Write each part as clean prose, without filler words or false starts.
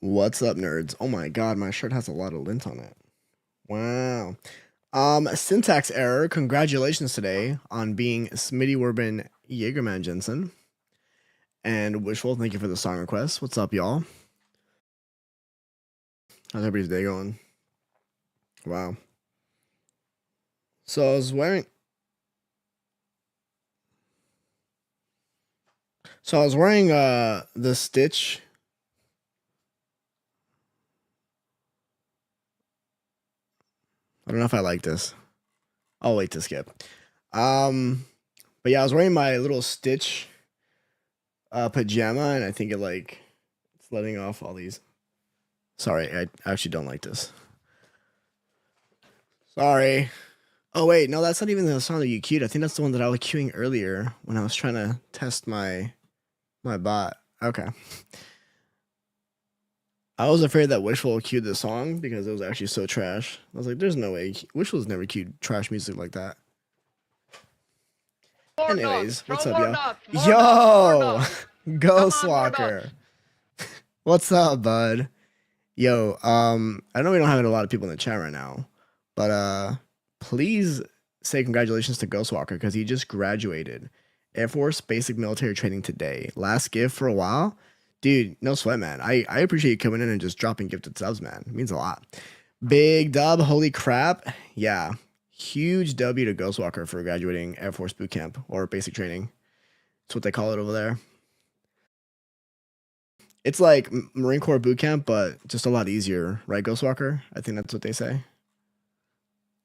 What's up, nerds? Oh my god, my shirt has a lot of lint on it. Wow. Syntax error. Congratulations today on being Smitty Werbin Jaegerman Jensen. And Wishful, thank you for the song request. What's up, y'all? How's everybody's day going? Wow. So I was wearing the Stitch. I don't know if I like this. I'll wait to skip. But yeah, I was wearing my little Stitch pajama, and I think it's letting off all these. Sorry, I actually don't like this. Sorry. Oh wait, no, that's not even the song that you queued. I think that's the one that I was queuing earlier when I was trying to test my bot. Okay. I was afraid that Wishful queued the song because it was actually so trash. I was like, there's no way. Wishful's never queued trash music like that. Anyways, what's up, yo? Yo! Ghostwalker. What's up, bud? Yo, I know we don't have a lot of people in the chat right now, but please say congratulations to Ghostwalker because he just graduated Air Force basic military training today. Last gift for a while. Dude, no sweat, man. I appreciate you coming in and just dropping gifted subs, man. It means a lot. Big dub, holy crap. Yeah. Huge W to Ghostwalker for graduating Air Force boot camp or basic training. That's what they call it over there. It's like Marine Corps boot camp, but just a lot easier, right, Ghostwalker? I think that's what they say.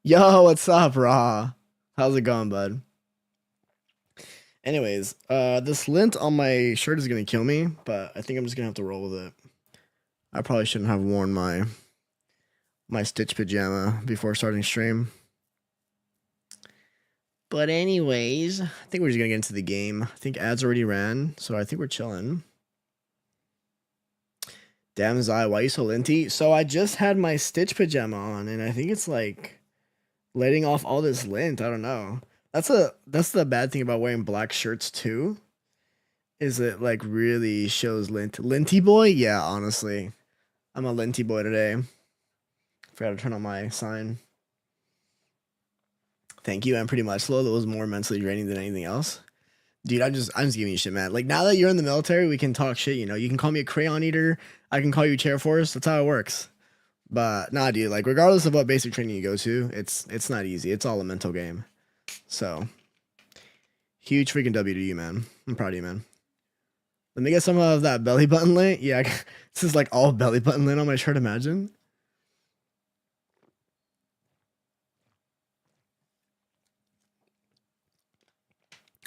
Yo, what's up, Raw? How's it going, bud? Anyways, this lint on my shirt is gonna kill me, but I think I'm just gonna have to roll with it. I probably shouldn't have worn my Stitch pajama before starting stream. But anyways, I think we're just gonna get into the game. I think ads already ran, so I think we're chilling. Damn Zai, why you so linty? So I just had my Stitch pajama on, and I think it's like letting off all this lint. I don't know. That's the bad thing about wearing black shirts too. Is it like really shows lint? Linty boy? Yeah, honestly. I'm a linty boy today. Forgot to turn on my sign. Thank you. I'm pretty much slow. That was more mentally draining than anything else. Dude, I'm just giving you shit, man. Like now that you're in the military, we can talk shit, you know. You can call me a crayon eater. I can call you chair force. That's how it works. But nah, dude, like regardless of what basic training you go to, it's not easy. It's all a mental game. So huge freaking W to you, man. I'm proud of you, man. Let me get some of that belly button lint. Yeah, this is like all belly button lint on my shirt, imagine.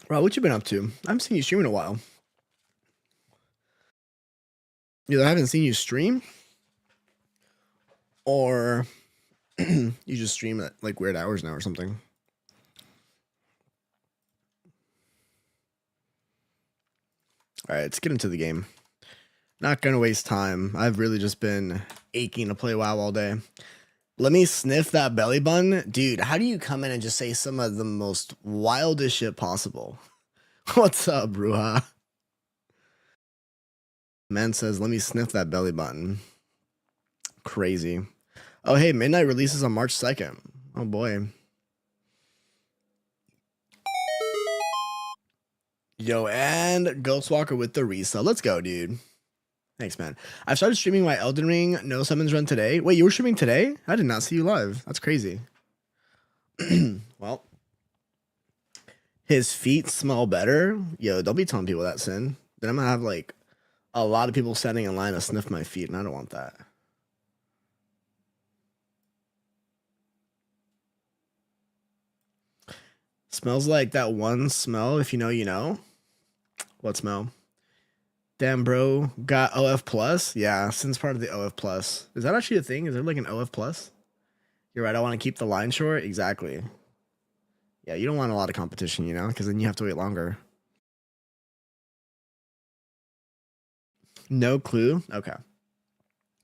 Rob, what you been up to? I haven't seen you stream in a while. Either I haven't seen you stream, or you just stream at like weird hours now or something. All right, let's get into the game. Not gonna waste time. I've really just been aching to play WoW all day. Let me sniff that belly button. Dude, how do you come in and just say some of the most wildest shit possible? What's up, Bruja? Man says, let me sniff that belly button. Crazy. Oh, hey, Midnight releases on March 2nd. Oh, boy. Yo, and Ghostwalker with the resub. Let's go, dude. Thanks, man. I've started streaming my Elden Ring No Summons run today. Wait, you were streaming today? I did not see you live. That's crazy. Well, his feet smell better. Yo, don't be telling people that, Sin. Then I'm gonna have like a lot of people standing in line to sniff my feet, and I don't want that. Smells like that one smell. If you know, you know. What smell? Damn, bro, got OF plus. Yeah, Sin's part of the OF plus. Is that actually a thing? Is there like an OF plus? You're right. I want to keep the line short. Exactly. Yeah, you don't want a lot of competition, you know, because then you have to wait longer. No clue. Okay.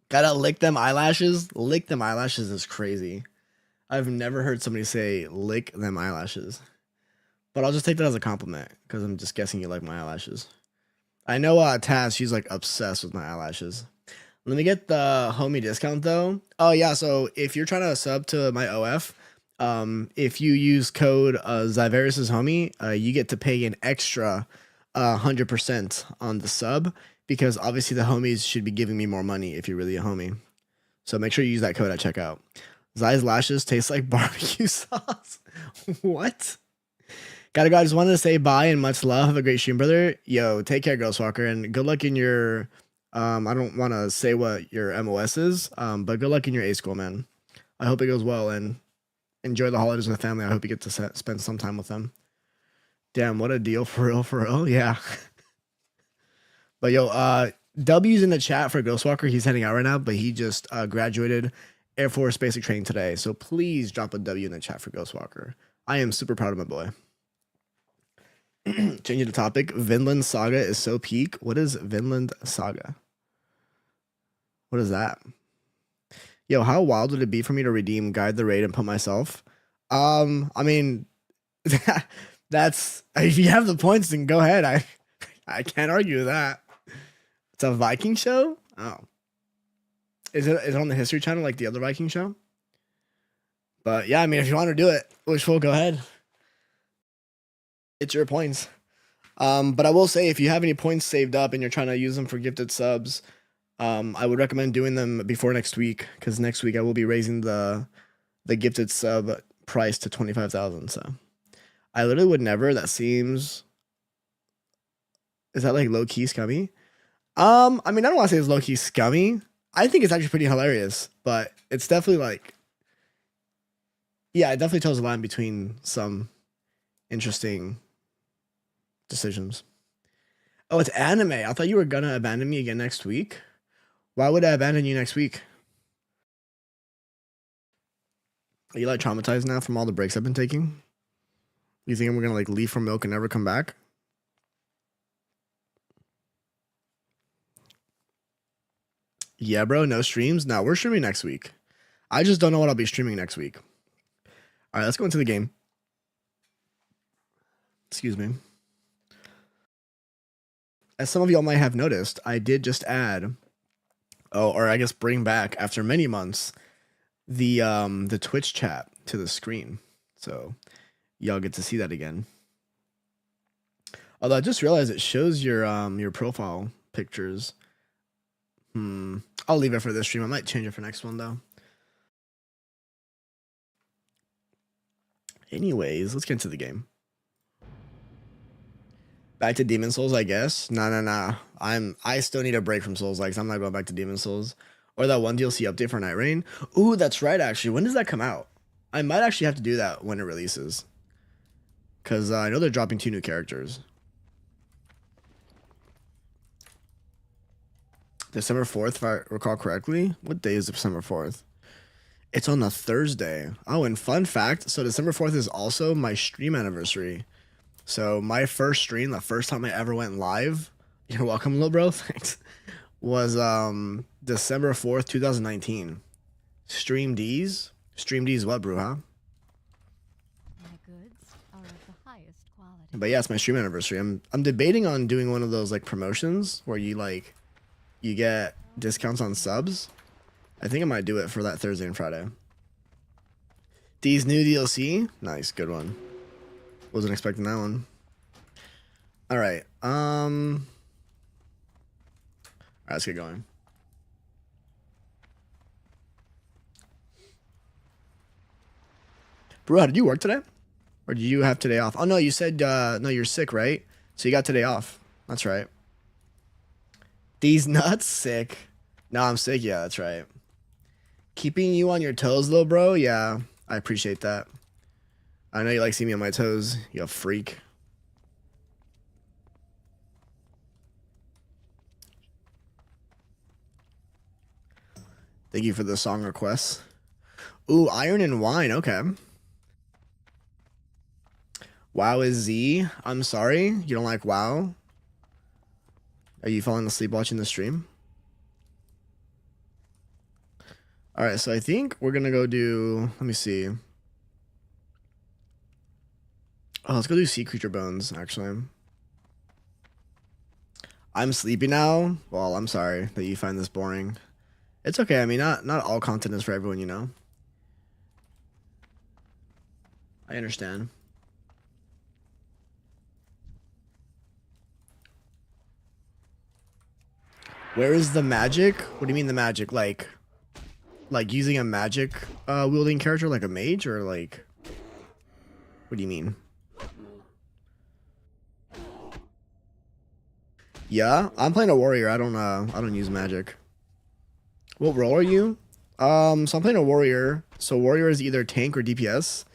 Gotta lick them eyelashes. Lick them eyelashes is crazy. I've never heard somebody say lick them eyelashes. But I'll just take that as a compliment because I'm just guessing you like my eyelashes. I know Taz, she's like obsessed with my eyelashes. Let me get the homie discount though. Oh yeah, so if you're trying to sub to my OF, if you use code Zyveris's homie, you get to pay an extra 100% on the sub because obviously the homies should be giving me more money if you're really a homie. So make sure you use that code at checkout. Zai's lashes taste like barbecue sauce. What? Gotta go. I just wanted to say bye and much love. Have a great stream, brother. Yo, take care, Ghostwalker, and good luck in your. I don't want to say what your MOS is, but good luck in your A school, man. I hope it goes well and enjoy the holidays with the family. I hope you get to spend some time with them. Damn, what a deal for real, for real. Yeah. But yo, W's in the chat for Ghostwalker. He's heading out right now, but he just graduated Air Force basic training today. So please drop a W in the chat for Ghostwalker. I am super proud of my boy. Changing the topic, Vinland Saga is so peak. What is Vinland Saga? What is that? Yo, how wild would it be for me to redeem Guide the Raid and put myself? I mean, that's if you have the points, then go ahead. I can't argue with that. It's a Viking show? Oh. Is it on the History Channel like the other Viking show? But yeah, I mean, if you want to do it, wishful, go ahead. It's your points. But I will say, if you have any points saved up and you're trying to use them for gifted subs, I would recommend doing them before next week, because next week I will be raising the gifted sub price to 25,000. So I literally would never. That seems. Is that like low key scummy? I mean, I don't want to say it's low key scummy. I think it's actually pretty hilarious, but it's definitely like, yeah, it definitely tells a line between some interesting decisions. Oh, it's anime. I thought you were gonna abandon me again next week. Why would I abandon you next week? Are you like traumatized now from all the breaks I've been taking? You think we're gonna like leave for milk and never come back? Yeah, bro, no streams. No, we're streaming next week. I just don't know what I'll be streaming next week. All right, let's go into the game. Excuse me. As some of y'all might have noticed, I did just add, or I guess bring back after many months, the Twitch chat to the screen. So y'all get to see that again. Although I just realized it shows your profile pictures. I'll leave it for this stream. I might change it for next one though. Anyways, let's get into the game. Back to Demon Souls, I guess. Nah. I still need a break from Souls likes. I'm not going back to Demon Souls. Or that one DLC update for Night Rain. Ooh, that's right, actually. When does that come out? I might actually have to do that when it releases. Because I know they're dropping 2 new characters. December 4th, if I recall correctly. What day is December 4th? It's on a Thursday. Oh, and fun fact, so December 4th is also my stream anniversary. So my first stream, the first time I ever went live, you're welcome, little bro, thanks, was December 4th, 2019. Stream D's what, bro, huh? My goods are of the highest quality. But yeah, it's my stream anniversary. I'm debating on doing one of those like promotions where you get discounts on subs. I think I might do it for that Thursday and Friday. D's new DLC, nice, good one. Wasn't expecting that one. All right. All right, let's get going. Bro, did you work today? Or did you have today off? Oh, no, you said, no, you're sick, right? So you got today off. That's right. These nuts, sick. No, I'm sick. Yeah, that's right. Keeping you on your toes, little bro. Yeah, I appreciate that. I know you like seeing me on my toes, you freak. Thank you for the song requests. Ooh, Iron and Wine, okay. WoW is Z. I'm sorry, you don't like WoW? Are you falling asleep watching the stream? Alright, so I think we're gonna go do, let me see. Oh, let's go do Sea Creature Bones, actually. I'm sleepy now. Well, I'm sorry that you find this boring. It's okay. I mean, not all content is for everyone, you know. I understand. Where is the magic? What do you mean the magic? Like using a magic wielding character like a mage, or like what do you mean? Yeah, I'm playing a warrior. I don't use magic. What role are you? So I'm playing a warrior. So warrior is either tank or DPS.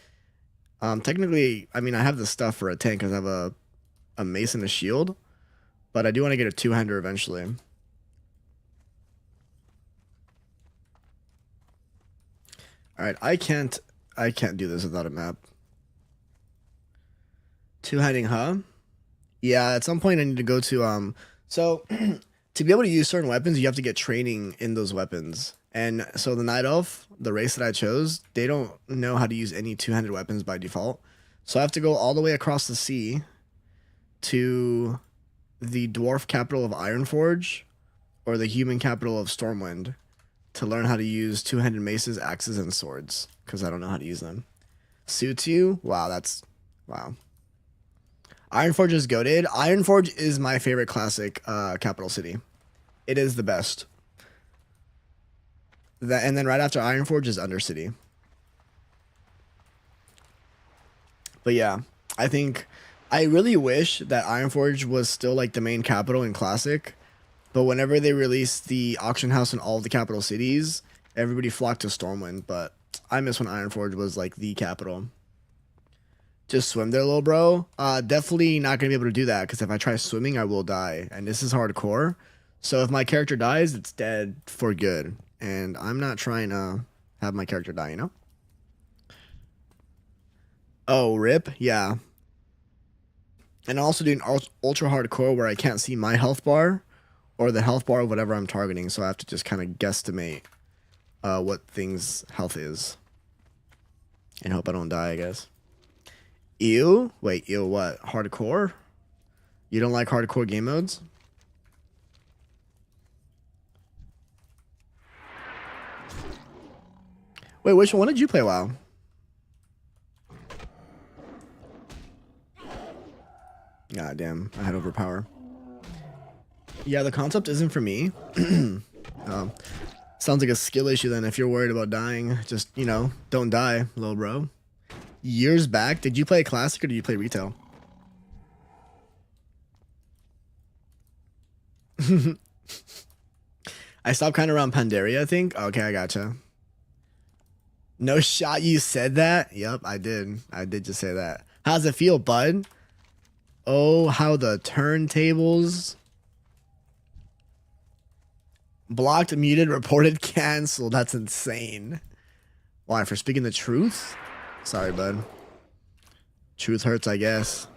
Technically, I mean I have the stuff for a tank because I have a mace and a shield, but I do want to get a two-hander eventually. All right, I can't do this without a map. Two-handing, huh? Yeah, at some point I need to go to so to be able to use certain weapons, you have to get training in those weapons. And so the Night Elf, the race that I chose, they don't know how to use any two-handed weapons by default. So I have to go all the way across the sea to the dwarf capital of Ironforge or the human capital of Stormwind to learn how to use two-handed maces, axes, and swords, because I don't know how to use them. Suits you? Wow, that's wow. Ironforge is goated. Ironforge is my favorite classic capital city. It is the best. And then right after Ironforge is Undercity. But yeah, I really wish that Ironforge was still like the main capital in Classic. But whenever they released the auction house in all of the capital cities, everybody flocked to Stormwind. But I miss when Ironforge was like the capital. Just swim there, little bro. Definitely not gonna be able to do that because if I try swimming, I will die, and this is hardcore. So if my character dies, it's dead for good, and I'm not trying to have my character die, you know? Oh, rip, yeah. And I'm also doing ultra hardcore where I can't see my health bar or the health bar of whatever I'm targeting, so I have to just kind of guesstimate what things health is, and hope I don't die, I guess. Ew? Wait, ew what? Hardcore? You don't like hardcore game modes? Wait, which one did you play WoW? God damn, I had overpower. Yeah, the concept isn't for me. Sounds like a skill issue then. If you're worried about dying, just, you know, don't die, little bro. Years back, did you play Classic or did you play Retail? I stopped kind of around Pandaria, I think. Okay, I gotcha. No shot, you said that? Yep, I did. I did just say that. How's it feel, bud? Oh, how the turntables. Blocked, muted, reported, canceled. That's insane. Why, for speaking the truth? Sorry, bud. Truth hurts, I guess.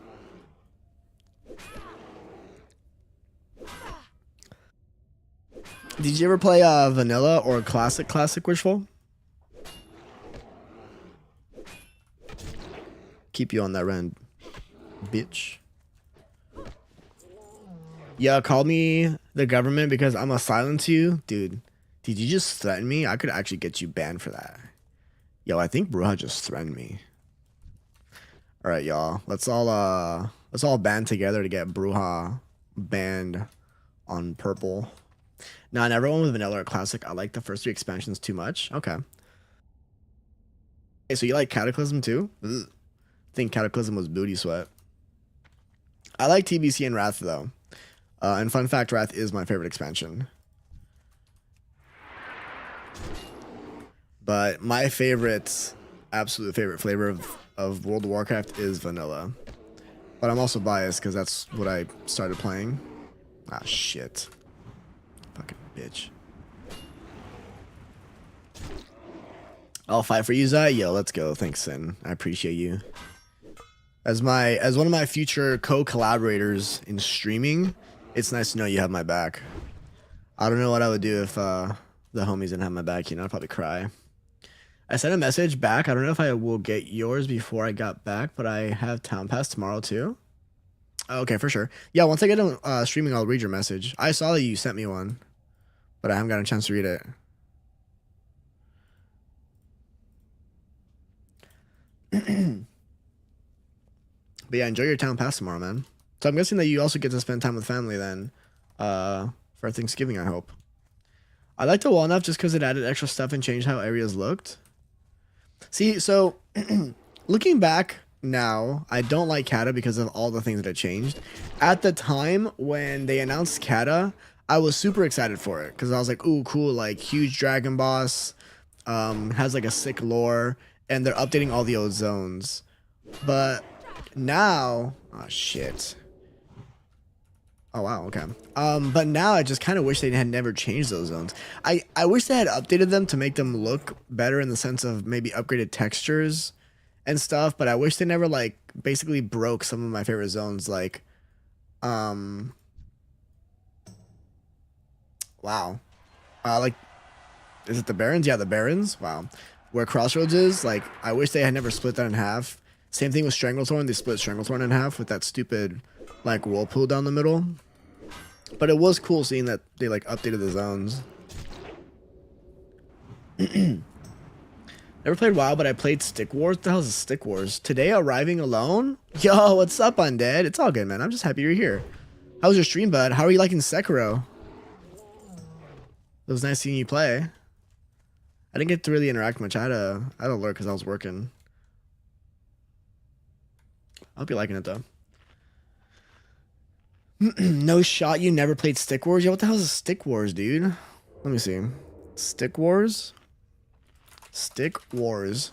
Did you ever play Vanilla or Classic Wishful? Keep you on that run, bitch. Yeah, call me the government because I'm gonna silence you. Dude, did you just threaten me? I could actually get you banned for that. Yo, I think Bruja just threatened me. Alright, y'all. Let's all band together to get Bruja banned on purple. Nah, and everyone with Vanilla or Classic, I like the first 3 expansions too much. Okay. Hey, so you like Cataclysm too? Ugh. I think Cataclysm was booty sweat. I like TBC and Wrath though. And fun fact, Wrath is my favorite expansion. But my favorite, absolute favorite flavor of World of Warcraft is Vanilla. But I'm also biased because that's what I started playing. Ah, shit. Fucking bitch. I'll fight for you, Zai. Yo, let's go. Thanks, Sin. I appreciate you. As one of my future co-collaborators in streaming, it's nice to know you have my back. I don't know what I would do if the homies didn't have my back, you know? I'd probably cry. I sent a message back. I don't know if I will get yours before I got back, but I have Town Pass tomorrow too. Okay, for sure. Yeah, once I get on streaming, I'll read your message. I saw that you sent me one, but I haven't got a chance to read it. But yeah, enjoy your town pass tomorrow, man. So I'm guessing that you also get to spend time with family then, for Thanksgiving, I hope. I liked it well enough just because it added extra stuff and changed how areas looked. See, so looking back now, I don't like Kata because of all the things that it changed. At the time when they announced Kata, I was super excited for it because I was like, ooh, cool, like huge dragon boss, has like a sick lore, and they're updating all the old zones. But now, oh shit. Oh wow, okay. But now I just kind of wish they had never changed those zones. I wish they had updated them to make them look better in the sense of maybe upgraded textures and stuff, but I wish they never like basically broke some of my favorite zones like wow. Like is it the Barrens? Yeah, the Barrens. Wow. Where Crossroads is, like I wish they had never split that in half. Same thing with Stranglethorn, they split Stranglethorn in half with that stupid like whirlpool down the middle. But it was cool seeing that they like updated the zones. Never played WoW, but I played Stick Wars. What the hell is Stick Wars? Today arriving alone? Yo, what's up, Undead? It's all good, man. I'm just happy you're here. How was your stream, bud? How are you liking Sekiro? It was nice seeing you play. I didn't get to really interact much. I had a lurk because I was working. I hope you're liking it, though. No shot, you never played Stick Wars? Yo, what the hell is Stick Wars, dude? Let me see. Stick Wars? Stick Wars.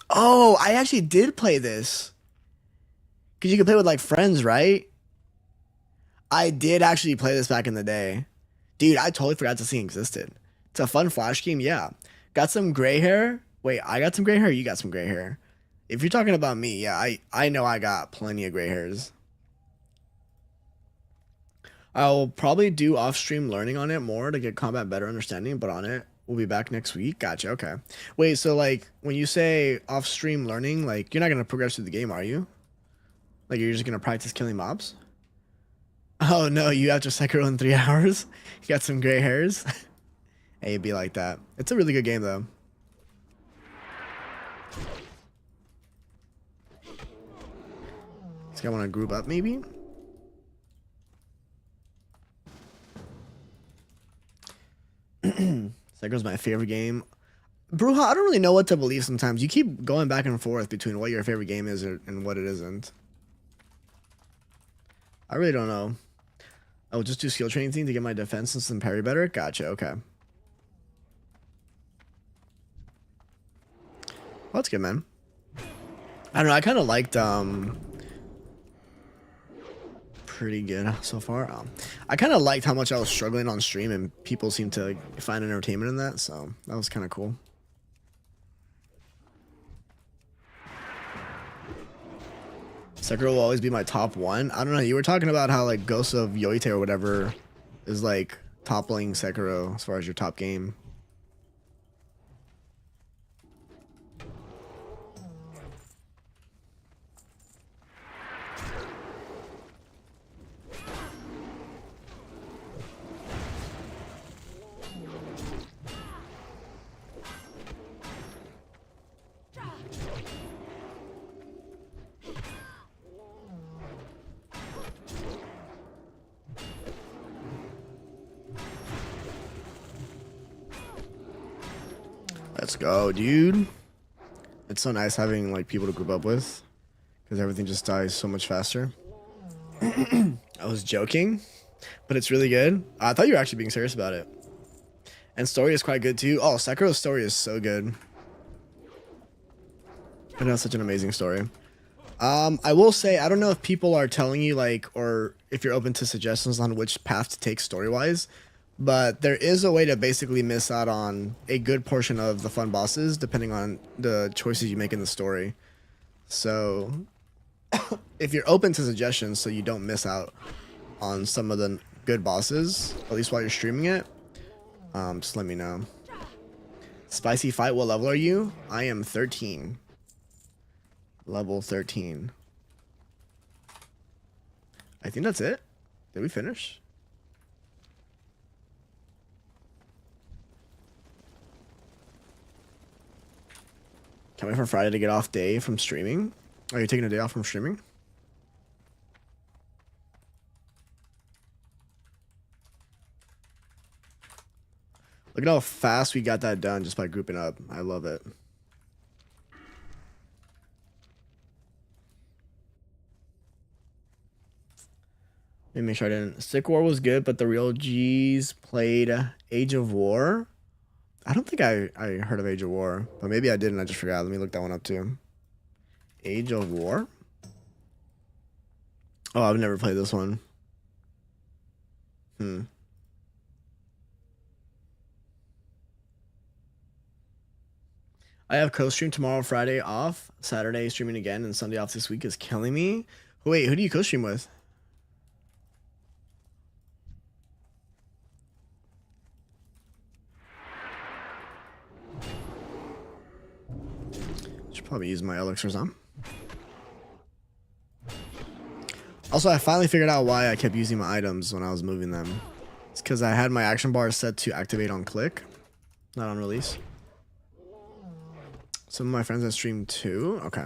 Oh, I actually did play this. Because you could play with, like, friends, right? I did actually play this back in the day. Dude, I totally forgot this thing existed. It's a fun flash game, yeah. Got some gray hair? Wait, I got some gray hair or you got some gray hair? If you're talking about me, yeah, I know I got plenty of gray hairs. I'll probably do off-stream learning on it more to get combat better understanding, but on it, we'll be back next week. Gotcha, okay. Wait, so like, when you say off-stream learning, like, you're not going to progress through the game, are you? Like, you're just going to practice killing mobs? Oh no, you have to Sekiro in 3 hours? You got some gray hairs? Hey, it'd be like that. It's a really good game, though. This guy want to group up, maybe? Sekiro's my favorite game. Bruja, I don't really know what to believe sometimes. You keep going back and forth between what your favorite game is and what it isn't. I really don't know. Oh, just do skill training thing to get my defense and some parry better? Gotcha, okay. Well, that's good, man. I don't know, I kind of liked, pretty good so far. I kind of liked how much I was struggling on stream and people seemed to find entertainment in that, so that was kind of cool. Sekiro will always be my top one. I don't know, you were talking about how like Ghost of Yoite or whatever is like toppling Sekiro as far as your top game. Let's go, dude. It's so nice having like people to group up with because everything just dies so much faster. I was joking, but it's really good. I thought you were actually being serious about it. And story is quite good too. Oh, Sekiro's story is so good. It has such an amazing story. I will say, I don't know if people are telling you like, or if you're open to suggestions on which path to take story-wise, but there is a way to basically miss out on a good portion of the fun bosses depending on the choices you make in the story. So if you're open to suggestions so you don't miss out on some of the good bosses, at least while you're streaming it, just let me know. Spicy fight, what level are you? I am 13. Level 13. I think that's it. Did we finish? Can't wait for Friday to get off day from streaming. Are you taking a day off from streaming? Look at how fast we got that done just by grouping up. I love it. Let me make sure I didn't. Sick War was good, but the real G's played Age of War. I don't think I heard of Age of War, but maybe I didn't. I just forgot. Let me look that one up too. Age of War? Oh, I've never played this one. I have co-stream tomorrow, Friday off. Saturday streaming again, and Sunday off this week is killing me. Wait, who do you co-stream with? Should probably use my elixirs on. Also, I finally figured out why I kept using my items when I was moving them. It's because I had my action bar set to activate on click, not on release. Some of my friends have streamed too. Okay.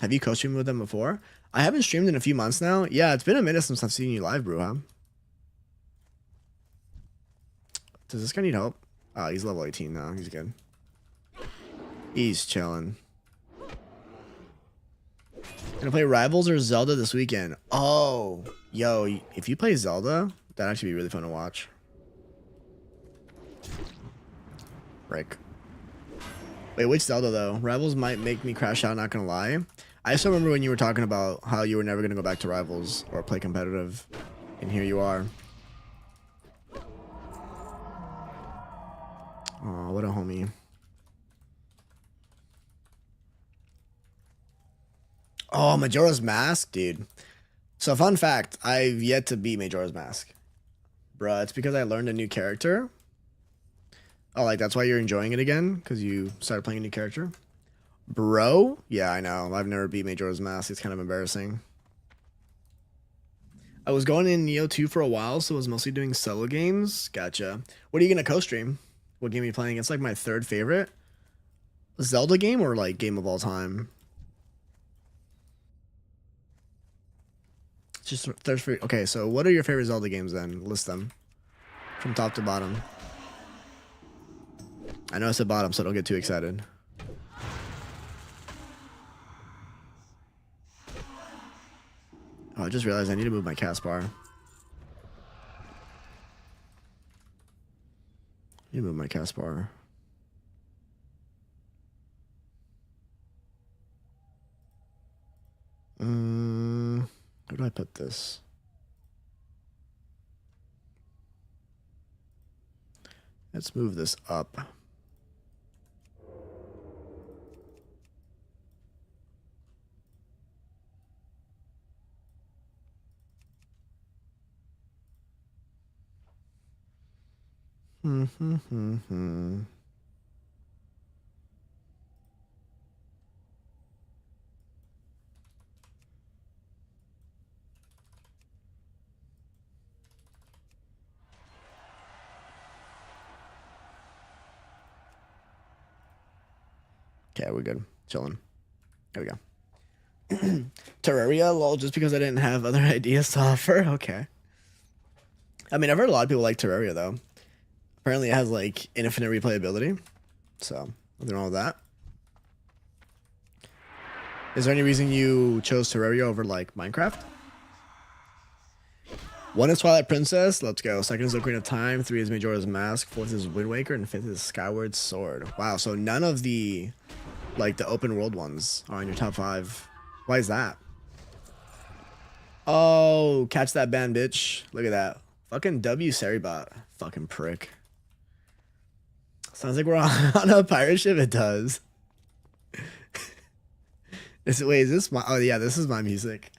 Have you co-streamed with them before? I haven't streamed in a few months now. Yeah, it's been a minute since I've seen you live, bro. Huh? Does this guy need help? Oh, he's level 18 now. He's good. He's chilling. Gonna play Rivals or Zelda this weekend. Oh, yo, if you play Zelda, that'd actually be really fun to watch. Break. Wait, which Zelda though? Rivals might make me crash out, not gonna lie. I still remember when you were talking about how you were never gonna go back to Rivals or play competitive. And here you are. Oh, what a homie. Oh, Majora's Mask, dude. So fun fact, I've yet to beat Majora's Mask. Bruh, it's because I learned a new character. Oh, like that's why you're enjoying it again? Because you started playing a new character? Bro? Yeah, I know. I've never beat Majora's Mask. It's kind of embarrassing. I was going in Neo 2 for a while, so I was mostly doing solo games. Gotcha. What are you going to co-stream? What game are you playing? It's like my third favorite. Zelda game or like game of all time? Just third favorite. Okay, so what are your favorite Zelda games then? List them. From top to bottom. I know I said bottom, so don't get too excited. Oh, I just realized I need to move my cast bar. I need to move my cast bar. Where do I put this? Let's move this up. Okay, we're good. Chilling. There we go. Terraria, lol, just because I didn't have other ideas to offer. Okay. I mean, I've heard a lot of people like Terraria, though. Apparently, it has, like, infinite replayability. So, nothing wrong with that. Is there any reason you chose Terraria over, like, Minecraft? 1 is Twilight Princess. Let's go. 2nd is Ocarina of Time. 3 is Majora's Mask. 4th is Wind Waker. And 5th is Skyward Sword. Wow, so none of the, like, the open world ones are in your top 5. Why is that? Oh, catch that ban, bitch. Look at that. Fucking W Seribot. Fucking prick. Sounds like we're on a pirate ship. It does. Wait, is this my... Oh, yeah, this is my music.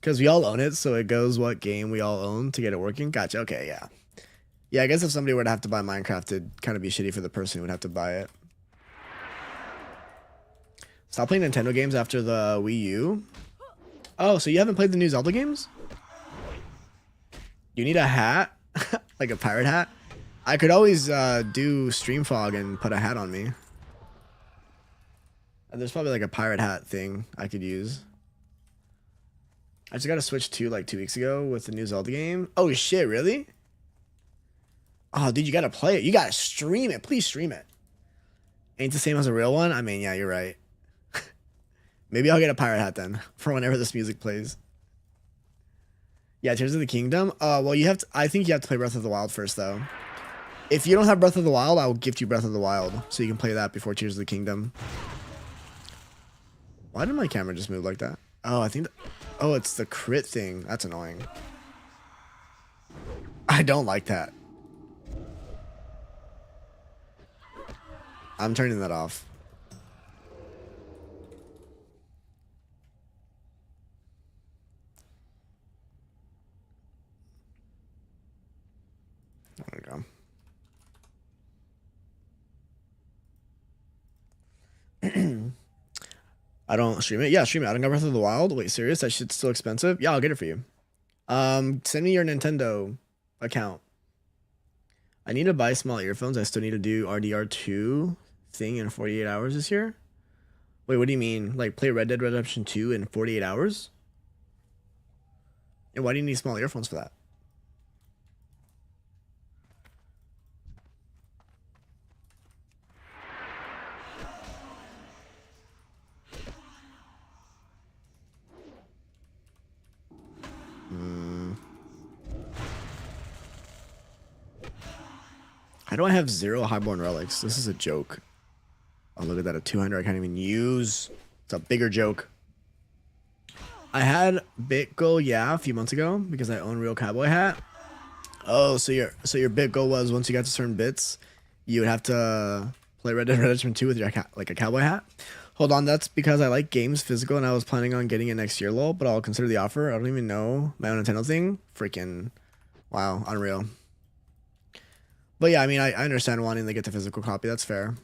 Because we all own it, so it goes what game we all own to get it working. Gotcha. Okay, yeah. Yeah, I guess if somebody were to have to buy Minecraft, it'd kind of be shitty for the person who would have to buy it. Stop playing Nintendo games after the Wii U. Oh, so you haven't played the new Zelda games? You need a hat? Like a pirate hat? I could always do stream fog and put a hat on me. And there's probably like a pirate hat thing I could use. I just got to switch to like 2 weeks ago with the new Zelda game. Oh shit, really? Oh, dude, you got to play it. You got to stream it. Please stream it. Ain't the same as a real one? I mean, yeah, you're right. Maybe I'll get a pirate hat then for whenever this music plays. Yeah, Tears of the Kingdom. Well, you have to, I think you have to play Breath of the Wild first, though. If you don't have Breath of the Wild, I will gift you Breath of the Wild so you can play that before Tears of the Kingdom. Why did my camera just move like that? Oh, I think oh, it's the crit thing. That's annoying. I don't like that. I'm turning that off. There we go. I don't stream it. Yeah, stream it. I don't got Breath of the Wild. Wait, serious? That shit's still expensive? Yeah, I'll get it for you. Send me your Nintendo account. I need to buy small earphones. I still need to do RDR2 thing in 48 hours this year. Wait, what do you mean? Like play Red Dead Redemption 2 in 48 hours? And why do you need small earphones for that? How do I have 0 highborn relics? This is a joke. Oh, look at that. A 200 I can't even use. It's a bigger joke. I had bit goal, yeah, a few months ago because I own real cowboy hat. Oh, so your bit goal was once you got to certain bits, you would have to play Red Dead Redemption 2 with your like a cowboy hat. Hold on, that's because I like games physical and I was planning on getting it next year, lol, but I'll consider the offer. I don't even know my own Nintendo thing. Freaking wow, unreal. But yeah, I mean, I understand wanting to get the physical copy. That's fair.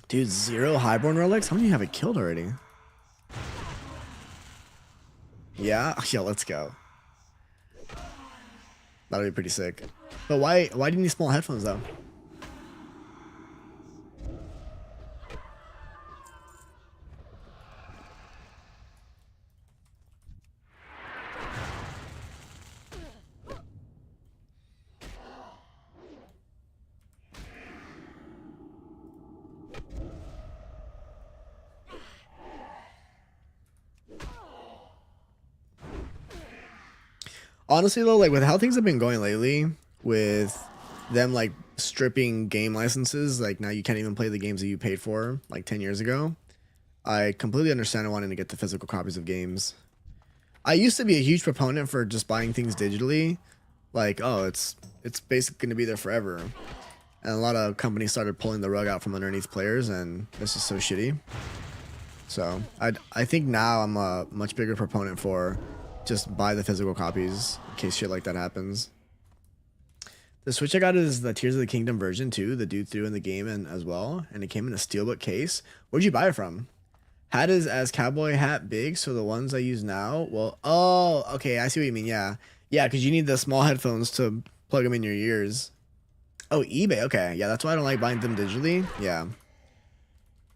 Dude, 0 highborn relics? How many have I killed already? Yeah? Yeah, let's go. That'll be pretty sick. But why do you need small headphones though? Honestly though, like with how things have been going lately, with them like stripping game licenses, like now you can't even play the games that you paid for like 10 years ago. I completely understand wanting to get the physical copies of games. I used to be a huge proponent for just buying things digitally. Like, oh, it's basically going to be there forever. And a lot of companies started pulling the rug out from underneath players, and this is so shitty. So I think now I'm a much bigger proponent for just buy the physical copies in case shit like that happens. The Switch I got is the Tears of the Kingdom version too. The dude threw in the game and as well, and it came in a steelbook case. Where'd you buy it from? Hat is as cowboy hat big, so the ones I use now, well, oh, okay, I see what you mean. Yeah, because you need the small headphones to plug them in your ears. Oh, eBay. Okay, yeah, that's why I don't like buying them digitally. Yeah,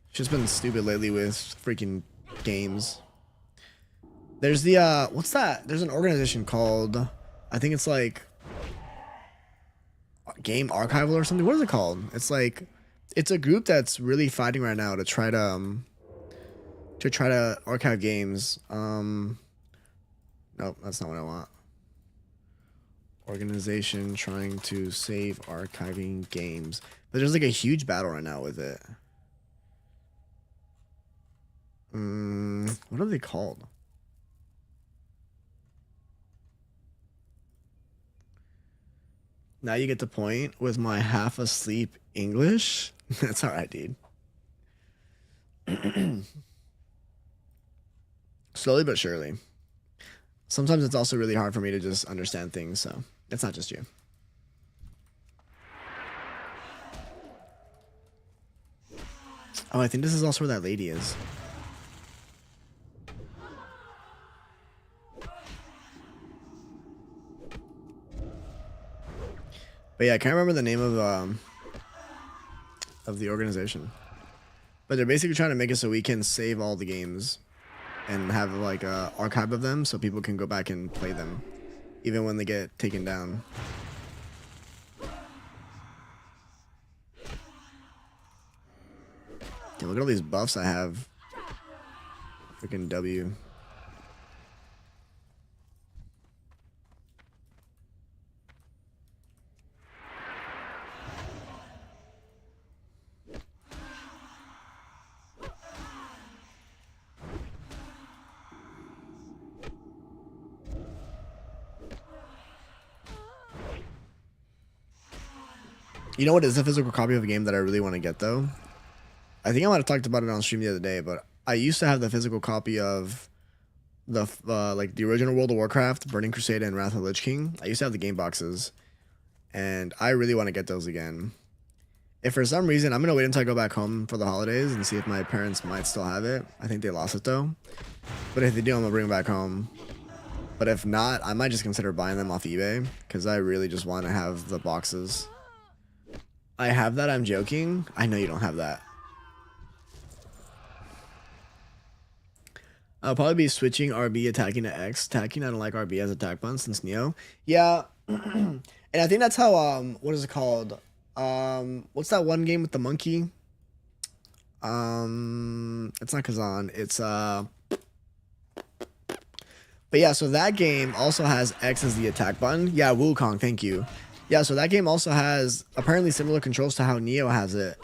it's just been stupid lately with freaking games. There's the what's that? There's an organization called, I think it's like Game Archival or something. What is it called? It's like, it's a group that's really fighting right now to try to archive games. Nope, that's not what I want. Organization trying to save archiving games. But there's like a huge battle right now with it. What are they called? Now you get the point with my half asleep English. That's alright, dude. Slowly but surely. Sometimes it's also really hard for me to just understand things, so it's not just you. Oh, I think this is also where that lady is. But yeah, I can't remember the name of the organization. But they're basically trying to make it so we can save all the games and have like a archive of them so people can go back and play them even when they get taken down. Okay, look at all these buffs I have. Freaking W. You know what is a physical copy of a game that I really want to get though? I think I might have talked about it on stream the other day, but I used to have the physical copy of the like the original World of Warcraft, Burning Crusade, and Wrath of the Lich King. I used to have the game boxes, and I really want to get those again. If for some reason, I'm gonna wait until I go back home for the holidays and see if my parents might still have it. I think they lost it though, but if they do, I'm gonna bring it back home. But if not, I might just consider buying them off eBay because I really just want to have the boxes. I have that. I'm joking. I know you don't have that. I'll probably be switching RB attacking to X attacking. I don't like RB as attack button since Neo. Yeah, and I think that's how what is it called? What's that one game with the monkey? It's not Kazan. It's but yeah, so that game also has X as the attack button. Yeah, Wukong, thank you. Yeah, so that game also has apparently similar controls to how Neo has it,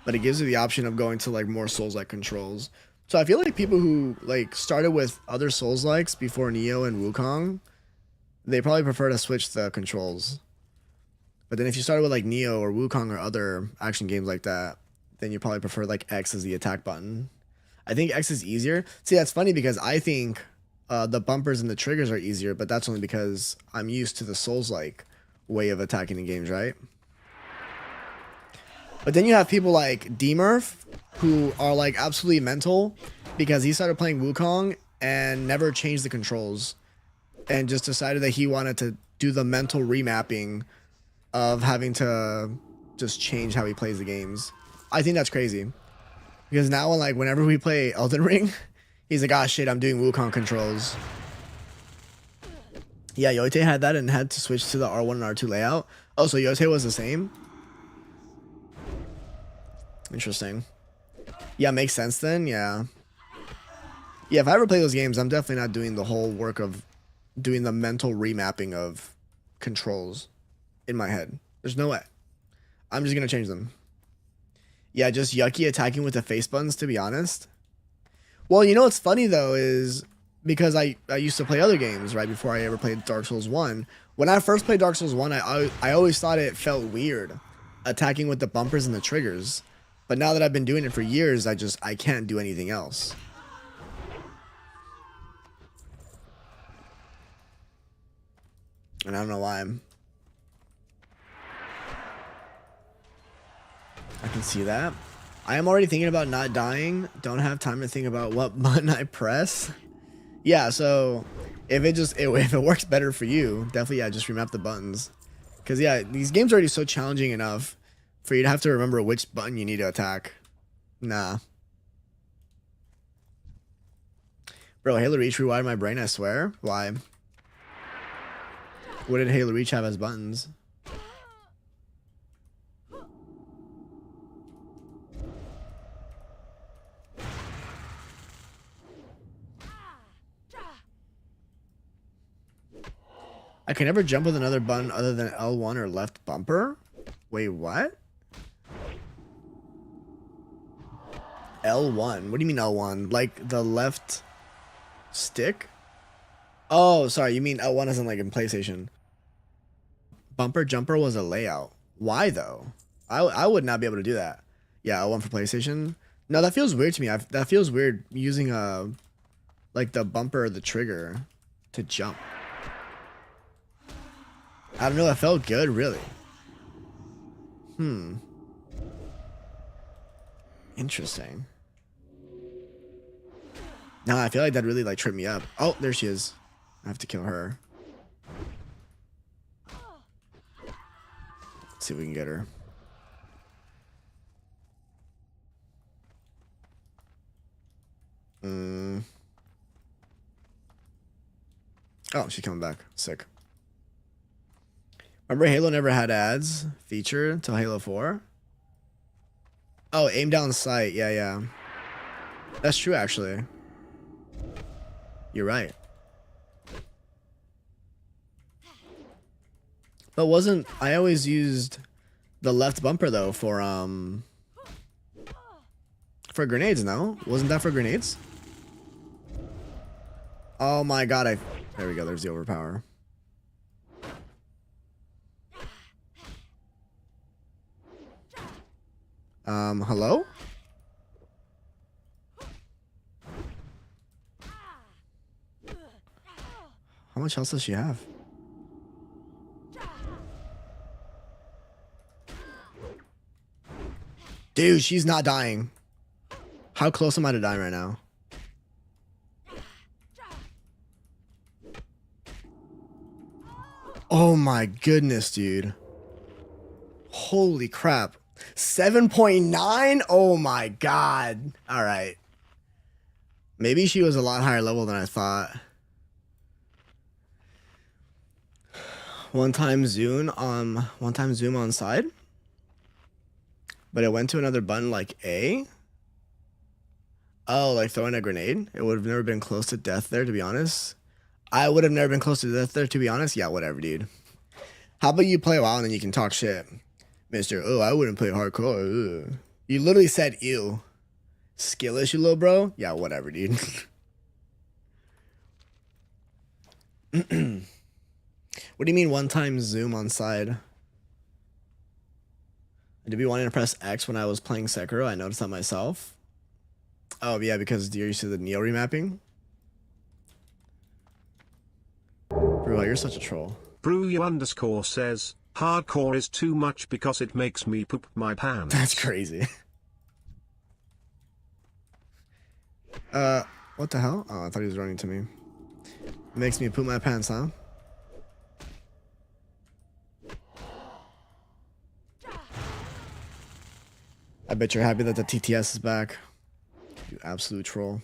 but it gives you the option of going to like more Souls-like controls. So I feel like people who like started with other Souls-likes before Neo and Wukong, they probably prefer to switch the controls. But then if you started with like Neo or Wukong or other action games like that, then you probably prefer like X as the attack button. I think X is easier. See, that's funny because I think the bumpers and the triggers are easier, but that's only because I'm used to the Souls-like way of attacking the games, right? But then you have people like D-Murph who are like absolutely mental because he started playing Wukong and never changed the controls and just decided that he wanted to do the mental remapping of having to just change how he plays the games. I think that's crazy because now like whenever we play Elden Ring, he's like, ah, shit, I'm doing Wukong controls. Yeah, Yote had that and had to switch to the R1 and R2 layout. Oh, so Yote was the same? Interesting. Yeah, makes sense then, yeah. Yeah, if I ever play those games, I'm definitely not doing the whole work of doing the mental remapping of controls in my head. There's no way. I'm just gonna change them. Yeah, just yucky attacking with the face buttons, to be honest. Well, you know what's funny though is because I used to play other games right before I ever played Dark Souls 1. When I first played Dark Souls 1, I always thought it felt weird attacking with the bumpers and the triggers. But now that I've been doing it for years, I can't do anything else. And I don't know why. I can see that. I am already thinking about not dying. Don't have time to think about what button I press. Yeah, so if it works better for you, definitely yeah, just remap the buttons. Cause yeah, these games are already so challenging enough for you to have to remember which button you need to attack. Nah. Bro, Halo Reach rewired my brain, I swear. Why? What did Halo Reach have as buttons? I can never jump with another button other than L1 or left bumper? Wait, what? L1? What do you mean L1? Like the left stick? Oh, sorry, you mean L1 isn't like in PlayStation. Bumper jumper was a layout. Why though? I would not be able to do that. Yeah, L1 for PlayStation. No, that feels weird to me. That feels weird using like the bumper or the trigger to jump. I don't know, that felt good, really. Interesting. No, I feel like that really like tripped me up. Oh, there she is. I have to kill her. see if we can get her. Oh, she's coming back. Sick. Remember Halo never had ads feature until Halo 4? Oh, aim down sight. Yeah, yeah. That's true, actually. You're right. But wasn't... I always used the left bumper, though, for grenades, no? Wasn't that for grenades? Oh my god, there we go, there's the overpower. Hello? How much health does she have? Dude, she's not dying. How close am I to dying right now? Oh my goodness, dude. Holy crap. 7.9? Oh my god. Alright. Maybe she was a lot higher level than I thought. One time zoom on side. But it went to another button like A. Oh, like throwing a grenade? It would have never been close to death there, to be honest. I would have never been close to death there, to be honest. Yeah, whatever, dude. How about you play WoW and then you can talk shit? Mr. Oh, I wouldn't play hardcore. Ugh. You literally said ew. Skill issue, little bro? Yeah, whatever, dude. What do you mean one time zoom on side? Did be wanting to press X when I was playing Sekiro? I noticed that myself. Oh, yeah, because you're used to the Neo remapping. Bro, you're such a troll. Brew__ says, hardcore is too much because it makes me poop my pants. That's crazy. What the hell? Oh, I thought he was running to me. Makes me poop my pants, huh? I bet you're happy that the TTS is back. You absolute troll.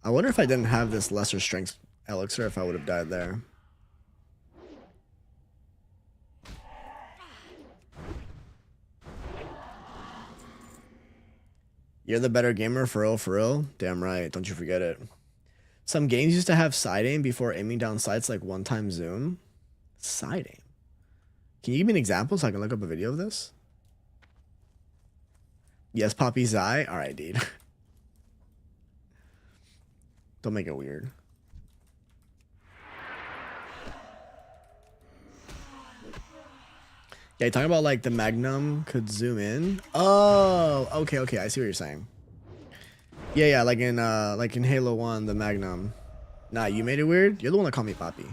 I wonder if I didn't have this lesser strength elixir if I would have died there. You're the better gamer, for real, for real? Damn right, don't you forget it. Some games used to have side aim before aiming down sights, like one time zoom. Side aim. Can you give me an example so I can look up a video of this? Yes, Poppy's eye. All right, dude. Don't make it weird. Yeah, you talking about like the Magnum could zoom in? Oh, okay, okay. I see what you're saying. Yeah, yeah, like in Halo 1, the Magnum. Nah, you made it weird? You're the one that called me Poppy.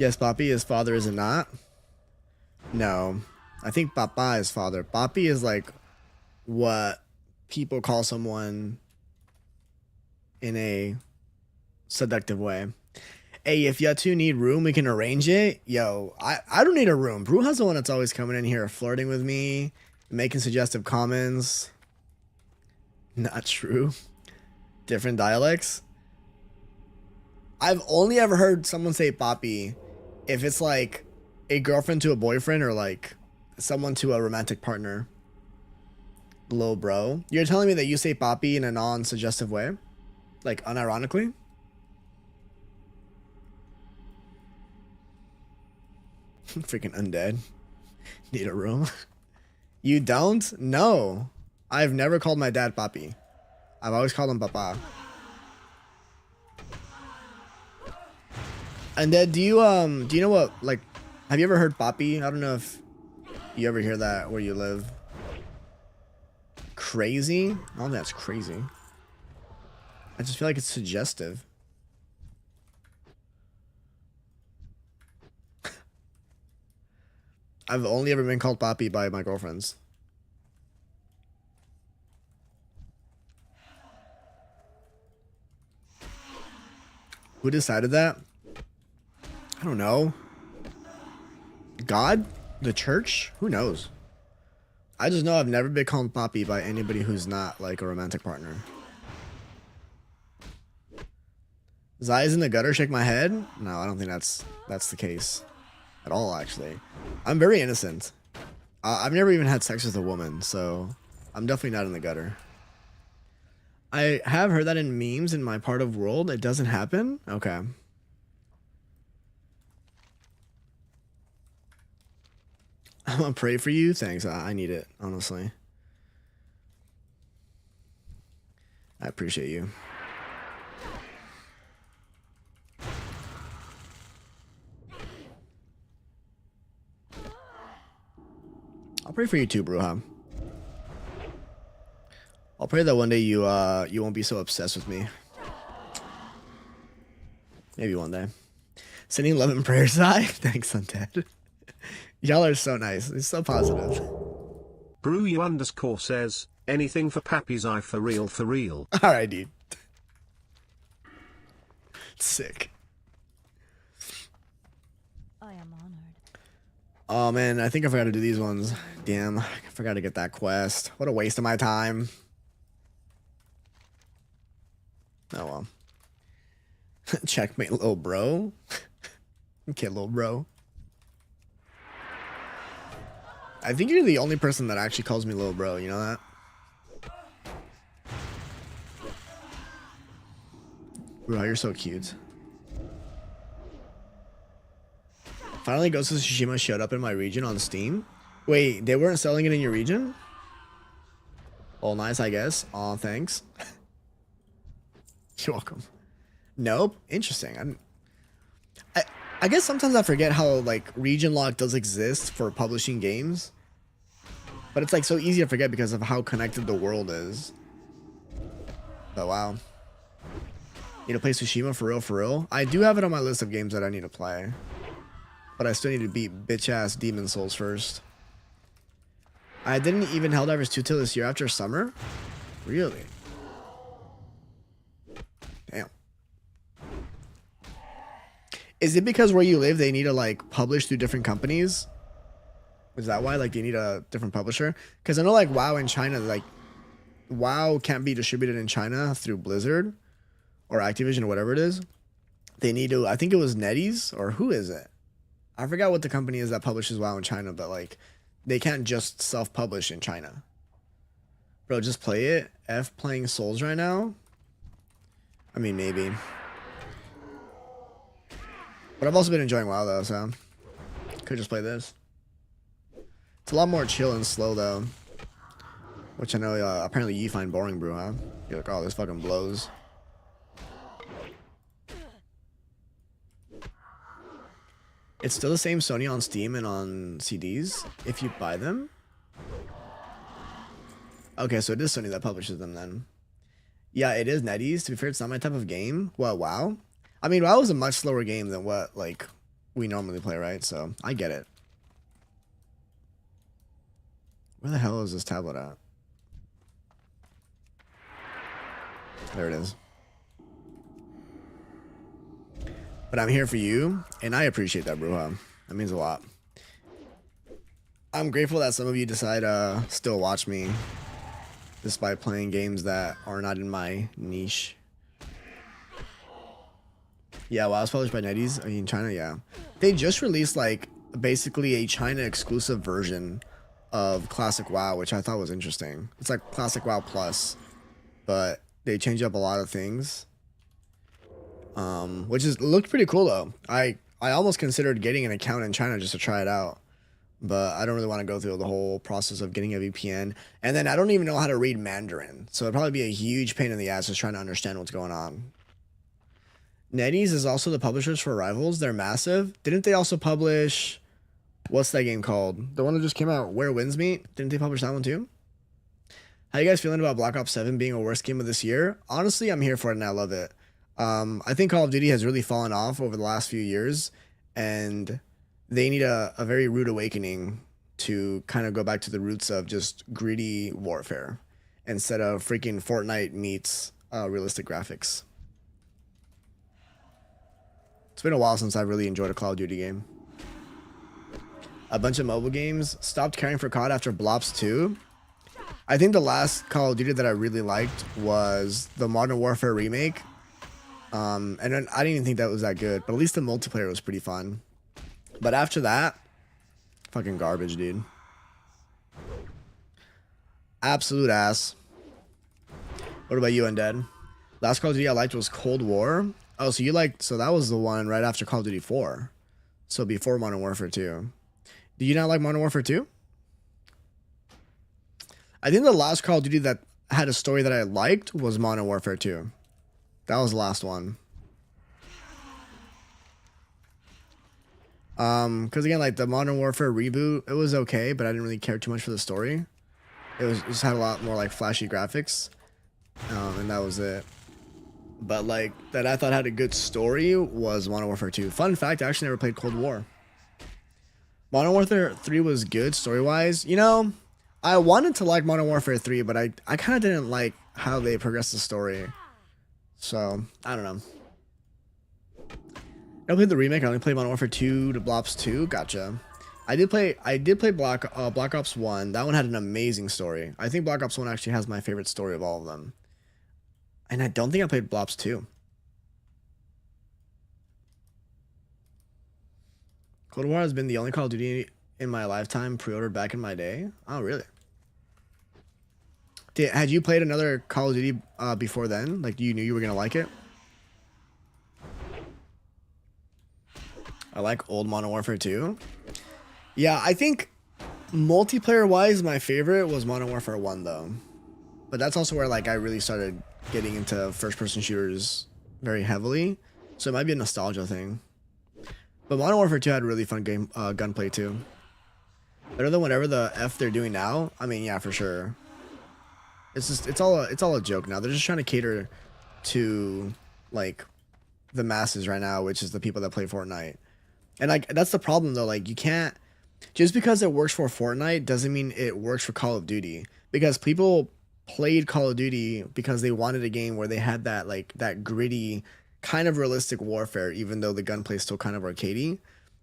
Yes, Poppy, his father is it not? No. I think Papa is father. Poppy is like what people call someone in a seductive way. Hey, if you two need room, we can arrange it. Yo, I don't need a room. Brew has the one that's always coming in here flirting with me, making suggestive comments. Not true. Different dialects. I've only ever heard someone say Poppy if it's like a girlfriend to a boyfriend or like someone to a romantic partner. Lil bro. You're telling me that you say Poppy in a non-suggestive way? Like unironically? Freaking undead. Need a room. You don't? No. I've never called my dad Papi. I've always called him Papa. And then do you know what, like, have you ever heard Papi? I don't know if you ever hear that where you live. Crazy? I don't think that's crazy. I just feel like it's suggestive. I've only ever been called Papi by my girlfriends. Who decided that? I don't know. God? The church? Who knows? I just know I've never been called Poppy by anybody who's not like a romantic partner. Zai's in the gutter, shake my head? No, I don't think that's the case at all, actually. I'm very innocent. I've never even had sex with a woman, so I'm definitely not in the gutter. I have heard that in memes in my part of the world, it doesn't happen? Okay. I'm gonna pray for you. Thanks. I need it, honestly. I appreciate you. I'll pray for you too, Bruja. I'll pray that one day you won't be so obsessed with me. Maybe one day. Sending love and prayers, Zai. Thanks, Undead. Y'all are so nice. It's so positive. Brew_you says, anything for Pappy's eye for real, for real. Alright, dude. Sick. I am honored. Oh man, I think I forgot to do these ones. Damn, I forgot to get that quest. What a waste of my time. Oh well. Checkmate, little bro. Okay, little bro. I think you're the only person that actually calls me little bro, you know that? Bro, you're so cute. Finally, Ghost of Tsushima showed up in my region on Steam. Wait, they weren't selling it in your region? Oh, nice, I guess. Aw, thanks. You're welcome. Nope. Interesting. I guess sometimes I forget how, like, region lock does exist for publishing games. But it's, like, so easy to forget because of how connected the world is. But, wow. Need to play Tsushima for real, for real? I do have it on my list of games that I need to play. But I still need to beat bitch-ass Demon Souls first. I didn't even Helldivers 2 till this year after summer? Really? Damn. Is it because where you live, they need to, like, publish through different companies? Is that why, like, they need a different publisher? Because I know, like, WoW in China, like, WoW can't be distributed in China through Blizzard or Activision or whatever it is. They need to, I think it was NetEase, or who is it? I forgot what the company is that publishes WoW in China, but, like, they can't just self-publish in China. Bro, just play it. F playing Souls right now? I mean, maybe. But I've also been enjoying WoW though, so could just play this. It's a lot more chill and slow though, which I know apparently you find boring, bro. Huh? You're like, oh, this fucking blows. It's still the same Sony on Steam and on CDs if you buy them. Okay, so it is Sony that publishes them then. Yeah, it is NetEase. To be fair, it's not my type of game. Well, WoW. I mean, WoW is a much slower game than what, like, we normally play, right? So, I get it. Where the hell is this tablet at? There it is. But I'm here for you, and I appreciate that, bro. That means a lot. I'm grateful that some of you decide to still watch me, despite playing games that are not in my niche. Yeah, WoW was published by NetEase in China, yeah. They just released, like, basically a China exclusive version of Classic WoW, which I thought was interesting. It's like Classic WoW Plus, but they changed up a lot of things. Which looked pretty cool, though. I almost considered getting an account in China just to try it out. But I don't really want to go through the whole process of getting a VPN. And then I don't even know how to read Mandarin. So it'd probably be a huge pain in the ass just trying to understand what's going on. NetEase is also the publishers for Rivals. They're massive. Didn't they also publish... What's that game called? The one that just came out, Where Winds Meet? Didn't they publish that one too? How you guys feeling about Black Ops 7 being a worst game of this year? Honestly, I'm here for it and I love it. I think Call of Duty has really fallen off over the last few years. And they need a very rude awakening to kind of go back to the roots of just greedy warfare. Instead of freaking Fortnite meets realistic graphics. It's been a while since I really enjoyed a Call of Duty game. A bunch of mobile games. Stopped caring for COD after Blops 2. I think the last Call of Duty that I really liked was the Modern Warfare remake. And then I didn't even think that was that good, but at least the multiplayer was pretty fun. But after that, fucking garbage, dude. Absolute ass. What about you, Undead? Last Call of Duty I liked was Cold War. Oh, so you liked, so that was the one right after Call of Duty 4. So before Modern Warfare 2. Do you not like Modern Warfare 2? I think the last Call of Duty that had a story that I liked was Modern Warfare 2. That was the last one. Because again, like the Modern Warfare reboot, it was okay, but I didn't really care too much for the story. It just had a lot more like flashy graphics. And that was it. But like that I thought had a good story was Modern Warfare 2. Fun fact, I actually never played Cold War. Modern Warfare 3 was good story-wise. You know, I wanted to like Modern Warfare 3, but I kind of didn't like how they progressed the story. So, I don't know. I played the remake. I only played Modern Warfare 2 to Blops 2. Gotcha. I did play Black Ops 1. That one had an amazing story. I think Black Ops 1 actually has my favorite story of all of them. And I don't think I played Blops 2. Cold War has been the only Call of Duty in my lifetime pre-ordered back in my day. Oh, really? Had you played another Call of Duty before then? Like, you knew you were going to like it? I like old Modern Warfare 2. Yeah, I think multiplayer-wise, my favorite was Modern Warfare 1, though. But that's also where, like, I really started getting into first-person shooters very heavily. So it might be a nostalgia thing. But Modern Warfare 2 had a really fun game gunplay, too. Better than whatever the F they're doing now? I mean, yeah, for sure. It's all a joke now. They're just trying to cater to, like, the masses right now, which is the people that play Fortnite. And, like, that's the problem, though. Like, you can't... Just because it works for Fortnite doesn't mean it works for Call of Duty. Because people played Call of Duty because they wanted a game where they had that, like, that gritty, kind of realistic warfare, even though the gunplay is still kind of arcadey.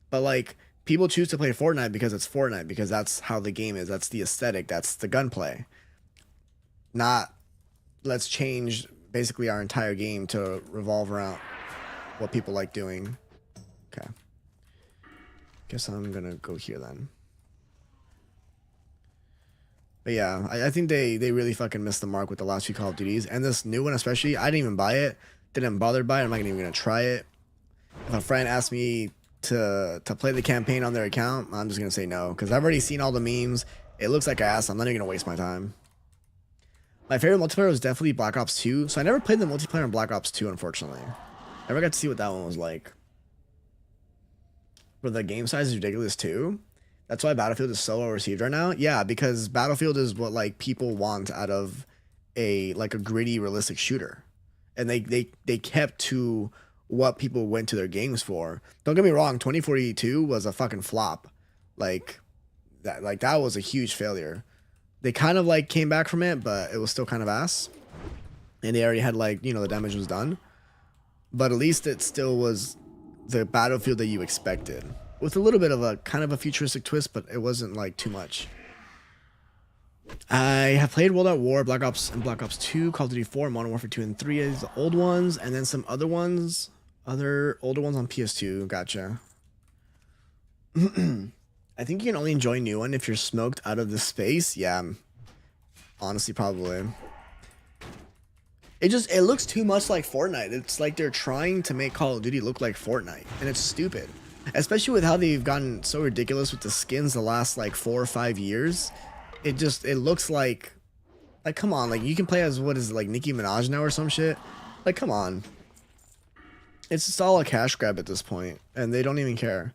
But, like, people choose to play Fortnite because it's Fortnite, because that's how the game is. That's the aesthetic. That's the gunplay. Not, let's change basically our entire game to revolve around what people like doing. Okay. Guess I'm gonna go here then. But yeah, I think they really fucking missed the mark with the last few Call of Duties. And this new one especially, I didn't even buy it. Didn't bother to buy it. I'm not even gonna try it. If a friend asked me to play the campaign on their account, I'm just gonna say no. Because I've already seen all the memes. It looks like ass. I'm not even gonna waste my time. My favorite multiplayer was definitely Black Ops 2. So I never played the multiplayer in Black Ops 2, unfortunately. Never got to see what that one was like. But the game size is ridiculous too. That's why Battlefield is so well received right now. Yeah, because Battlefield is what like people want out of a gritty, realistic shooter. And they kept to what people went to their games for. Don't get me wrong, 2042 was a fucking flop. Like that was a huge failure. They kind of like came back from it, but it was still kind of ass. And they already had like, you know, the damage was done. But at least it still was the Battlefield that you expected. With a little bit of a kind of a futuristic twist, but it wasn't like too much. I have played World at War, Black Ops and Black Ops 2, Call of Duty 4, Modern Warfare 2 and 3 is the old ones, and then some other ones, other older ones on PS2. Gotcha. I think you can only enjoy new one if you're smoked out of the space. Yeah, honestly, probably. It looks too much like Fortnite. It's like they're trying to make Call of Duty look like Fortnite, and it's stupid. Especially with how they've gotten so ridiculous with the skins the last like 4 or 5 years. It looks like come on, like you can play as what is it, like Nicki Minaj now or some shit. Like come on. It's just all a cash grab at this point, and they don't even care.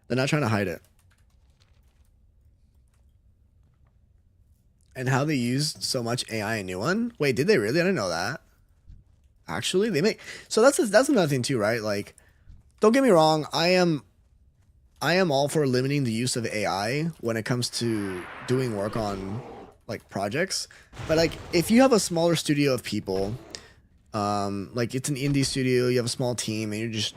They're not trying to hide it. And how they used so much AI in new one? Wait, did they really? I didn't know that. Actually, they make so that's another thing too, right? Like, don't get me wrong, I am all for limiting the use of AI when it comes to doing work on like projects. But like if you have a smaller studio of people, like it's an indie studio, you have a small team, and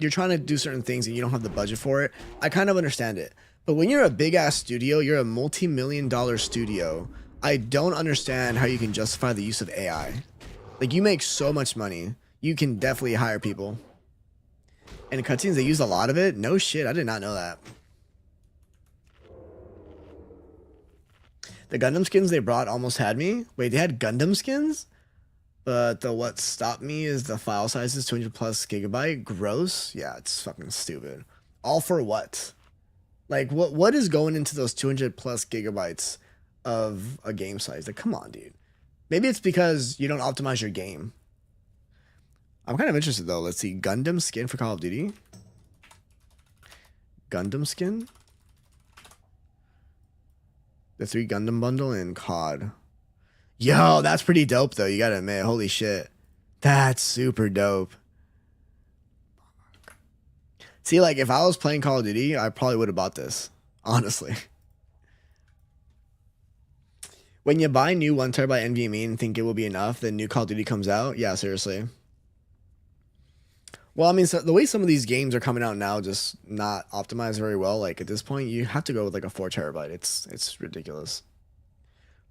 you're trying to do certain things and you don't have the budget for it, I kind of understand it. But when you're a big ass studio, you're a multi-million-dollar studio, I don't understand how you can justify the use of AI. Like, you make so much money, you can definitely hire people. And in cutscenes, they use a lot of it? No shit, I did not know that. The Gundam skins they brought almost had me. Wait, they had Gundam skins? But what stopped me is the file size is 200 plus gigabyte. Gross. Yeah, it's fucking stupid. All for what? Like, what is going into those 200 plus gigabytes of a game size? Like, come on, dude. Maybe it's because you don't optimize your game. I'm kind of interested, though. Let's see. Gundam skin for Call of Duty. Gundam skin? The 3 Gundam bundle and COD. Yo, that's pretty dope, though. You gotta admit. Holy shit. That's super dope. See, like, if I was playing Call of Duty, I probably would have bought this. Honestly. When you buy new 1 terabyte NVMe and think it will be enough, then new Call of Duty comes out. Yeah, seriously. Well, I mean, so the way some of these games are coming out now, just not optimized very well. Like, at this point, you have to go with like a 4 terabyte. It's ridiculous.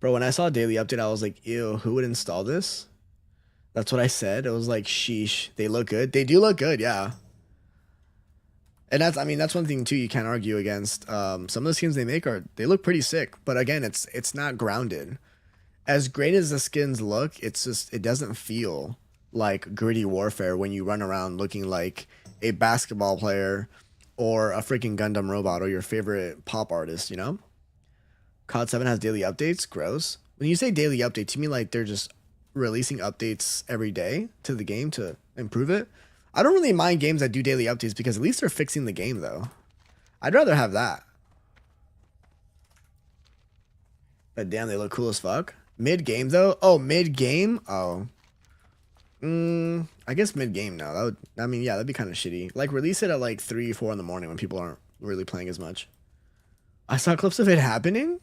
Bro, when I saw a daily update, I was like, ew, who would install this? That's what I said. It was like, sheesh. They look good. They do look good, yeah. And that's, I mean, that's one thing too you can't argue against. Some of the skins they make they look pretty sick. But again, it's not grounded. As great as the skins look, it's just, it doesn't feel like gritty warfare when you run around looking like a basketball player or a freaking Gundam robot or your favorite pop artist, you know? COD 7 has daily updates. Gross. When you say daily updates, you mean like they're just releasing updates every day to the game to improve it? I don't really mind games that do daily updates because at least they're fixing the game, though. I'd rather have that. But damn, they look cool as fuck. Mid-game, though? Oh, mid-game? Oh. I guess mid-game now. That would, I mean, yeah, that'd be kind of shitty. Like, release it at like 3, 4 in the morning when people aren't really playing as much. I saw clips of it happening?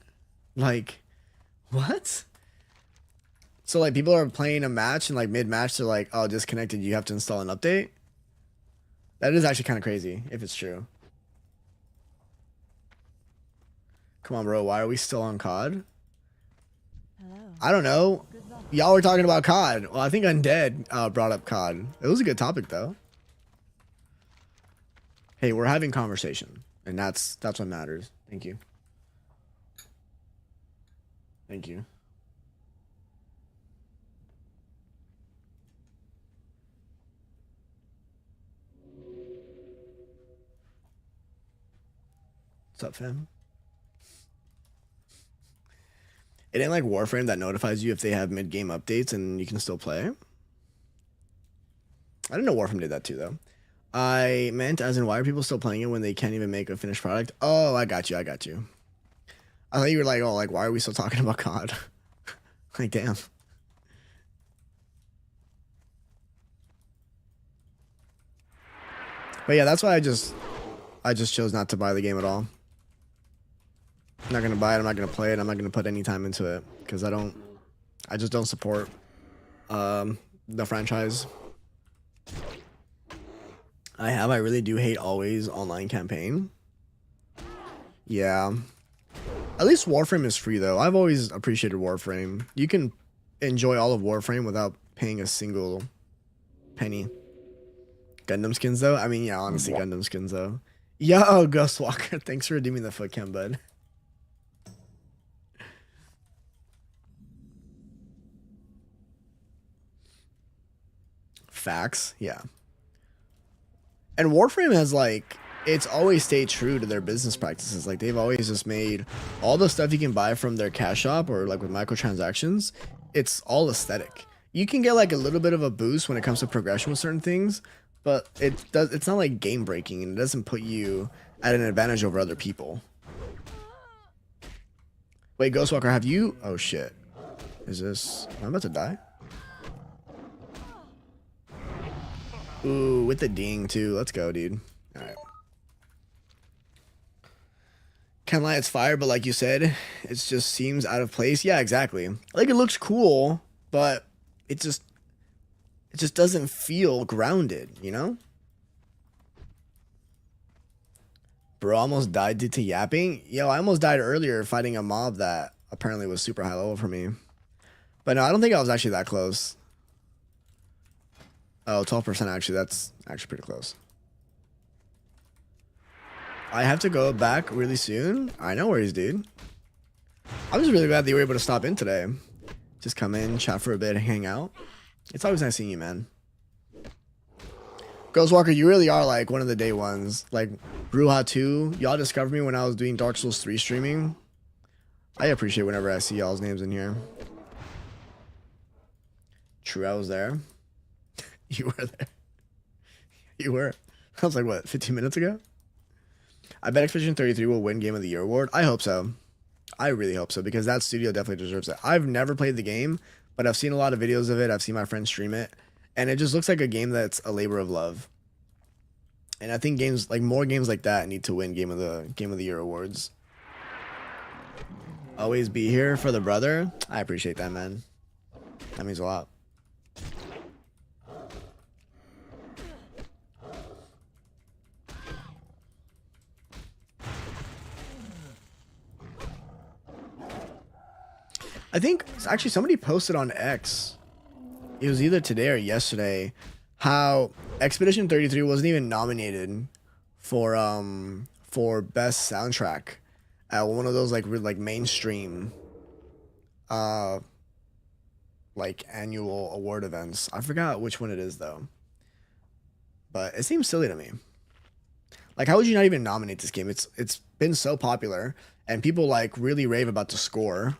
Like, what? So, like, people are playing a match and, like, mid-match, they're like, oh, disconnected, you have to install an update? That is actually kind of crazy, if it's true. Come on, bro, why are we still on COD? Hello. I don't know. Y'all were talking about COD. Well, I think Undead brought up COD. It was a good topic, though. Hey, we're having conversation, and that's what matters. Thank you. Thank you. What's up, fam? It ain't like Warframe that notifies you if they have mid-game updates and you can still play. I didn't know Warframe did that too, though. I meant as in, why are people still playing it when they can't even make a finished product? Oh, I got you. I got you. I thought you were like, oh, like, why are we still talking about COD? Like, damn. But yeah, that's why I just chose not to buy the game at all. I'm not gonna buy it. I'm not gonna play it. I'm not gonna put any time into it because I just don't support the franchise. I really do hate always online campaign. Yeah. At least Warframe is free though. I've always appreciated Warframe. You can enjoy all of Warframe without paying a single penny. Gundam skins though? I mean, yeah, honestly, Gundam skins though. Yo, Ghostwalker, thanks for redeeming the foot cam, bud. Facts, yeah. And Warframe has like, it's always stayed true to their business practices. Like they've always just made all the stuff you can buy from their cash shop or like with microtransactions, it's all aesthetic. You can get like a little bit of a boost when it comes to progression with certain things, but it's not like game breaking and it doesn't put you at an advantage over other people. Wait, Ghostwalker, have you? Oh shit. Is this, am I about to die? Ooh, with the ding too. Let's go, dude. Alright. Can't lie, it's fire, but like you said, it just seems out of place. Yeah, exactly. Like it looks cool, but it just doesn't feel grounded, you know? Bro almost died due to yapping. Yo, I almost died earlier fighting a mob that apparently was super high level for me. But no, I don't think I was actually that close. Oh, 12% actually. That's actually pretty close. I have to go back really soon. I know where he's, dude. I'm just really glad that you were able to stop in today. Just come in, chat for a bit, hang out. It's always nice seeing you, man. Ghostwalker, you really are like one of the day ones. Like Bruja 2, y'all discovered me when I was doing Dark Souls 3 streaming. I appreciate whenever I see y'all's names in here. True, I was there. You were there. You were. I was like, what, 15 minutes ago? I bet Expedition 33 will win Game of the Year award. I hope so. I really hope so, because that studio definitely deserves it. I've never played the game, but I've seen a lot of videos of it. I've seen my friends stream it, and it just looks like a game that's a labor of love. And I think games like more games like that need to win Game of the Year awards. Always be here for the brother. I appreciate that, man. That means a lot. I think actually somebody posted on X, it was either today or yesterday, how Expedition 33 wasn't even nominated for best soundtrack at one of those like mainstream like annual award events. I forgot which one it is though. But it seems silly to me. Like, how would you not even nominate this game? It's been so popular and people like really rave about the score.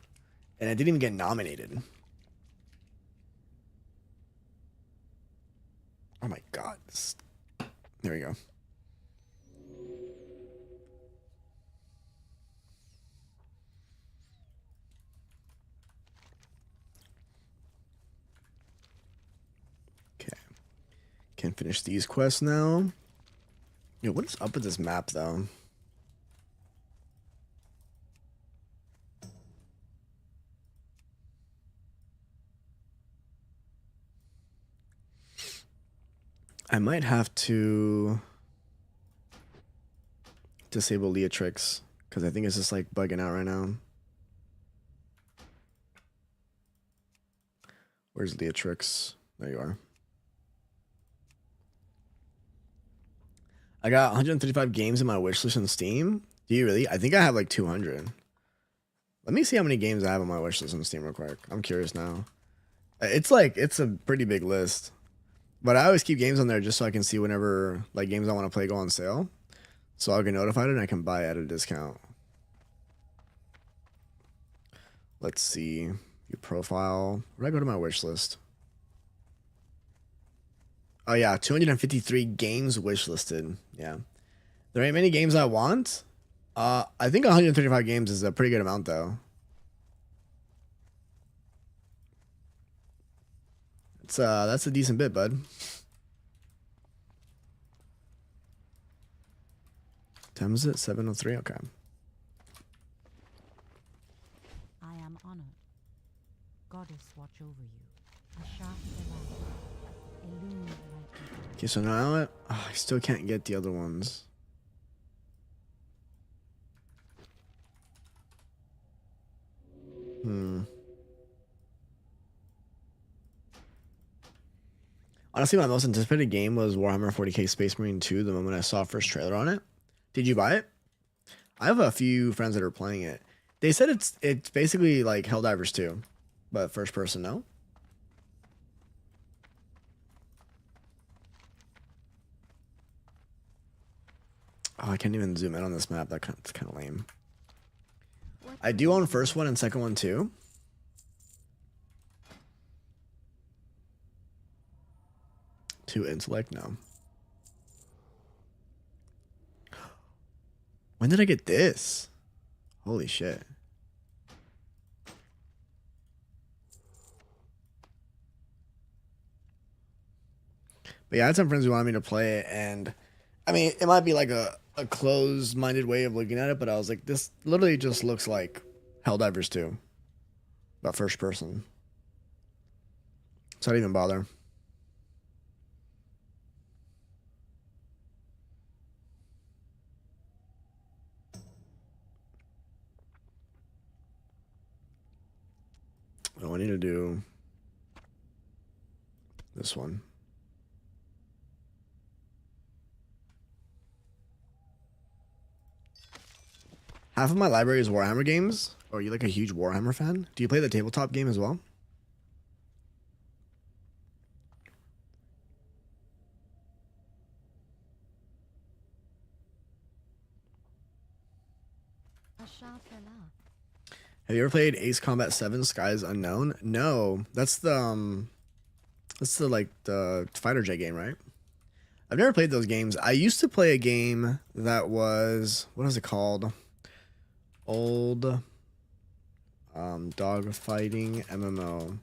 And it didn't even get nominated. Oh my god. There we go. Okay. Can't finish these quests now. Yo, what is up with this map though? I might have to disable Leatrix because I think it's just like bugging out right now. Where's Leatrix? There you are. I got 135 games in my wishlist on Steam. Do you really? I think I have like 200. Let me see how many games I have on my wishlist on Steam real quick. I'm curious now. It's a pretty big list. But I always keep games on there just so I can see whenever like games I want to play go on sale. So I'll get notified and I can buy at a discount. Let's see. Your profile. Where do I go to my wish list? Oh yeah, 253 games wish listed. Yeah. There ain't many games I want. I think 135 games is a pretty good amount though. That's a decent bit, bud. Time is it? 7:03. Okay. I am honored. Goddess watch over you. A shaft of light. Illuminate light. Okay, so now I still can't get the other ones. Honestly, my most anticipated game was Warhammer 40k Space Marine 2 the moment I saw first trailer on it. Did you buy it? I have a few friends that are playing it. They said it's basically like Helldivers 2, but first person, no? Oh, I can't even zoom in on this map. That's kind of lame. I do own first one and second one too. To intellect, no. When did I get this? Holy shit. But yeah, I had some friends who wanted me to play it, and I mean, it might be like a closed-minded way of looking at it, but I was like, this literally just looks like Helldivers 2, but first person. So I didn't even bother. Oh, I need to do this one. Half of my library is Warhammer games. Oh, are you like a huge Warhammer fan? Do you play the tabletop game as well? Have you ever played Ace Combat 7 Skies Unknown? No, that's the like the fighter jet game, right? I've never played those games. I used to play a game that was, what is it called? Old dog fighting MMO.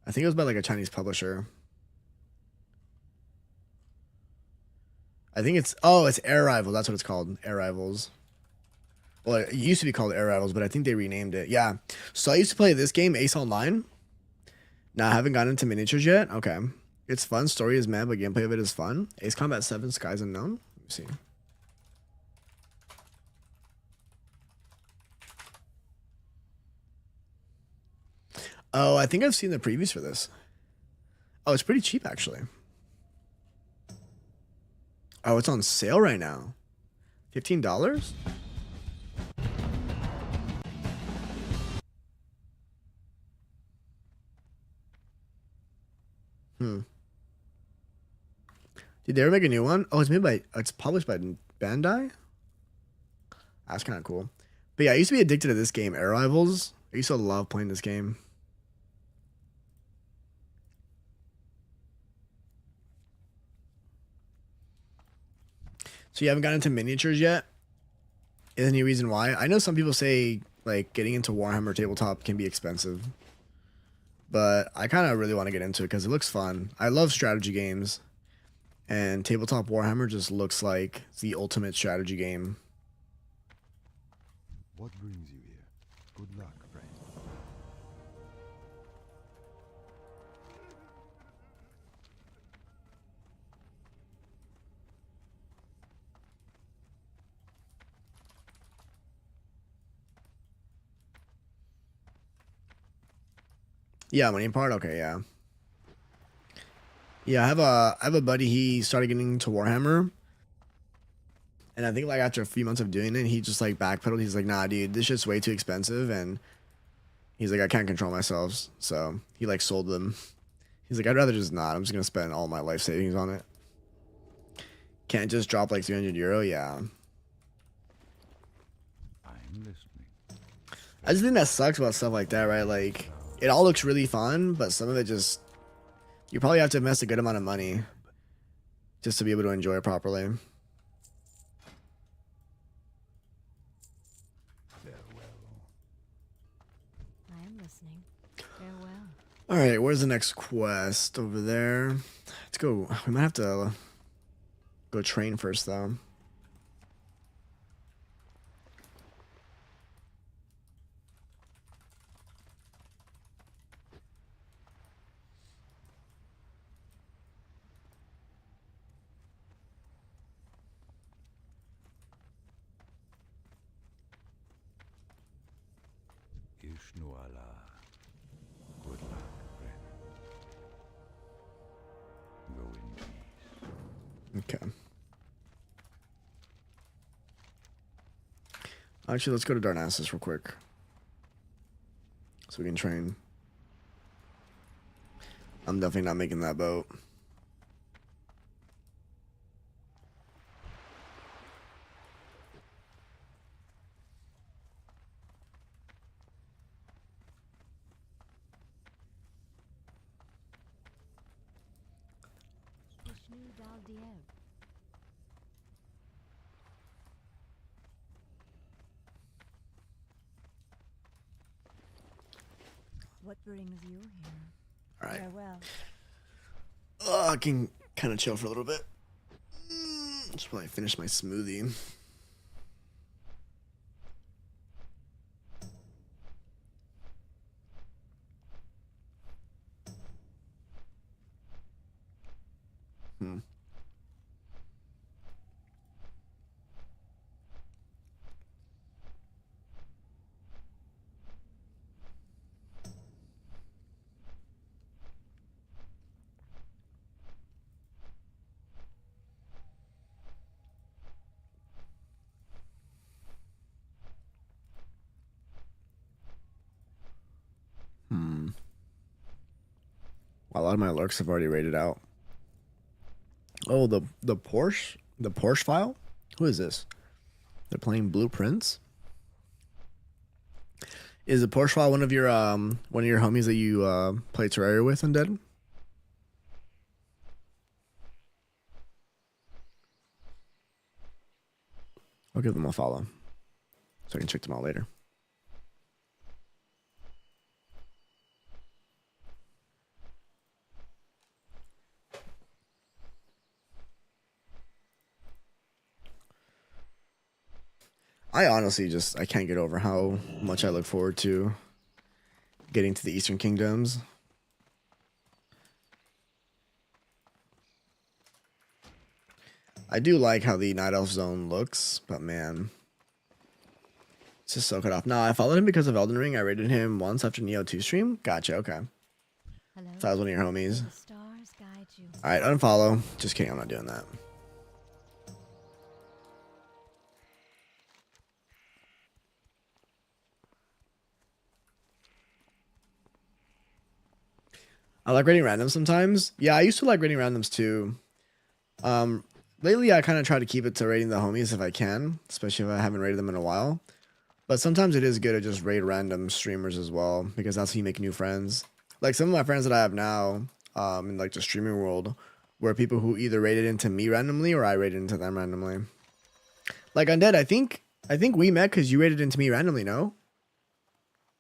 I think it was by like a Chinese publisher. I think it's, oh, it's Air Rivals. That's what it's called. Air Rivals. Well, it used to be called Air Rivals, but I think they renamed it. Yeah. So I used to play this game, Ace Online. Now, I haven't gotten into miniatures yet. Okay. It's fun. Story is mad, but gameplay of it is fun. Ace Combat 7 Skies Unknown. Let me see. Oh, I think I've seen the previews for this. Oh, it's pretty cheap, actually. Oh, it's on sale right now. $15? Did they ever make a new one? Oh, it's published by Bandai? That's kind of cool. But yeah, I used to be addicted to this game, Air Rivals. I used to love playing this game. So you haven't gotten into miniatures yet? Is there any reason why? I know some people say like getting into Warhammer tabletop can be expensive. But I kind of really want to get into it because it looks fun. I love strategy games. And tabletop Warhammer just looks like the ultimate strategy game. What brings you here? Good luck, friend. Yeah, money part. Okay, yeah. Yeah, I have a buddy. He started getting into Warhammer, and I think like after a few months of doing it, he just like backpedaled. He's like, "Nah, dude, this shit's way too expensive," and he's like, "I can't control myself," so he like sold them. He's like, "I'd rather just not. I'm just gonna spend all my life savings on it. Can't just drop like 300 euro." Yeah, I'm listening. I just think that sucks about stuff like that, right? Like, it all looks really fun, but some of it just, you probably have to invest a good amount of money just to be able to enjoy it properly. Farewell. I am listening. Farewell. All right, where's the next quest? Over there. Let's go. We might have to go train first, though. Ishnuala. Good luck, friend. Go in peace. Okay. Actually, let's go to Darnassus real quick. So we can train. I'm definitely not making that boat. Vishnu Dal Diev. What brings you here? All right. Farewell. I can kind of chill for a little bit. Just probably finish my smoothie. A lot of my lurks have already raided out. Oh, the Porsche file? Who is this? They're playing Blueprints. Is the Porsche file one of your homies that you play Terraria with, Undead? I'll give them a follow so I can check them out later. I honestly I can't get over how much I look forward to getting to the Eastern Kingdoms. I do like how the Night Elf Zone looks, but man, it's just so cut off. No, I followed him because of Elden Ring. I rated him once after Neo 2 stream. Gotcha, okay. Hello. So that was one of your homies. The stars guide you. Alright, unfollow. Just kidding, I'm not doing that. I like rating randoms sometimes. Yeah, I used to like rating randoms too. Lately I kind of try to keep it to rating the homies if I can, especially if I haven't rated them in a while. But sometimes it is good to just rate random streamers as well, because that's how you make new friends. Like some of my friends that I have now, in like the streaming world, were people who either rated into me randomly or I rated into them randomly. Like Undead, I think we met because you rated into me randomly, no?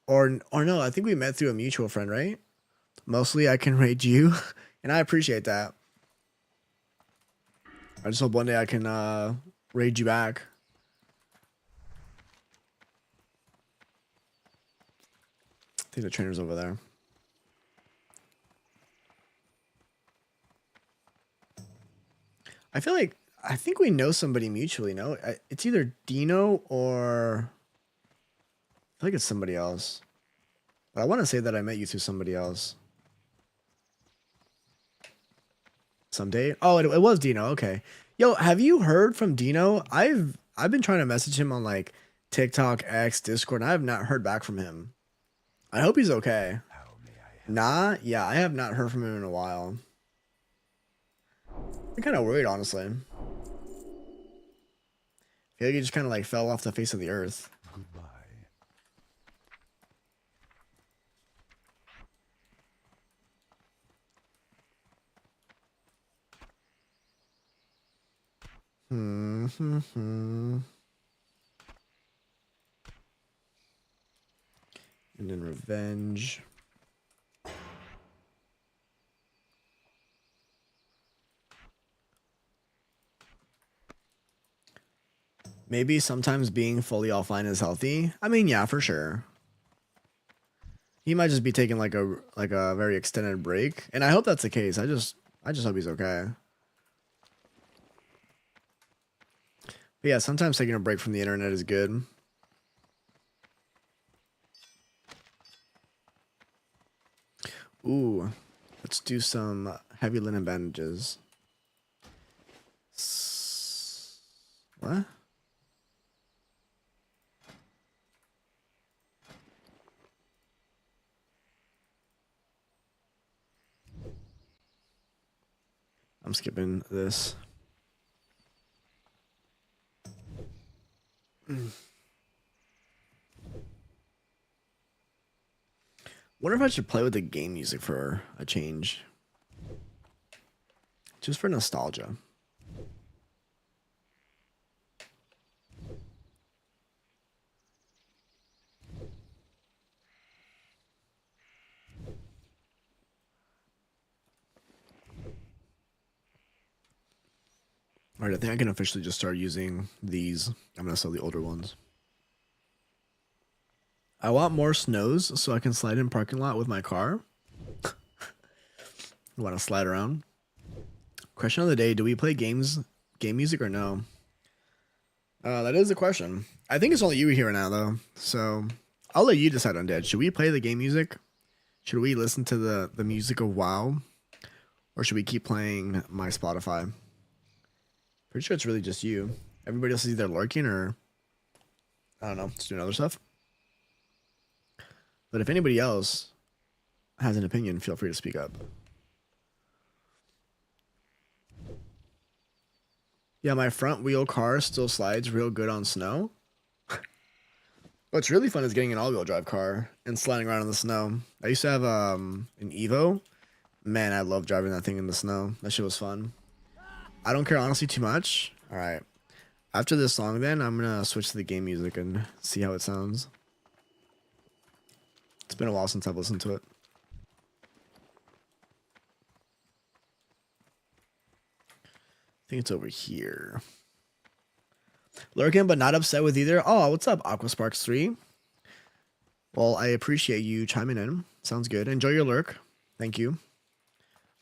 Or no, I think we met through a mutual friend, right? Mostly I can rate you, and I appreciate that. I just hope one day I can raid you back. I think the trainer's over there. I think we know somebody mutually, no? It's either Dino or I feel like it's somebody else. But I want to say that I met you through somebody else. Someday. Oh, it was Dino. Okay. Yo, have you heard from Dino? I've been trying to message him on like TikTok, X, Discord, and I have not heard back from him. I hope he's okay. Nah, yeah, I have not heard from him in a while. I'm kind of worried, honestly. I feel like he just kind of like fell off the face of the earth. Goodbye. And then revenge. Maybe sometimes being fully offline is healthy. I mean, yeah, for sure. He might just be taking like a very extended break, and I hope that's the case. I just hope he's okay. But yeah, sometimes taking a break from the internet is good. Ooh, let's do some heavy linen bandages. What? I'm skipping this. Wonder if I should play with the game music for a change. Just for nostalgia. Alright, I think I can officially just start using these. I'm gonna sell the older ones. I want more snows so I can slide in parking lot with my car. You want to slide around? Question of the day: do we play game music or no? That is the question. I think it's only you here now though, so I'll let you decide. Undead, should we play the game music? Should we listen to the music of WoW, or should we keep playing my Spotify? Pretty sure it's really just you. Everybody else is either lurking or I don't know, just doing other stuff. But if anybody else has an opinion, feel free to speak up. Yeah, my front wheel car still slides real good on snow. What's really fun is getting an all-wheel drive car and sliding around in the snow. I used to have an Evo. Man, I love driving that thing in the snow. That shit was fun. I don't care honestly too much. All right. After this song, then I'm gonna switch to the game music and see how it sounds. It's been a while since I've listened to it. I think it's over here. Lurking, but not upset with either. Oh, what's up, Aquasparks3? Well, I appreciate you chiming in. Sounds good. Enjoy your lurk. Thank you.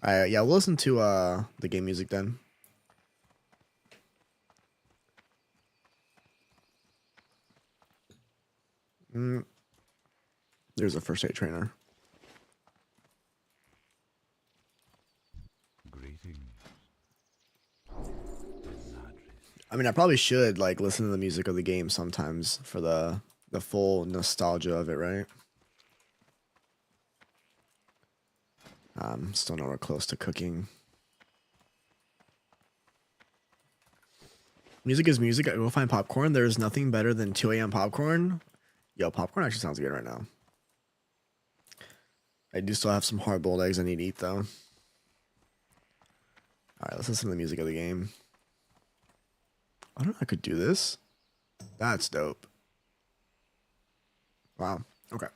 All right, yeah, we'll listen to the game music then. There's a first aid trainer. Greetings. I mean, I probably should like listen to the music of the game sometimes for the full nostalgia of it, right? Still nowhere close to cooking. Music is music. I go find popcorn. There's nothing better than 2 a.m. popcorn. Yo, popcorn actually sounds good right now. I do still have some hard-boiled eggs I need to eat, though. Alright, let's listen to the music of the game. I don't know if I could do this. That's dope. Wow. Okay.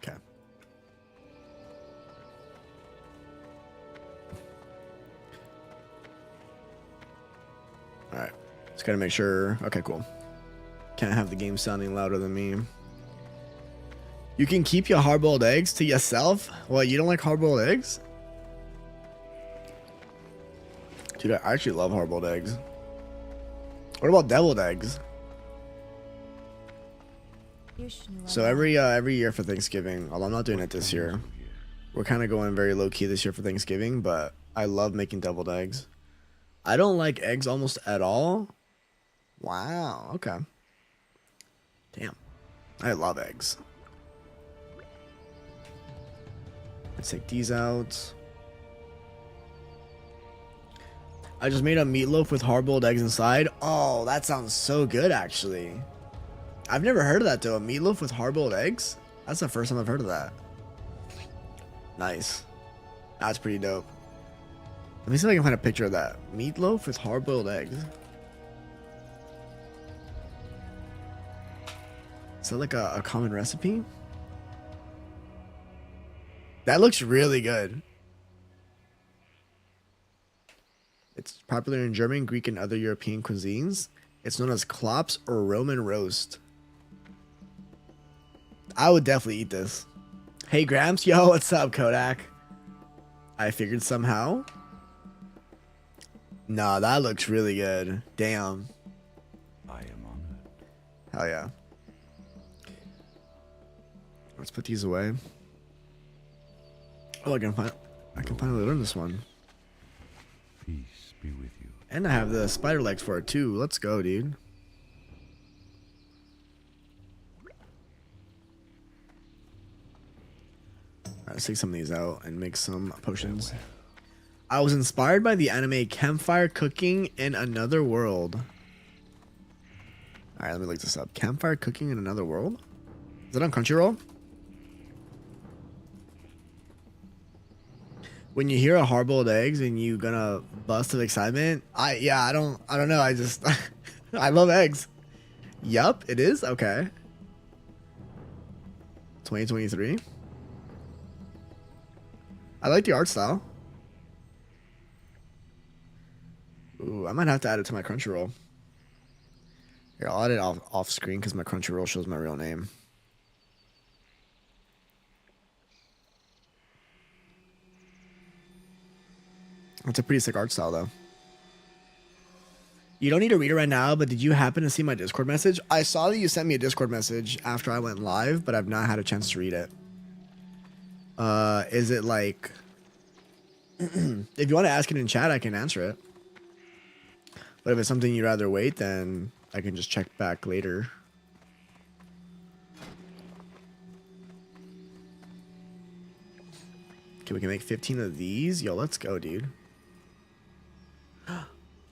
Okay. Alright. Just gotta make sure. Okay, cool. Can't have the game sounding louder than me. You can keep your hard-boiled eggs to yourself? What, you don't like hard-boiled eggs? Dude, I actually love hard-boiled eggs. What about deviled eggs? So every year for Thanksgiving, although I'm not doing it this year, we're kind of going very low-key this year for Thanksgiving, but I love making deviled eggs. I don't like eggs almost at all. Wow, okay. Damn. I love eggs. Let's take these out. I just made a meatloaf with hard-boiled eggs inside. Oh, that sounds so good, actually. I've never heard of that, though. A meatloaf with hard-boiled eggs? That's the first time I've heard of that. Nice. That's pretty dope. Let me see if I can find a picture of that. Meatloaf with hard-boiled eggs. Is that like a common recipe? That looks really good. It's popular in German, Greek, and other European cuisines. It's known as klops or Roman roast. I would definitely eat this. Hey, Gramps. Yo, what's up, Kodak? I figured somehow. Nah, that looks really good. Damn. I am honored. Hell yeah. Let's put these away. Oh, I can finally learn this one. Peace be with you. And I have the spider legs for it too. Let's go, dude. Alright, let's take some of these out and make some potions. I was inspired by the anime Campfire Cooking in Another World. Alright, let me look this up. Campfire Cooking in Another World? Is it on Crunchyroll? When you hear a hard-boiled eggs and you gonna bust of excitement, I don't know. I just I love eggs. Yup, it is okay. 2023. I like the art style. Ooh, I might have to add it to my Crunchyroll. Here, I'll add it off screen because my Crunchyroll shows my real name. It's a pretty sick art style, though. You don't need to read it right now, but did you happen to see my Discord message? I saw that you sent me a Discord message after I went live, but I've not had a chance to read it. Is it like... if you want to ask it in chat, I can answer it. But if it's something you'd rather wait, then I can just check back later. Okay, we can make 15 of these. Yo, let's go, dude.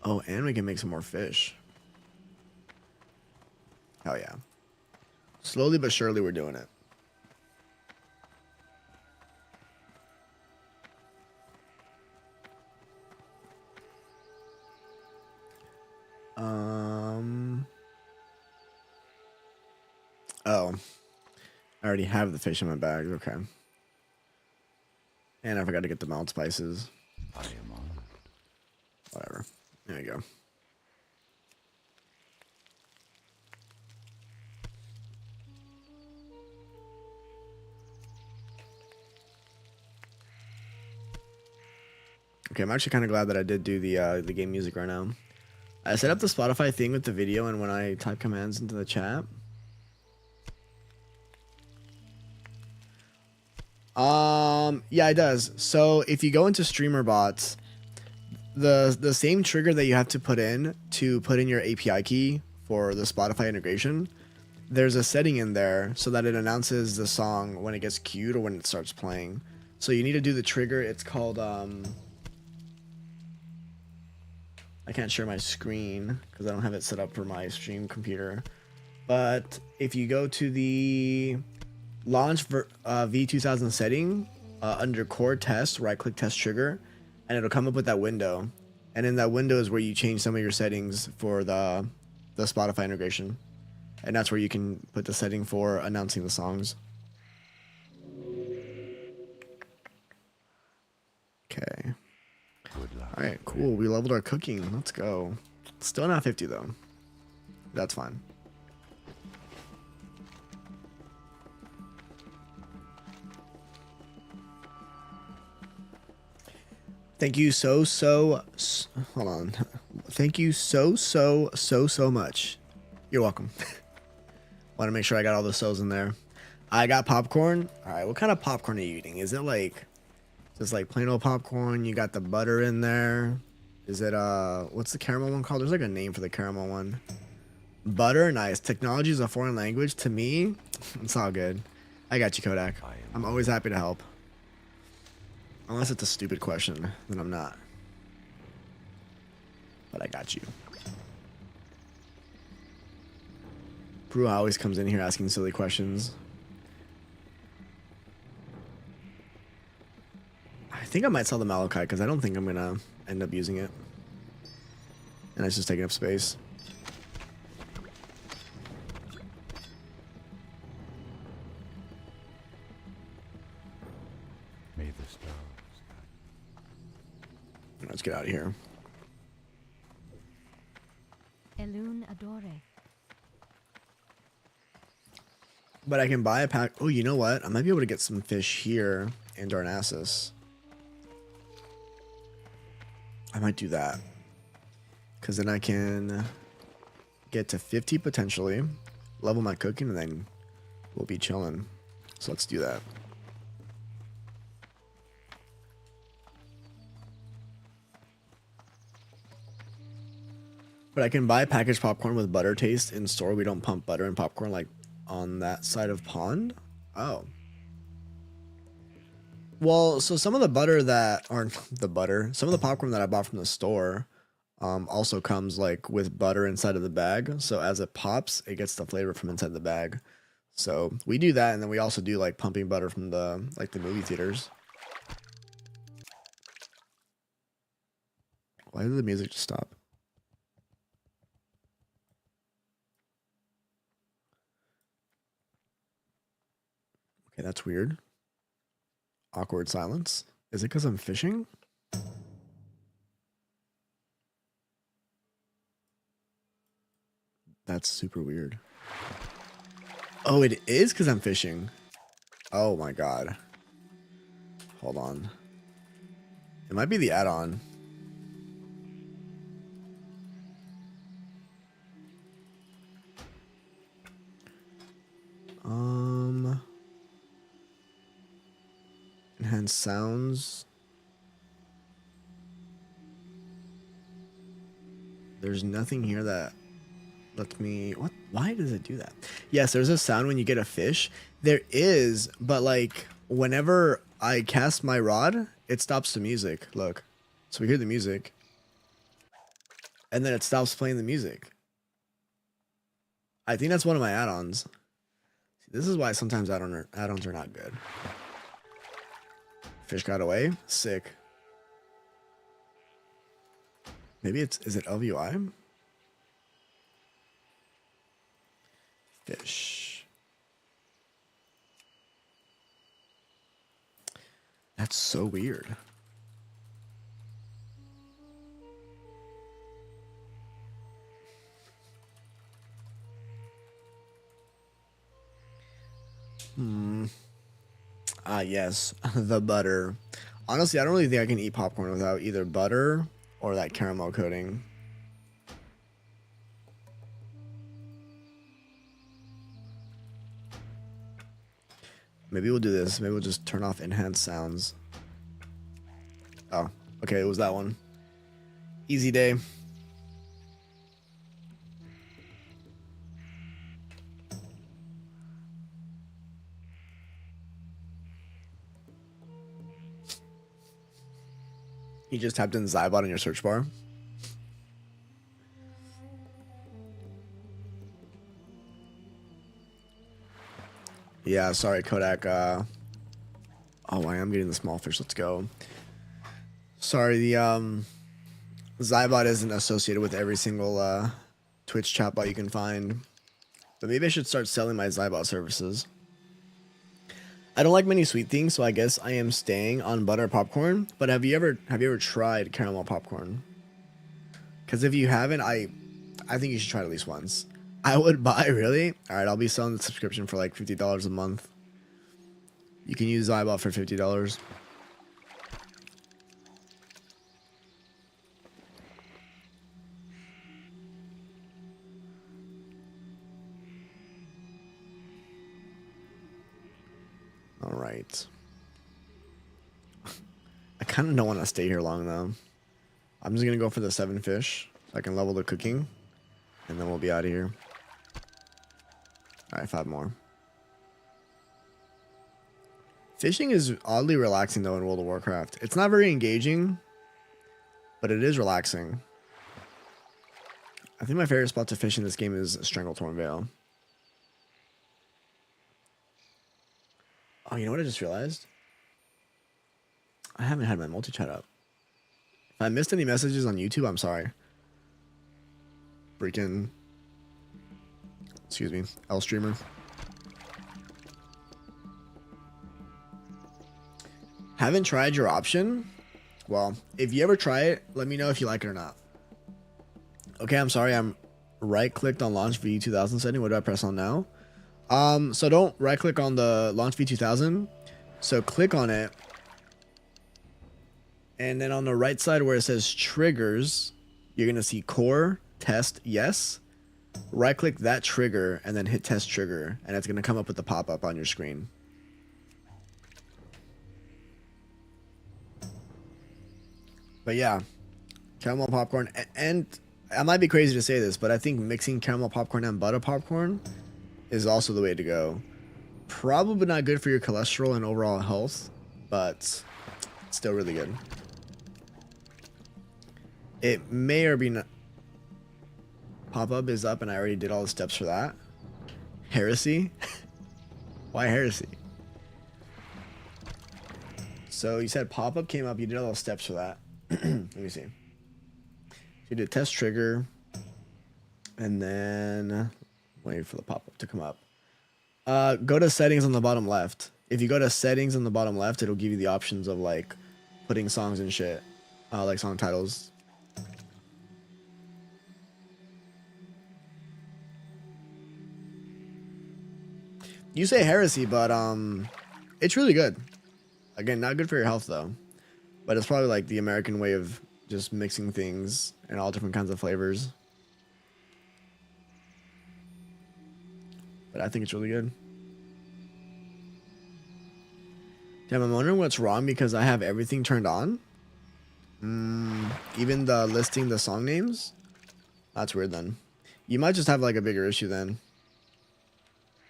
Oh, and we can make some more fish. Hell yeah. Slowly but surely we're doing it. Oh. I already have the fish in my bag. Okay. And I forgot to get the mild spices. I am honored. Whatever. There you go. Okay, I'm actually kind of glad that I did do the game music right now. I set up the Spotify thing with the video, and when I type commands into the chat, yeah, it does. So if you go into streamer bots, the same trigger that you have to put in your API key for the Spotify integration, there's a setting in there so that it announces the song when it gets queued or when it starts playing. So you need to do the trigger. It's called I can't share my screen because I don't have it set up for my stream computer. But if you go to the launch V2000 setting under core test, right click test trigger, and it'll come up with that window. And in that window is where you change some of your settings for the Spotify integration. And that's where you can put the setting for announcing the songs. Okay. Good luck. All right, cool. We leveled our cooking. Let's go. Still not 50 though. That's fine. Thank you so hold on. Thank you so much. You're welcome. Want to make sure I got all the so's in there. I got popcorn. All right, what kind of popcorn are you eating? Is it like just like plain old popcorn? You got the butter in there. Is it what's the caramel one called? There's like a name for the caramel one. Butter, nice. Technology is a foreign language to me. It's all good. I got you, Kodak. I'm always happy to help. Unless it's a stupid question, then I'm not. But I got you. Brew always comes in here asking silly questions. I think I might sell the Malachite because I don't think I'm gonna end up using it. And it's just taking up space. May the stars guide. Let's get out of here. Elune adore. But I can buy a pack. Oh, you know what? I might be able to get some fish here in Darnassus. I might do that. Because then I can get to 50 potentially, level my cooking, and then we'll be chilling. So let's do that. But I can buy packaged popcorn with butter taste in store. We don't pump butter in popcorn like on that side of pond. Oh. Well, so some of the butter that aren't the butter, some of the popcorn that I bought from the store also comes like with butter inside of the bag. So as it pops, it gets the flavor from inside the bag. So we do that, and then we also do like pumping butter from the movie theaters. Why did the music just stop? Okay, that's weird. Awkward silence. Is it because I'm fishing? That's super weird. Oh, it is because I'm fishing. Oh my god. Hold on. It might be the add-on. Enhance sounds. There's nothing here that lets me... What? Why does it do that? Yes, there's a sound when you get a fish. There is, but like whenever I cast my rod, it stops the music. Look. So we hear the music. And then it stops playing the music. I think that's one of my add-ons. This is why sometimes add-ons are not good. Fish got away. Sick. Maybe is it LVI? Fish. That's so weird. Yes, the butter. Honestly, I don't really think I can eat popcorn without either butter or that caramel coating. Maybe we'll do this. Maybe we'll just turn off enhanced sounds. Oh, okay, it was that one. Easy day. You just typed in Zybot in your search bar. Yeah, sorry, Kodak. Oh, I am getting the small fish. Let's go. Sorry, the Zybot isn't associated with every single Twitch chatbot you can find. But maybe I should start selling my Zybot services. I don't like many sweet things, so I guess I am staying on butter popcorn. But have you ever tried caramel popcorn? Because if you haven't, I think you should try it at least once. I would buy, really? Alright, I'll be selling the subscription for like $50 a month. You can use Zybot for $50. Alright. I kind of don't want to stay here long, though. I'm just going to go for the 7 fish, so I can level the cooking. And then we'll be out of here. Alright, 5 more. Fishing is oddly relaxing, though, in World of Warcraft. It's not very engaging, but it is relaxing. I think my favorite spot to fish in this game is Strangletorn Vale. Oh, you know what I just realized? I haven't had my multi-chat up. If I missed any messages on YouTube, I'm sorry. Freaking... Excuse me, L streamer. Haven't tried your option? Well, if you ever try it, let me know if you like it or not. Okay, I'm sorry, I'm right-clicked on Launch V2000 setting. What do I press on now? So don't right-click on the Launch V2000. So click on it. And then on the right side where it says Triggers, you're going to see Core, Test, Yes. Right-click that trigger and then hit Test Trigger. And it's going to come up with the pop-up on your screen. But yeah, caramel popcorn. And I might be crazy to say this, but I think mixing caramel popcorn and butter popcorn is also the way to go. Probably not good for your cholesterol and overall health, but still really good. It may or be not. Pop-up is up and I already did all the steps for that. Heresy? Why heresy? So you said pop-up came up, you did all the steps for that. Let me see. You did test trigger, and then wait for the pop-up to come up. Go to settings on the bottom left. If you go to settings on the bottom left, it'll give you the options of like putting songs and shit, like song titles. You say heresy, but it's really good. Again, not good for your health though, but it's probably like the American way of just mixing things and all different kinds of flavors. But I think it's really good. Damn, I'm wondering what's wrong because I have everything turned on. Even the listing the song names. That's weird then. You might just have like a bigger issue then.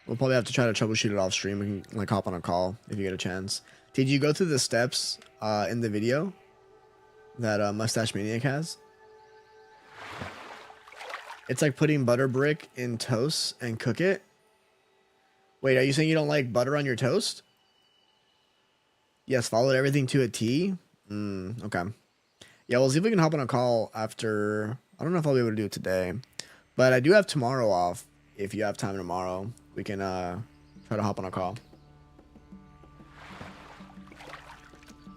We'll probably have to try to troubleshoot it off stream. We can like hop on a call if you get a chance. Did you go through the steps in the video that Mustache Maniac has? It's like putting butter brick in toast and cook it. Wait, are you saying you don't like butter on your toast? Yes, followed everything to a T. Okay. Yeah, we'll see if we can hop on a call after. I don't know if I'll be able to do it today, but I do have tomorrow off. If you have time tomorrow, we can try to hop on a call.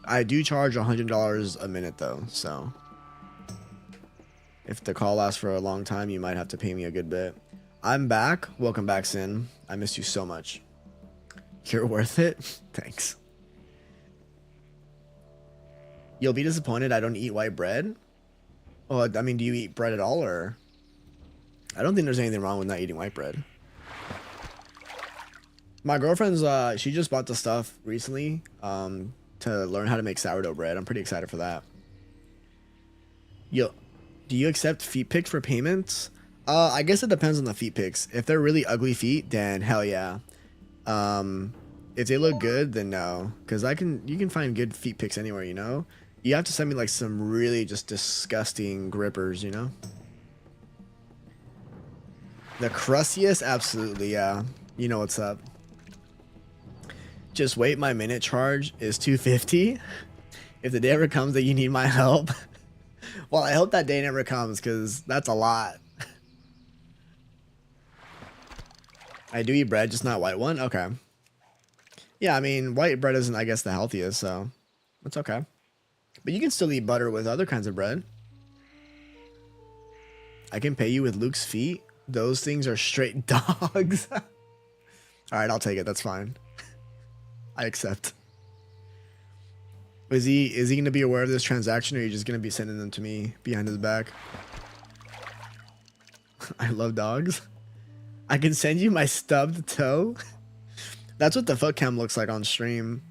I do charge $100 a minute though, so if the call lasts for a long time, you might have to pay me a good bit. I'm back. Welcome back, Sin. I missed you so much. You're worth it. Thanks. You'll be disappointed I don't eat white bread. Well, I mean, do you eat bread at all, or? I don't think there's anything wrong with not eating white bread. My girlfriend's, she just bought the stuff recently to learn how to make sourdough bread. I'm pretty excited for that. Yo, do you accept feet pics for payments? I guess it depends on the feet pics. If they're really ugly feet, then hell yeah. If they look good, then no. Because you can find good feet pics anywhere, you know? You have to send me like some really just disgusting grippers, you know? The crustiest? Absolutely, yeah. You know what's up. Just wait, my minute charge is $2.50. If the day ever comes that you need my help. Well, I hope that day never comes, because that's a lot. I do eat bread, just not white one? Okay. Yeah, I mean, white bread isn't, I guess, the healthiest, so it's okay. But you can still eat butter with other kinds of bread. I can pay you with Luke's feet. Those things are straight dogs. All right, I'll take it. That's fine. I accept. Is he going to be aware of this transaction, or are you just going to be sending them to me behind his back? I love dogs. I can send you my stubbed toe. That's what the foot cam looks like on stream.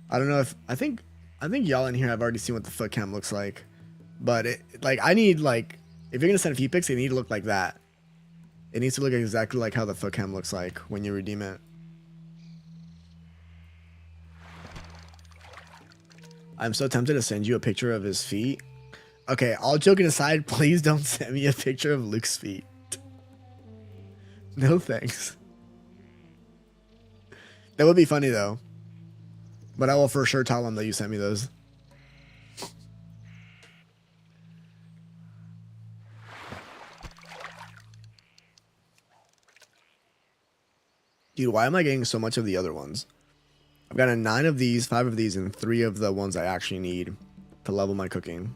I don't know if I think y'all in here have already seen what the foot cam looks like, but I need, like, if you're gonna send feet pics, they need to look like that. It needs to look exactly like how the foot cam looks like when you redeem it. I'm so tempted to send you a picture of his feet. Okay, all joking aside, please don't send me a picture of Luke's feet. No thanks. That would be funny though. But I will for sure tell him that you sent me those. Dude, why am I getting so much of the other ones? I've got a 9 of these, 5 of these, and 3 of the ones I actually need to level my cooking.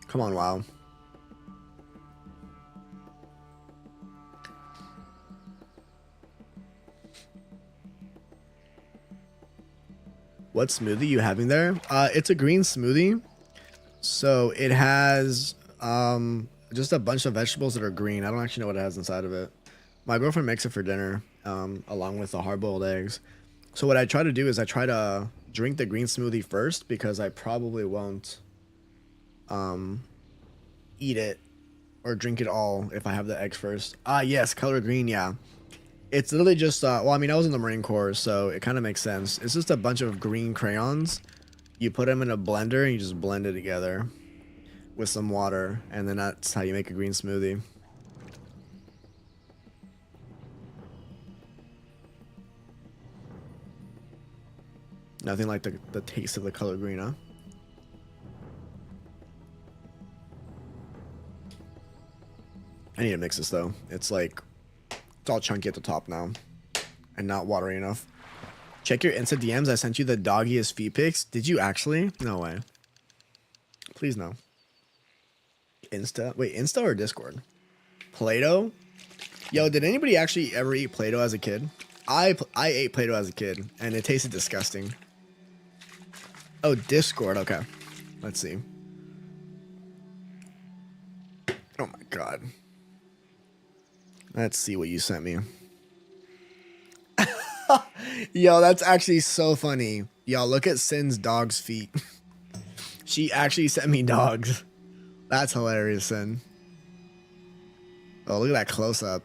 Come on, WoW. What smoothie you having there? It's a green smoothie. So it has just a bunch of vegetables that are green. I don't actually know what it has inside of it. My girlfriend makes it for dinner, along with the hard-boiled eggs. So what I try to do is I try to drink the green smoothie first, because I probably won't eat it or drink it all if I have the eggs first. Yes, color green, yeah. It's literally just, well, I mean, I was in the Marine Corps, so it kind of makes sense. It's just a bunch of green crayons. You put them in a blender and you just blend it together with some water, and then that's how you make a green smoothie. Nothing like the taste of the color green, huh? I need to mix this though. It's like, it's all chunky at the top now and not watery enough. Check your Insta DMs. I sent you the doggiest feet pics. Did you actually? No way. Please no. Insta? Wait, Insta or Discord? Play-Doh? Yo, did anybody actually ever eat Play-Doh as a kid? I ate Play-Doh as a kid, and it tasted disgusting. Oh, Discord. Okay. Let's see. Oh my god. Let's see what you sent me. Yo, that's actually so funny. Yo, look at Sin's dog's feet. She actually sent me dogs. That's hilarious, Sin. Oh, look at that close-up.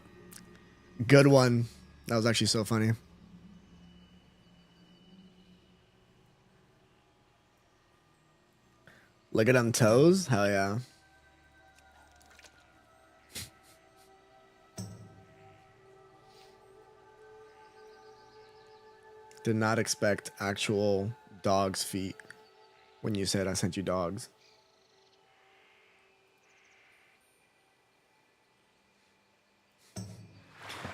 Good one. That was actually so funny. Look at them toes. Hell yeah. Did not expect actual dog's feet when you said I sent you dogs.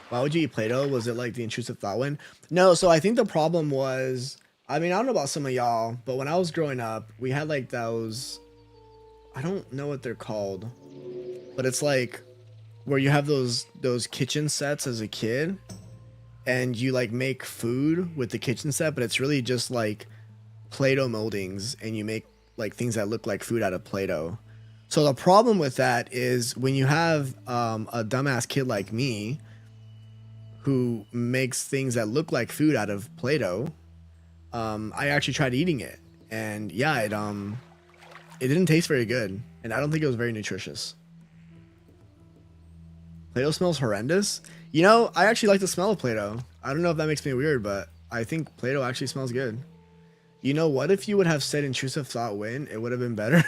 Why would you eat Play-Doh? Was it like the intrusive thought one? No, so I think the problem was, I mean, I don't know about some of y'all, but when I was growing up, we had like those, I don't know what they're called, but it's like where you have those kitchen sets as a kid and you like make food with the kitchen set, but it's really just like Play-Doh moldings and you make like things that look like food out of Play-Doh. So the problem with that is when you have a dumbass kid like me who makes things that look like food out of Play-Doh, I actually tried eating it, and yeah, it didn't taste very good, and I don't think it was very nutritious. Play-Doh smells horrendous. You know, I actually like the smell of Play-Doh. I don't know if that makes me weird, but I think Play-Doh actually smells good. You know what? If you would have said intrusive thought win, it would have been better.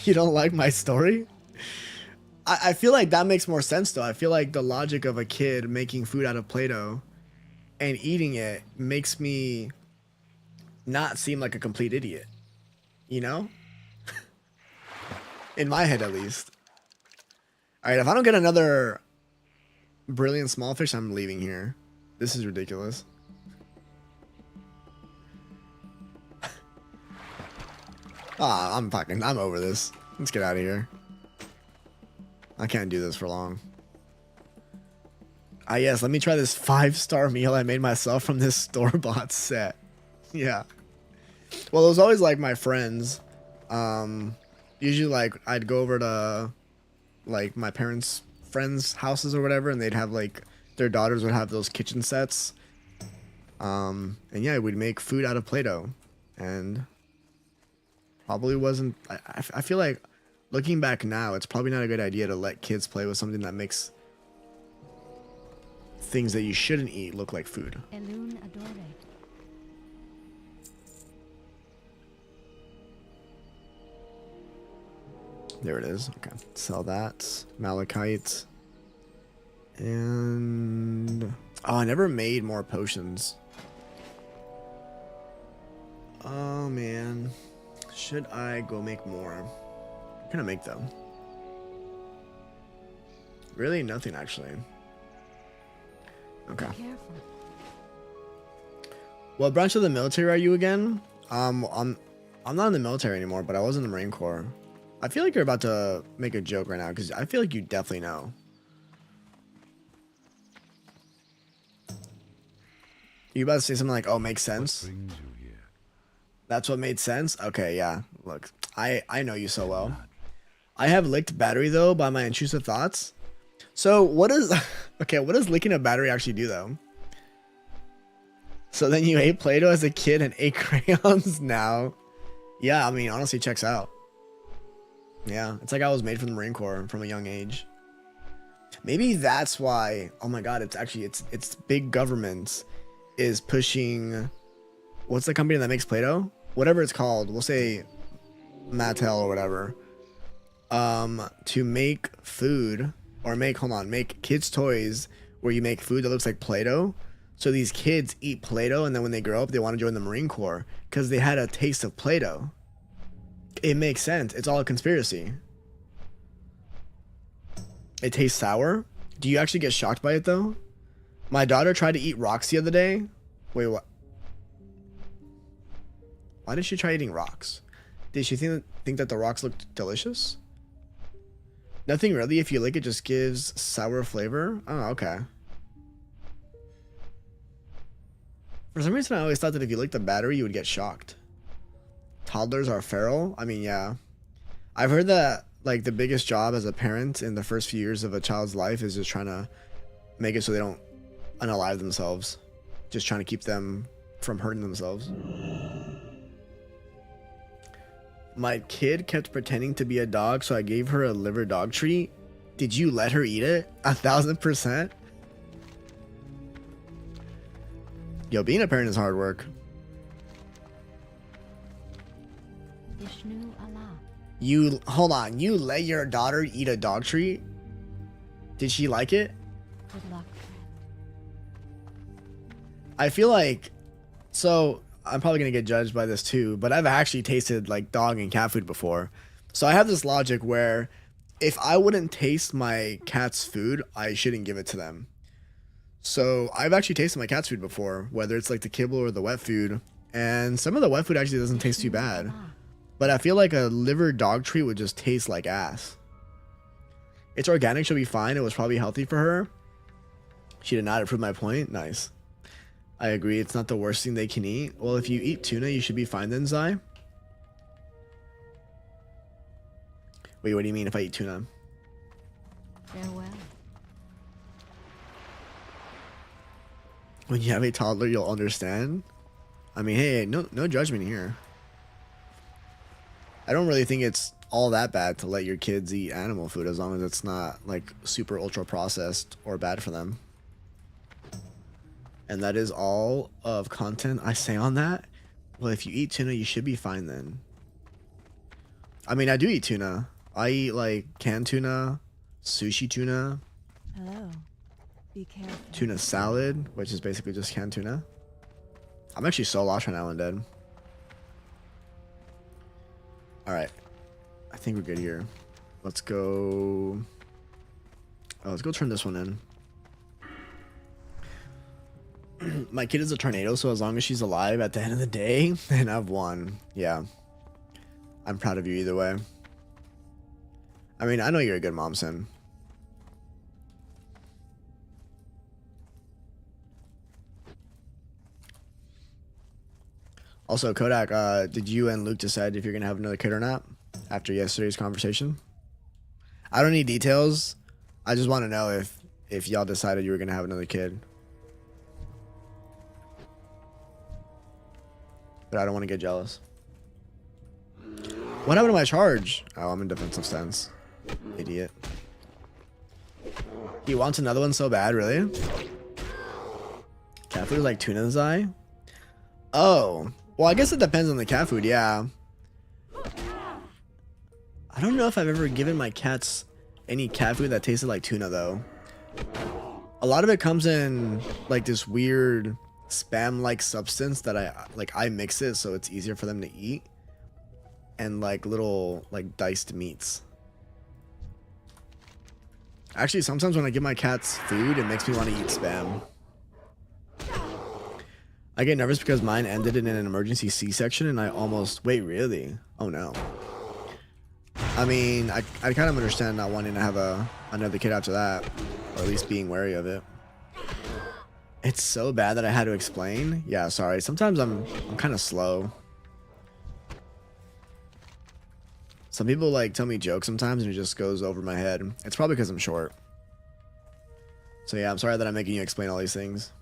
You don't like my story? I feel like that makes more sense though. I feel like the logic of a kid making food out of Play-Doh and eating it makes me not seem like a complete idiot. You know? In my head at least. Alright, if I don't get another brilliant small fish, I'm leaving here. This is ridiculous. I'm over this. Let's get out of here. I can't do this for long. Ah, yes, let me try this 5-star meal I made myself from this store-bought set. Yeah. Well, it was always like my friends. Usually like I'd go over to like my parents' friends' houses or whatever, and they'd have like their daughters would have those kitchen sets. And yeah, we'd make food out of Play-Doh, and probably wasn't. I feel like looking back now, it's probably not a good idea to let kids play with something that makes things that you shouldn't eat look like food. Elune adore. There it is. Okay, sell that. Malachite. And oh, I never made more potions. Oh man, should I go make more? I'm gonna make them. Really, nothing actually. Okay. Careful. What branch of the military are you again? I'm not in the military anymore, but I was in the Marine Corps. I feel like you're about to make a joke right now because I feel like you definitely know. You about to say something like, "Oh, makes sense." What brings you here? That's what made sense. Okay, yeah. Look, I know you so well. I have licked battery though by my intrusive thoughts. So what is okay? What does licking a battery actually do though? So then you ate Play-Doh as a kid and ate crayons now. Yeah, I mean honestly, checks out. Yeah, it's like I was made for the Marine Corps from a young age. Maybe that's why. Oh my God, it's actually it's big government is pushing. What's the company that makes Play-Doh? Whatever it's called, we'll say Mattel or whatever. To make food or make kids toys where you make food that looks like Play-Doh. So these kids eat Play-Doh, and then when they grow up, they want to join the Marine Corps because they had a taste of Play-Doh. It makes sense. It's all a conspiracy. It tastes sour. Do you actually get shocked by it though? My daughter tried to eat rocks the other day. Wait, what? Why did she try eating rocks? Did she think that the rocks looked delicious? Nothing really. If you lick it, just gives sour flavor. Oh, okay. For some reason, I always thought that if you licked the battery, you would get shocked. Toddlers are feral? I mean, yeah. I've heard that, like, the biggest job as a parent in the first few years of a child's life is just trying to make it so they don't unalive themselves. Just trying to keep them from hurting themselves. My kid kept pretending to be a dog, so I gave her a liver dog treat. Did you let her eat it? 1,000%? Yo, being a parent is hard work. Ishnu Allah. You, hold on, you let your daughter eat a dog treat? Did she like it? Good luck, friend. I feel like, so I'm probably gonna get judged by this too, but I've actually tasted like dog and cat food before. So I have this logic where if I wouldn't taste my cat's food, I shouldn't give it to them. So I've actually tasted my cat's food before, whether it's like the kibble or the wet food, and some of the wet food actually doesn't taste too bad. But I feel like a liver dog treat would just taste like ass. It's organic, she'll be fine. It was probably healthy for her. She did not approve my point. Nice. I agree, it's not the worst thing they can eat. Well, if you eat tuna, you should be fine then, Zai. Wait, what do you mean if I eat tuna? Farewell. When you have a toddler, you'll understand. I mean, hey, no judgment here. I don't really think it's all that bad to let your kids eat animal food as long as it's not like super ultra processed or bad for them. And that is all of content I say on that. Well, if you eat tuna, you should be fine then. I mean, I do eat tuna. I eat like canned tuna, sushi tuna, Hello. Be careful. tuna salad, which is basically just canned tuna. I'm actually so lost right now and dead. Alright. I think we're good here. Let's go... Oh, let's go turn this one in. My kid is a tornado, so as long as she's alive at the end of the day, then I've won. Yeah. I'm proud of you either way. I mean, I know you're a good mom, Sin. Also, Kodak, did you and Luke decide if you're gonna have another kid or not after yesterday's conversation? I don't need details. I just want to know if y'all decided you were gonna have another kid. But I don't want to get jealous. What happened to my charge? Oh, I'm in defensive stance. Idiot. He wants another one so bad, really? Cat food is like tuna's eye? Oh. Well, I guess it depends on the cat food, yeah. I don't know if I've ever given my cats any cat food that tasted like tuna, though. A lot of it comes in like this weird spam-like substance that I mix it so it's easier for them to eat, and like little like diced meats. Actually, sometimes when I give my cats food, it makes me want to eat spam. I get nervous because mine ended in an emergency C-section and I almost... Wait, really? Oh no. I mean, I kind of understand not wanting to have another kid after that, or at least being wary of it. It's so bad that I had to explain. Yeah, sorry. Sometimes I'm kind of slow. Some people like tell me jokes sometimes and it just goes over my head. It's probably because I'm short. So yeah, I'm sorry that I'm making you explain all these things.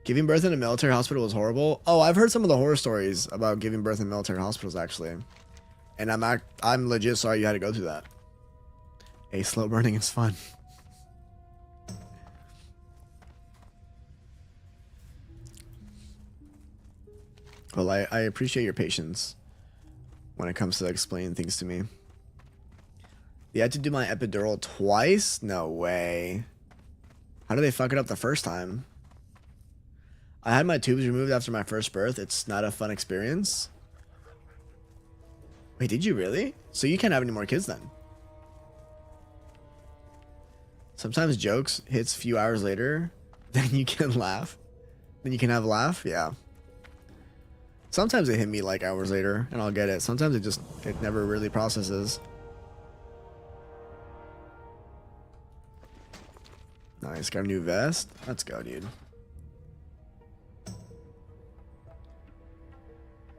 Giving birth in a military hospital was horrible. Oh, I've heard some of the horror stories about giving birth in military hospitals actually. And I'm legit sorry you had to go through that. Hey, slow burning is fun. Well, I appreciate your patience when it comes to explaining things to me. You had to do my epidural twice? No way. How did they fuck it up the first time? I had my tubes removed after my first birth. It's not a fun experience. Wait, did you really? So you can't have any more kids then? Sometimes jokes hits a few hours later, then you can laugh. Then you can have a laugh? Yeah. Sometimes it hit me like hours later and I'll get it. Sometimes it never really processes. Nice, got a new vest. Let's go, dude.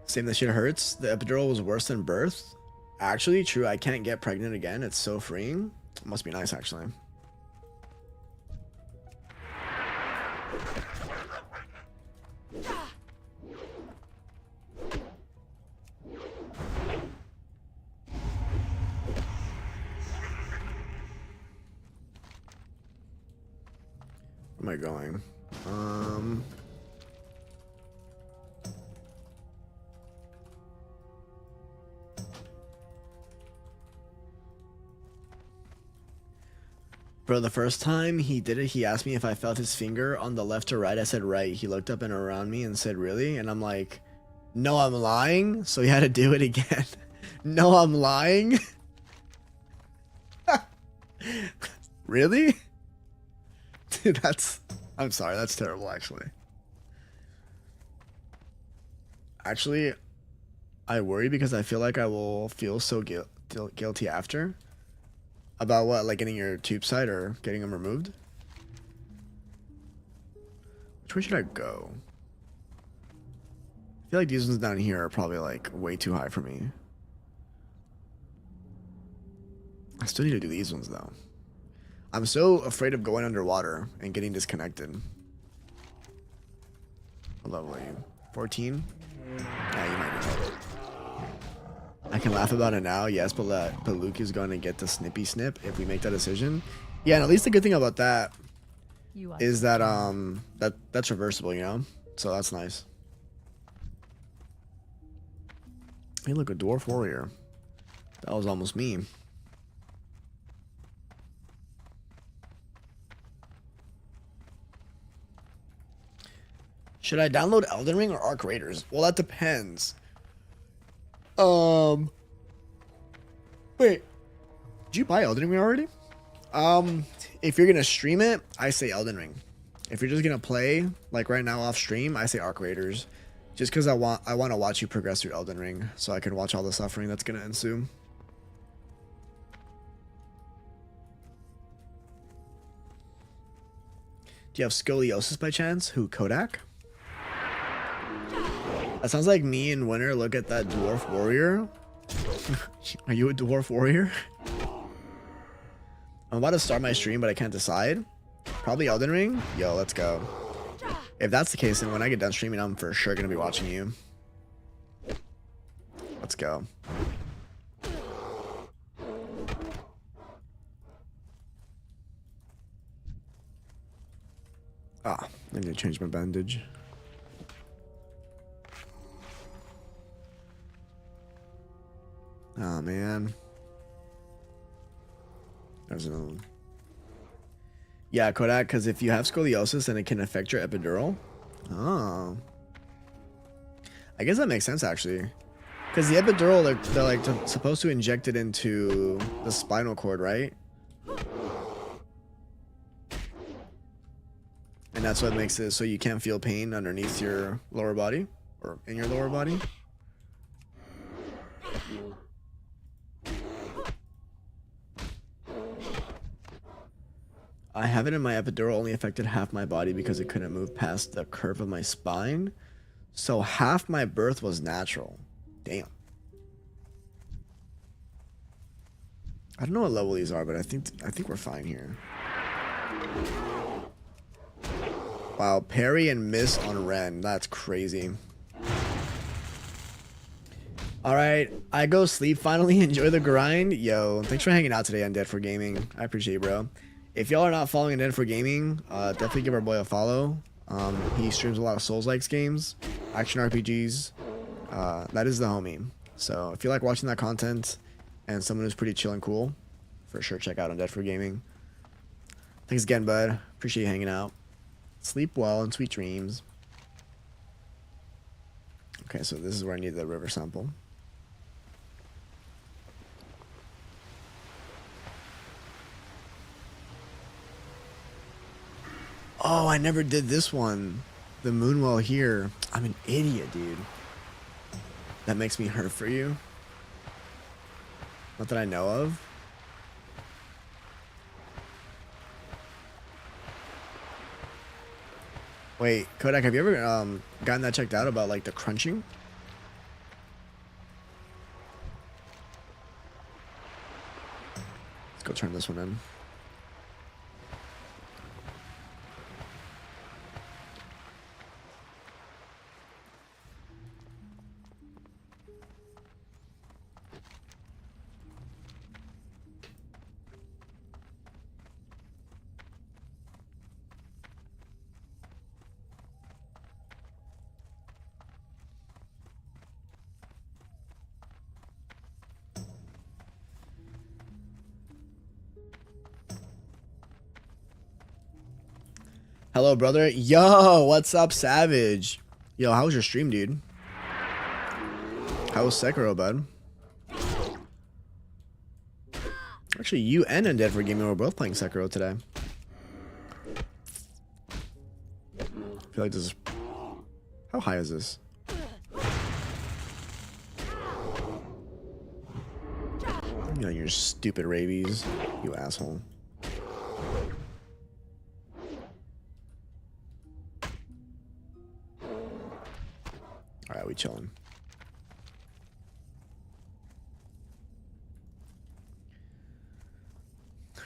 Saying that shit hurts. The epidural was worse than birth. Actually, true. I can't get pregnant again. It's so freeing. It must be nice, actually. am I going? Bro, the first time he did it, he asked me if I felt his finger on the left or right. I said right. He looked up and around me and said, really? And I'm like, no, I'm lying. So he had to do it again. No, I'm lying. Really? Dude, that's... I'm sorry, that's terrible, actually. Actually, I worry because I feel like I will feel so guilty after. About what? Like getting your tube site or getting them removed? Which way should I go? I feel like these ones down here are probably like way too high for me. I still need to do these ones though. I'm so afraid of going underwater and getting disconnected. What level are you? 14? Yeah, you might be. I can laugh about it now, yes, but Luke is going to get the snippy snip if we make that decision. Yeah, and at least the good thing about that is that that's reversible, you know? So that's nice. Hey, look, a dwarf warrior. That was almost me. Should I download Elden Ring or Arc Raiders? Well, that depends. Wait. Did you buy Elden Ring already? If you're gonna stream it, I say Elden Ring. If you're just gonna play, like right now off stream, I say Arc Raiders. Just because I want to watch you progress through Elden Ring, so I can watch all the suffering that's gonna ensue. Do you have scoliosis by chance? Who, Kodak? That sounds like me and Winter look at that dwarf warrior. Are you a dwarf warrior? I'm about to start my stream, but I can't decide. Probably Elden Ring? Yo, let's go. If that's the case, then when I get done streaming, I'm for sure gonna be watching you. Let's go. Ah, I need to change my bandage. Oh man. There's another one. Yeah, Kodak, because if you have scoliosis, then it can affect your epidural. Oh. I guess that makes sense, actually. Because the epidural, they're like supposed to inject it into the spinal cord, right? And that's what makes it so you can't feel pain underneath your lower body or in your lower body. I have it in my epidural only affected half my body because it couldn't move past the curve of my spine. So half my birth was natural. Damn. I don't know what level these are, but I think we're fine here. Wow, parry and miss on Ren. That's crazy. Alright, I go sleep finally. Enjoy the grind. Yo, thanks for hanging out today on Dead for Gaming. I appreciate it, bro. If y'all are not following Dead for Gaming, definitely give our boy a follow. He streams a lot of Souls-likes games, action RPGs. That is the homie. So if you like watching that content and someone who's pretty chill and cool, for sure check out on Dead for Gaming. Thanks again, bud. Appreciate you hanging out. Sleep well and sweet dreams. Okay, so this is where I need the river sample. Oh, I never did this one. The Moonwell here. I'm an idiot, dude. That makes me hurt for you. Not that I know of. Wait, Kodak, have you ever gotten that checked out about like the crunching? Let's go turn this one in. Hello, brother. Yo, what's up, Savage? Yo, how was your stream, dude? How was Sekiro, bud? Actually, you and Undead for Gaming were both playing Sekiro today. I feel like this is... How high is this? You know, your stupid rabies, you asshole. Alright, we chilling.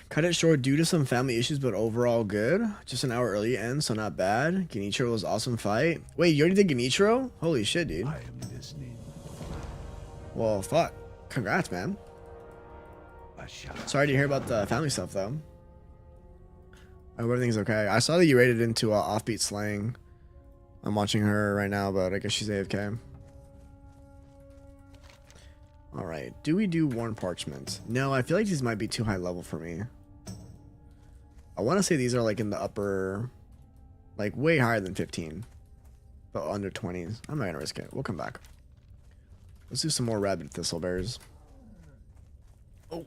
Cut it short due to some family issues, but overall good. Just an hour early end, so not bad. Genichiro was awesome fight. Wait, you already did Genichiro? Holy shit, dude. I am listening. Well, fuck. Congrats, man. Sorry to hear about the family stuff, though. I hope everything's okay. I saw that you raided into Offbeat Slang. I'm watching her right now, but I guess she's AFK. Alright, do we do Worn Parchment? No, I feel like these might be too high level for me. I want to say these are like in the upper, like way higher than 15. But under 20s. I'm not going to risk it. We'll come back. Let's do some more Rabid Thistlebears. Oh.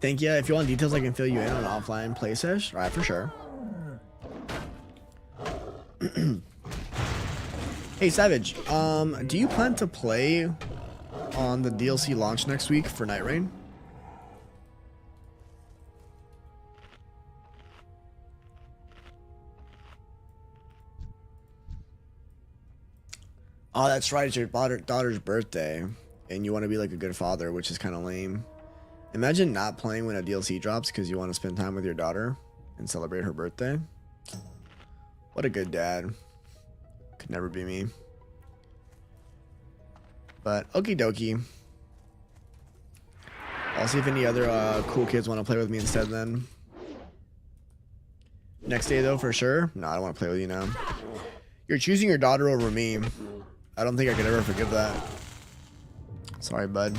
Thank you. If you want details, I can fill you in on an offline play sesh. Alright, for sure. Hey, Savage. Do you plan to play on the DLC launch next week for Night Rain? Oh, that's right. It's your daughter's birthday, and you want to be like a good father, which is kind of lame. Imagine not playing when a DLC drops because you want to spend time with your daughter and celebrate her birthday. What a good dad. Could never be me. But okie dokie. I'll see if any other cool kids want to play with me instead then. Next day though, for sure. No, I don't want to play with you now. You're choosing your daughter over me. I don't think I could ever forgive that. Sorry, bud.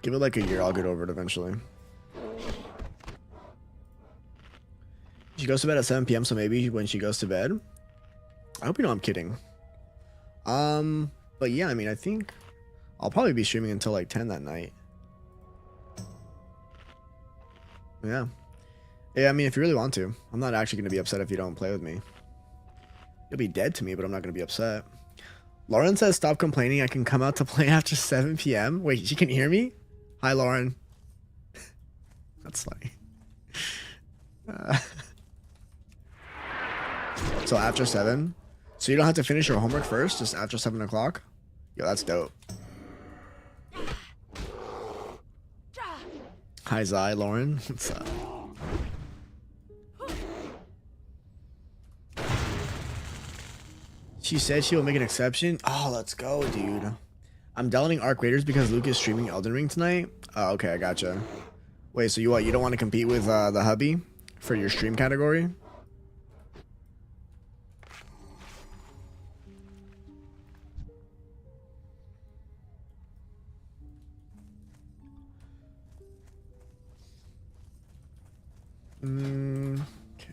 Give it like a year, I'll get over it eventually. She goes to bed at 7 p.m, so maybe when she goes to bed. I hope you know I'm kidding. But yeah, I mean, I think I'll probably be streaming until like 10 that night. Yeah. Yeah, I mean, if you really want to. I'm not actually going to be upset if you don't play with me. You'll be dead to me, but I'm not going to be upset. Lauren says, stop complaining. I can come out to play after 7 p.m. Wait, she can hear me? Hi, Lauren. That's funny. So after 7? So you don't have to finish your homework first, just after 7 o'clock? Yo, that's dope. Hi, Zai, Lauren. What's up? She said she will make an exception. Oh, let's go, dude. I'm downloading Arc Raiders because Luke is streaming Elden Ring tonight. Oh, okay, I gotcha. Wait, so you what? You don't want to compete with the hubby for your stream category? Okay.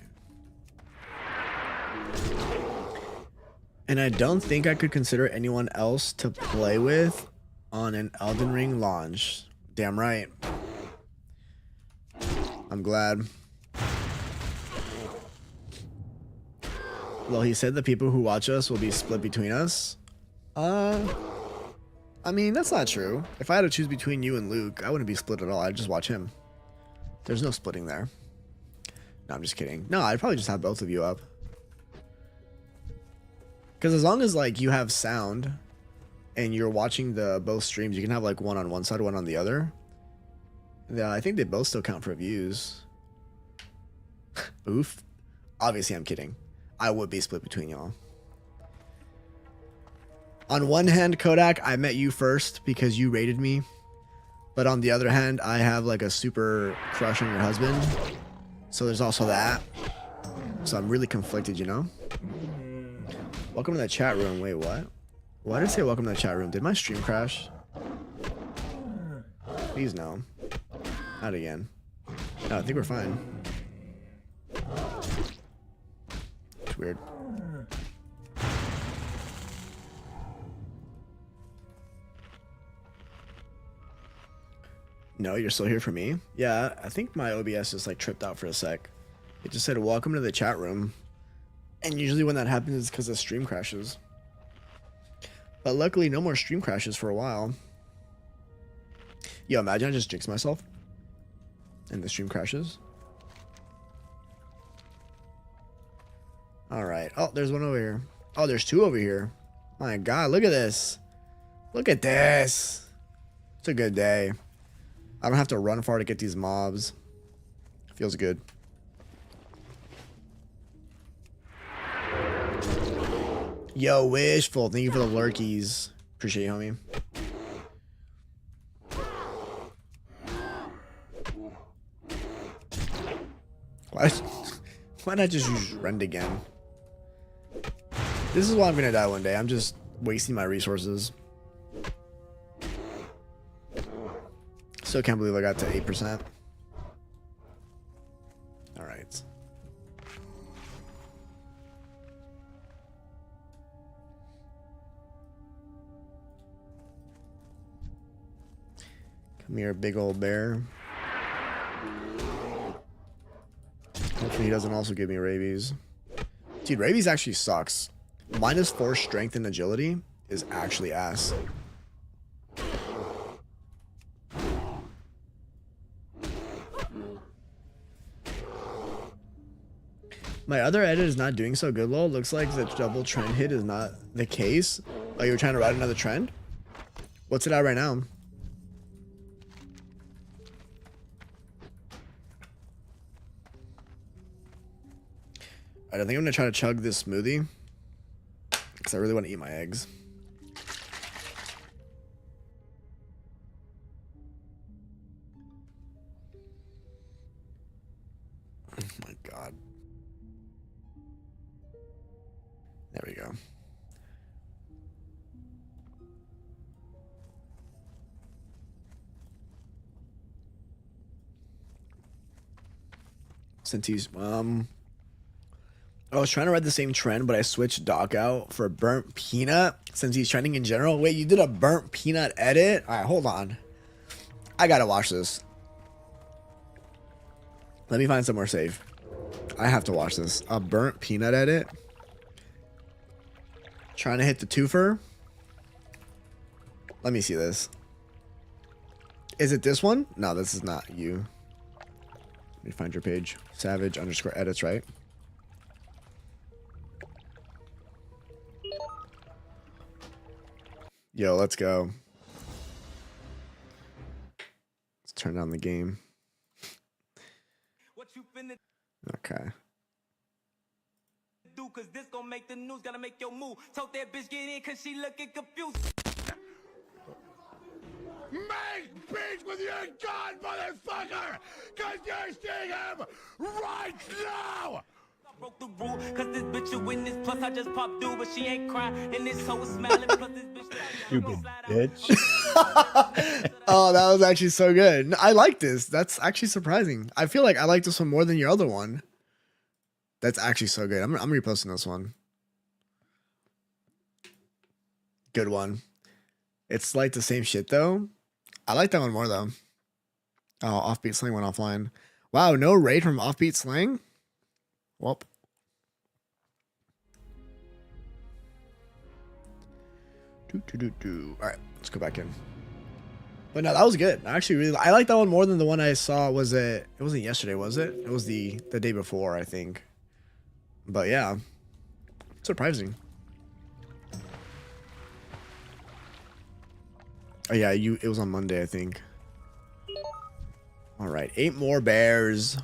And I don't think I could consider anyone else to play with on an Elden Ring launch. Damn right. I'm glad. Well, he said the people who watch us will be split between us. I mean, that's not true. If I had to choose between you and Luke, I wouldn't be split at all. I'd just watch him. There's no splitting there. No, I'm just kidding. No, I'd probably just have both of you up. Because as long as like you have sound and you're watching the both streams, you can have like one on one side, one on the other. Yeah, I think they both still count for views. Oof. Obviously, I'm kidding. I would be split between y'all. On one hand, Kodak, I met you first because you rated me. But on the other hand, I have like a super crush on your husband. So there's also that. So I'm really conflicted, you know? Welcome to the chat room. Wait, what? Why did it say welcome to the chat room? Did my stream crash? Please no. Not again. No, I think we're fine. It's weird. No, you're still here for me? Yeah, I think my OBS just like tripped out for a sec. It just said welcome to the chat room. And usually when that happens it's because the stream crashes. But luckily no more stream crashes for a while. Yo, imagine I just jinx myself and the stream crashes. Alright. Oh, there's one over here. Oh, there's two over here. My god, look at this. Look at this. It's a good day. I don't have to run far to get these mobs. Feels good. Yo, Wishful, thank you for the lurkies. Appreciate you, homie. Why not just use Rend again? This is why I'm gonna die one day. I'm just wasting my resources. Still can't believe I got to 8%. Alright. Come here, big old bear. Hopefully he doesn't also give me rabies. Dude, rabies actually sucks. -4 strength and agility is actually ass. My other edit is not doing so good, lol. Looks like the double trend hit is not the case. Oh, you were trying to ride another trend? What's it at right now? Alright, I think I'm gonna try to chug this smoothie. Because I really want to eat my eggs. Oh my god. There we go. Since he's I was trying to ride the same trend, but I switched Doc out for burnt peanut since he's trending in general. Wait, you did a burnt peanut edit? All right, hold on. I gotta watch this. Let me find somewhere safe. I have to watch this. A burnt peanut edit. Trying to hit the twofer. Let me see this. Is it this one? No, this is not you. Let me find your page. Savage_edits, right? Yo, let's go. Let's turn on the game. Okay. Cause this gon' make the news, gotta make your move. Told that bitch get in cause she looking confused. Make peace with your God, motherfucker! Cause you're seeing him right now! I broke the rule, cause this bitch a witness. Plus I just popped through, but she ain't crying. And this hoe is smiling, plus this bitch Stupid bitch. Oh, that was actually so good. I like this. That's actually surprising. I feel like I like this one more than your other one. That's actually so good. I'm reposting this one. Good one. It's like the same shit though. I like that one more though. Oh, Offbeat Slang went offline. Wow, no raid from Offbeat Slang? Well. Alright, let's go back in. But no, that was good. I actually really I like that one more than the one I saw. Was it wasn't yesterday, was it? It was the day before, I think. But yeah. Surprising. Oh yeah, it was on Monday, I think. Alright, 8 more bears.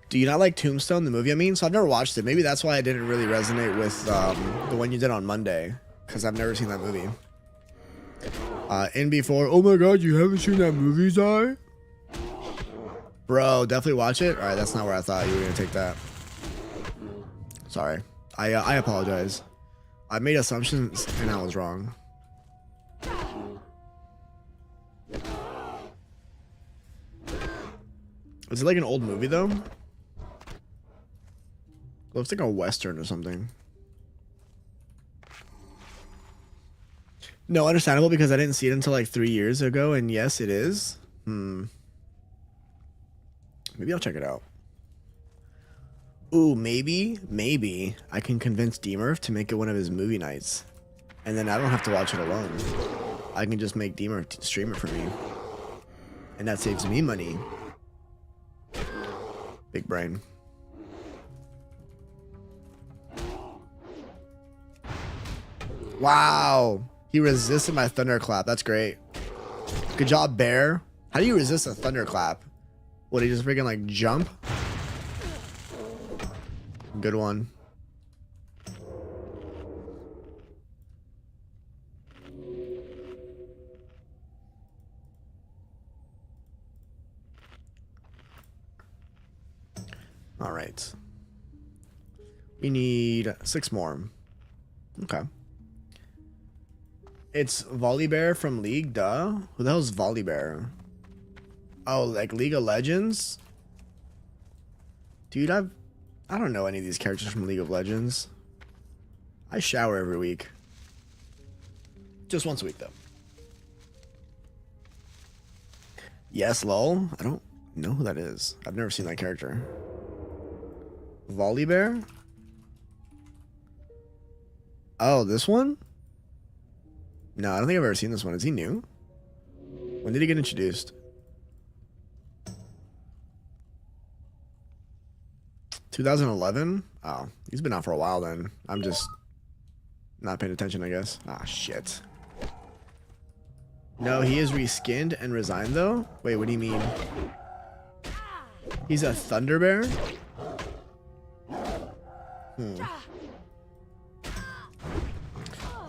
Do you not like Tombstone, the movie? I mean, so I've never watched it. Maybe that's why I didn't really resonate with the one you did on Monday. Because I've never seen that movie. In before. Oh my god, you haven't seen that movie, Zai? Bro, definitely watch it. Alright, that's not where I thought you were going to take that. Sorry. I apologize. I made assumptions and I was wrong. Is it like an old movie though? Looks like a Western or something. No, understandable because I didn't see it until like 3 years ago, and yes, it is. Maybe I'll check it out. Ooh, maybe I can convince D-Murph to make it one of his movie nights. And then I don't have to watch it alone. I can just make D-Murph stream it for me. And that saves me money. Big brain. Wow. He resisted my thunderclap. That's great. Good job, Bear. How do you resist a thunderclap? What, he just freaking like jump? Good one. All right. We need 6 more. Okay. It's Volibear from League, duh. Who the hell's Volibear? Oh, like League of Legends? Dude, I don't know any of these characters from League of Legends. I shower every week. Just once a week, though. Yes, lol. I don't know who that is. I've never seen that character. Volibear? Oh, this one? No, I don't think I've ever seen this one. Is he new? When did he get introduced? 2011? Oh, he's been out for a while then. I'm just not paying attention, I guess. Ah, shit. No, he is reskinned and resigned though? Wait, what do you mean? He's a Thunder Bear?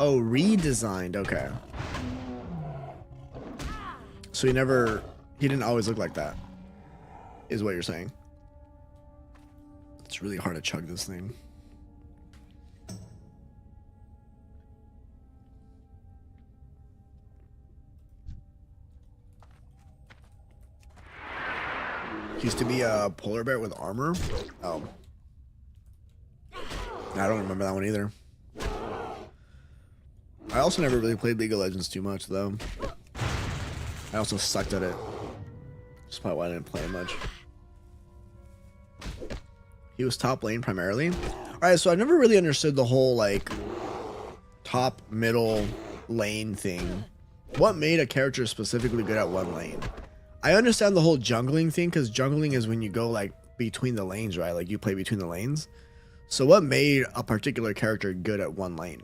Oh, redesigned. Okay. So he didn't always look like that, is what you're saying. It's really hard to chug this thing. Used to be a polar bear with armor. Oh. I don't remember that one either. I also never really played League of Legends too much, though. I also sucked at it. That's probably why I didn't play it much. He was top lane primarily. Alright, so I've never really understood the whole, like, top, middle, lane thing. What made a character specifically good at one lane? I understand the whole jungling thing, because jungling is when you go, like, between the lanes, right? Like, you play between the lanes. So what made a particular character good at one lane?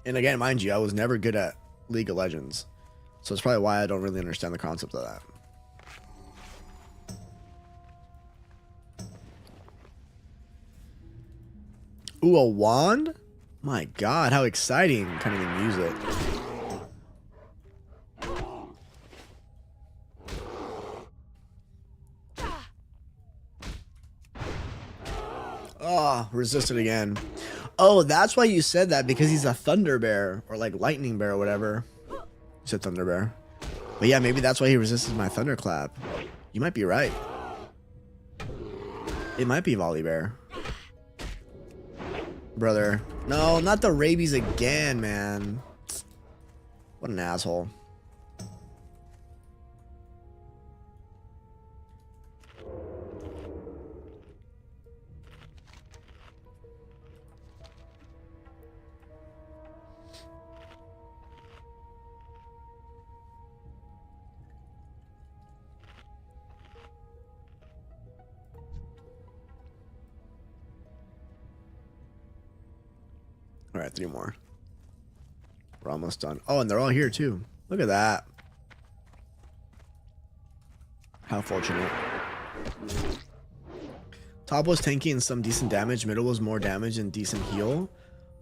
And again, mind you, I was never good at League of Legends. So it's probably why I don't really understand the concept of that. Ooh, a wand? My god, how exciting. Can't even use it. Oh, resisted again. Oh, that's why you said that, because he's a Thunder Bear, or like Lightning Bear or whatever. You said Thunder Bear. But yeah, maybe that's why he resisted my Thunderclap. You might be right. It might be Volibear. Brother. No, not the rabies again, man. What an asshole. All right, 3 more. We're almost done. Oh, and they're all here too. Look at that. How fortunate. Top was tanky and some decent damage. Middle was more damage and decent heal.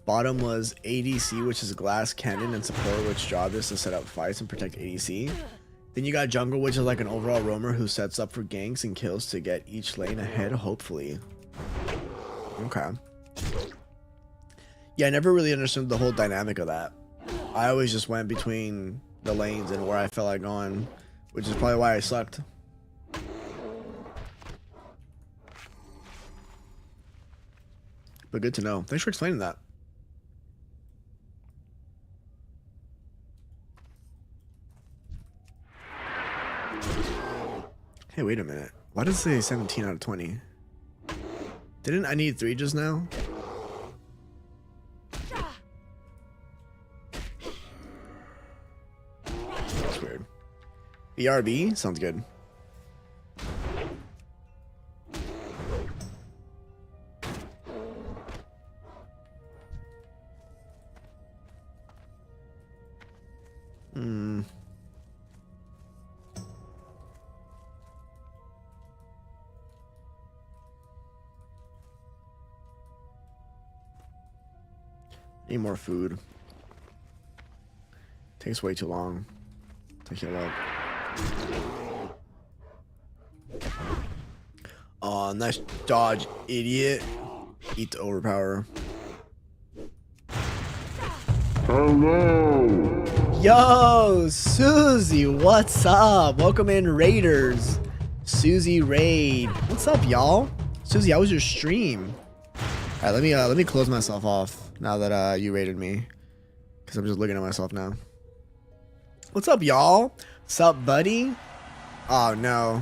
Bottom was ADC, which is glass cannon, and support, which job is to set up fights and protect ADC. Then you got jungle, which is like an overall roamer who sets up for ganks and kills to get each lane ahead, hopefully. Okay. Yeah, I never really understood the whole dynamic of that. I always just went between the lanes and where I felt like going, which is probably why I sucked. But good to know. Thanks for explaining that. Hey, wait a minute. Why does it say 17 out of 20? Didn't I need 3 just now? That's weird. BRB? Sounds good. Need more food. Takes way too long to heal up. Oh, nice dodge, idiot. Eat the overpower. Hello. Yo, Susie, what's up? Welcome in, Raiders. Susie Raid. What's up, y'all? Susie, how was your stream? All right, let me close myself off now that you raided me, because I'm just looking at myself now. What's up, y'all? What's up, buddy? Oh no.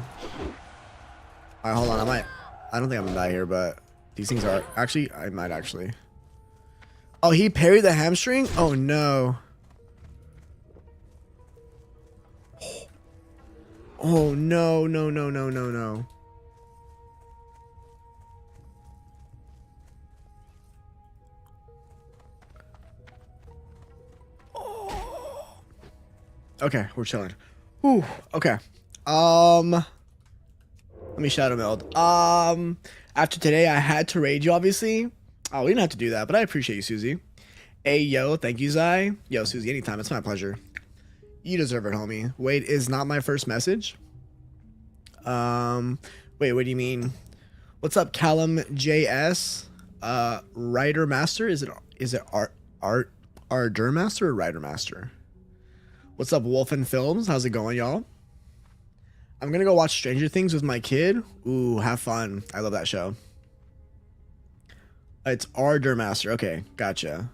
All right, hold on. I don't think I'm gonna die here, but these things are actually. I might actually. Oh, he parried the hamstring. Oh no. Oh no, no, no, no, no, no. Okay, we're chilling. Whew, okay. Let me shadow meld. After today, I had to raid you, obviously. Oh, we didn't have to do that, but I appreciate you, Susie. Hey, yo, thank you, Zai. Yo, Susie, anytime. It's my pleasure. You deserve it, homie. Wait, is not my first message? Wait, what do you mean? What's up, Callum JS? Writer Master? Is it Ardor Master or Writer Master? What's up, Wolfen Films? How's it going, y'all? I'm gonna go watch Stranger Things with my kid. Ooh, have fun. I love that show. It's Ardor Master. Okay, gotcha.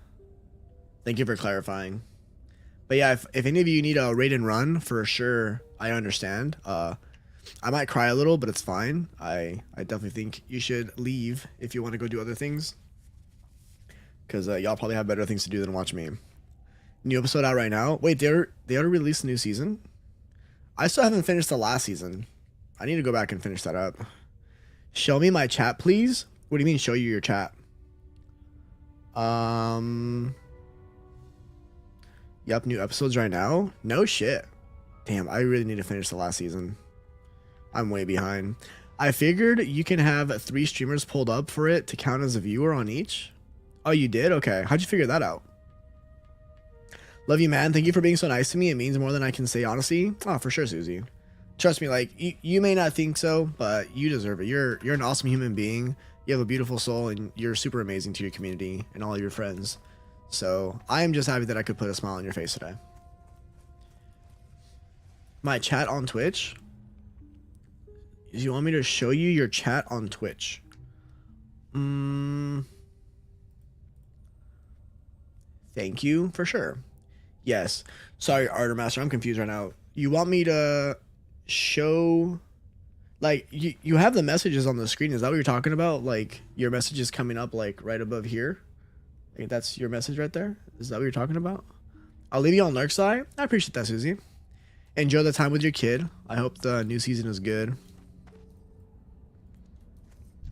Thank you for clarifying. But yeah, if any of you need a raid and run, for sure, I understand. I might cry a little, but it's fine. I definitely think you should leave if you want to go do other things. Because y'all probably have better things to do than watch me. New episode out right now. Wait, they already released a new season? I still haven't finished the last season. I need to go back and finish that up. Show me my chat, please. What do you mean, show you your chat? Yup, new episodes right now? No shit. Damn, I really need to finish the last season. I'm way behind. I figured you can have 3 streamers pulled up for it to count as a viewer on each. Oh, you did? Okay. How'd you figure that out? Love you, man. Thank you for being so nice to me. It means more than I can say, honestly. Oh, for sure, Susie. Trust me, like, you may not think so, but you deserve it. You're an awesome human being. You have a beautiful soul, and you're super amazing to your community and all your friends. So I am just happy that I could put a smile on your face today. My chat on Twitch? Do you want me to show you your chat on Twitch? Thank you, for sure. Yes. Sorry, Ardor Master, I'm confused right now. You want me to show... Like, you have the messages on the screen. Is that what you're talking about? Like, your message is coming up, like, right above here? Like, that's your message right there? Is that what you're talking about? I'll leave you on Lurk's side. I appreciate that, Susie. Enjoy the time with your kid. I hope the new season is good.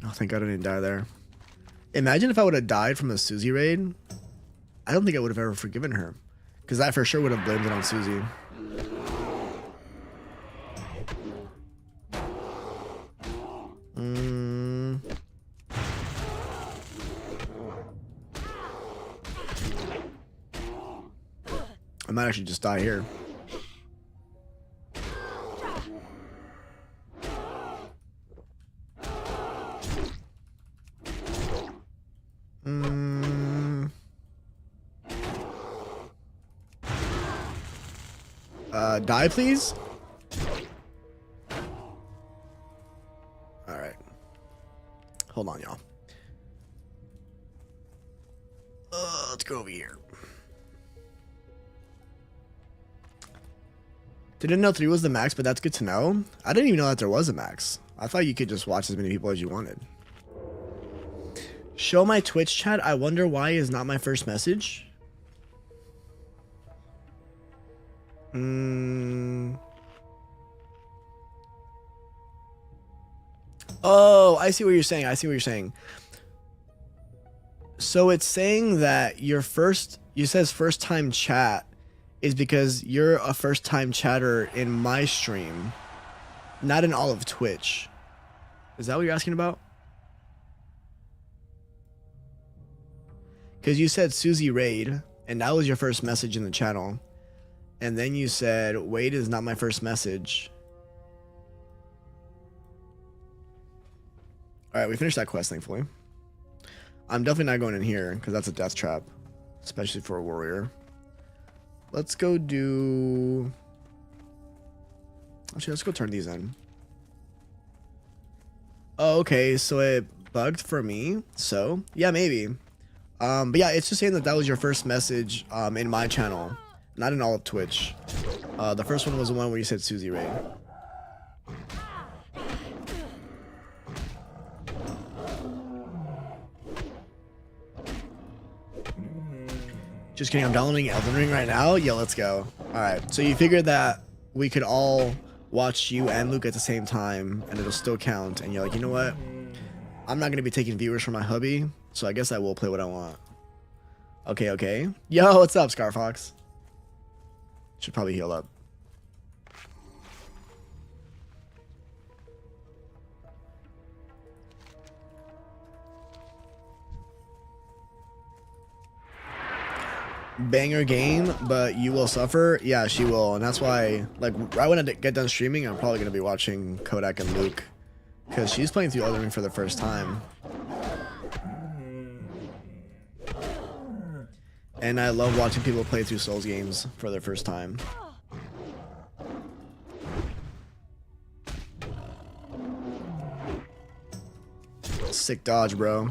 Oh, thank God I didn't die there. Imagine if I would have died from a Susie raid. I don't think I would have ever forgiven her. Because I for sure would have blamed it on Susie. I might actually just die here. Die, please. All right. Hold on, y'all. Let's go over here. Didn't know 3 was the max, but that's good to know. I didn't even know that there was a max. I thought you could just watch as many people as you wanted. Show my Twitch chat. I wonder why is not my first message. Oh, I see what you're saying. I see what you're saying. So it's saying that your first, you says first time chat is because you're a first time chatter in my stream, not in all of Twitch. Is that what you're asking about? Because you said Susie Raid, and that was your first message in the channel. And then you said, Wade is not my first message. Alright, we finished that quest, thankfully. I'm definitely not going in here, because that's a death trap. Especially for a warrior. Let's go do... Actually, let's go turn these in. Oh, okay, so it bugged for me. So, yeah, maybe. But yeah, it's just saying that that was your first message in my channel. Not in all of Twitch. The first one was the one where you said Susie Ray. Just kidding, I'm downloading Elden Ring right now. Yeah, let's go. Alright, so you figured that we could all watch you and Luke at the same time, and it'll still count, and you're like, you know what? I'm not going to be taking viewers from my hubby, so I guess I will play what I want. Okay, okay. Yo, what's up, Scarfox? Should probably heal up. Banger game, but you will suffer. Yeah, she will, and that's why, like, right when I get done streaming, I'm probably gonna be watching Kodak and Luke, because she's playing through Elden Ring for the first time, and I love watching people play through Souls games for their first time. Sick dodge, bro.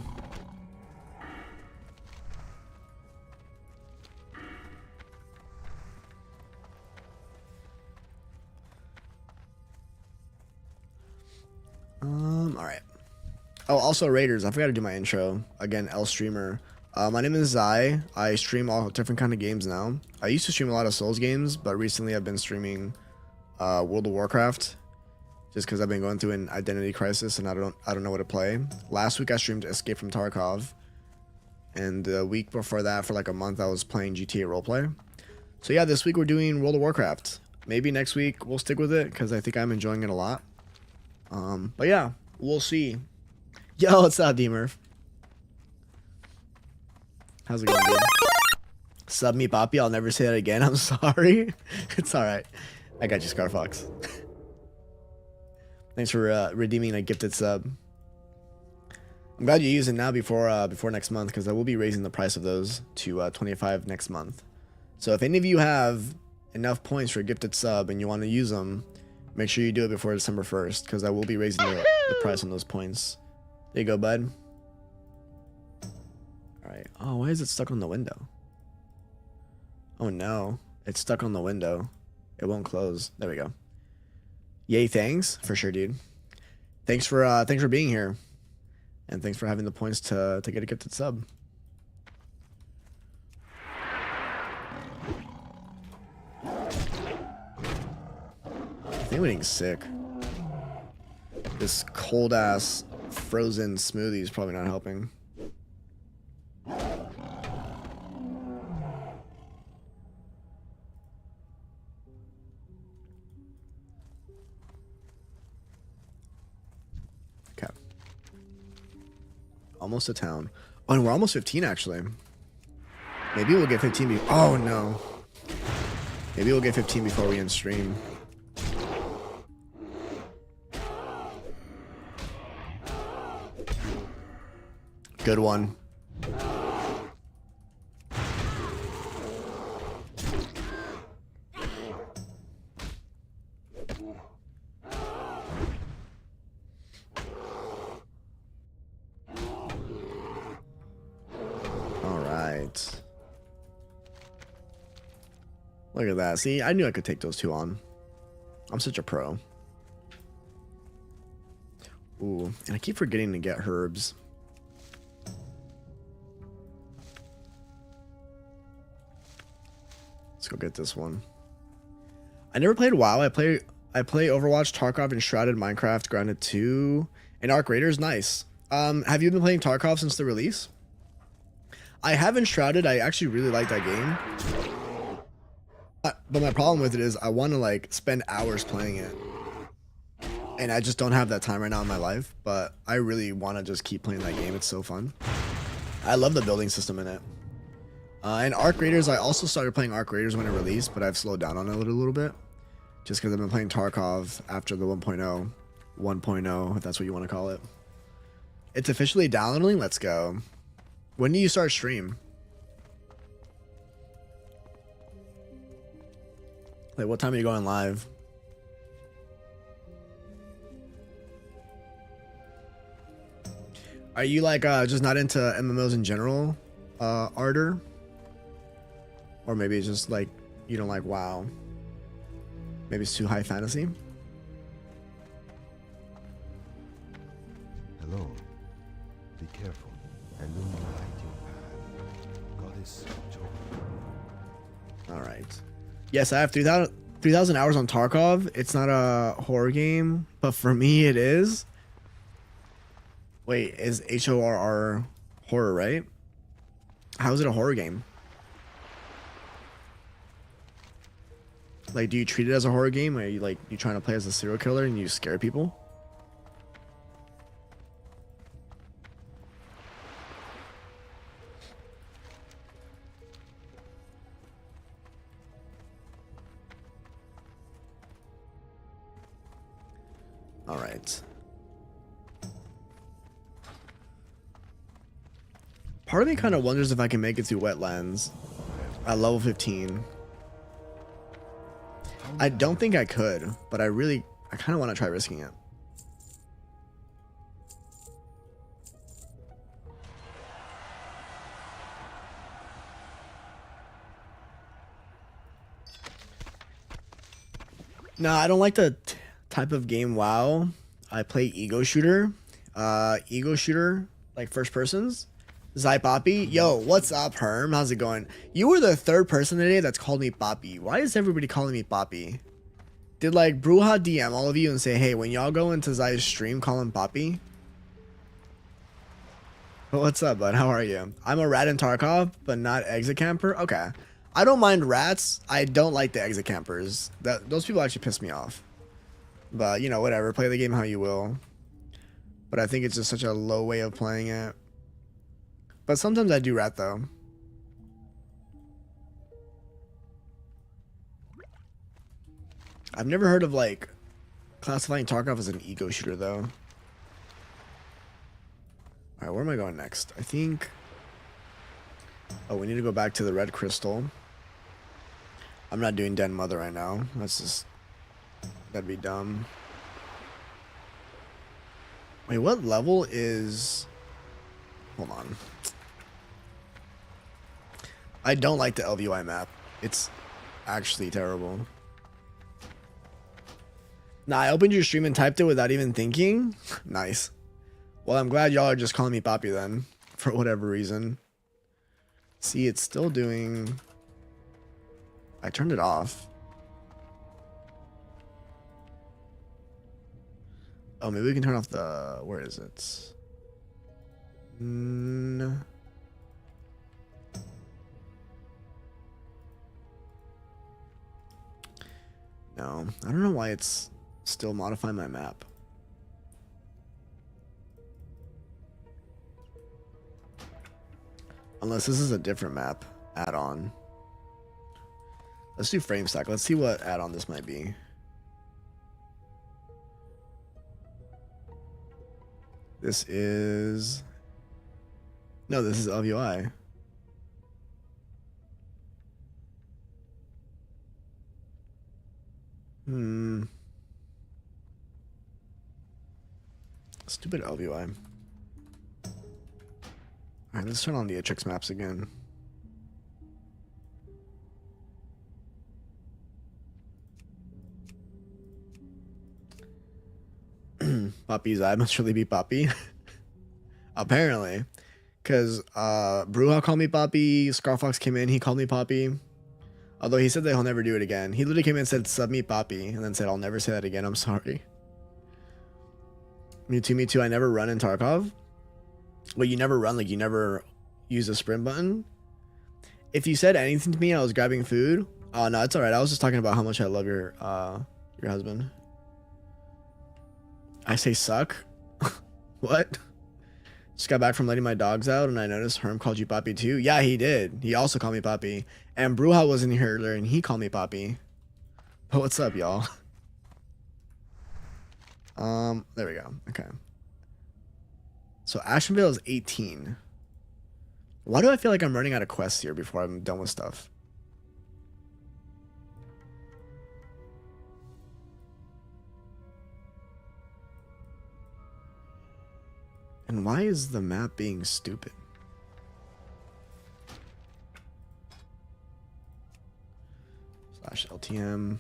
Alright. Oh, also Raiders, I forgot to do my intro. Again, L Streamer. My name is Zai. I stream all different kind of games now. I used to stream a lot of Souls games, but recently I've been streaming World of Warcraft. Just because I've been going through an identity crisis and I don't know what to play. Last week I streamed Escape from Tarkov. And the week before that, for like a month, I was playing GTA Roleplay. So yeah, this week we're doing World of Warcraft. Maybe next week we'll stick with it, because I think I'm enjoying it a lot. But yeah, we'll see. Yo, what's up, D-Murph? How's it going, dude? Sub me, Poppy. I'll never say that again. I'm sorry. It's alright. I got you, Scarfox. Thanks for redeeming a gifted sub. I'm glad you use it now before next month, because I will be raising the price of those to 25 next month. So if any of you have enough points for a gifted sub and you want to use them, make sure you do it before December 1st, because I will be raising the price on those points. There you go, bud. Alright. Oh, why is it stuck on the window? Oh no. It's stuck on the window. It won't close. There we go. Yay, thanks. For sure, dude. Thanks for being here. And thanks for having the points to get a gifted sub. I think we're getting sick. This cold ass frozen smoothie is probably not helping. Okay. Almost to town. Oh, and we're almost 15 actually. Maybe we'll get 15 oh no. Maybe we'll get 15 before we end stream. Good one. Look at that. See, I knew I could take those two on. I'm such a pro. Ooh, and I keep forgetting to get herbs. Let's go get this one. I never played WoW. I play Overwatch, Tarkov, and Shrouded, Minecraft, Grounded 2, and Arc Raiders. Nice. Have you been playing Tarkov since the release? I haven't Shrouded. I actually really like that game. But my problem with it is I want to like spend hours playing it. And I just don't have that time right now in my life. But I really want to just keep playing that game. It's so fun. I love the building system in it. And Arc Raiders, I also started playing Arc Raiders when it released, but I've slowed down on it a little bit. Just because I've been playing Tarkov after the 1.0, if that's what you want to call it. It's officially downloading. Let's go. When do you start stream? Like, what time are you going live? Are you like just not into MMOs in general, Arter? Or maybe it's just like you don't like WoW. Maybe it's too high fantasy. Hello. Be careful. Illuminate your path. Goddess watch over. All right. Yes, I have 3,000 hours on Tarkov. It's not a horror game, but for me it is. Wait, is HORR horror, right? How is it a horror game? Like, do you treat it as a horror game? Or are you like you trying to play as a serial killer and you scare people? All right. Part of me kind of wonders if I can make it through wetlands at level 15. I don't think I could, but I kind of want to try risking it. No, I don't like the type of game WoW. I play ego shooter. Like first persons. Zypoppy. Yo, what's up, Herm? How's it going? You were the third person today that's called me Poppy. Why is everybody calling me Poppy? Did like Bruja DM all of you and say, hey, when y'all go into Zai's stream, call him Poppy? What's up, bud? How are you? I'm a rat in Tarkov, but not exit camper. Okay. I don't mind rats. I don't like the exit campers. Those people actually piss me off. But, you know, whatever. Play the game how you will. But I think it's just such a low way of playing it. But sometimes I do rat, though. I've never heard of, like, classifying Tarkov as an ego shooter, though. Alright, where am I going next? I think... Oh, we need to go back to the red crystal. I'm not doing Den Mother right now. That's just... That'd be dumb. Wait, what level is... Hold on. I don't like the LVI map. It's actually terrible. Nah, I opened your stream and typed it without even thinking. Nice. Well, I'm glad y'all are just calling me Poppy then. For whatever reason. See, it's still doing... I turned it off. Oh, maybe we can turn off the... Where is it? No, I don't know why it's still modifying my map. Unless this is a different map add-on. Let's do frame stack. Let's see what add-on this might be. This is... No, this is LVI. Stupid LVI. Alright, let's turn on the Atrix maps again. Poppy's I must really be Poppy. Apparently. Because Bruja called me Poppy. Scarfox came in, he called me Poppy. Although he said that he'll never do it again. He literally came in and said, sub me Poppy. And then said, I'll never say that again, I'm sorry. Me too, I never run in Tarkov. Well, you never run, like you never use the sprint button. If you said anything to me, I was grabbing food. Oh no, it's alright. I was just talking about how much I love your husband. I say suck? What? Just got back from letting my dogs out and I noticed Herm called you Poppy too. Yeah, he did. He also called me Poppy. And Bruja wasn't here earlier and he called me Poppy. But what's up, y'all? There we go. Okay. So Ashtonville is 18. Why do I feel like I'm running out of quests here before I'm done with stuff? And why is the map being stupid? Slash LTM.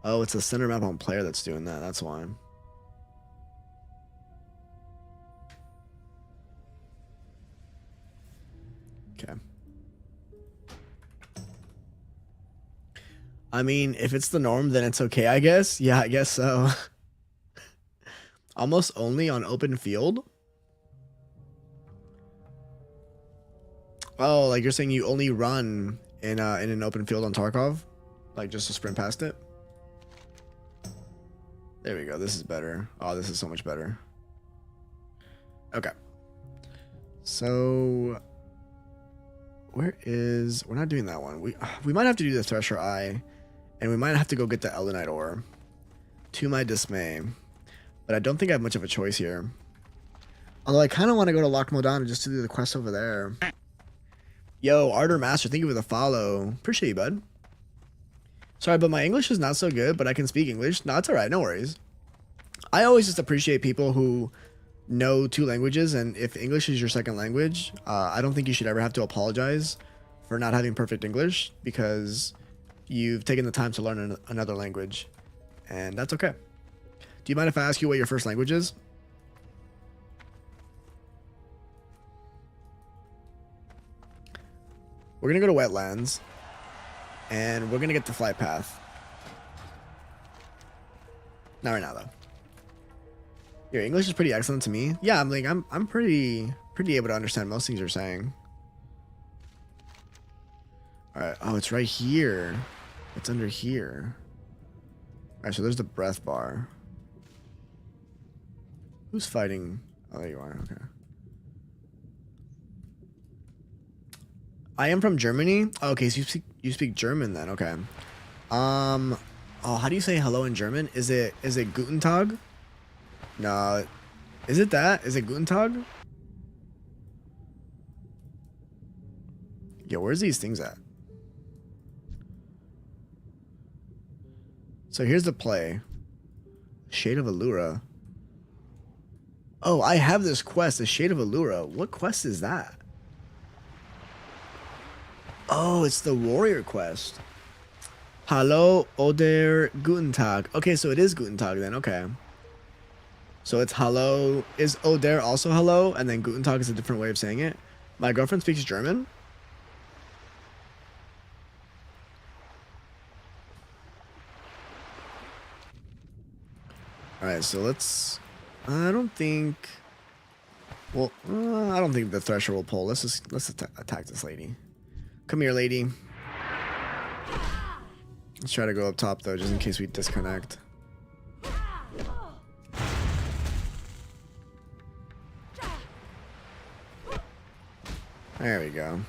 Oh, it's a center map on player that's doing that. That's why. Okay. I mean, if it's the norm, then it's okay, I guess. Yeah, I guess so. Almost only on open field? Oh, like you're saying you only run in an open field on Tarkov? Like just to sprint past it? There we go. This is better. Oh, this is so much better. Okay. So we're not doing that one. We might have to do the Thresher Eye, and we might have to go get the Eldenite ore. To my dismay. But I don't think I have much of a choice here. Although I kind of want to go to Loch Modan and just do the quest over there. Yo, Ardor Master, thank you for the follow. Appreciate you, bud. Sorry, but my English is not so good, but I can speak English. No, it's alright, no worries. I always just appreciate people who know 2 languages, and if English is your second language, I don't think you should ever have to apologize for not having perfect English, because you've taken the time to learn another language, and that's okay. Do you mind if I ask you what your first language is? We're gonna go to Wetlands, and we're gonna get the flight path. Not right now, though. Your English is pretty excellent to me. Yeah, I'm pretty able to understand most things you're saying. All right. Oh, it's right here. It's under here. All right. So there's the breath bar. Who's fighting? Oh, there you are. Okay. I am from Germany. Oh, okay, so you speak German then. Okay. Oh, how do you say hello in German? Is it Guten Tag? No. Is it that? Is it Guten Tag? Yo, where's these things at? So here's the play. Shade of Allura. Oh, I have this quest, the Shade of Allura. What quest is that? Oh, it's the warrior quest. Hallo oder Guten Tag. Okay, so it is Guten Tag then. Okay. So it's hello. Is oder also hello? And then Guten Tag is a different way of saying it. My girlfriend speaks German. Alright, so let's... I don't think... Well, I don't think the Thresher will pull. Let's attack this lady. Come here, lady. Let's try to go up top, though, just in case we disconnect. There we go.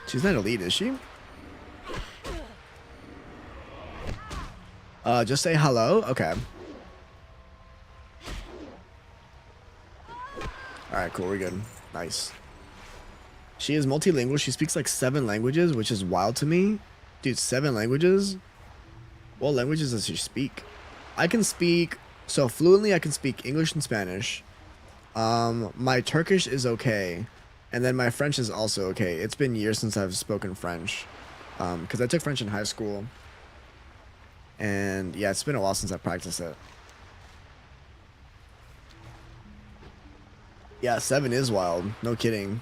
She's not elite, is she? Just say hello? Okay. Alright, cool, we're good. Nice. She is multilingual. She speaks like 7 languages, which is wild to me. Dude, 7 languages? What languages does she speak? I can speak So fluently, I can speak English and Spanish. My Turkish is okay, and then my French is also okay. It's been years since I've spoken French, because I took French in high school, and yeah, it's been a while since I practiced it. Yeah, 7 is wild. No kidding.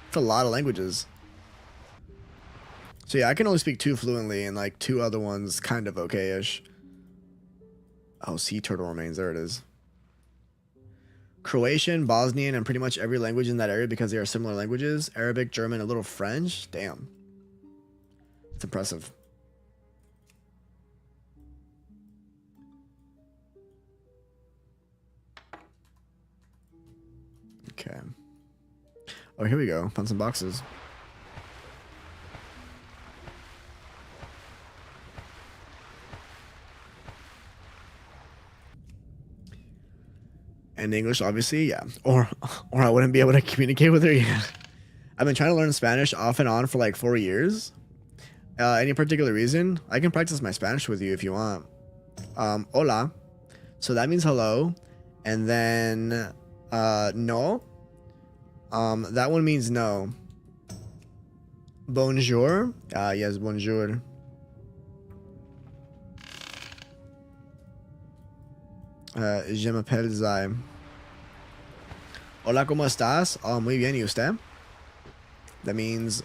It's a lot of languages. So yeah, I can only speak 2 fluently, and like 2 other ones kind of okay-ish. Oh, sea turtle remains. There it is. Croatian, Bosnian, and pretty much every language in that area because they are similar languages. Arabic, German, a little French. Damn. It's impressive. Okay. Oh, here we go. Found some boxes. And English, obviously, yeah. Or I wouldn't be able to communicate with her. Yeah. I've been trying to learn Spanish off and on for like 4 years. Any particular reason? I can practice my Spanish with you if you want. Hola. So that means hello. And then no. That one means no. Bonjour. Yes, bonjour. Je m'appelle Zai. Hola, ¿cómo estás? Oh, muy bien, ¿y usted? That means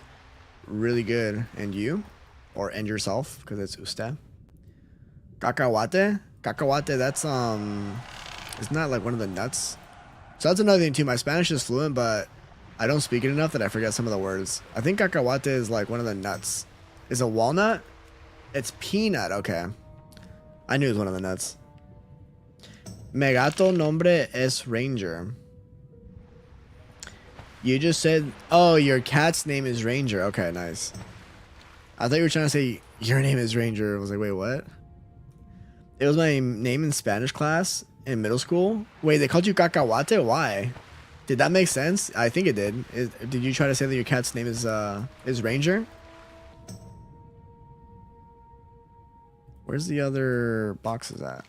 really good. And you? Or and yourself, because it's usted. Cacahuate? Cacahuate, that's, isn't that like one of the nuts? So that's another thing too. My Spanish is fluent, but I don't speak it enough that I forget some of the words. I think cacahuate is like one of the nuts. Is a walnut? It's peanut, okay. I knew it was one of the nuts. Mi gato nombre es Ranger. You just said, oh, your cat's name is Ranger. Okay, nice. I thought you were trying to say your name is Ranger. I was like, wait, what? It was my name in Spanish class in middle school. Wait, they called you Cacahuate? Why? Did that make sense? I think it did. Did you try to say that your cat's name is Ranger? Where's the other boxes at?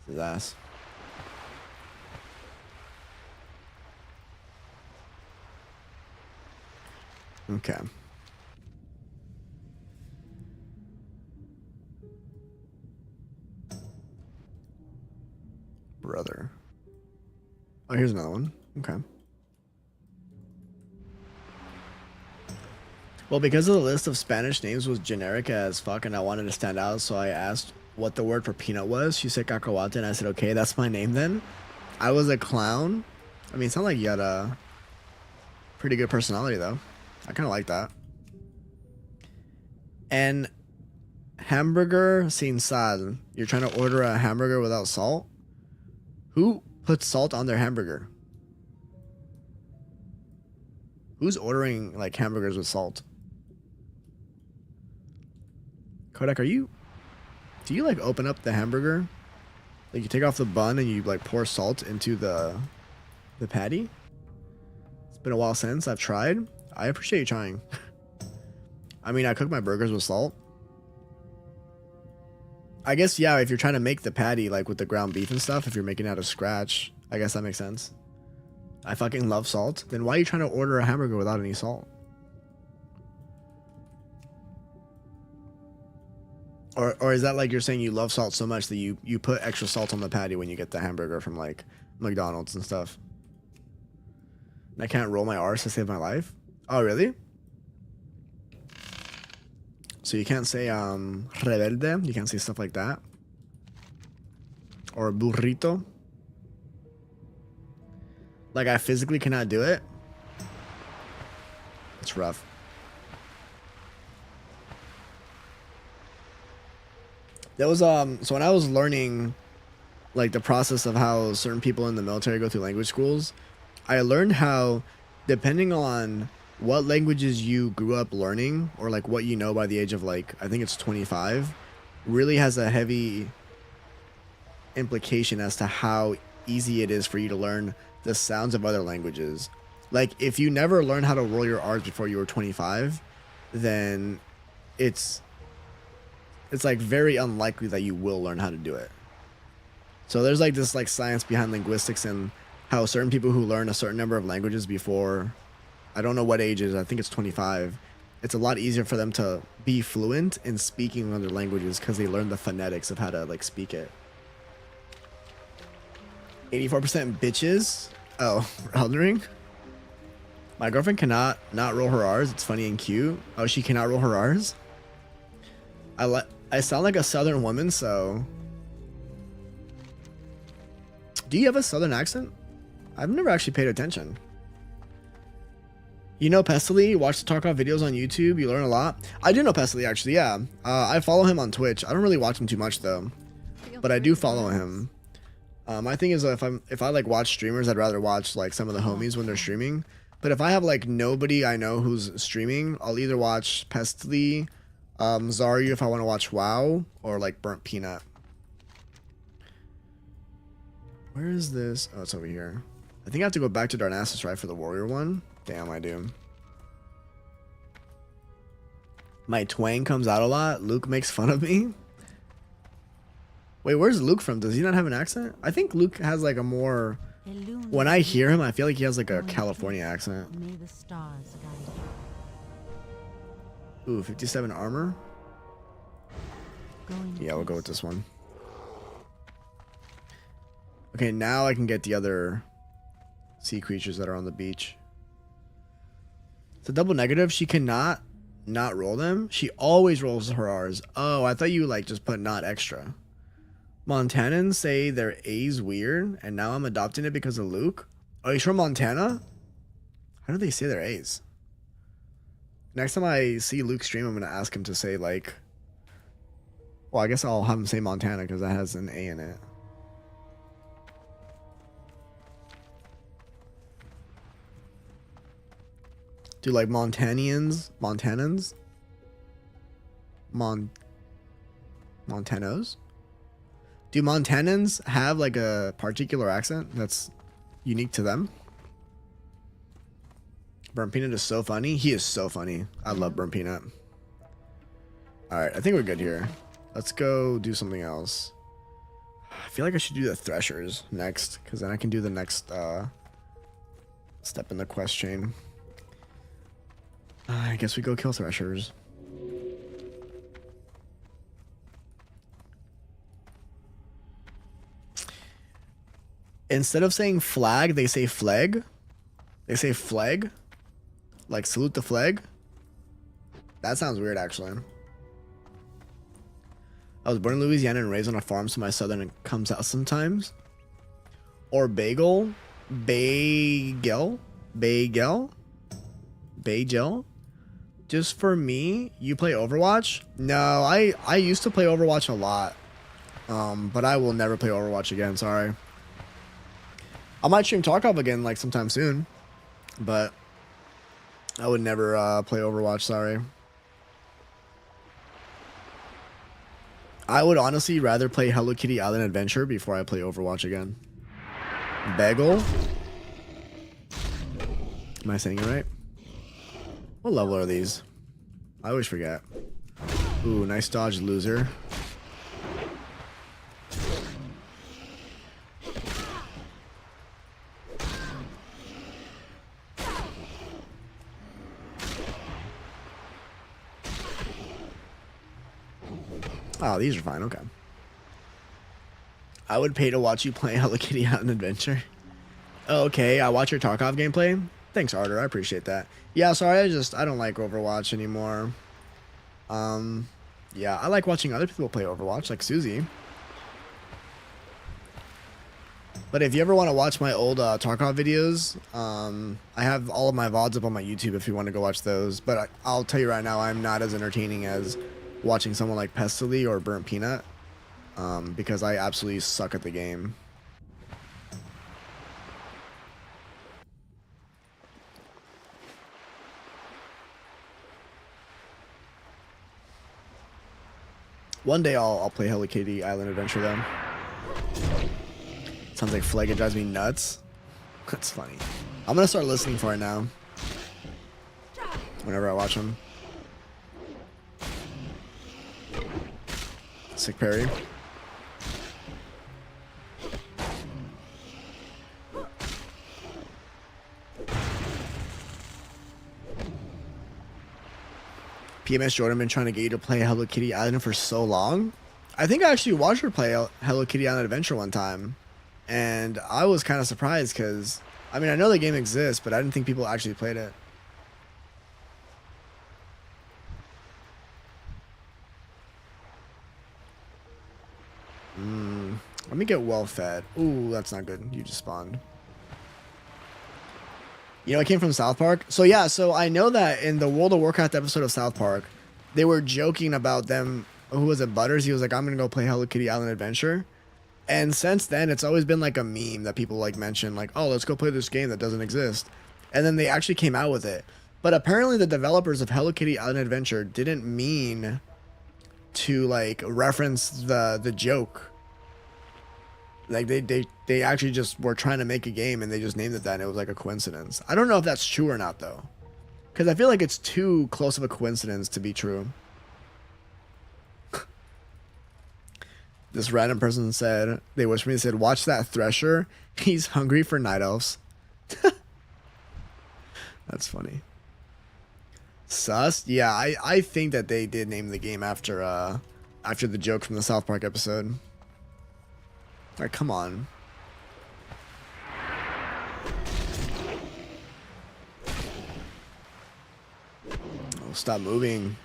His ass. Okay. Brother. Oh, here's another one. Okay. Well, because of the list of Spanish names was generic as fuck and I wanted to stand out, so I asked what the word for peanut was. She said cacahuate, and I said, okay, that's my name then. I was a clown. I mean, it sounded like you had a pretty good personality, though. I kind of like that. And hamburger sin sal. You're trying to order a hamburger without salt? Who puts salt on their hamburger? Who's ordering, like, hamburgers with salt? Kodak, do you, like, open up the hamburger? Like, you take off the bun and you, like, pour salt into the patty? It's been a while since I've tried. I appreciate you trying. I mean, I cook my burgers with salt. I guess, yeah, if you're trying to make the patty, like, with the ground beef and stuff, if you're making it out of scratch, I guess that makes sense. I fucking love salt. Then why are you trying to order a hamburger without any salt? Or is that like you're saying you love salt so much that you put extra salt on the patty when you get the hamburger from like McDonald's and stuff? And I can't roll my R's to save my life? Oh, really? So you can't say rebelde? You can't say stuff like that? Or burrito? Like I physically cannot do it? It's rough. That was so when I was learning like the process of how certain people in the military go through language schools, I learned how depending on what languages you grew up learning or like what you know by the age of like I think it's 25 really has a heavy implication as to how easy it is for you to learn the sounds of other languages. Like, if you never learn how to roll your R's before you were 25, then it's like very unlikely that you will learn how to do it. So there's like this like science behind linguistics and how certain people who learn a certain number of languages before, I don't know what age is, I think it's 25, it's a lot easier for them to be fluent in speaking other languages because they learn the phonetics of how to like speak it. 84% bitches. Oh, Elden Ring? My girlfriend cannot not roll her R's. It's funny and cute. Oh, she cannot roll her R's? I sound like a southern woman, so... Do you have a southern accent? I've never actually paid attention. You know Pestily? Watch the Tarkov videos on YouTube. You learn a lot. I do know Pestily, actually, yeah. I follow him on Twitch. I don't really watch him too much, though. But I do follow him. My thing is, if I like watch streamers, I'd rather watch like some of the homies when they're streaming. But if I have like nobody I know who's streaming, I'll either watch Pestily, Zaryu if I want to watch WoW, or like Burnt Peanut. Where is this? Oh, it's over here. I think I have to go back to Darnassus, right, for the warrior one? Damn, I do. My twang comes out a lot. Luke makes fun of me. Wait, where's Luke from? Does he not have an accent? I think Luke has like a more... When I hear him, I feel like he has like a California accent. May the stars guide you. Ooh, 57 armor? Go in Yeah, we'll go with peace. this one. Okay, now I can get the other sea creatures that are on the beach. It's a double negative. She cannot not roll them. She always rolls her R's. Oh, I thought you like just put not extra. Montanans say their A's weird, and now I'm adopting it because of Luke. Oh, he's from Montana? How do they say their A's? Next time I see Luke stream, I'm going to ask him to say like... Well, I guess I'll have him say Montana because that has an A in it. Do like Montanos? Do Montanans have like a particular accent that's unique to them? Burnt Peanut is so funny. He is so funny. I love Burnt Peanut. Alright, I think we're good here. Let's go do something else. I feel like I should do the Threshers next, because then I can do the next step in the quest chain. I guess we go kill Threshers. Instead of saying flag, they say flag. They say flag. Like salute the flag. That sounds weird, actually. I was born in Louisiana and raised on a farm, so my southern comes out sometimes. Or bagel. Bagel. Just for me, you play Overwatch? No, I used to play Overwatch a lot. But I will never play Overwatch again, sorry. I might stream Tarkov again like sometime soon. But I would never play Overwatch, sorry. I would honestly rather play Hello Kitty Island Adventure before I play Overwatch again. Bagel? Am I saying it right? What level are these? I always forget. Ooh, nice dodge, loser. Oh, these are fine, okay. I would pay to watch you play Hello Kitty Island Adventure. Okay, I watch your Tarkov gameplay. Thanks, Arter. I appreciate that. Yeah, sorry, I don't like Overwatch anymore. Yeah, I like watching other people play Overwatch, like Susie. But if you ever want to watch my old Tarkov videos, I have all of my VODs up on my YouTube if you want to go watch those. But I'll tell you right now, I'm not as entertaining as watching someone like Pestily or Burnt Peanut, because I absolutely suck at the game. One day I'll play Hello Kitty Island Adventure though. Sounds like Flag, it drives me nuts. That's funny. I'm gonna start listening for it now. Whenever I watch him. Sick parry. PMS Jordan been trying to get you to play Hello Kitty Island for so long. I think I actually watched her play Hello Kitty Island Adventure one time, and I was kind of surprised because, I mean, I know the game exists, but I didn't think people actually played it. Let me get well fed. Ooh, that's not good. You just spawned. You know, I came from South Park. So yeah, so I know that in the World of Warcraft episode of South Park, they were joking about them. Who was it? Butters? He was like, I'm going to go play Hello Kitty Island Adventure. And since then, it's always been like a meme that people like mention, like, oh, let's go play this game that doesn't exist. And then they actually came out with it. But apparently the developers of Hello Kitty Island Adventure didn't mean to like reference the joke. Like they actually just were trying to make a game and they just named it that and it was like a coincidence. I don't know if that's true or not though. Because I feel like it's too close of a coincidence to be true. This random person said, they whispered me, they said, watch that Thresher. He's hungry for night elves. That's funny. Sus? Yeah, I think that they did name the game after the joke from the South Park episode. Alright, come on. Oh, stop moving.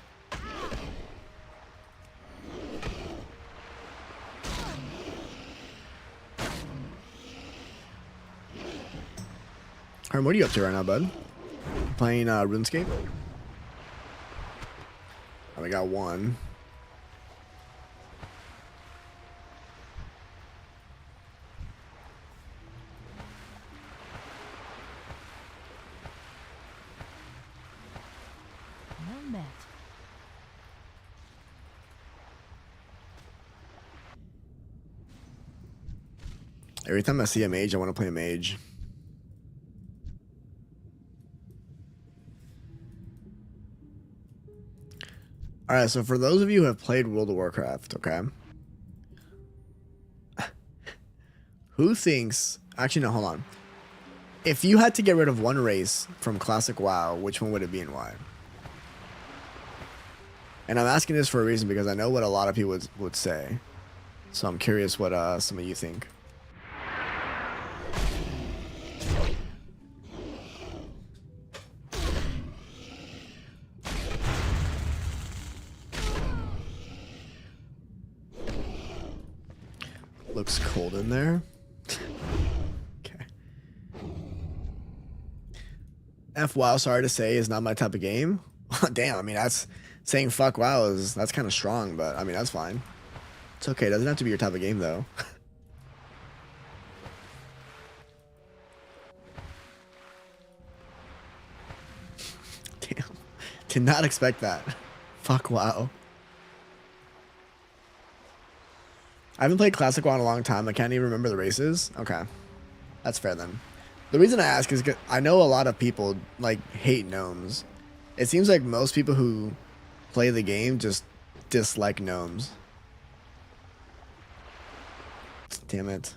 Harm, what are you up to right now, bud? Playing RuneScape? Oh, we got one. Well met. Every time I see a mage, I want to play a mage. Alright, so for those of you who have played World of Warcraft, okay? Who thinks... Actually, no, hold on. If you had to get rid of one race from Classic WoW, which one would it be and why? And I'm asking this for a reason because I know what a lot of people would say. So I'm curious what some of you think. Looks cold in there. Okay. WoW, sorry to say, is not my type of game. Damn, I mean, that's saying fuck WoW that's kind of strong, but I mean, that's fine. It's okay. It doesn't have to be your type of game, though. Damn. Did not expect that. Fuck WoW. I haven't played Classic WoW in a long time. I can't even remember the races. Okay. That's fair then. The reason I ask is because I know a lot of people, like, hate gnomes. It seems like most people who play the game just dislike gnomes. Damn it.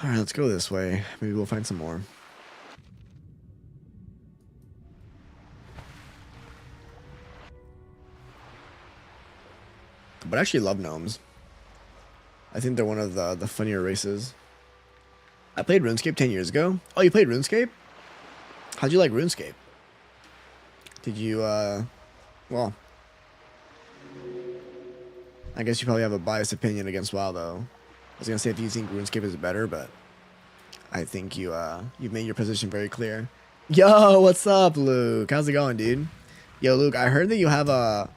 Alright, let's go this way. Maybe we'll find some more. But I actually love gnomes. I think they're one of the funnier races. I played RuneScape 10 years ago. Oh, you played RuneScape? How'd you like RuneScape? Did you, well, I guess you probably have a biased opinion against WoW, though. I was gonna say if you think RuneScape is better, but I think you've made your position very clear. Yo, what's up, Luke? How's it going, dude? Yo, Luke, I heard that you have a...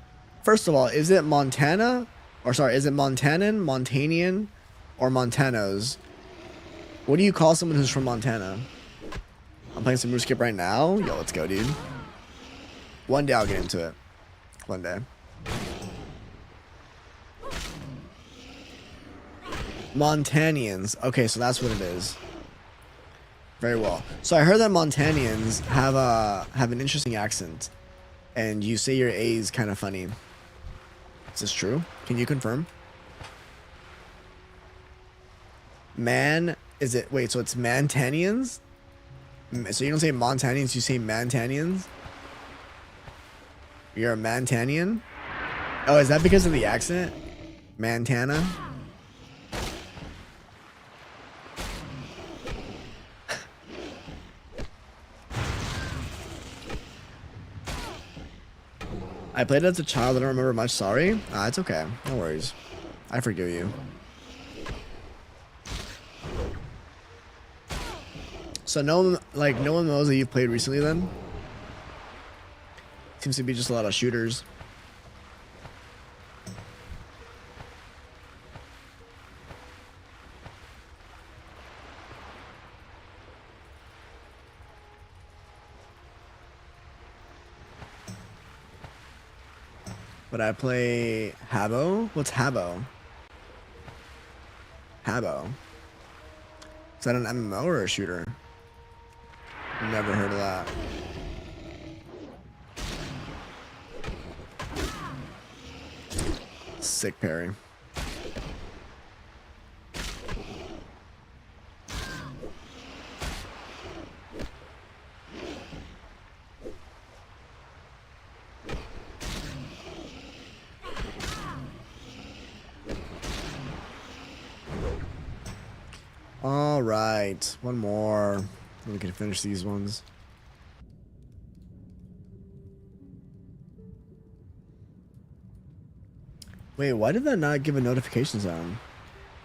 First of all, is it Montana? Or sorry, is it Montanan, Montanian, or Montanos? What do you call someone who's from Montana? I'm playing some RuneScape right now. Yo, let's go, dude. One day I'll get into it. One day. Montanians. Okay, so that's what it is. Very well. So I heard that Montanians have an interesting accent, and you say your A's kind of funny. Is this true? Can you confirm? Man, is it? Wait, so it's Mantanians? So you don't say Montanians, you say Mantanians? You're a Mantanian? Oh, is that because of the accent? Mantana? I played it as a child. I don't remember much. Sorry. It's okay. No worries. I forgive you. So no one knows that you've played recently then? Seems to be just a lot of shooters. But I play Habbo? What's Habbo? Habbo. Is that an MMO or a shooter? Never heard of that. Sick parry. All right, one more. We can finish these ones. Wait, why did that not give a notification sound?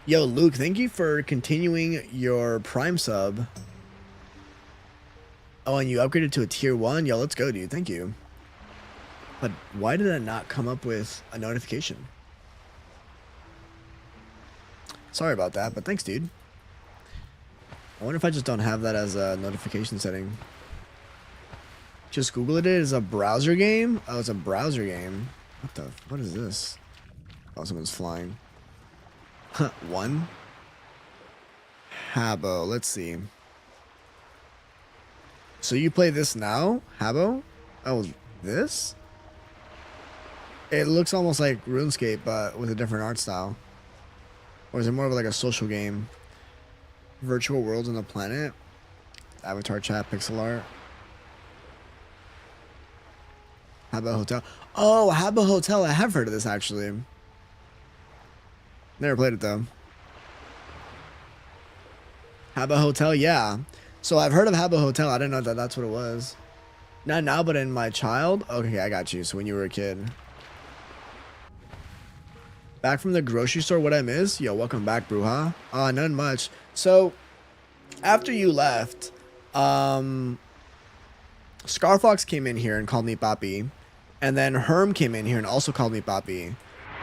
Yo, Luke, thank you for continuing your Prime sub. Oh, and you upgraded to a tier 1? Yo, let's go, dude. Thank you. But why did that not come up with a notification? Sorry about that, but thanks, dude. I wonder if I just don't have that as a notification setting. Just Google it. It is a browser game? Oh, it's a browser game. What is this? Oh, someone's flying. One? Habbo. Let's see. So you play this now? Habbo? Oh, this? It looks almost like RuneScape, but with a different art style. Or is it more of like a social game? Virtual worlds on the planet. Avatar chat, pixel art. Habbo Hotel. Oh, Habbo Hotel. I have heard of this actually. Never played it though. Habbo Hotel, yeah. So I've heard of Habbo Hotel. I didn't know that that's what it was. Not now, but in my child. Okay, I got you. So when you were a kid. Back from the grocery store, what I miss? Yo, welcome back, Bruja. None much. So, after you left, Scarfox came in here and called me Papi. And then Herm came in here and also called me Papi.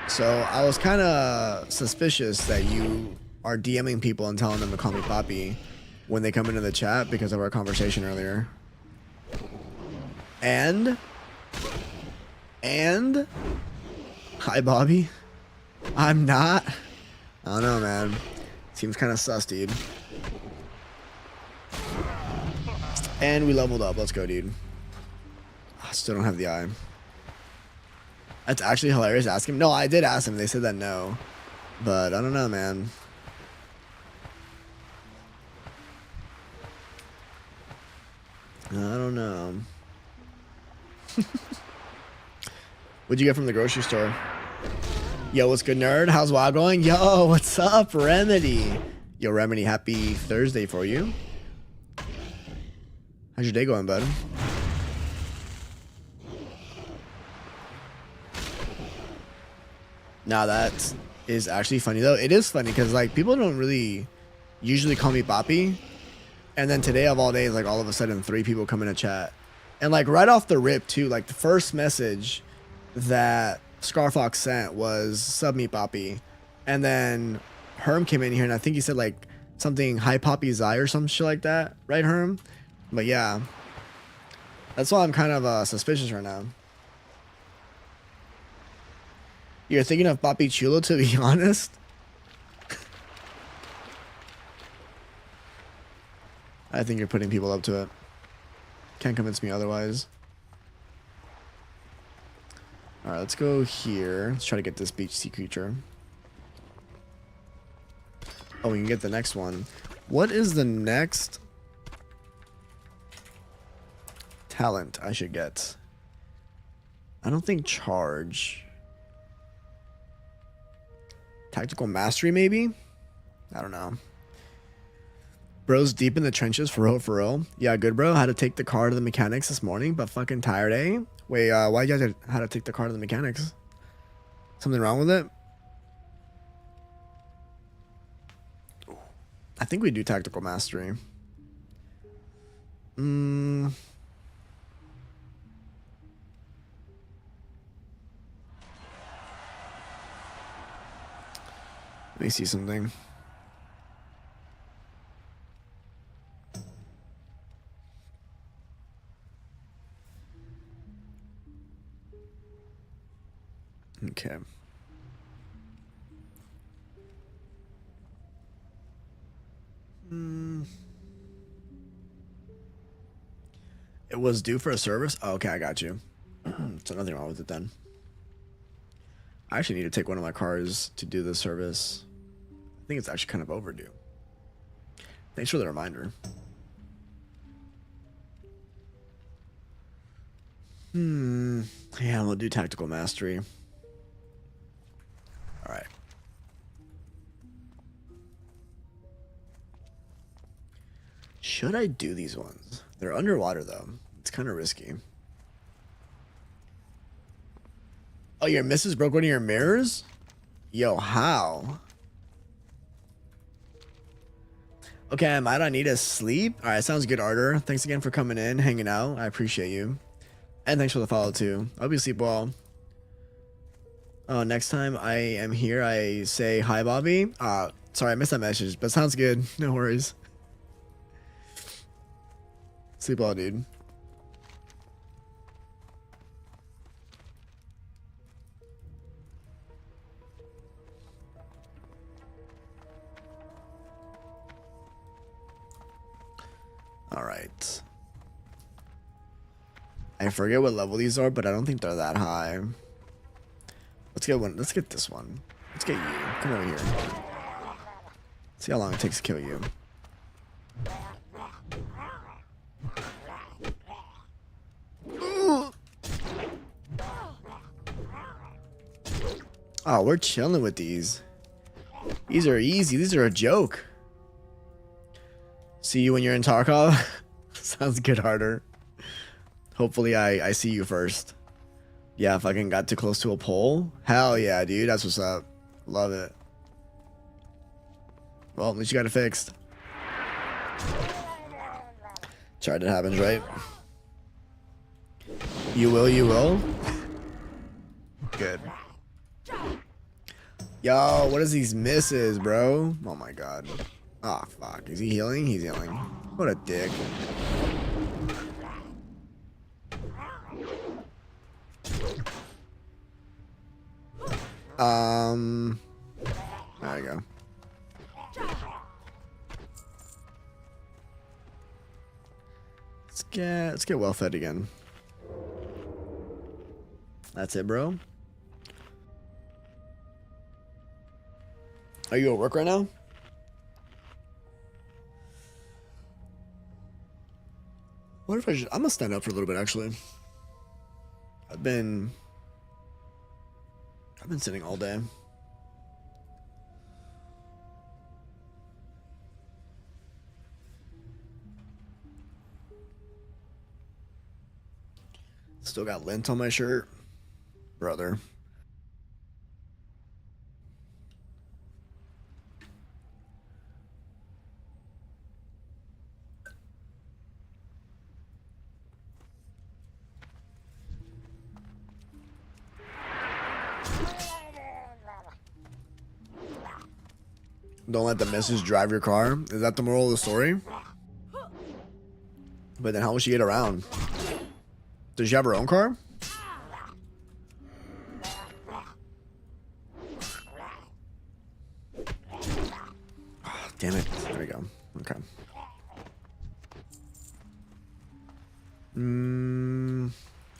So, I was kind of suspicious that you are DMing people and telling them to call me Papi when they come into the chat because of our conversation earlier. And? Hi, Bobby. I'm not. I don't know, man. Seems kind of sus, dude. And we leveled up. Let's go, dude. I still don't have the eye. That's actually hilarious. Ask him. No, I did ask him. They said that no. But I don't know, man. I don't know. What'd you get from the grocery store? Yo, what's good, nerd? How's WoW going? Yo, what's up, Remedy? Yo, Remedy, happy Thursday for you. How's your day going, bud? Nah, that is actually funny, though. It is funny, because, like, people don't really usually call me Papi. And then today, of all days, like, all of a sudden, 3 people come in a chat. And, like, right off the rip, too, like, the first message that Scarfox sent was sub me Papi, and then Herm came in here and I think he said like something hi Papi Zai or some shit like that, right, Herm? But yeah, that's why I'm kind of suspicious right now. You're thinking of Papi Chulo, to be honest? I think you're putting people up to it. Can't convince me otherwise. Alright, let's go here. Let's try to get this beach sea creature. Oh, we can get the next one. What is the next talent I should get? I don't think charge. Tactical mastery, maybe? I don't know. Bro's deep in the trenches for real, for real. Yeah, good, bro. Had to take the car to the mechanics this morning, but fucking tired, eh? Wait, why you guys had to take the car to the mechanics? Something wrong with it? I think we do tactical mastery. Let me see something. Okay. It was due for a service? Oh, okay, I got you. So nothing wrong with it then. I actually need to take one of my cars to do this service. I think it's actually kind of overdue. Thanks for the reminder. Yeah, we'll do tactical mastery. Alright. Should I do these ones? They're underwater though. It's kind of risky. Oh, your missus broke one of your mirrors? Yo, how? Okay, I might need to sleep. Alright, sounds good, Arter. Thanks again for coming in, hanging out. I appreciate you. And thanks for the follow too. I hope you sleep well. Oh, next time I am here, I say hi, Bobby. Sorry, I missed that message, but sounds good. No worries. Sleep well, dude. All right. I forget what level these are, but I don't think they're that high. Let's get one. Let's get this one. Let's get you. Come over here. See how long it takes to kill you. Oh, we're chilling with these. These are easy. These are a joke. See you when you're in Tarkov? Sounds good, Harder. Hopefully I see you first. Yeah, fucking got too close to a pole? Hell yeah, dude. That's what's up. Love it. Well, at least you got it fixed. Sorry, that happens, right? You will, you will? Good. Yo, what is these misses, bro? Oh my god. Oh, fuck. Is he healing? He's healing. What a dick. There we go. Let's get well fed again. That's it, bro. Are you at work right now? What if I'm gonna stand up for a little bit actually. I've been sitting all day. Still got lint on my shirt. Brother. Don't let the missus drive your car. Is that the moral of the story? But then how will she get around? Does she have her own car?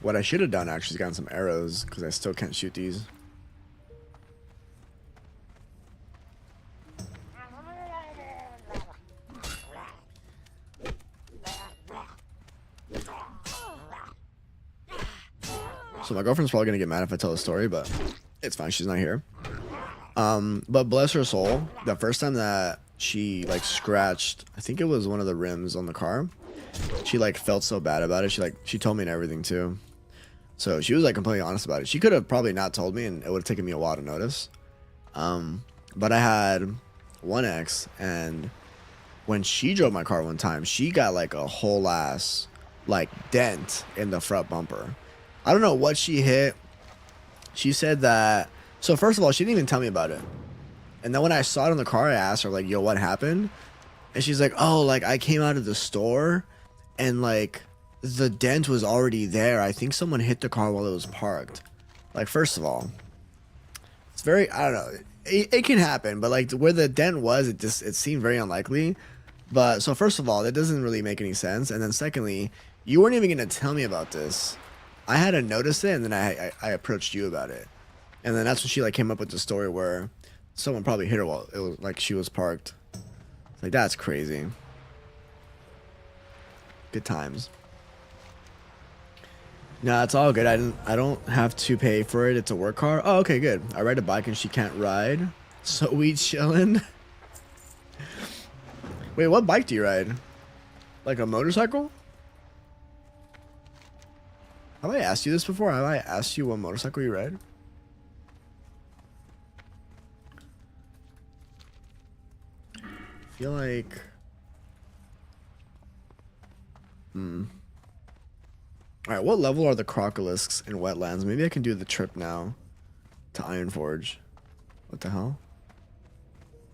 What I should have done actually is gotten some arrows, because I still can't shoot these. So my girlfriend's probably gonna get mad if I tell the story, but it's fine. She's not here. But bless her soul, the first time that she like scratched, I think it was one of the rims on the car, she like felt so bad about it. She told me and everything too. So she was like completely honest about it. She could have probably not told me, and it would have taken me a while to notice. But I had one ex, and when she drove my car one time, she got like a whole ass like dent in the front bumper. I don't know what she hit. She said that, so first of all, she didn't even tell me about it. And then when I saw it in the car, I asked her like, yo, what happened? And she's like, oh, like I came out of the store and like the dent was already there. I think someone hit the car while it was parked. Like, first of all, it's very, I don't know. It can happen, but like where the dent was, it seemed very unlikely. But so first of all, that doesn't really make any sense. And then secondly, you weren't even going to tell me about this. I had to notice it, and then I approached you about it. And then that's when she like came up with the story where someone probably hit her while it was like she was parked. It's like, that's crazy. Good times. No, it's all good. I don't have to pay for it. It's a work car. Oh, okay, good. I ride a bike and she can't ride. So we chillin'. Wait, what bike do you ride? Like a motorcycle? Have I asked you this before? Have I asked you what motorcycle you ride? I feel like... Alright, what level are the crocolisks in wetlands? Maybe I can do the trip now to Ironforge. What the hell?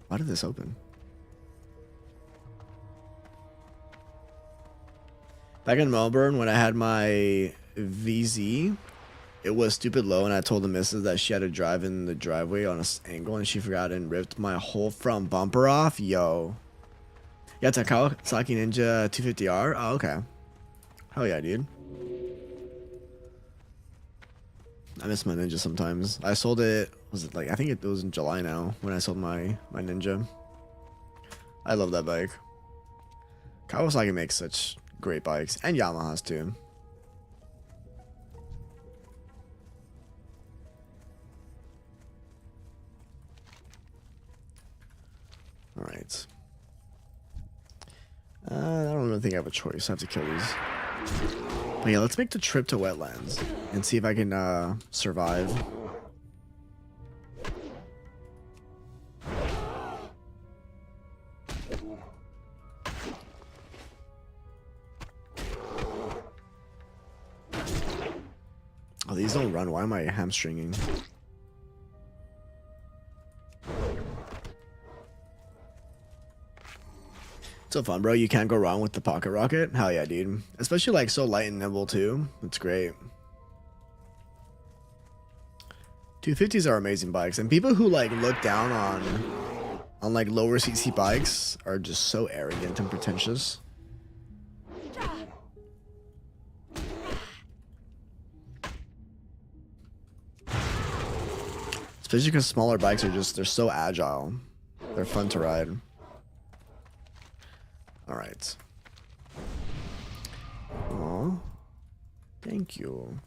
Why did this open? Back in Melbourne, when I had my VZ, it was stupid low, and I told the missus that she had to drive in the driveway on an angle, and she forgot and ripped my whole front bumper off. Yo. Yeah, it's a Kawasaki Ninja 250R. Oh, okay. Hell yeah, dude. I miss my Ninja sometimes. I sold it, was it like, I think it was in July now when I sold my Ninja. I love that bike. Kawasaki makes such great bikes, and Yamahas too. All right. I don't really think I have a choice. I have to kill these. But yeah, let's make the trip to wetlands and see if I can survive. Oh, these don't run. Why am I hamstringing? So fun, bro. You can't go wrong with the pocket rocket. Hell yeah, dude. Especially like so light and nimble too. It's great. 250s are amazing bikes, and people who like look down on like lower CC bikes are just so arrogant and pretentious. Especially because smaller bikes are just, they're so agile. They're fun to ride. All right. Aw. Thank you.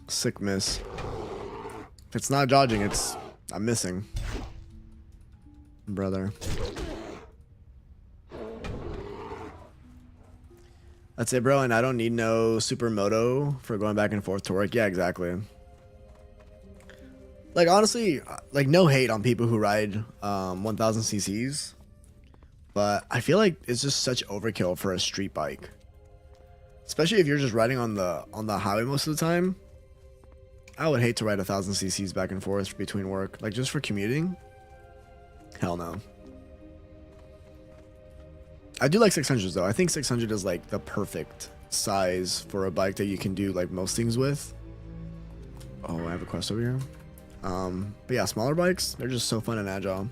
Sick miss. If it's not dodging, I'm missing. Brother. That's it, bro, and I don't need no supermoto for going back and forth to work. Yeah, exactly. Like, honestly, like, no hate on people who ride 1000 cc's, but I feel like it's just such overkill for a street bike. Especially if you're just riding on the highway most of the time. I would hate to ride 1,000 cc's back and forth between work, like just for commuting. Hell no. I do like 600s though. I think 600 is like the perfect size for a bike that you can do like most things with. Oh, I have a quest over here. But yeah, smaller bikes, they're just so fun and agile.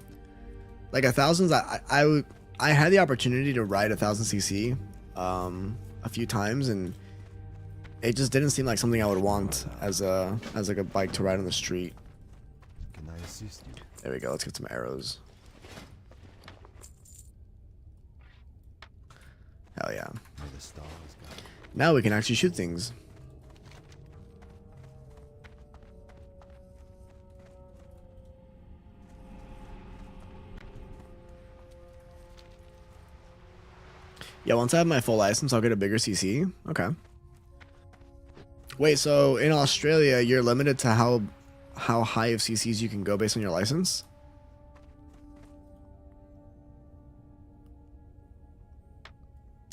Like 1,000s, I had the opportunity to ride 1,000 cc a few times, and it just didn't seem like something I would want as like a bike to ride on the street. Can I assist you? There we go. Let's get some arrows. Hell yeah. May the stars guide you. Now we can actually shoot things. Yeah, once I have my full license, I'll get a bigger CC. Okay. Wait, so in Australia, you're limited to how high of CCs you can go based on your license?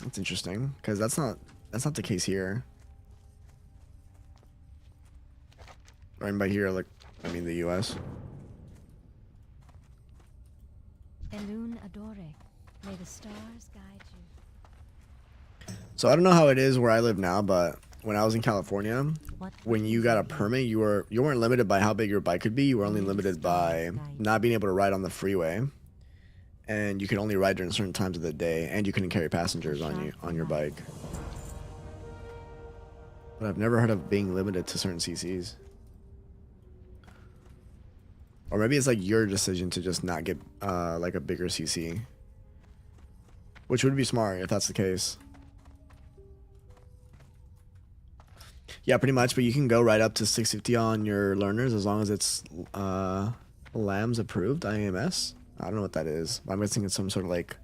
That's interesting, because that's not the case here. Right by here, like, I mean the US. Elune Adore, may the stars guide you. So I don't know how it is where I live now, but when I was in California, when you got a permit, you weren't limited by how big your bike could be. You were only limited by not being able to ride on the freeway, and you could only ride during certain times of the day, and you couldn't carry passengers on your bike. But I've never heard of being limited to certain CCs. Or maybe it's like your decision to just not get like a bigger CC, which would be smart if that's the case. Yeah, pretty much, but you can go right up to 650 on your learners as long as it's LAMS approved, IAMS. I don't know what that is. I'm guessing it's some sort of like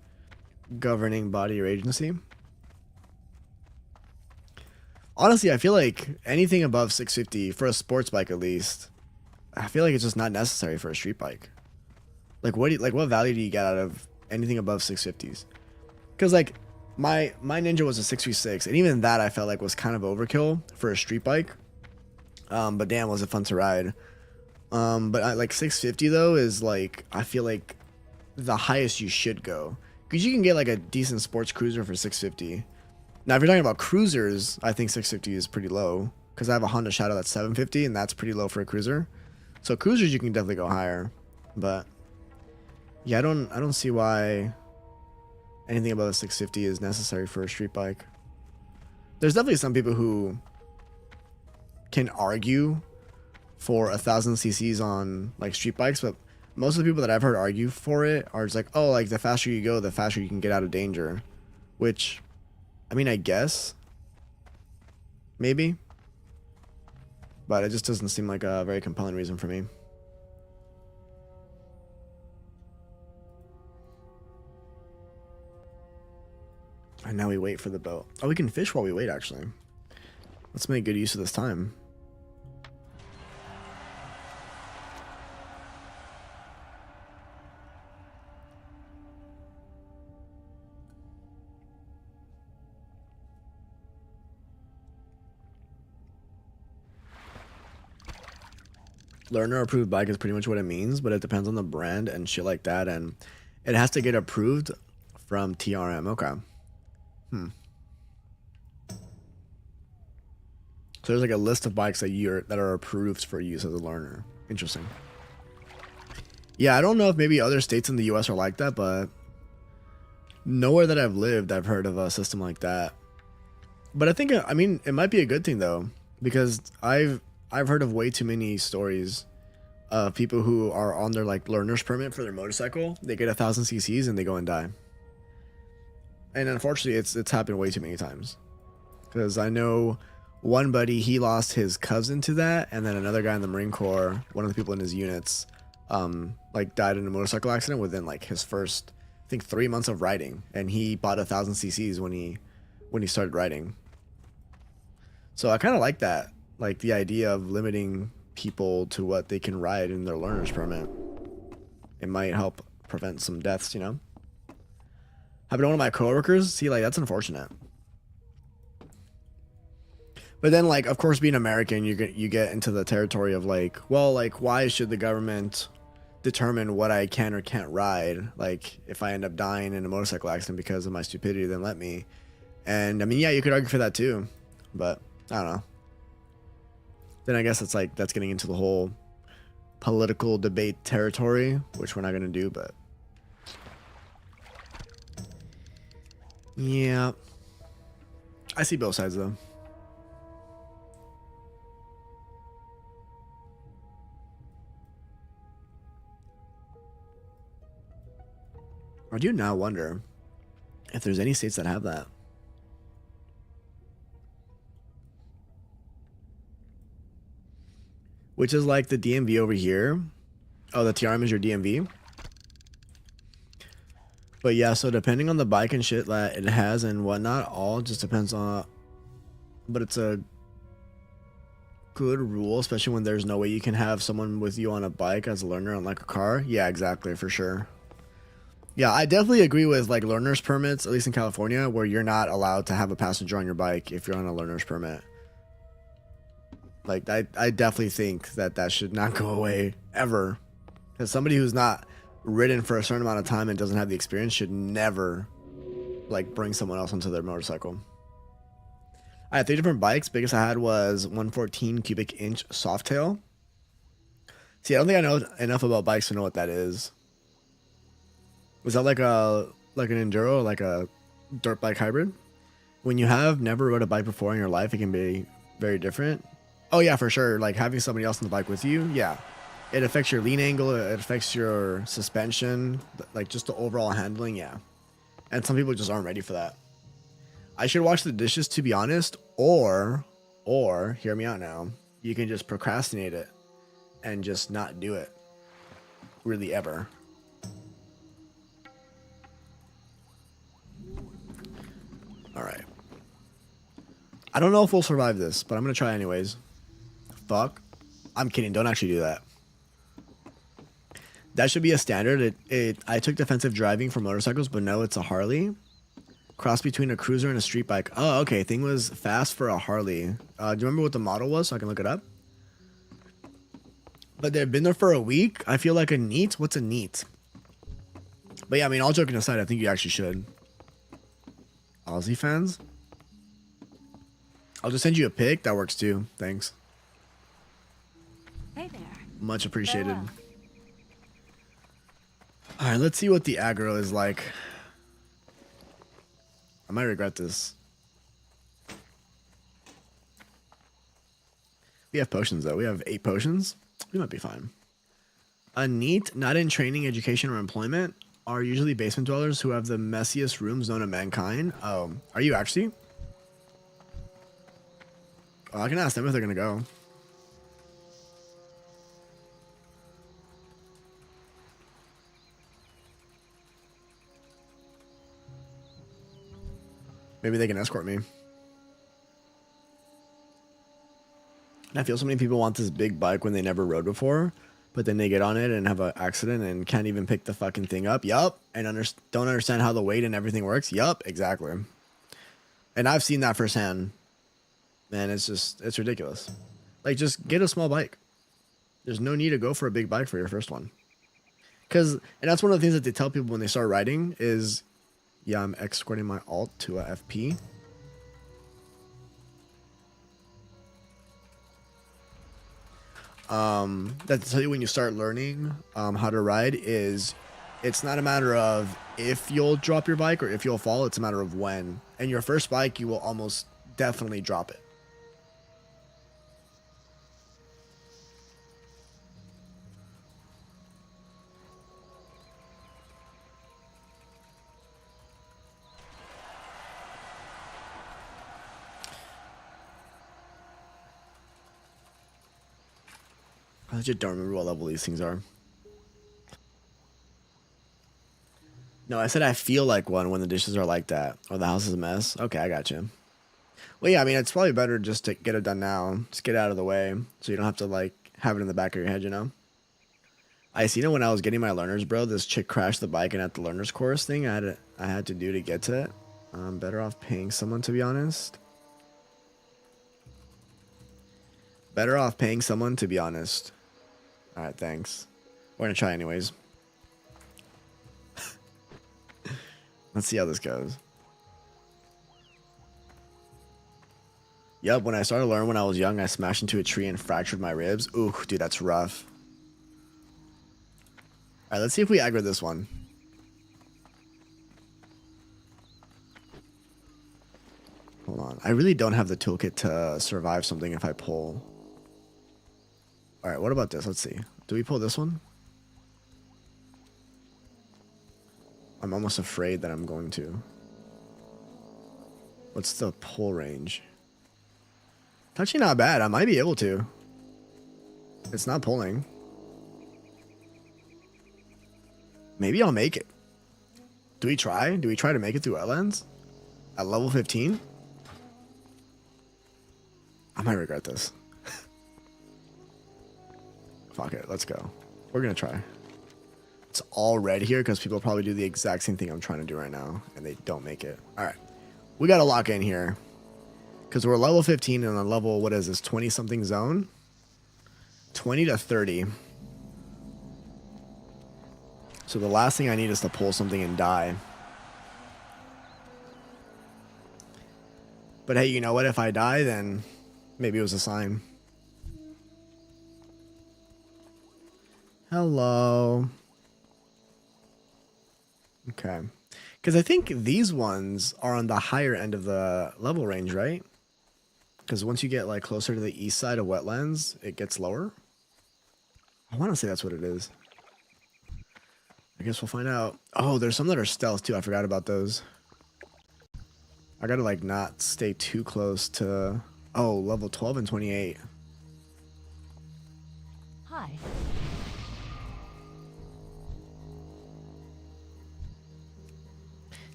governing body or agency. Honestly, I feel like anything above 650 for a sports bike at least, I feel like it's just not necessary for a street bike. Like what value do you get out of anything above 650s? Because like my Ninja was a 6v6, and even that I felt like was kind of overkill for a street bike. But damn, was it fun to ride. But like 650 though is like, I feel like the highest you should go, because you can get like a decent sports cruiser for 650. Now if you're talking about cruisers, I think 650 is pretty low, because I have a Honda Shadow that's 750, and that's pretty low for a cruiser. So cruisers you can definitely go higher, but yeah, I don't see why anything above a 650 is necessary for a street bike. There's definitely some people who can argue for 1,000 cc's on like street bikes, but most of the people that I've heard argue for it are just like, oh, like the faster you go, the faster you can get out of danger. Which, I mean, I guess maybe, but it just doesn't seem like a very compelling reason for me. And now we wait for the boat. Oh, we can fish while we wait, actually. Let's make good use of this time. Learner approved bike is pretty much what it means, but it depends on the brand and shit like that, and it has to get approved from TRM. Okay. So there's like a list of bikes that are approved for use as a learner. Interesting. Yeah, I don't know if maybe other states in the US are like that, but nowhere that I've lived I've heard of a system like that. But I think, I mean, it might be a good thing though, because I've heard of way too many stories of people who are on their like learner's permit for their motorcycle. They get 1,000 cc's and they go and die. And unfortunately, it's happened way too many times. Because I know one buddy, he lost his cousin to that, and then another guy in the Marine Corps, one of the people in his units, like died in a motorcycle accident within like his first, I think, 3 months of riding, and he bought 1,000 cc's when he started riding. So I kind of like that, like the idea of limiting people to what they can ride in their learner's permit. It might help prevent some deaths, you know. Happened to one of my coworkers. See, like, that's unfortunate. But then, like, of course, being American, you get into the territory of like, well, like, why should the government determine what I can or can't ride? Like, if I end up dying in a motorcycle accident because of my stupidity, then let me. And I mean, yeah, you could argue for that too, but I don't know. Then I guess it's like that's getting into the whole political debate territory, which we're not gonna do, but yeah, I see both sides though. I do now wonder if there's any states that have that. Which is like the DMV over here. Oh, the TRM is your DMV. But yeah, so depending on the bike and shit that it has and whatnot, all just depends on. But it's a good rule, especially when there's no way you can have someone with you on a bike as a learner on like a car. Yeah, exactly, for sure. Yeah, I definitely agree with like learner's permits, at least in California, where you're not allowed to have a passenger on your bike if you're on a learner's permit. Like, I definitely think that that should not go away ever. Because somebody who's not ridden for a certain amount of time and doesn't have the experience should never, like, bring someone else onto their motorcycle. I had 3 different bikes. Biggest I had was 114 cubic inch softail. See, I don't think I know enough about bikes to know what that is. Was that like an enduro or like a dirt bike hybrid? When you have never rode a bike before in your life, it can be very different. Oh yeah, for sure. Like having somebody else on the bike with you, yeah. It affects your lean angle, it affects your suspension, like just the overall handling, yeah. And some people just aren't ready for that. I should wash the dishes, to be honest, or hear me out now. You can just procrastinate it and just not do it. Really ever. Alright. I don't know if we'll survive this, but I'm gonna try anyways. Fuck. I'm kidding, don't actually do that. That should be a standard. I took defensive driving for motorcycles, but no, it's a Harley. Cross between a cruiser and a street bike. Oh, okay. Thing was fast for a Harley. Do you remember what the model was so I can look it up? But they've been there for a week. I feel like a neat. What's a neat? But yeah, I mean, all joking aside, I think you actually should. Aussie fans? I'll just send you a pic. That works too. Thanks. Hey there. Much appreciated. Farewell. Alright, let's see what the aggro is like. I might regret this. We have potions though. We have 8 potions. We might be fine. A neat, not in training, education, or employment, are usually basement dwellers who have the messiest rooms known to mankind. Oh, are you actually? Oh, I can ask them if they're gonna go. Maybe they can escort me. And I feel so many people want this big bike when they never rode before, but then they get on it and have an accident and can't even pick the fucking thing up. Yup. And don't understand how the weight and everything works. Yup. Exactly. And I've seen that firsthand. Man, it's ridiculous. Like, just get a small bike. There's no need to go for a big bike for your first one. And that's one of the things that they tell people when they start riding is, yeah, I'm escorting my alt to a FP. That to tell you when you start learning how to ride is, it's not a matter of if you'll drop your bike or if you'll fall, it's a matter of when. And your first bike, you will almost definitely drop it. I just don't remember what level these things are. No, I said I feel like one when the dishes are like that. Or the house is a mess. Okay, I got you. Well, yeah, I mean, it's probably better just to get it done now. Just get it out of the way. So you don't have to, like, have it in the back of your head, you know? I seen it when I was getting my learners, bro. This chick crashed the bike, and at the learners course thing I had to do to get to it. I'm better off paying someone, to be honest. Better off paying someone, to be honest. All right, thanks. We're gonna try anyways. Let's see how this goes. Yep, when I started learning when I was young, I smashed into a tree and fractured my ribs. Ooh, dude, that's rough. All right, let's see if we aggro this one. Hold on. I really don't have the toolkit to survive something if I pull. All right, what about this? Let's see. Do we pull this one? I'm almost afraid that I'm going to. What's the pull range? It's actually not bad. I might be able to. It's not pulling. Maybe I'll make it. Do we try? Do we try to make it through wetlands? At level 15? I might regret this. Fuck it. Let's go. We're going to try. It's all red here because people probably do the exact same thing I'm trying to do right now. And they don't make it. All right. We got to lock in here. Because we're level 15 and on level, what is this, 20-something zone? 20 to 30. So the last thing I need is to pull something and die. But hey, you know what? If I die, then maybe it was a sign. Hello. Okay. Because I think these ones are on the higher end of the level range, right? Because once you get like closer to the east side of wetlands, it gets lower. I want to say that's what it is. I guess we'll find out. Oh, there's some that are stealth too. I forgot about those. I gotta like not stay too close to... Oh, level 12 and 28. Hi.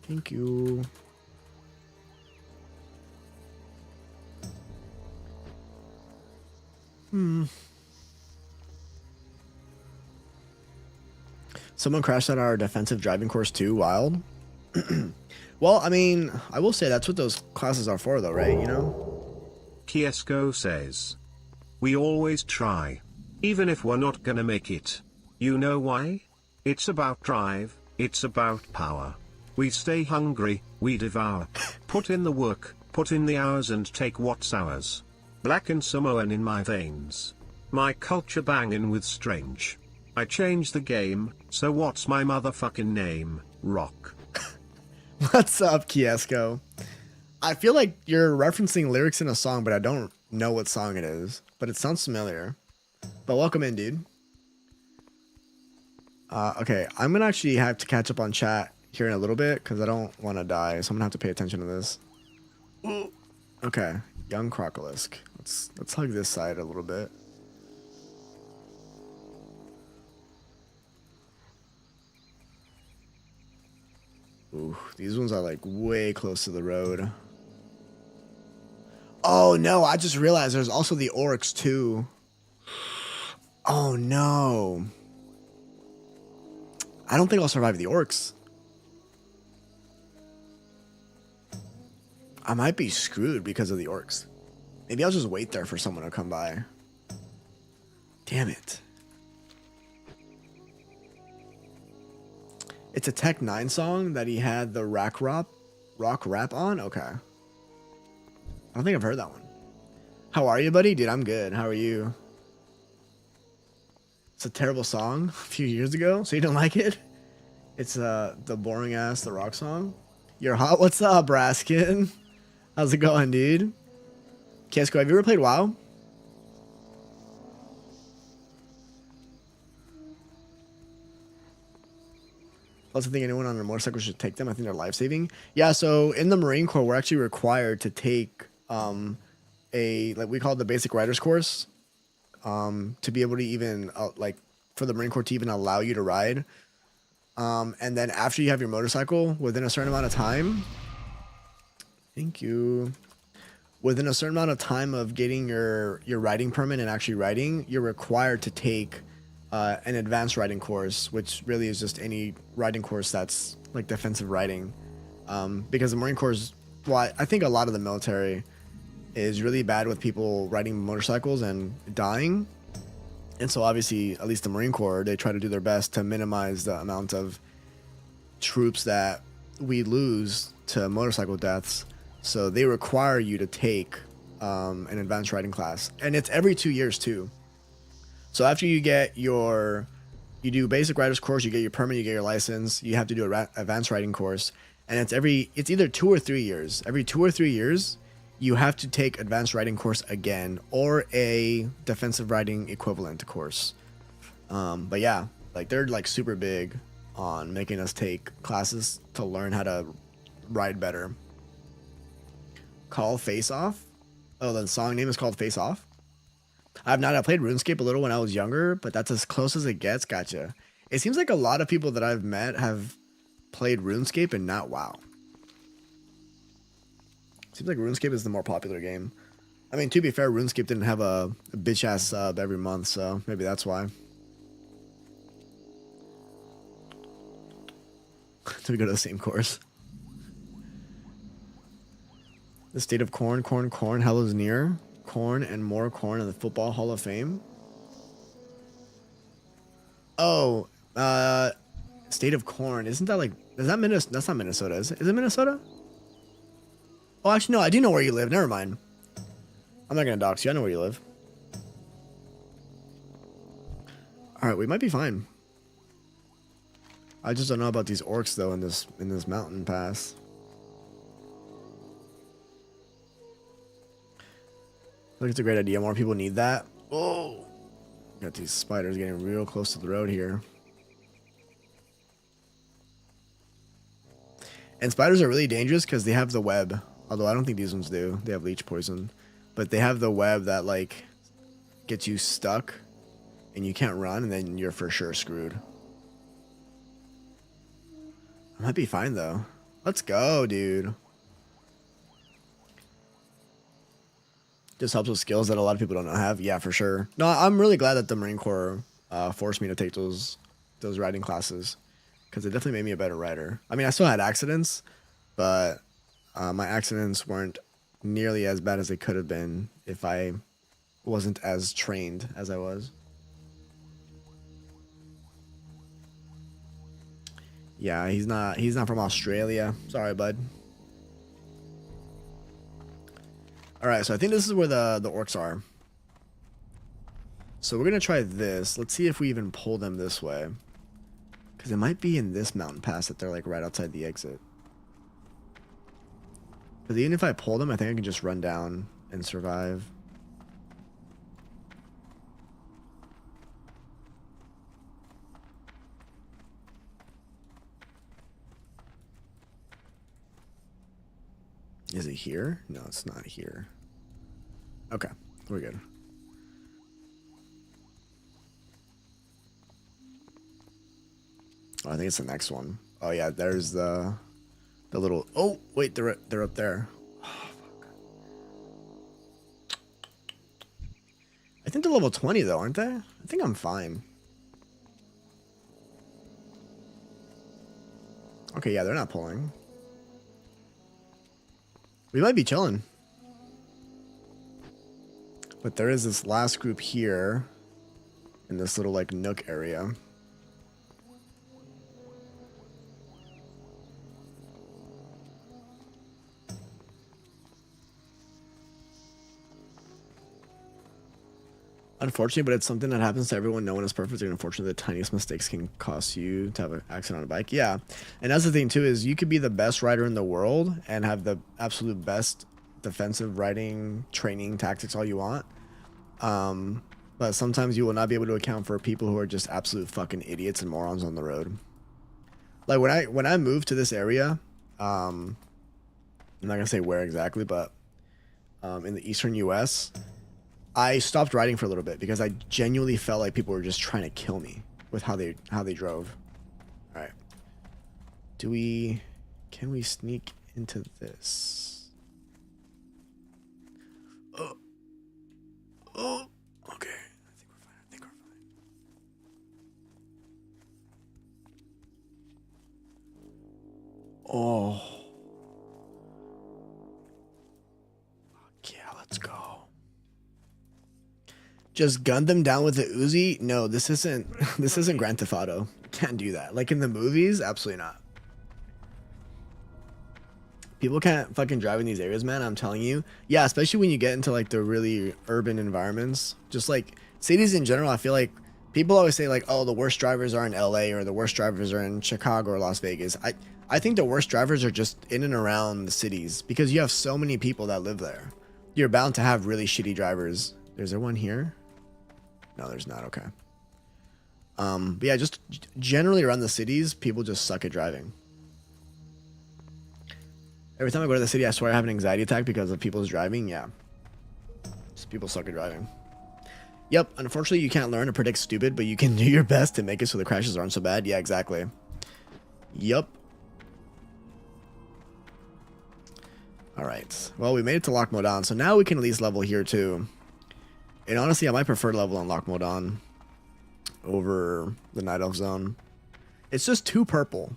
Thank you. Someone crashed out our defensive driving course too. Wild. Well, I mean, I will say that's what those classes are for, though, right? You know? Kiesco says, we always try. Even if we're not gonna make it. You know why? It's about drive, it's about power. We stay hungry, we devour. Put in the work, put in the hours and take what's ours. Black and Samoan in my veins. My culture banging with strange. I changed the game, so what's my motherfucking name? Rock. What's up, Kiesco? I feel like you're referencing lyrics in a song, but I don't know what song it is. But it sounds familiar. But welcome in, dude. Okay, I'm gonna actually have to catch up on chat here in a little bit because I don't want to die, so I'm gonna have to pay attention to this. Okay, young Crocolisk. Let's hug this side a little bit. Ooh, these ones are like way close to the road. Oh no, I just realized there's also the Oryx too. Oh no. I don't think I'll survive the Oryx. I might be screwed because of the Orcs. Maybe I'll just wait there for someone to come by. Damn it. It's a Tech 9 song that he had the rock rap on? Okay. I don't think I've heard that one. How are you, buddy? Dude, I'm good. How are you? It's a terrible song a few years ago, so you don't like it? It's the boring ass The Rock song. You're hot. What's up, Braskin? How's it going, dude? Kiesco, have you ever played WoW? I also think anyone on a motorcycle should take them. I think they're life-saving. Yeah, so in the Marine Corps, we're actually required to take like we call it the basic riders course, to be able to even like for the Marine Corps to even allow you to ride. And then after you have your motorcycle, within a certain amount of time, thank you. Within a certain amount of time of getting your riding permit and actually riding, you're required to take an advanced riding course, which really is just any riding course that's like defensive riding. Because the Marine Corps is, well, I think a lot of the military is really bad with people riding motorcycles and dying. And so obviously, at least the Marine Corps, they try to do their best to minimize the amount of troops that we lose to motorcycle deaths. So they require you to take an advanced riding class, and it's every 2 years too. So after you do basic riders course, you get your permit, you get your license, you have to do an advanced riding course, and it's either 2 or 3 years. Every 2 or 3 years, you have to take advanced riding course again, or a defensive riding equivalent course. But yeah, like they're like super big on making us take classes to learn how to ride better. Call Face Off. Oh, the song name is called Face Off. I played RuneScape a little when I was younger, but that's as close as it gets. Gotcha. It seems like a lot of people that I've met have played RuneScape and not WoW. Seems like RuneScape is the more popular game. I mean, to be fair, RuneScape didn't have a bitch ass sub every month, so maybe that's why. Do we go to the same course? The state of corn, hell is near. Corn and more corn in the Football Hall of Fame. Oh, state of corn. Isn't that like, is that Minnesota? That's not Minnesota, is it? Is it Minnesota? Oh, actually, no, I do know where you live. Never mind. I'm not gonna dox you. I know where you live. All right, we might be fine. I just don't know about these orcs though in this mountain pass. I think it's a great idea. More people need that. Oh, got these spiders getting real close to the road here. And spiders are really dangerous because they have the web. Although I don't think these ones do. They have leech poison. But they have the web that like gets you stuck and you can't run, and then you're for sure screwed. I might be fine though. Let's go, dude. Just helps with skills that a lot of people don't have. Yeah, for sure. No, I'm really glad that the Marine Corps forced me to take those riding classes, because it definitely made me a better rider. I mean, I still had accidents, but my accidents weren't nearly as bad as they could have been if I wasn't as trained as I was. Yeah, he's not from Australia. Sorry, bud. All right, so I think this is where the orcs are. So we're gonna try this. Let's see if we even pull them this way, because it might be in this mountain pass that they're like right outside the exit. But even if I pull them, I think I can just run down and survive. Is it here? No, it's not here. Okay, we're good. Oh, I think it's the next one. Oh yeah, there's the little. Oh wait, they're up there. Oh, fuck. I think they're level 20 though, aren't they? I think I'm fine. Okay, yeah, they're not pulling. We might be chilling. But there is this last group here in this little like nook area. Unfortunately, but it's something that happens to everyone. No one is perfect, and unfortunately, the tiniest mistakes can cost you to have an accident on a bike. Yeah, and that's the thing too, is you could be the best rider in the world and have the absolute best defensive riding training tactics all you want. But sometimes you will not be able to account for people who are just absolute fucking idiots and morons on the road. Like when I moved to this area, I'm not gonna say where exactly, but in the eastern U.S., I stopped riding for a little bit because I genuinely felt like people were just trying to kill me with how they drove. All right. Can we sneak into this? Oh, okay. I think we're fine. Oh. Yeah, let's Just gun them down with the Uzi? No, this isn't this isn't Grand Theft Auto. Can't do that. Like in the movies, absolutely not. People can't fucking drive in these areas, man. I'm telling you. Yeah, especially when you get into like the really urban environments. Just like cities in general, I feel like people always say like, oh, the worst drivers are in LA or the worst drivers are in Chicago or Las Vegas. I think the worst drivers are just in and around the cities because you have so many people that live there. You're bound to have really shitty drivers. Is there one here? No, there's not. Okay. But yeah, just generally around the cities, people just suck at driving. Every time I go to the city, I swear I have an anxiety attack because of people's driving. Yeah. Just people suck at driving. Yep. Unfortunately, you can't learn to predict stupid, but you can do your best to make it so the crashes aren't so bad. Yeah, exactly. Yep. All right. Well, we made it to Lock Modan, so now we can at least level here too. And honestly, I might prefer to level on Lock Modan over the Night Elf Zone. It's just too purple.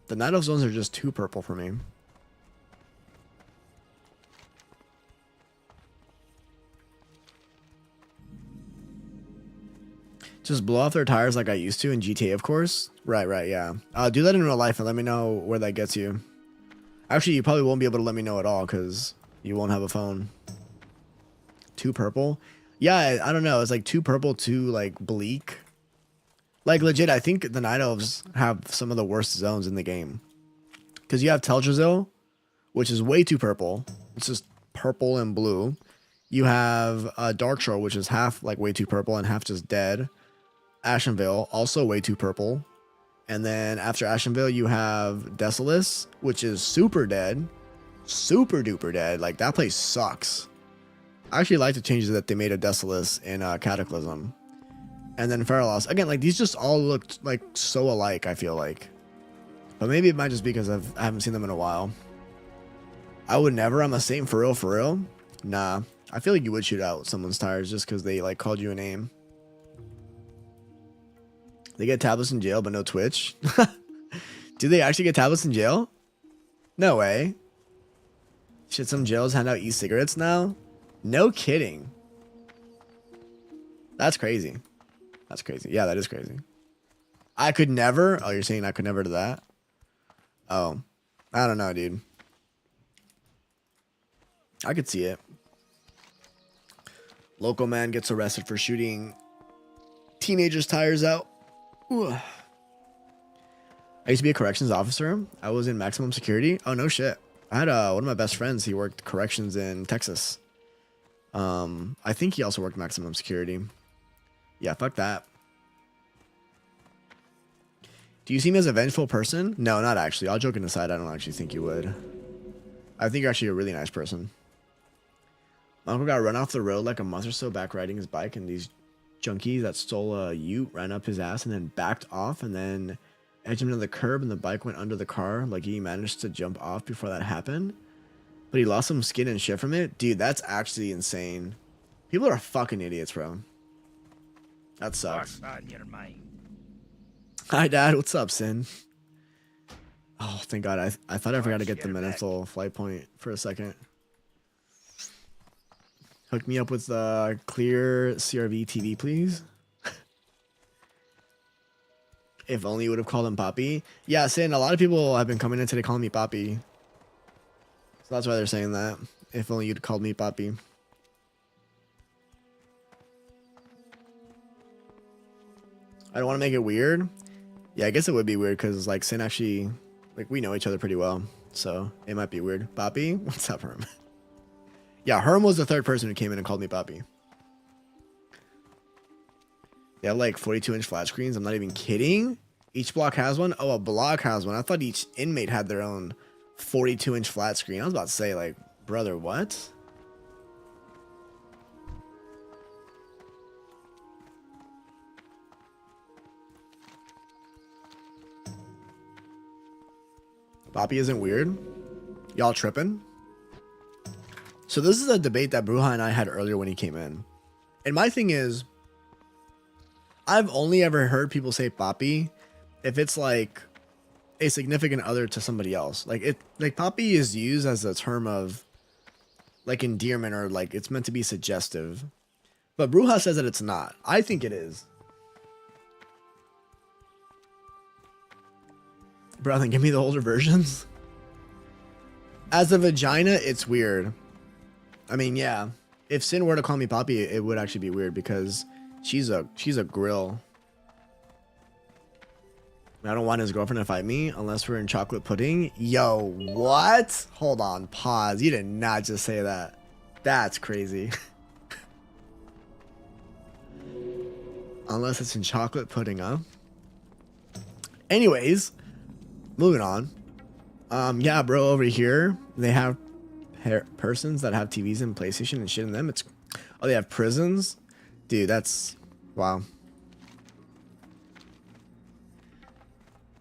The Night Elf Zones are just too purple for me. Just blow off their tires like I used to in GTA, of course. Right, yeah. Do that in real life and let me know where that gets you. Actually, you probably won't be able to let me know at all because you won't have a phone. Too purple? Yeah, I don't know. It's like too purple, too like bleak. Like legit, I think the Night Elves have some of the worst zones in the game. Because you have Teldrassil, which is way too purple. It's just purple and blue. You have Darkshore, which is half like way too purple and half just dead. Ashenvale, also way too purple. And then after Ashenvale, you have Desolace, which is super dead. Super duper dead. Like, that place sucks. I actually like the changes that they made of Desolace in Cataclysm. And then Feralos. Again, like, these just all look, like, so alike, I feel like. But maybe it might just be because I haven't seen them in a while. I would never. I'm a Saint for real, for real. Nah. I feel like you would shoot out someone's tires just because they, like, called you a name. They get tablets in jail, but no Twitch. Do they actually get tablets in jail? No way. Should some jails hand out e-cigarettes now? No kidding. That's crazy. That's crazy. Yeah, that is crazy. I could never. Oh, you're saying I could never do that? Oh, I don't know, dude. I could see it. Local man gets arrested for shooting teenagers' tires out. Ooh. I used to be a corrections officer. I was in maximum security. Oh, no shit. I had one of my best friends. He worked corrections in Texas. I think he also worked maximum security. Yeah, fuck that. Do you see me as a vengeful person? No, not actually. All joking aside, I don't actually think you would. I think you're actually a really nice person. My uncle got run off the road like a month or so back riding his bike, and these junkies that stole a ute ran up his ass and then backed off and then edged him to the curb, and the bike went under the car. Like, he managed to jump off before that happened, but he lost some skin and shit from it. Dude, that's actually insane. People are fucking idiots, bro. That sucks. Hi, Dad. What's up, Sin? Oh, thank God. I thought I forgot to get the mental flight point for a second. Hook me up with clear CRV TV, please. If only you would have called him Poppy. Yeah, Sin, a lot of people have been coming in today calling me Poppy. So that's why they're saying that. If only you'd called me Poppy. I don't want to make it weird. Yeah, I guess it would be weird because, like, Sin actually, like, we know each other pretty well. So it might be weird. Poppy? What's up, Herm? Yeah, Herm was the third person who came in and called me Poppy. They have like 42-inch flat screens. I'm not even kidding. Each block has one. Oh, a block has one. I thought each inmate had their own 42-inch flat screen. I was about to say, like, brother, what? Poppy isn't weird. Y'all tripping? So this is a debate that Bruja and I had earlier when he came in. And my thing is, I've only ever heard people say Papi if it's like a significant other to somebody else. Like Papi is used as a term of like endearment, or like it's meant to be suggestive. But Bruja says that it's not. I think it is. Bro, then give me the older versions. As a vagina, it's weird. I mean, yeah. If Sin were to call me Poppy, it would actually be weird because she's a grill. I don't want his girlfriend to fight me unless we're in chocolate pudding. Yo, what? Hold on, pause. You did not just say that. That's crazy. Unless it's in chocolate pudding, huh? Anyways, moving on. Yeah, bro, over here they have persons that have TVs and PlayStation and shit in them. Oh, they have prisons, dude. That's wow.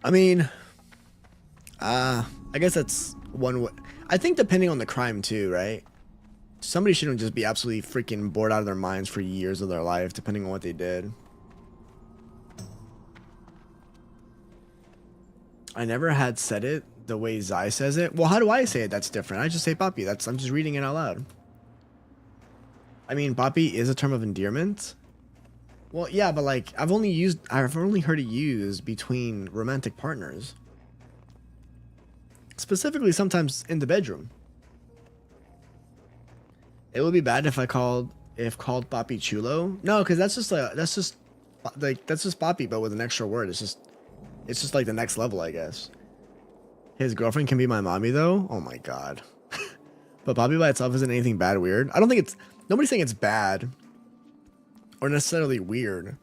I mean, I guess that's one way. I think depending on the crime too, right? Somebody shouldn't just be absolutely freaking bored out of their minds for years of their life, depending on what they did. I never had said it the way Zai says it. Well, how do I say it? That's different. I just say Papi. I'm just reading it out loud. I mean, Papi is a term of endearment. Well, yeah, but like I've only heard it used between romantic partners. Specifically sometimes in the bedroom. It would be bad if called Papi Chulo. No, because that's just Papi, but with an extra word. It's just like the next level, I guess. His girlfriend can be my mommy though. Oh my god. But Papi by itself isn't anything bad, weird. I don't think nobody's saying it's bad or necessarily weird.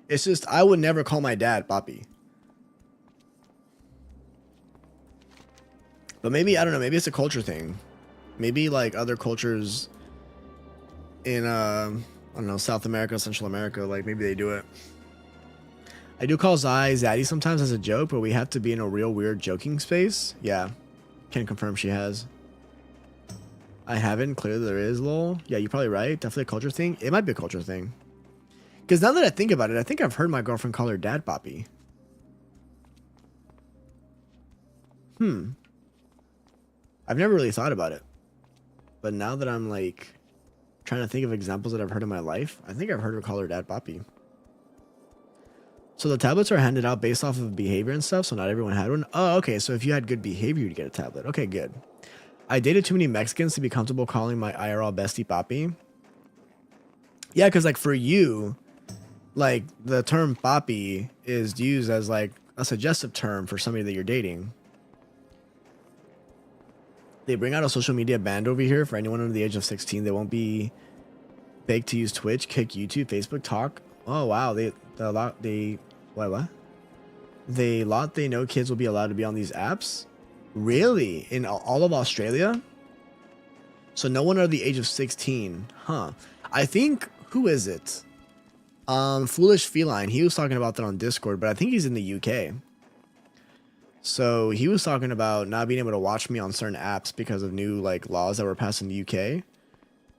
It's just I would never call my dad Papi. But maybe, I don't know, maybe it's a culture thing. Maybe like other cultures in I don't know, South America, Central America, like maybe they do it. I do call Zai Zaddy sometimes as a joke, but we have to be in a real weird joking space. Yeah, can confirm she has. I haven't. Clearly there is, lol. Yeah, you're probably right. Definitely a culture thing. It might be a culture thing. Because now that I think about it, I think I've heard my girlfriend call her dad Papi. I've never really thought about it. But now that I'm like trying to think of examples that I've heard in my life, I think I've heard her call her dad Papi. So the tablets are handed out based off of behavior and stuff, so not everyone had one. Oh, okay, so if you had good behavior, you'd get a tablet. Okay, good. I dated too many Mexicans to be comfortable calling my IRL bestie Papi. Yeah, because like for you, like the term Papi is used as like a suggestive term for somebody that you're dating. They bring out a social media ban over here for anyone under the age of 16. They won't be begged to use Twitch, Kick, YouTube, Facebook, Talk. Oh wow, they know kids will be allowed to be on these apps. Really? In all of Australia? So no one under the age of 16, huh? I think, who is it? Foolish Feline. He was talking about that on Discord, but I think he's in the UK. So he was talking about not being able to watch me on certain apps because of new like laws that were passed in the UK.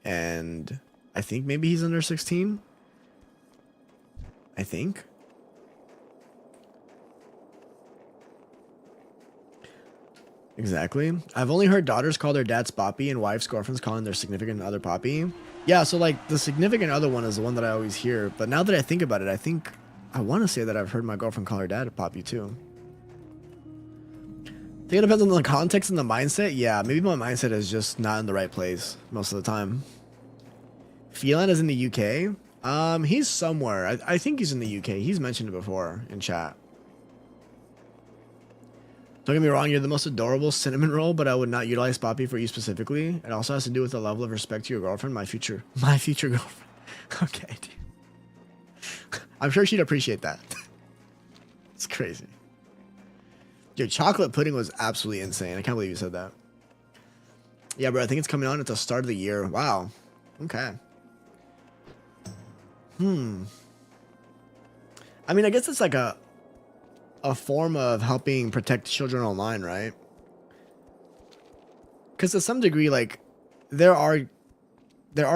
And I think maybe he's under 16. I think. Exactly. I've only heard daughters call their dads Papi and wives, girlfriends calling their significant other Papi. Yeah, so like the significant other one is the one that I always hear. But now that I think about it, I think I want to say that I've heard my girlfriend call her dad a Papi too. I think it depends on the context and the mindset. Yeah, maybe my mindset is just not in the right place most of the time. Phelan is in the UK. He's somewhere. I think he's in the UK. He's mentioned it before in chat. Don't get me wrong, you're the most adorable cinnamon roll, but I would not utilize Papi for you specifically. It also has to do with the level of respect to your girlfriend, my future girlfriend. Okay, dude. I'm sure she'd appreciate that. It's crazy. Your chocolate pudding was absolutely insane. I can't believe you said that. Yeah, bro, I think it's coming on at the start of the year. Wow. Okay. I mean, I guess it's like a form of helping protect children online, right? Because to some degree, like, there are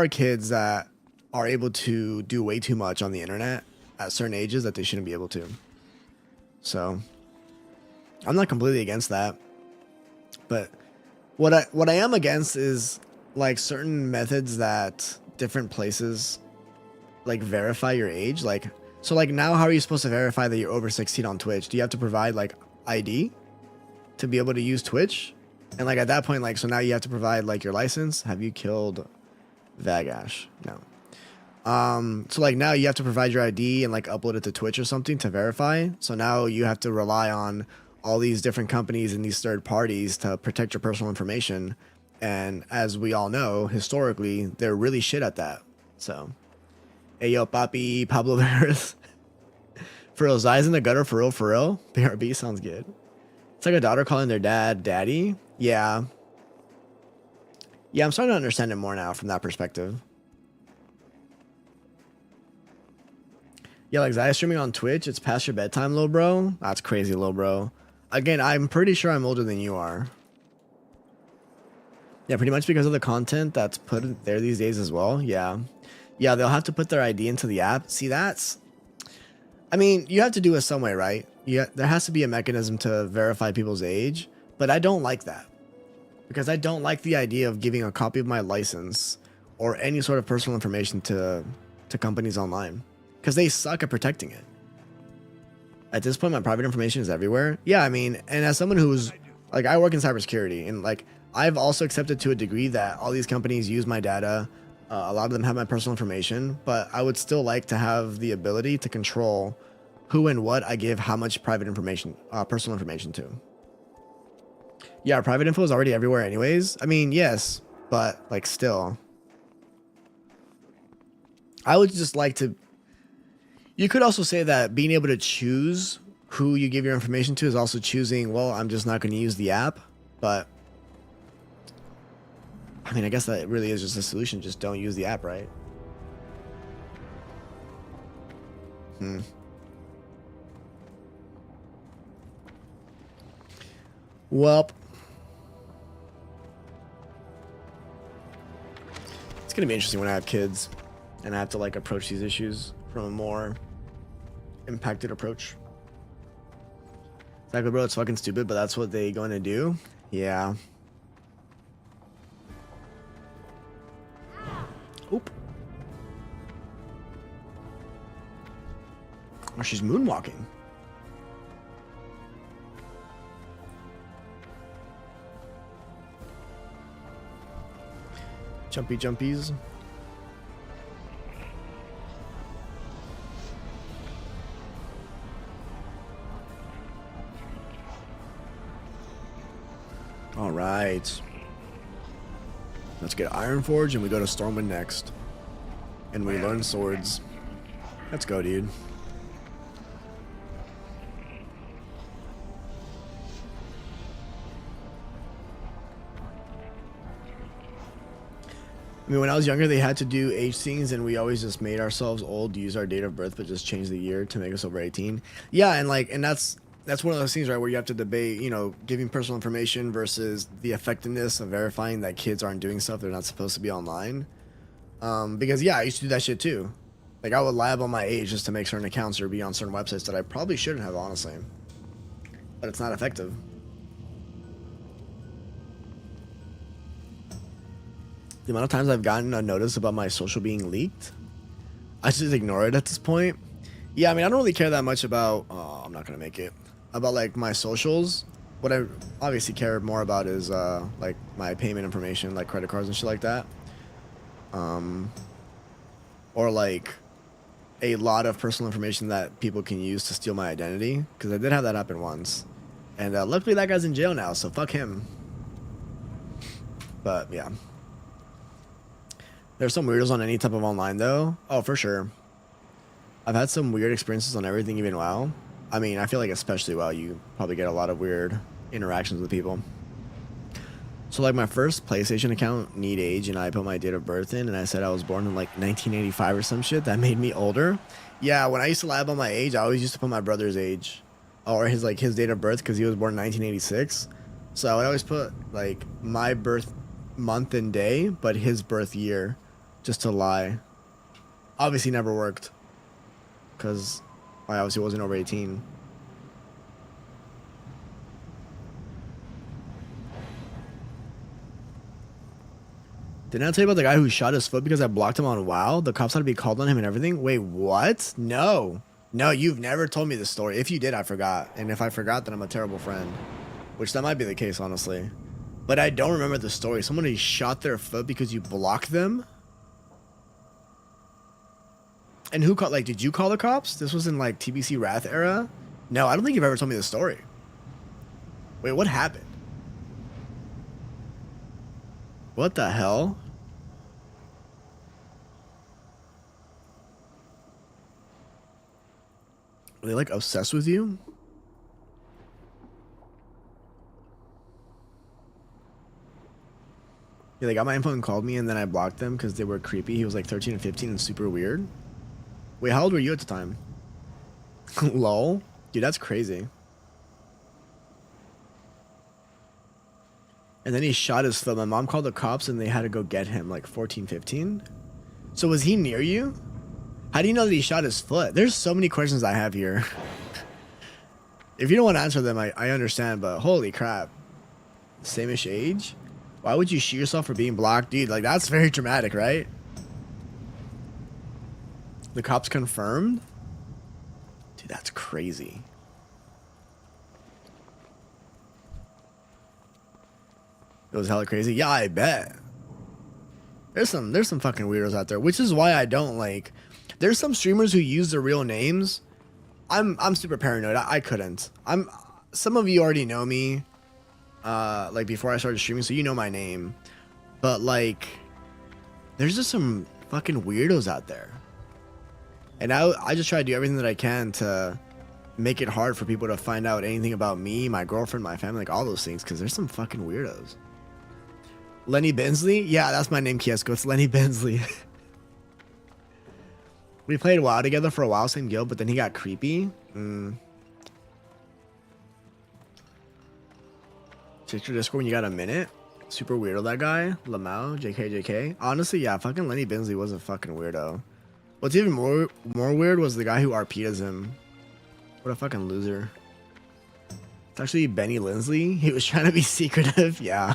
kids that are able to do way too much on the internet at certain ages that they shouldn't be able to. So I'm not completely against that. But what I am against is like certain methods that different places like verify your age? Like, so like now how are you supposed to verify that you're over 16 on Twitch? Do you have to provide like ID to be able to use Twitch? And like at that point, like, so now you have to provide like your license. Have you killed Vagash? No. So like now you have to provide your ID and like upload it to Twitch or something to verify. So now you have to rely on all these different companies and these third parties to protect your personal information. And as we all know, historically, they're really shit at that. So, hey yo, Papi, Pablo Veras. For real, Zai's in the gutter, for real. BRB sounds good. It's like a daughter calling their dad daddy. Yeah. Yeah, I'm starting to understand it more now from that perspective. Yeah, like Zai streaming on Twitch, it's past your bedtime, little bro. That's crazy, little bro. Again, I'm pretty sure I'm older than you are. Yeah, pretty much because of the content that's put there these days as well. Yeah. Yeah, they'll have to put their ID into the app. See, that's... I mean, you have to do it some way, right? Yeah, there has to be a mechanism to verify people's age, but I don't like that. Because I don't like the idea of giving a copy of my license or any sort of personal information to companies online. Because they suck at protecting it. At this point, my private information is everywhere. Yeah, I mean, and as someone who's... Like, I work in cybersecurity, and, like, I've also accepted to a degree that all these companies use my data. A lot of them have my personal information, but I would still like to have the ability to control who and what I give how much private information, personal information to. Yeah, private info is already everywhere anyways. I mean, yes, but, like, still. I would just like to... You could also say that being able to choose who you give your information to is also choosing, well, I'm just not going to use the app. But, I mean, I guess that really is just a solution. Just don't use the app, right? Well, it's going to be interesting when I have kids and I have to, like, approach these issues from a more impacted approach. Exactly, bro. It's fucking stupid, but that's what they going to do. Yeah. Oop. Oh, she's moonwalking. Jumpy jumpies. All right. Let's get Ironforge and we go to Stormwind next. And we learn swords. Let's go, dude. I mean, when I was younger, they had to do age things, and we always just made ourselves old, use our date of birth, but just change the year to make us over 18. Yeah, and like, and that's one of those things, right, where you have to debate, you know, giving personal information versus the effectiveness of verifying that kids aren't doing stuff they're not supposed to be online. Because yeah, I used to do that shit too. Like, I would lie about my age just to make certain accounts or be on certain websites that I probably shouldn't have, honestly. But it's not effective. The amount of times I've gotten a notice about my social being leaked, I just ignore it at this point. Yeah, I mean, I don't really care that much about, oh, I'm not gonna make it, about like my socials. What I obviously care more about is like my payment information, like credit cards and shit like that. Or like a lot of personal information that people can use to steal my identity, because I did have that happen once. And luckily that guy's in jail now, so fuck him. But yeah. There's some weirdos on any type of online though. Oh, for sure. I've had some weird experiences on everything, even WoW. I mean, I feel like especially WoW, you probably get a lot of weird interactions with people. So like my first PlayStation account, need age, and I put my date of birth in, and I said I was born in like 1985 or some shit. That made me older. Yeah, when I used to lie about my age, I always used to put my brother's age or his date of birth, because he was born in 1986. So I would always put like my birth month and day, but his birth year, just to lie. Obviously never worked, because I obviously wasn't over 18. Didn't I tell you about the guy who shot his foot because I blocked him on WoW? The cops had to be called on him and everything. Wait, what? No. No, you've never told me this story. If you did, I forgot. And if I forgot, then I'm a terrible friend. Which that might be the case, honestly. But I don't remember the story. Somebody shot their foot because you blocked them? And who called, like, did you call the cops? This was in, like, TBC Wrath era? No, I don't think you've ever told me the story. Wait, what happened? What the hell? Are they, like, obsessed with you? Yeah, they got my info and called me, and then I blocked them because they were creepy. He was, like, 13 and 15 and super weird. Wait, how old were you at the time? Lol. Dude, that's crazy. And then he shot his foot. My mom called the cops and they had to go get him, like 14, 15. So was he near you? How do you know that he shot his foot? There's so many questions I have here. If you don't want to answer them, I understand, but holy crap. Same-ish age? Why would you shoot yourself for being blocked? Dude, like, that's very dramatic, right? The cops confirmed? Dude, that's crazy. It was hella crazy. Yeah, I bet. There's some fucking weirdos out there, which is why I don't like. There's some streamers who use their real names. I'm super paranoid. I couldn't. Some of you already know me. Like before I started streaming, so you know my name. But like, there's just some fucking weirdos out there. And I just try to do everything that I can to make it hard for people to find out anything about me, my girlfriend, my family, like all those things, because there's some fucking weirdos. Lenny Bensley? Yeah, that's my name, Kiesco. It's Lenny Bensley. We played WoW together for a while, same guild, but then he got creepy. Check your Discord when you got a minute. Super weirdo, that guy. Lamau, JK. Honestly, yeah, fucking Lenny Bensley was a fucking weirdo. What's even more weird was the guy who RP'd him. What a fucking loser. It's actually Benny Lindsley. He was trying to be secretive. Yeah.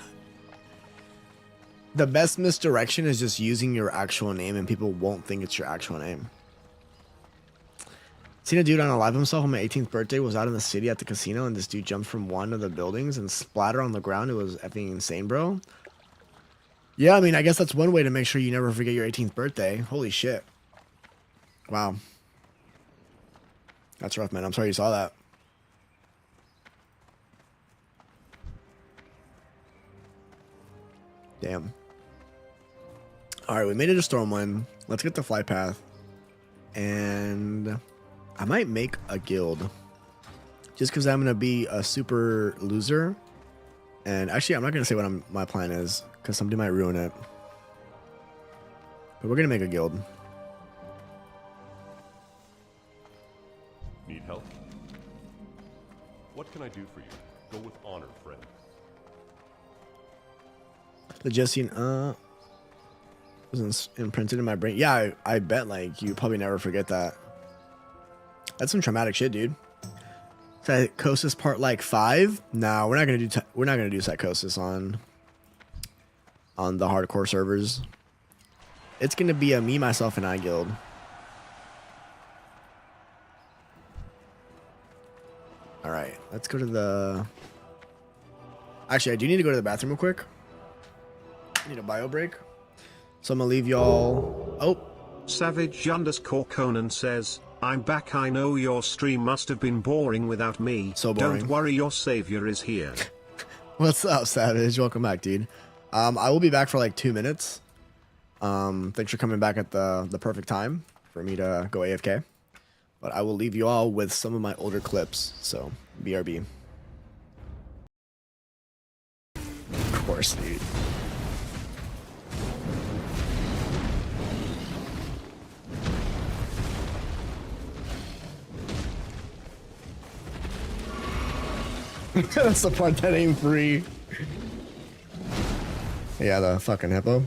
The best misdirection is just using your actual name and people won't think it's your actual name. Seen a dude unalive himself on my 18th birthday, was out in the city at the casino, and this dude jumped from one of the buildings and splattered on the ground. It was effing insane, bro. Yeah, I mean, I guess that's one way to make sure you never forget your 18th birthday. Holy shit. Wow. That's rough, man. I'm sorry you saw that. Damn. Alright, we made it to Stormwind. Let's get the flight path. And I might make a guild. Just because I'm going to be a super loser. And actually, I'm not going to say what my plan is, because somebody might ruin it. But we're going to make a guild. Need help? What can I do for you? Go with honor, friend. The Justine, wasn't imprinted in my brain. Yeah, I bet, like, you probably never forget that. That's some traumatic shit, dude. Psychosis part like 5? No, we're not gonna do psychosis on the hardcore servers. It's gonna be a me, myself, and I guild. All right, let's go to the. Actually, I do need to go to the bathroom real quick. I need a bio break, so I'm gonna leave y'all. Oh. Savage_Conan says, I'm back. I know your stream must have been boring without me. So boring. Don't worry, your savior is here. What's up, Savage? Welcome back, dude. I will be back for like 2 minutes. Thanks for coming back at the perfect time for me to go AFK. But I will leave you all with some of my older clips. So, BRB. Of course, dude. That's the part that ain't free. Yeah, the fucking hippo.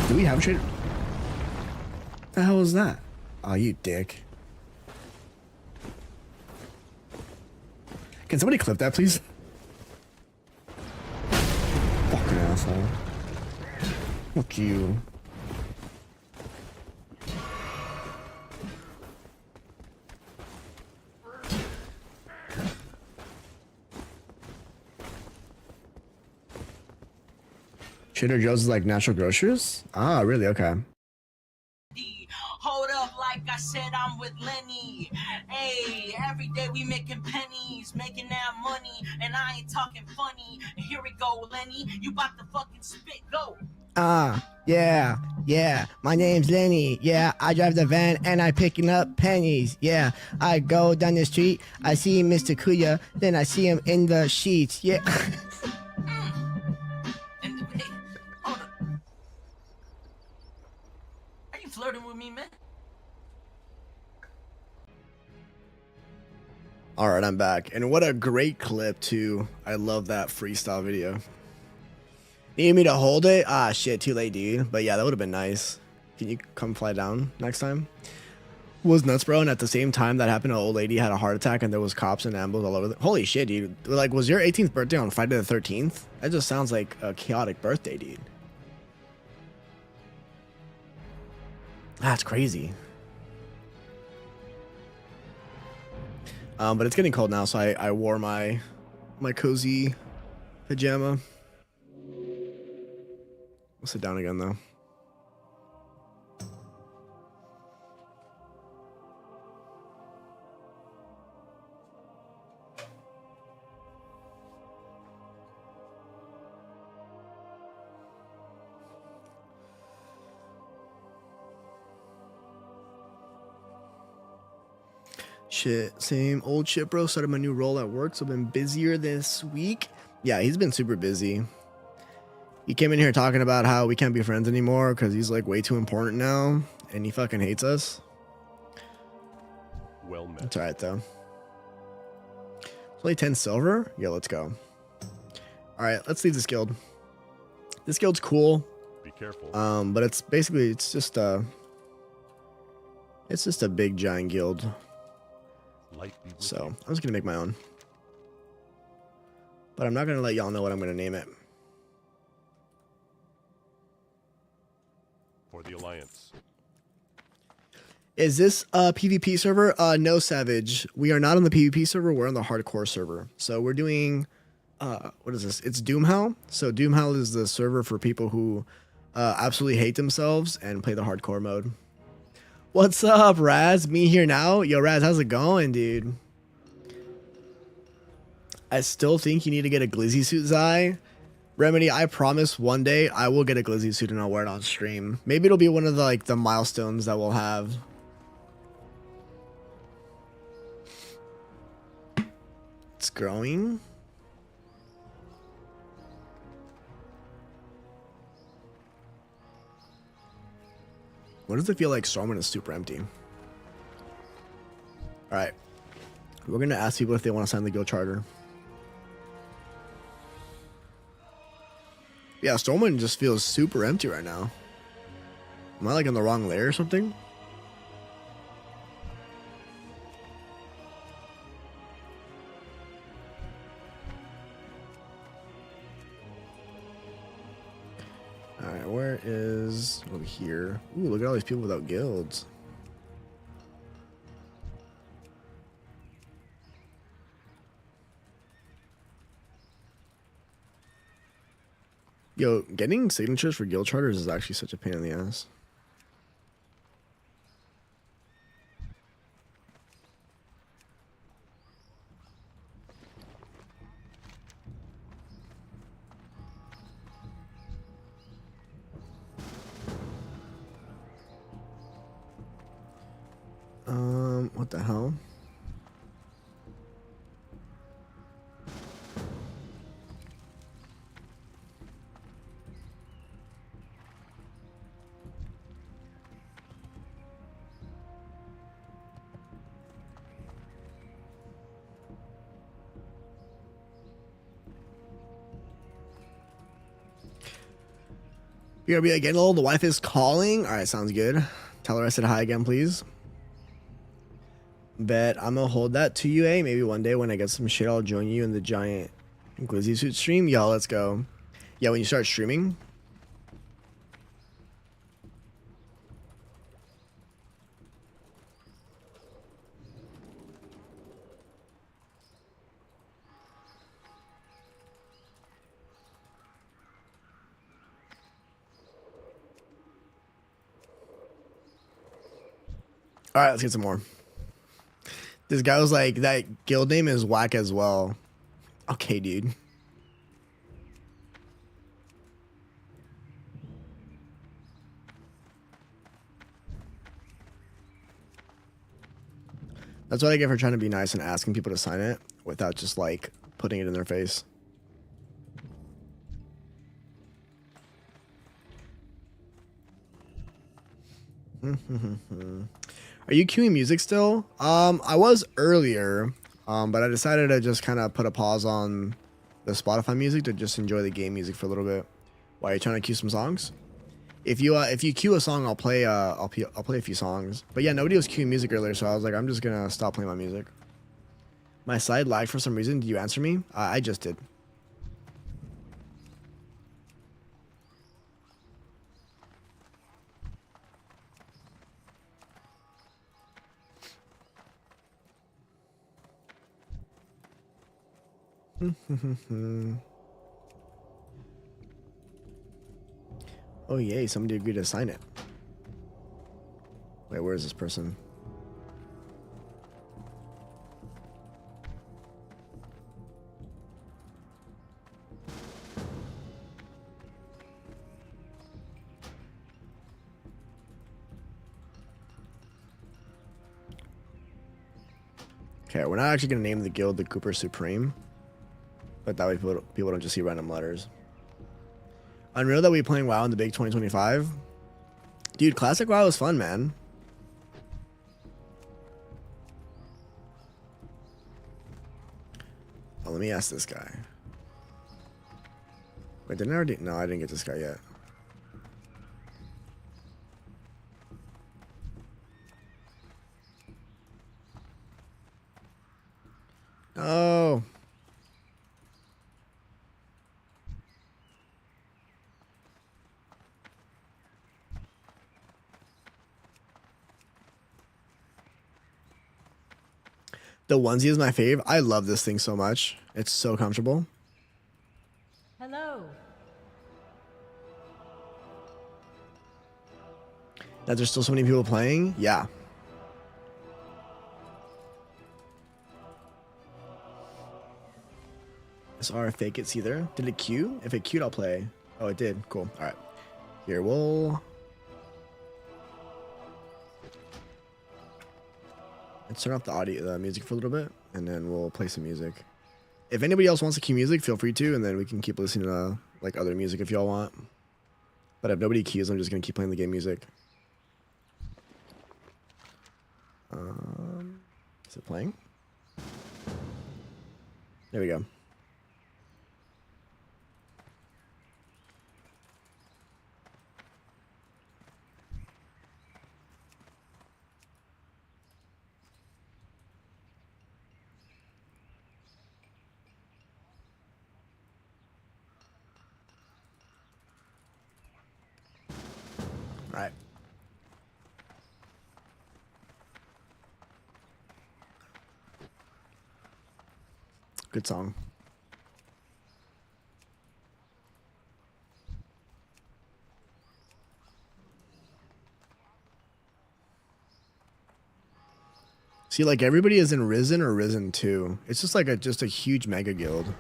Do we have a trader? The hell was that? Oh, you dick. Can somebody clip that, please? Fucking asshole. Fuck you. Trader Joe's is like natural grocers? Ah, really? Okay. Hold up, like I said, I'm with Lenny. Hey, every day we making pennies, making that money, and I ain't talking funny. And here we go, Lenny, you about to fucking spit, go. Yeah. My name's Lenny. Yeah, I drive the van and I picking up pennies. Yeah, I go down the street, I see Mr. Kuya, then I see him in the sheets. Yeah. And hey, hold up. Are you flirting with me, man? All right, I'm back. And what a great clip, too. I love that freestyle video. Need me to hold it? Ah, shit, too late, dude. But yeah, that would have been nice. Can you come fly down next time? Was nuts, bro. And at the same time that happened, an old lady had a heart attack and there was cops and ambos all over. Holy shit, dude. Like, was your 18th birthday on Friday the 13th? That just sounds like a chaotic birthday, dude. That's crazy. But it's getting cold now, so I wore my cozy pajama. We'll sit down again though. Shit, same old shit, bro. Started my new role at work, so I've been busier this week. Yeah, he's been super busy. He came in here talking about how we can't be friends anymore because he's like way too important now, and he fucking hates us. Well met. It's alright though. It's only 10 silver? Yeah, let's go. Alright, let's leave this guild. This guild's cool. Be careful. But it's basically it's just a big giant guild. Light be with So you. I'm just gonna make my own. But I'm not gonna let y'all know what I'm gonna name it. For the Alliance. Is this a PvP server? No, Savage. We are not on the PvP server. We're on the hardcore server. So we're doing, what is this? It's Doomhell. So Doomhell is the server for people who absolutely hate themselves and play the hardcore mode. What's up, Raz? Me here now? Yo, Raz, how's it going, dude? I still think you need to get a glizzy suit, Zai. Remedy, I promise one day I will get a glizzy suit and I'll wear it on stream. Maybe it'll be one of the the milestones that we'll have. It's growing. What does it feel like Stormwind is super empty? Alright. We're gonna ask people if they want to sign the guild charter. Yeah, Stormwind just feels super empty right now. Am I like in the wrong layer or something? Alright, where is over here? Ooh, look at all these people without guilds. Yo, getting signatures for guild charters is actually such a pain in the ass. What the hell? BRB again, lol. The wife is calling. All right, sounds good. Tell her I said hi again, please. Bet I'm gonna hold that to you, eh? Maybe one day when I get some shit, I'll join you in the giant Glizzy suit stream. Yo, let's go. Yeah, when you start streaming. All right, let's get some more. This guy was like, that guild name is whack as well. Okay, dude. That's what I get for trying to be nice and asking people to sign it without just like putting it in their face. Are you queuing music still? I was earlier, but I decided to just kind of put a pause on the Spotify music to just enjoy the game music for a little bit. Why, are you trying to queue some songs? If you queue a song, I'll play a few songs. But yeah, nobody was queuing music earlier, so I was like, I'm just gonna stop playing my music. My side lagged for some reason. Did you answer me? I just did. Oh yay, somebody agreed to sign it. Wait, where is this person? Okay, we're not actually going to name the guild the Cooper Supreme. But that way people don't just see random letters. Unreal that we playing WoW in the big 2025. Dude, classic WoW was fun, man. Oh, let me ask this guy. Wait, didn't I already? No, I didn't get this guy yet. Oh. The onesie is my fave. I love this thing so much. It's so comfortable. Hello. That there's still so many people playing? Yeah. SR fake it either. Did it queue? If it queued, I'll play. Oh, it did. Cool. All right. Here, we'll... Let's turn off the audio, the music for a little bit, and then we'll play some music. If anybody else wants to queue music, feel free to, and then we can keep listening to like other music if y'all want. But if nobody queues, I'm just gonna keep playing the game music. Is it playing? There we go. All right. Good song. See, like everybody is in Risen or Risen 2. It's just like just a huge mega guild.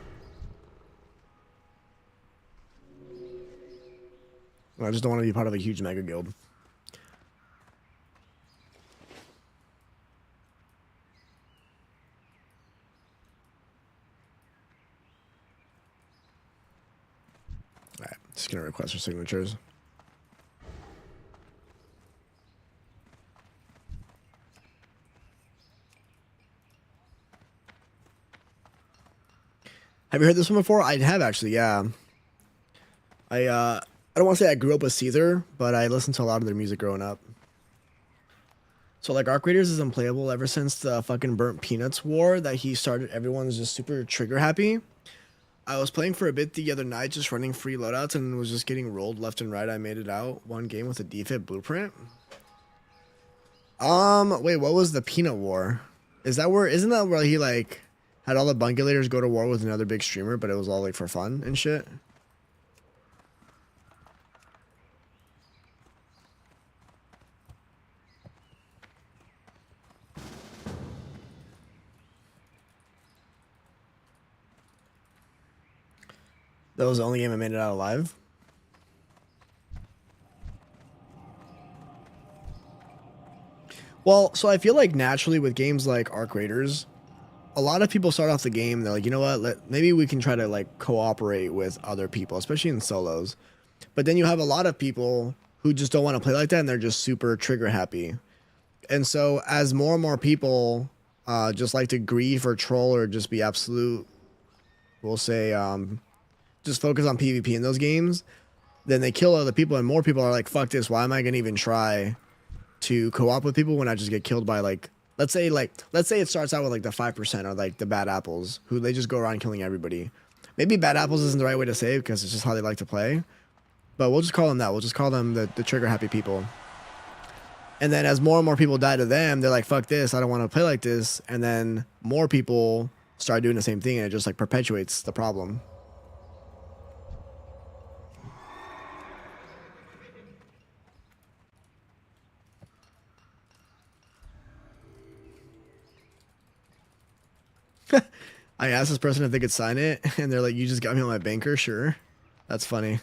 I just don't want to be part of a huge mega guild. Alright, just gonna request for signatures. Have you heard this one before? I have actually, yeah. I don't want to say I grew up with Caesar, but I listened to a lot of their music growing up. So like Arc Raiders is unplayable ever since the fucking burnt peanuts war that he started. Everyone's just super trigger happy. I was playing for a bit the other night, just running free loadouts and was just getting rolled left and right. I made it out one game with a defib blueprint. Wait, what was the peanut war? Isn't that where he like had all the bungulators go to war with another big streamer, but it was all like for fun and shit? That was the only game I made it out alive. Well, so I feel like naturally with games like Arc Raiders, a lot of people start off the game, they're like, you know what, maybe we can try to like cooperate with other people, especially in solos. But then you have a lot of people who just don't want to play like that and they're just super trigger happy. And so as more and more people just like to grief or troll or just be absolute, we'll say, just focus on PvP in those games, then they kill other people and more people are like, fuck this, why am I gonna even try to co-op with people when I just get killed by like, let's say it starts out with like the 5% or like the bad apples who they just go around killing everybody. Maybe bad apples isn't the right way to say it because it's just how they like to play, but we'll just call them that. We'll just call them the trigger happy people. And then as more and more people die to them, they're like, fuck this, I don't want to play like this. And then more people start doing the same thing and it just like perpetuates the problem. I asked this person if they could sign it, and they're like, you just got me on my banker? Sure. That's funny.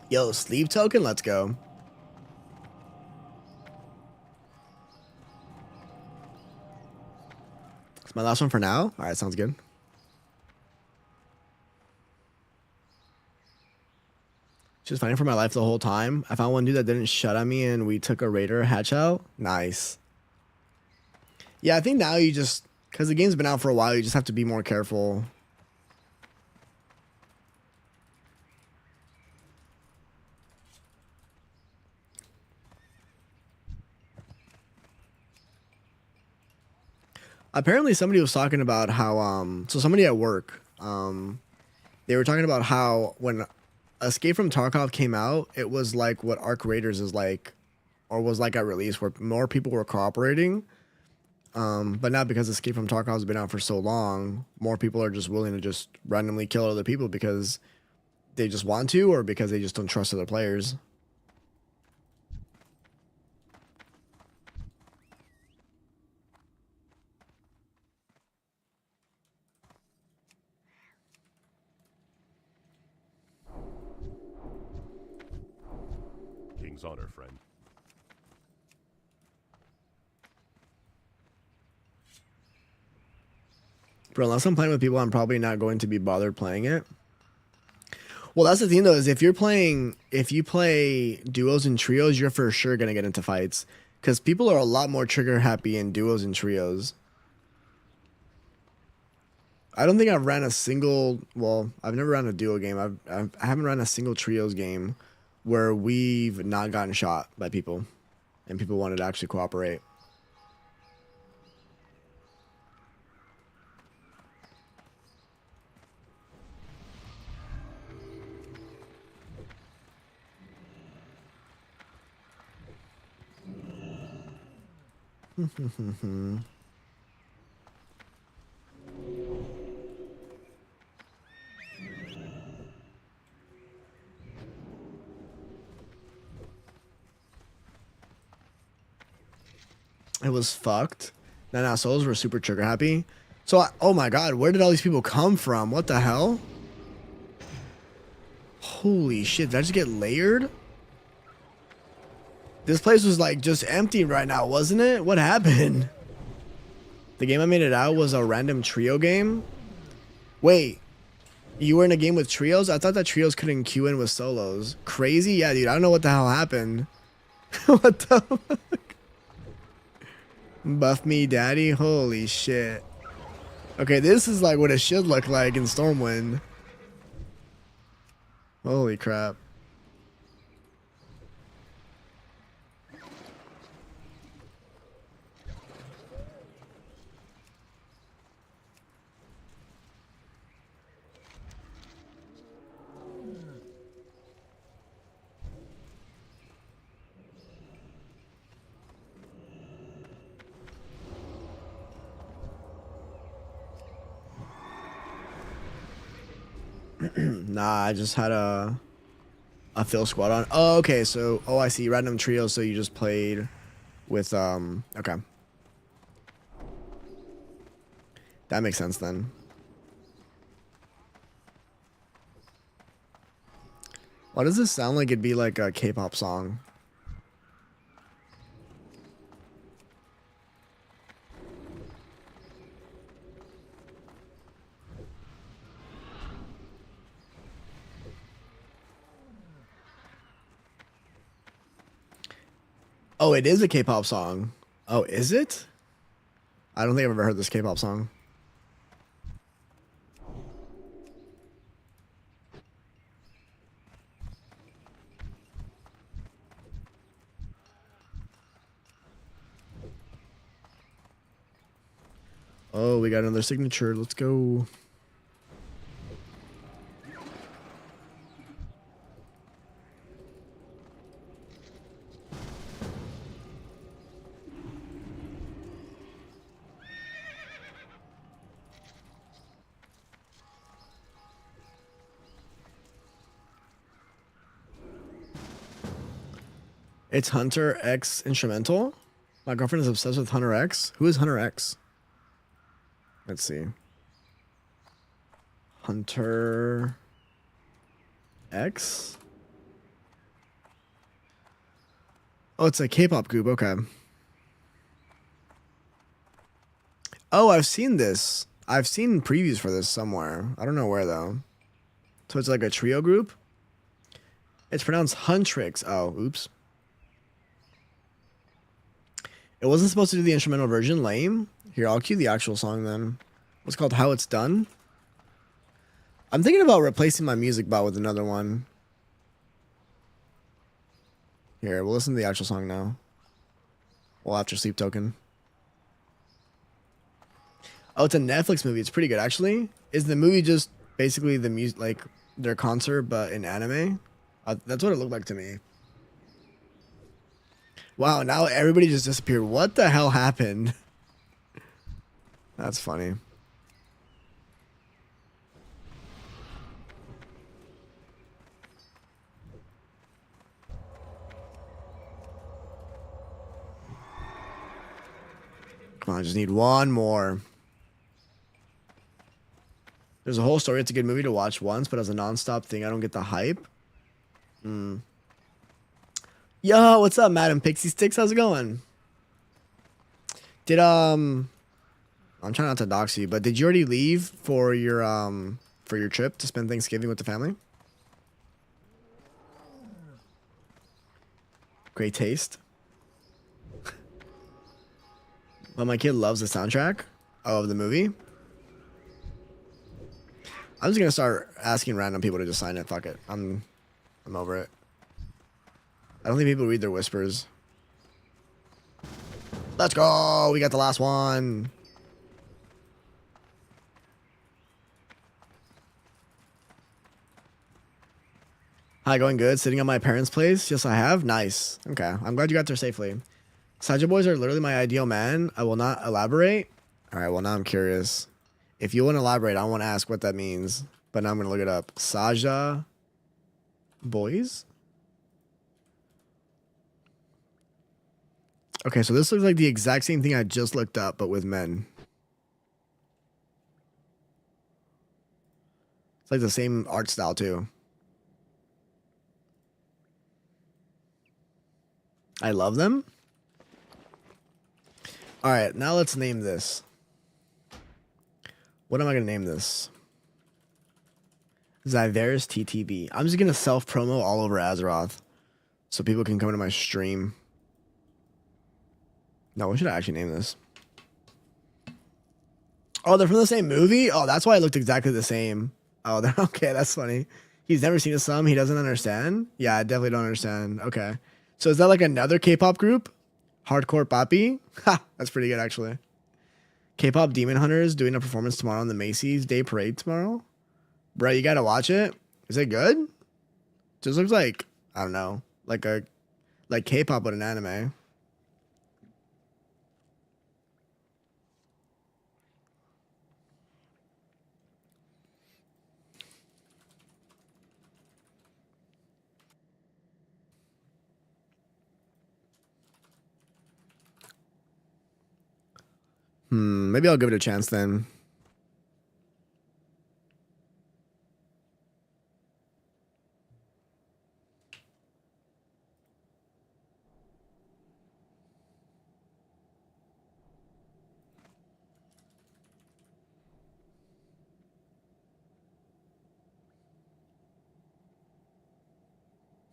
Yo, sleep token? Let's go. It's my last one for now? Alright, sounds good. Just fighting for my life the whole time. I found one dude that didn't shut on me and we took a raider hatch out. Nice. Yeah, I think now you just, because the game's been out for a while, you just have to be more careful. Apparently somebody was talking about how, so somebody at work, they were talking about how when Escape from Tarkov came out, it was like what Arc Raiders is like, or was like at release, where more people were cooperating. But now because Escape from Tarkov has been out for so long, more people are just willing to just randomly kill other people because they just want to, or because they just don't trust other players. King's honor, friend. Bro, unless I'm playing with people, I'm probably not going to be bothered playing it. Well, that's the thing though, is if you play duos and trios, you're for sure going to get into fights. Because people are a lot more trigger happy in duos and trios. I don't think I've ran a single, well, I've never ran a duo game. I haven't ran a single trios game where we've not gotten shot by people and people wanted to actually cooperate. It was fucked. Nah, souls were super trigger happy. So, oh my god, where did all these people come from? What the hell? Holy shit, did I just get layered? This place was like just empty right now, wasn't it? What happened? The game I made it out was a random trio game. Wait, you were in a game with trios? I thought that trios couldn't queue in with solos. Crazy? Yeah, dude, I don't know what the hell happened. What the fuck? Buff me, daddy? Holy shit. Okay, this is like what it should look like in Stormwind. Holy crap. Nah, I just had a fill squad on. Oh, okay. So, I see. Random trio. So you just played with okay. That makes sense then. Why does this sound like it'd be like a K-pop song? Oh, it is a K-pop song. Oh, is it? I don't think I've ever heard this K-pop song. Oh, we got another signature. Let's go. It's Hunter X instrumental. My girlfriend is obsessed with Hunter X. Who is Hunter X? Let's see. Hunter X? Oh, it's a K-pop group. Okay. Oh, I've seen this. I've seen previews for this somewhere. I don't know where though. So it's like a trio group. It's pronounced Huntrix. Oh, oops. It wasn't supposed to do the instrumental version. Lame. Here, I'll cue the actual song then. It's called How It's Done. I'm thinking about replacing my music bot with another one. Here, we'll listen to the actual song now. Well, after Sleep Token. Oh, it's a Netflix movie. It's pretty good, actually. Is the movie just basically the music, like their concert, but in anime? That's what it looked like to me. Wow, now everybody just disappeared. What the hell happened? That's funny. Come on, I just need one more. There's a whole story. It's a good movie to watch once, but as a non-stop thing, I don't get the hype. Yo, what's up, Madam Pixie Sticks? How's it going? Did I'm trying not to dox you, but did you already leave for your trip to spend Thanksgiving with the family? Great taste. But my kid loves the soundtrack of the movie. I'm just gonna start asking random people to just sign it. Fuck it. I'm over it. I don't think people read their whispers. Let's go. We got the last one. Hi, going good. Sitting at my parents' place. Yes, I have. Nice. Okay. I'm glad you got there safely. Saja boys are literally my ideal man. I will not elaborate. All right. Well, now I'm curious. If you want to elaborate, I want to ask what that means. But now I'm going to look it up. Saja boys? Okay, so this looks like the exact same thing I just looked up, but with men. It's like the same art style, too. I love them. All right, now let's name this. What am I going to name this? Zyveris TTB. I'm just going to self-promo all over Azeroth so people can come to my stream. No, what should I actually name this? Oh, they're from the same movie? Oh, that's why it looked exactly the same. Oh, they're okay. That's funny. He's never seen a sum. He doesn't understand. Yeah, I definitely don't understand. Okay. So is that like another K-pop group? Hardcore Papi? Ha, that's pretty good actually. K-pop Demon Hunters doing a performance tomorrow on the Macy's Day Parade tomorrow. Bro, you gotta watch it. Is it good? Just looks like, I don't know, like K-pop but an anime. Maybe I'll give it a chance then.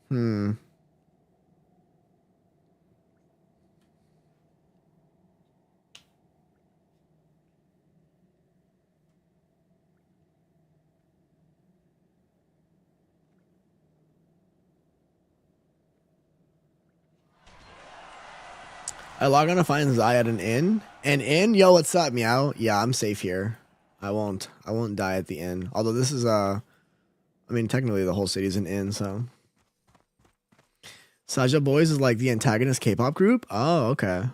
Hmm. I log on to find Zai at an inn. An inn? Yo, what's up, meow? Yeah, I'm safe here. I won't die at the inn. Although this is I mean technically the whole city's an inn, so. Saja Boys is like the antagonist K-pop group? Oh, okay.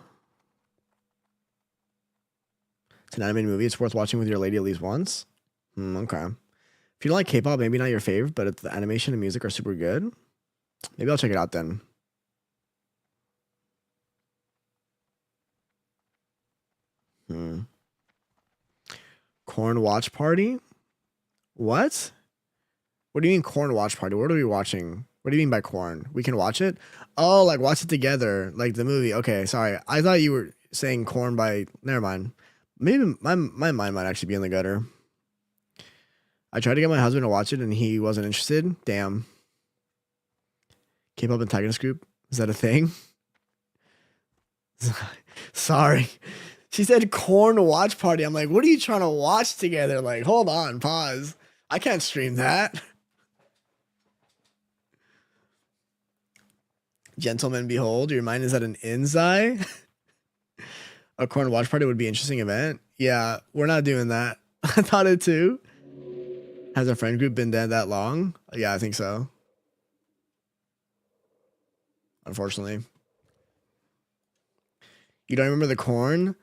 It's an animated movie. It's worth watching with your lady at least once. Okay. If you don't like K-pop, maybe not your favorite, but if the animation and music are super good, maybe I'll check it out then. Corn watch party? What? What do you mean corn watch party? What are we watching? What do you mean by corn? We can watch it? Oh, like watch it together, like the movie. Okay, sorry. I thought you were saying corn by. Never mind. Maybe my mind might actually be in the gutter. I tried to get my husband to watch it and he wasn't interested. Damn. K-pop antagonist group? Is that a thing? Sorry. She said corn watch party. I'm like, what are you trying to watch together? Like, hold on, pause. I can't stream that. Gentlemen, behold, your mind is at an inside. A corn watch party would be an interesting event. Yeah, we're not doing that. I thought it too. Has a friend group been dead that long? Yeah, I think so. Unfortunately. You don't remember the corn?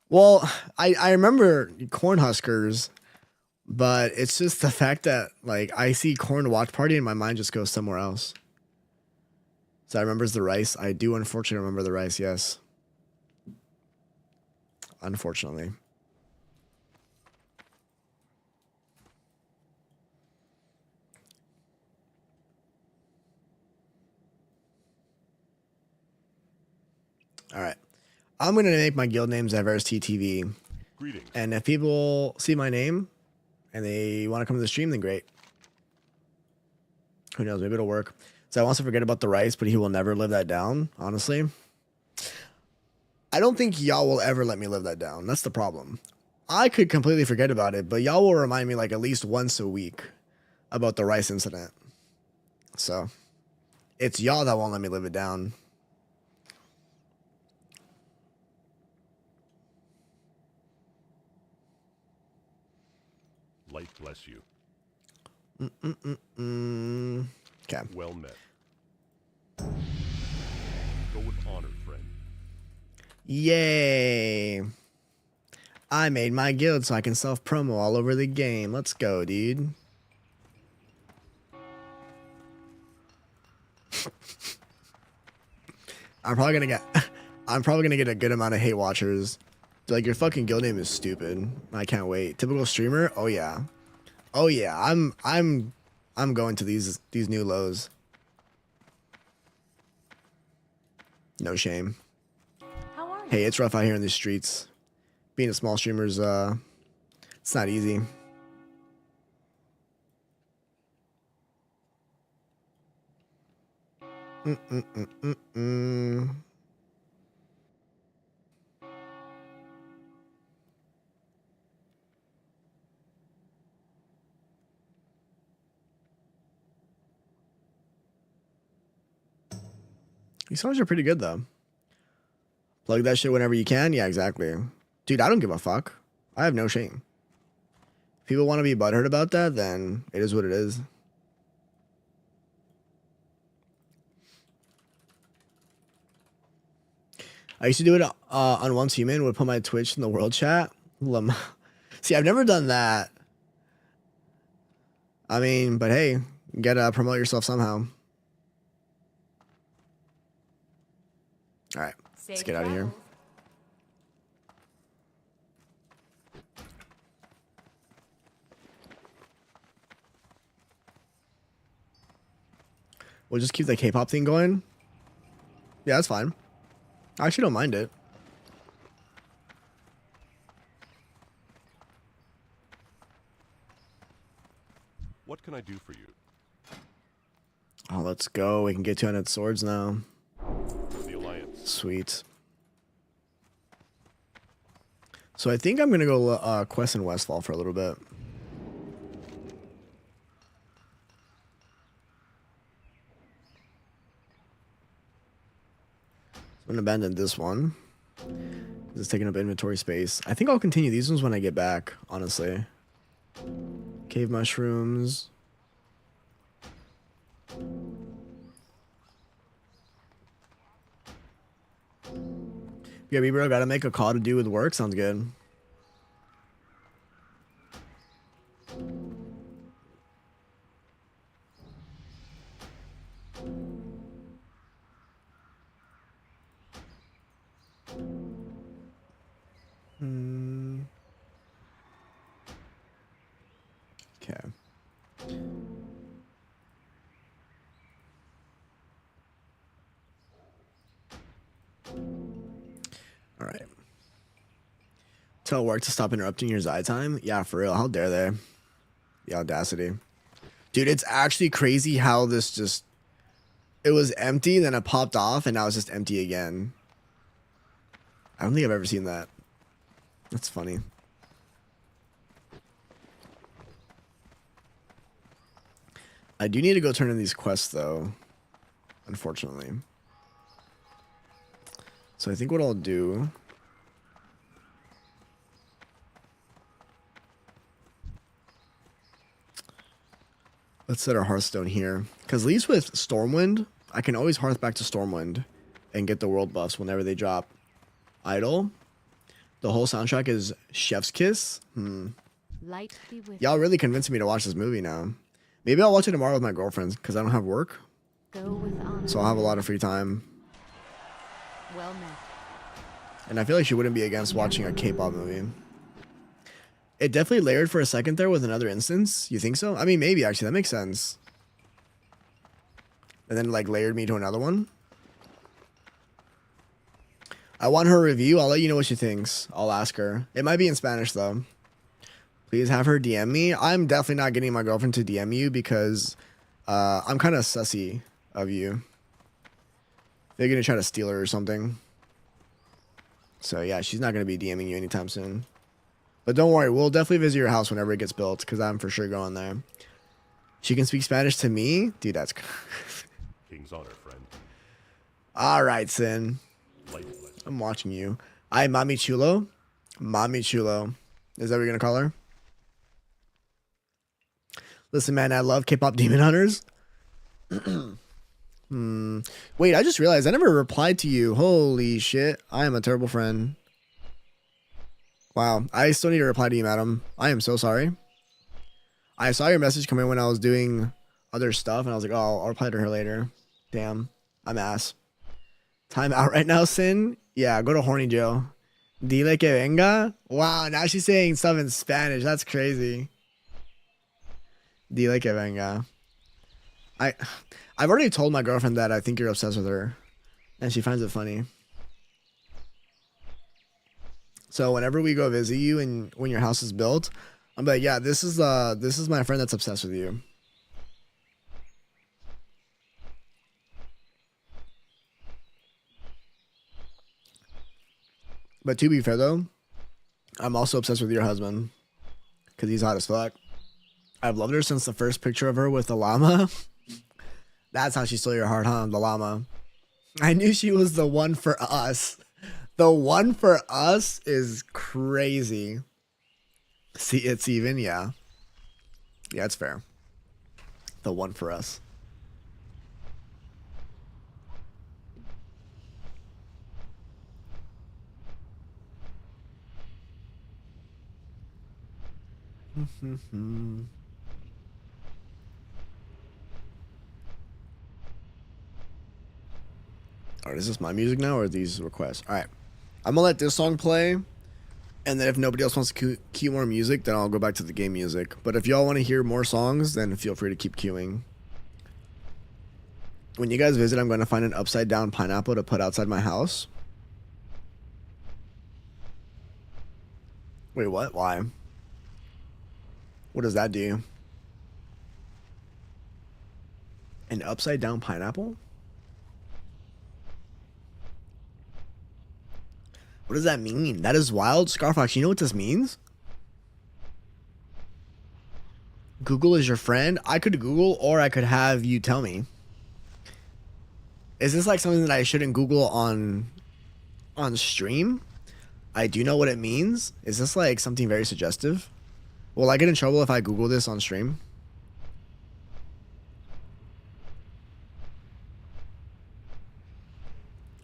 Well, I remember corn huskers, but it's just the fact that like I see corn watch party and my mind just goes somewhere else. So I remembers the rice. I do unfortunately remember the rice, yes. Unfortunately. All right. I'm going to make my guild name Zyverse TTV. Greetings. And if people see my name and they want to come to the stream, then great. Who knows? Maybe it'll work. So I wants to forget about the rice, but he will never live that down, honestly. I don't think y'all will ever let me live that down. That's the problem. I could completely forget about it, but y'all will remind me like at least once a week about the rice incident. So it's y'all that won't let me live it down. Light bless you. Okay. Well met. Go with honor, friend. Yay. I made my guild so I can self-promo all over the game. Let's go, dude. I'm probably gonna get a good amount of hate watchers. Like, your fucking guild name is stupid. I can't wait. Typical streamer? Oh yeah. Oh yeah. I'm going to these new lows. No shame. How are you? Hey, it's rough out here in the streets. Being a small streamer's it's not easy. These songs are pretty good though. Plug that shit whenever you can. Yeah, exactly. Dude, I don't give a fuck. I have no shame. If people want to be butthurt about that, then it is what it is. I used to do it on Once Human. Would put my Twitch in the world chat. See, I've never done that. I mean, but hey, you gotta promote yourself somehow. All right, let's get out of here. We'll just keep the K-pop thing going. Yeah, that's fine. I actually don't mind it. What can I do for you? Oh, let's go. We can get 200 swords now. For the Alliance. Sweet. So I think I'm going to go quest in Westfall for a little bit. I'm going to abandon this one. It's taking up inventory space. I think I'll continue these ones when I get back, honestly. Cave mushrooms. Yeah, bro, gotta make a call to do with work. Sounds good. Okay. All right. Tell work to stop interrupting your Zai time. Yeah, for real. How dare they? The audacity. Dude, it's actually crazy how this just... It was empty, then it popped off, and now it's just empty again. I don't think I've ever seen that. That's funny. I do need to go turn in these quests, though. Unfortunately. So I think what I'll do... Let's set our Hearthstone here. Because at least with Stormwind, I can always hearth back to Stormwind and get the world buffs whenever they drop. Idol. The whole soundtrack is Chef's Kiss. Light be with Y'all really convinced me to watch this movie now. Maybe I'll watch it tomorrow with my girlfriends because I don't have work. go with honor. So I'll have a lot of free time. Well met. And I feel like she wouldn't be against watching a K-pop movie. It definitely layered for a second there with another instance. You think so? I mean, maybe actually. That makes sense. And then like layered me to another one. I want her review. I'll let you know what she thinks. I'll ask her. It might be in Spanish though. Please have her DM me. I'm definitely not getting my girlfriend to DM you because I'm kind of sussy of you. They're going to try to steal her or something. So yeah, she's not going to be DMing you anytime soon. But don't worry, we'll definitely visit your house whenever it gets built because I'm for sure going there. She can speak Spanish to me? Dude, that's... King's honor, friend. All right, Sin. Light blessing. I'm watching you. I Mami Chulo. Mami Chulo. Is that what you're going to call her? Listen, man, I love K-pop Demon Hunters. Wait, I just realized I never replied to you. Holy shit. I am a terrible friend. Wow. I still need to reply to you, madam. I am so sorry. I saw your message come in when I was doing other stuff, and I was like, oh, I'll reply to her later. Damn. I'm ass. Time out right now, Sin? Yeah, go to horny jail. Dile que venga? Wow, now she's saying stuff in Spanish. That's crazy. Dile que venga. I've already told my girlfriend that I think you're obsessed with her, and she finds it funny. So whenever we go visit you and when your house is built, I'm like, yeah, this is my friend that's obsessed with you. But to be fair though, I'm also obsessed with your husband because he's hot as fuck. I've loved her since the first picture of her with the llama. That's how she stole your heart, huh? The llama. I knew she was the one for us. The one for us is crazy. See, it's even, yeah. Yeah, it's fair. The one for us. Alright, is this my music now or are these requests? Alright. I'm gonna let this song play. And then if nobody else wants to queue more music, then I'll go back to the game music. But if y'all want to hear more songs, then feel free to keep queuing. When you guys visit, I'm going to find an upside down pineapple to put outside my house. Wait, what? Why? What does that do? An upside down pineapple? What does that mean? That is wild. Scarfox, you know what this means? Google is your friend. I could Google or I could have you tell me. Is this like something that I shouldn't Google on stream? I do know what it means. Is this like something very suggestive? Will I get in trouble if I Google this on stream?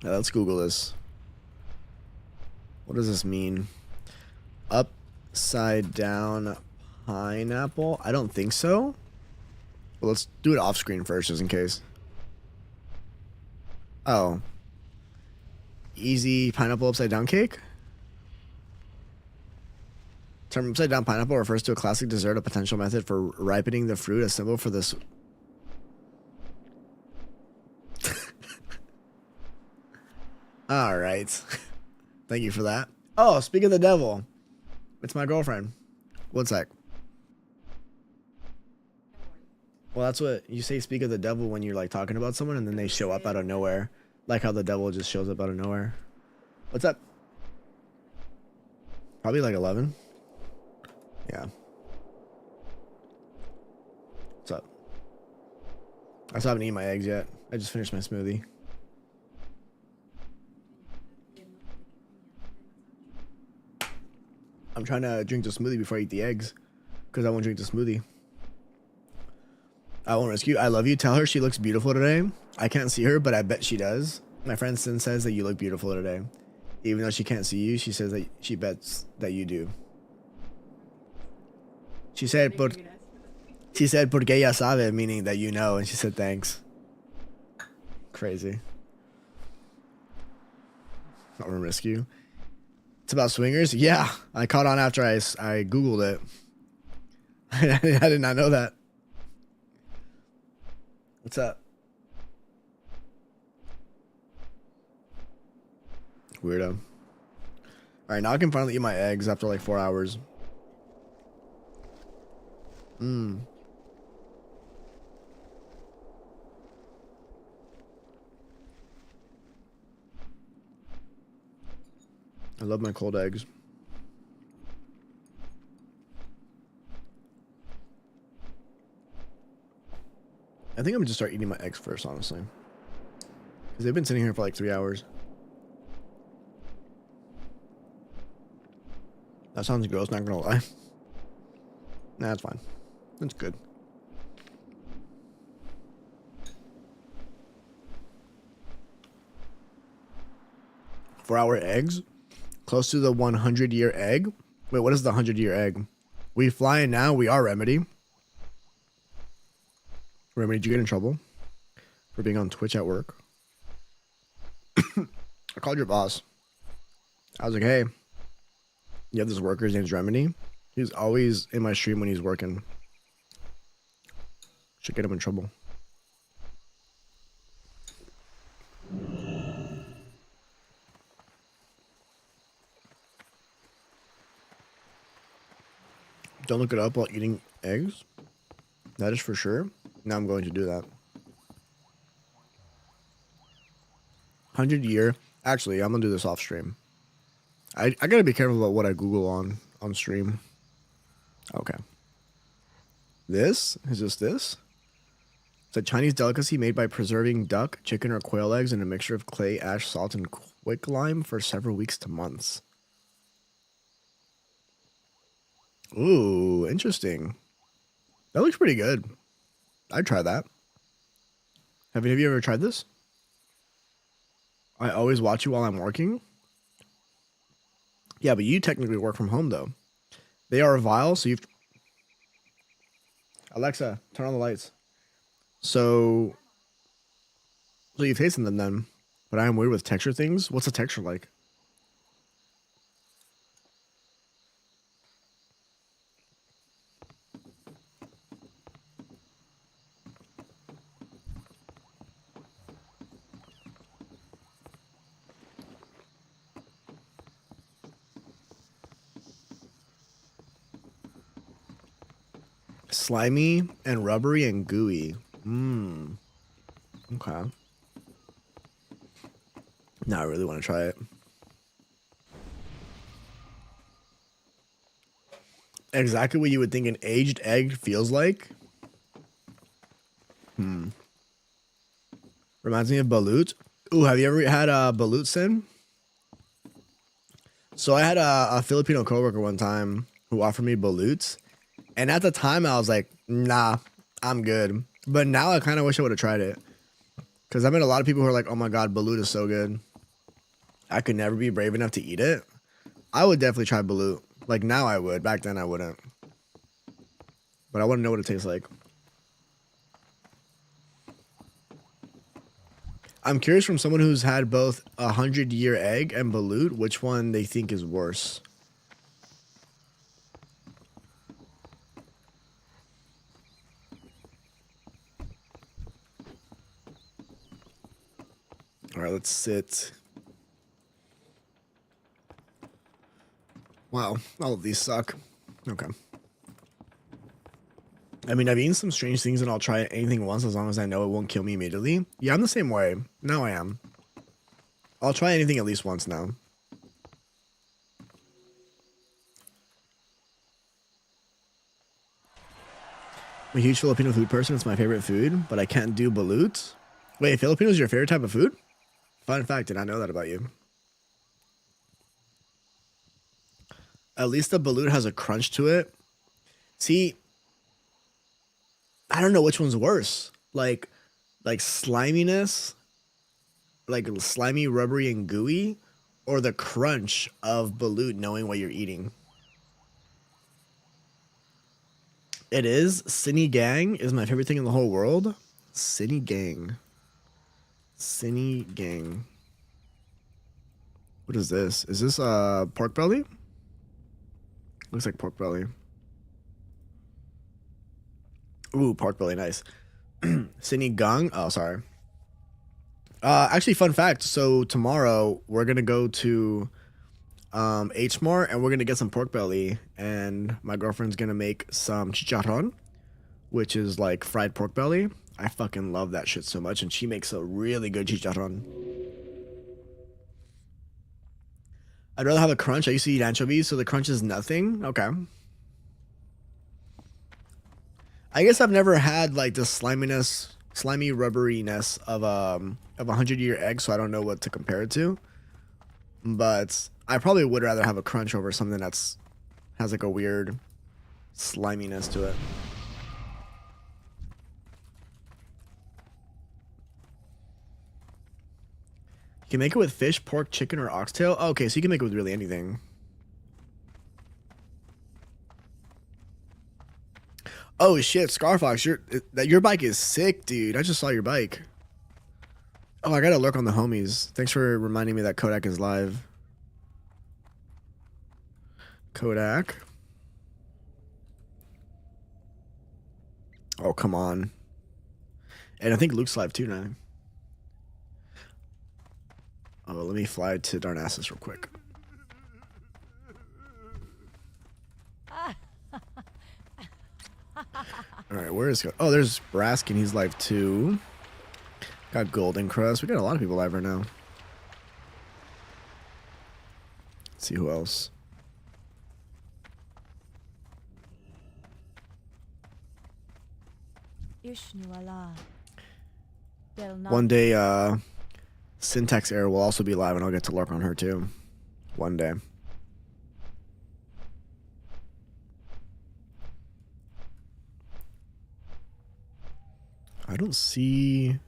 Let's Google this. What does this mean? Upside down pineapple? I don't think so. Well, let's do it off screen first, just in case. Oh. Easy pineapple upside down cake? Term upside down pineapple refers to a classic dessert, a potential method for ripening the fruit, a symbol for this. All right. Thank you for that. Oh, speak of the devil. It's my girlfriend. One sec. Well, that's what you say, speak of the devil, when you're like talking about someone and then they show up out of nowhere. Like how the devil just shows up out of nowhere. What's up? Probably like 11. Yeah. What's up? I still haven't eaten my eggs yet. I just finished my smoothie. I'm trying to drink the smoothie before I eat the eggs, because I won't drink the smoothie. I won't risk you. I love you. Tell her she looks beautiful today. I can't see her, but I bet she does. My friend Sin says that you look beautiful today. Even though she can't see you, she says that she bets that you do. She said, porque ella sabe, meaning that you know, and she said thanks. Crazy. Not gonna risk you. It's about swingers? Yeah, I caught on after I Googled it. I did not know that. What's up? Weirdo. Alright, now I can finally eat my eggs after like 4 hours. I love my cold eggs. I think I'm gonna just start eating my eggs first, honestly. Because they've been sitting here for like 3 hours. That sounds gross, not gonna lie. Nah, that's fine. That's good. Four-hour eggs? Close to the 100-year egg? Wait, what is the 100-year egg? We flying now? We are Remedy. Remedy, did you get in trouble for being on Twitch at work? I called your boss. I was like, hey, you have this worker, his name's Remedy. He's always in my stream when he's working. Should get him in trouble. Don't look it up while eating eggs. That is for sure. Now I'm going to do that. 100-year. Actually, I'm gonna do this off stream. I gotta be careful about what I Google on stream. Okay. This is just this. It's a Chinese delicacy made by preserving duck, chicken, or quail eggs in a mixture of clay, ash, salt, and quicklime for several weeks to months. Ooh, interesting. That looks pretty good. I'd try that. Have any of you ever tried this? I always watch you while I'm working. Yeah, but you technically work from home, though. They are vile, so you've... Alexa, turn on the lights. So you've tasted them then. But I am weird with texture things. What's the texture like? Slimy and rubbery and gooey. Mmm. Okay. Now I really want to try it. Exactly what you would think an aged egg feels like. Reminds me of balut. Ooh, have you ever had a balut sin? So I had a Filipino coworker one time who offered me balutes. And at the time, I was like, nah, I'm good. But now I kind of wish I would have tried it. Because I met a lot of people who are like, oh my God, balut is so good. I could never be brave enough to eat it. I would definitely try balut. Like now I would. Back then I wouldn't. But I want to know what it tastes like. I'm curious from someone who's had both 100-year egg and balut, which one they think is worse. All right, let's sit. Wow, all of these suck. Okay. I mean, I've eaten some strange things and I'll try anything once as long as I know it won't kill me immediately. Yeah, I'm the same way. Now I am. I'll try anything at least once now. I'm a huge Filipino food person. It's my favorite food, but I can't do balut. Wait, Filipino is your favorite type of food? Fun fact, did I know that about you? At least the balut has a crunch to it. See, I don't know which one's worse. Like sliminess, like slimy, rubbery, and gooey, or the crunch of balut knowing what you're eating. It is. Sinigang is my favorite thing in the whole world. Sinigang. Sinigang. What is this? Is this pork belly? Looks like pork belly. Ooh, pork belly, nice. Sinigang. Oh, sorry. Actually, fun fact. So tomorrow we're gonna go to H Mart and we're gonna get some pork belly, and my girlfriend's gonna make some chicharron, which is like fried pork belly. I fucking love that shit so much, and she makes a really good chicharron. I'd rather have a crunch. I used to eat anchovies, so the crunch is nothing. Okay. I guess I've never had like the sliminess, slimy rubberiness of a 100-year egg, so I don't know what to compare it to. But I probably would rather have a crunch over something that's has like a weird sliminess to it. You can make it with fish, pork, chicken, or oxtail. Oh, okay, so you can make it with really anything. Oh shit, Scarfox, your bike is sick, dude. I just saw your bike. Oh, I gotta lurk on the homies. Thanks for reminding me that Kodak is live. Kodak. Oh, come on. And I think Luke's live too now. Oh, let me fly to Darnassus real quick. Alright, where is... Oh, there's Braskin. He's live too. Got Golden Crust. We got a lot of people live right now. Let's see who else. Ishnu Allah, They'll not One day, Syntax Error will also be live, and I'll get to lurk on her too. One day. I don't see.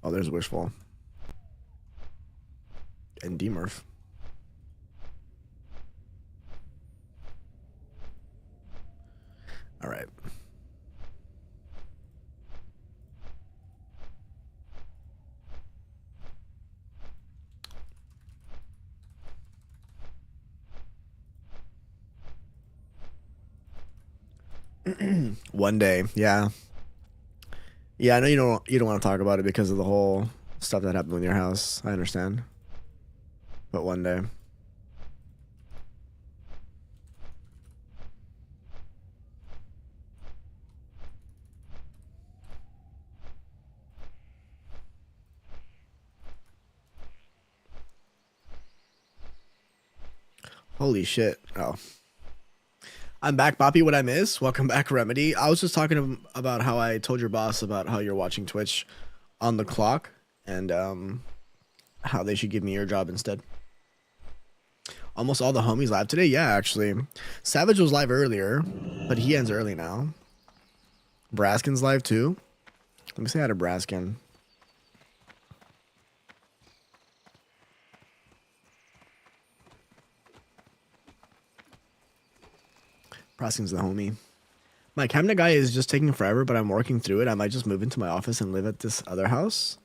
Oh, there's Wishful. And Demurf. All right. One day, yeah. Yeah, I know you don't want to talk about it because of the whole stuff that happened in your house. I understand. But one day. Holy shit. Oh. I'm back, Boppy. What I miss? Welcome back, Remedy. I was just talking about how I told your boss about how you're watching Twitch on the clock and how they should give me your job instead. Almost all the homies live today. Yeah, actually. Savage was live earlier, but he ends early now. Braskin's live too. Let me say hi to Braskin. Braskin's the homie. My cabinet guy is just taking forever, but I'm working through it. I might just move into my office and live at this other house.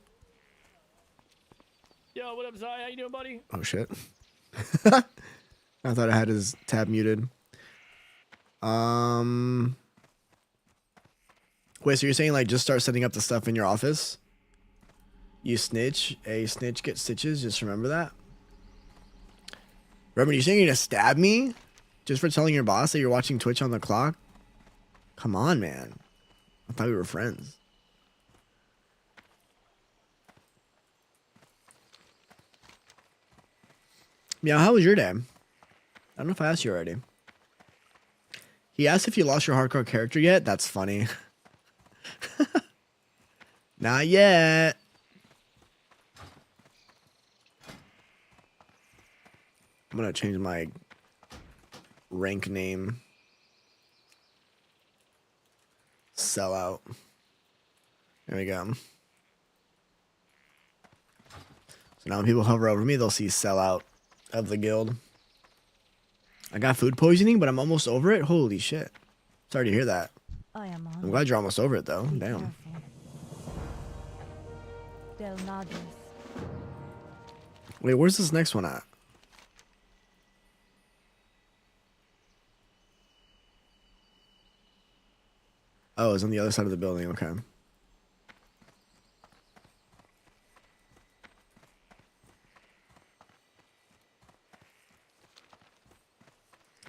Yo, what up, Zai? How you doing, buddy? Oh, shit. I thought I had his tab muted. Wait, so you're saying, like, just start setting up the stuff in your office? You snitch. A snitch gets stitches. Just remember that. Remember, you're saying you're going to stab me? Just for telling your boss that you're watching Twitch on the clock? Come on, man. I thought we were friends. Yeah, how was your day? I don't know if I asked you already. He asked if you lost your hardcore character yet. That's funny. Not yet. I'm gonna change my rank name. Sellout. There we go. So now when people hover over me, they'll see sellout of the guild. I got food poisoning, but I'm almost over it. Holy shit. Sorry to hear that. I am on. I'm glad you're almost over it though. Be Damn. careful. Del Nades. Wait, where's this next one at? Oh, it's on the other side of the building. Okay.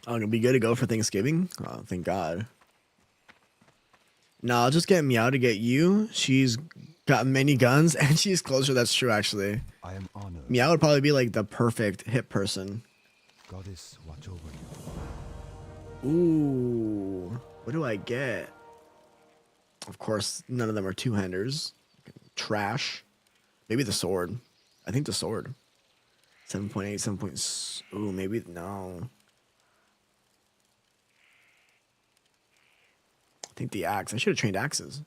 Oh, it'll be good to go for Thanksgiving? Oh, thank God. No, I'll just get Meow to get you. She's got many guns and she's closer. That's true, actually. I am honored. Meow would probably be like the perfect hit person. Goddess, watch over you. Ooh. What do I get? Of course, none of them are two-handers. Trash. Maybe the sword. I think the sword. 7.8, 7 points. Ooh, maybe, no. I think the axe. I should have trained axes.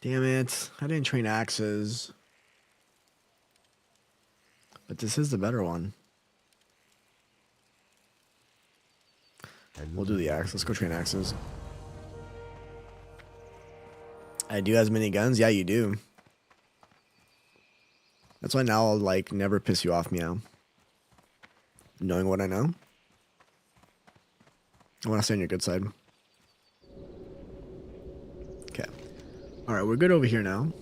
Damn it. I didn't train axes. But this is the better one. We'll do the axe. Let's go train axes. I do as many guns? Yeah, you do. That's why now I'll, like, never piss you off, Meow. Knowing what I know. I want to stay on your good side. Okay. Alright, we're good over here now.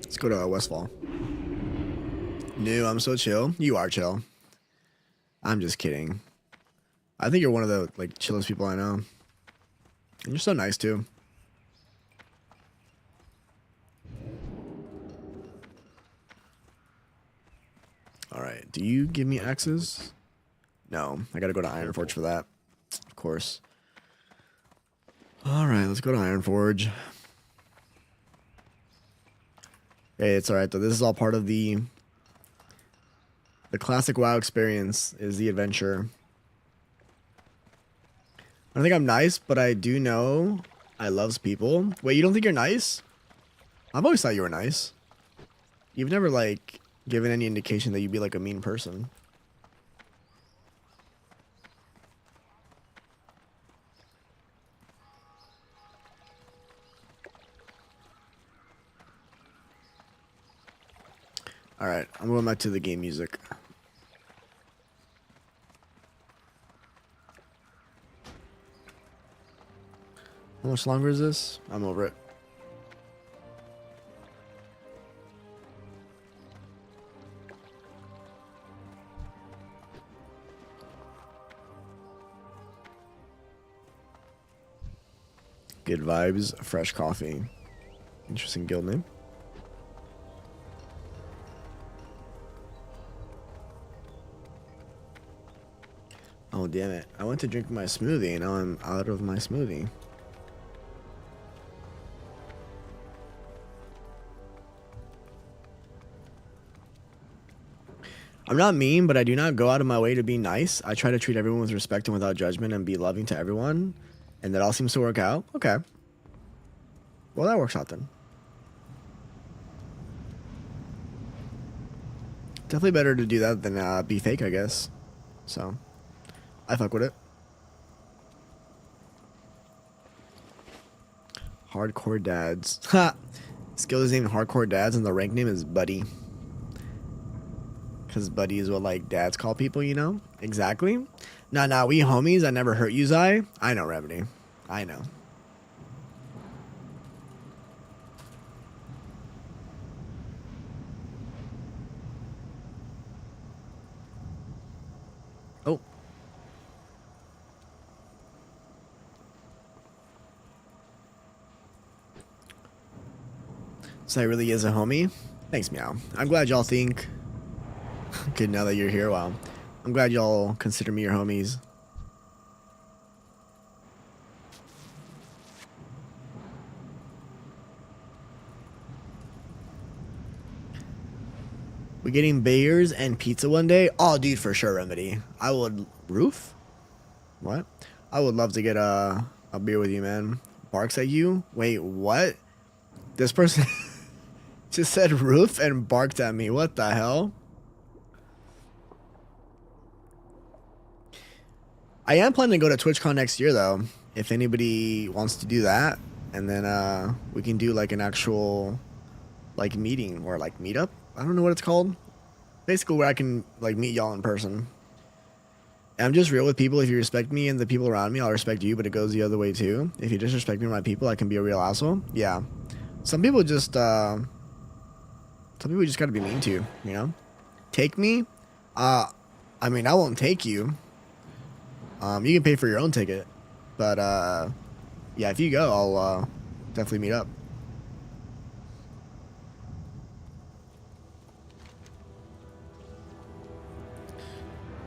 Let's go to Westfall. No, I'm so chill. You are chill. I'm just kidding. I think you're one of the like chillest people I know. And you're so nice too. All right, do you give me axes? No, I gotta go to Ironforge for that. Of course. All right, let's go to Ironforge. Hey, it's all right though. This is all part of the classic WoW experience. Is the adventure. I don't think I'm nice, but I do know I loves people. Wait, you don't think you're nice? I've always thought you were nice. You've never like given any indication that you'd be like a mean person. All right, I'm going back to the game music. How much longer is this? I'm over it. Good vibes, fresh coffee. Interesting guild name. Oh, damn it. I went to drink my smoothie and now I'm out of my smoothie. I'm not mean, but I do not go out of my way to be nice. I try to treat everyone with respect and without judgment and be loving to everyone. And that all seems to work out. Okay. Well, that works out then. Definitely better to do that than be fake, I guess. So, I fuck with it. Hardcore dads. Ha! Skill is named Hardcore Dads and the rank name is Buddy. Because Buddy is what like dads call people, you know? Exactly. Nah, we homies. I never hurt you, Zai. I know, Remedy. I know. Oh. So that really is a homie? Thanks, Meow. I'm glad y'all think... Good, now that you're here, wow. I'm glad y'all consider me your homies. We getting beers and pizza one day? Oh, dude, for sure, Remedy. I would... Roof? What? I would love to get a beer with you, man. Barks at you? Wait, what? This person just said roof and barked at me. What the hell? I am planning to go to TwitchCon next year, though. If anybody wants to do that. And then we can do, like, an actual, like, meeting or, like, meetup. I don't know what it's called. Basically where I can, like, meet y'all in person. And I'm just real with people. If you respect me and the people around me, I'll respect you, but it goes the other way, too. If you disrespect me and my people, I can be a real asshole. Yeah. Some people just gotta be mean to you, you know? Take me? I mean, I won't take you. You can pay for your own ticket. But, yeah, if you go, I'll, definitely meet up.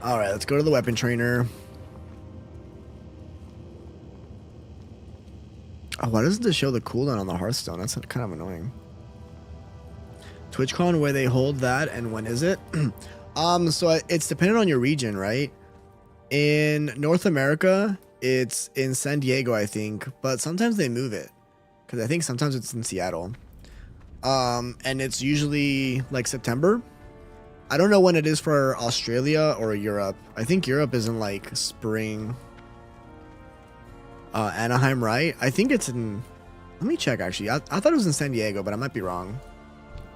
Alright, let's go to the weapon trainer. Oh, why doesn't this show the cooldown on the Hearthstone? That's kind of annoying. TwitchCon, where they hold that, and when is it? So it's dependent on your region, right? In North America, it's in San Diego, I think, but sometimes they move it. Because I think sometimes it's in Seattle. And it's usually, like, September. I don't know when it is for Australia or Europe. I think Europe is in, like, spring. Anaheim, right? I think it's in... Let me check, actually. I thought it was in San Diego, but I might be wrong.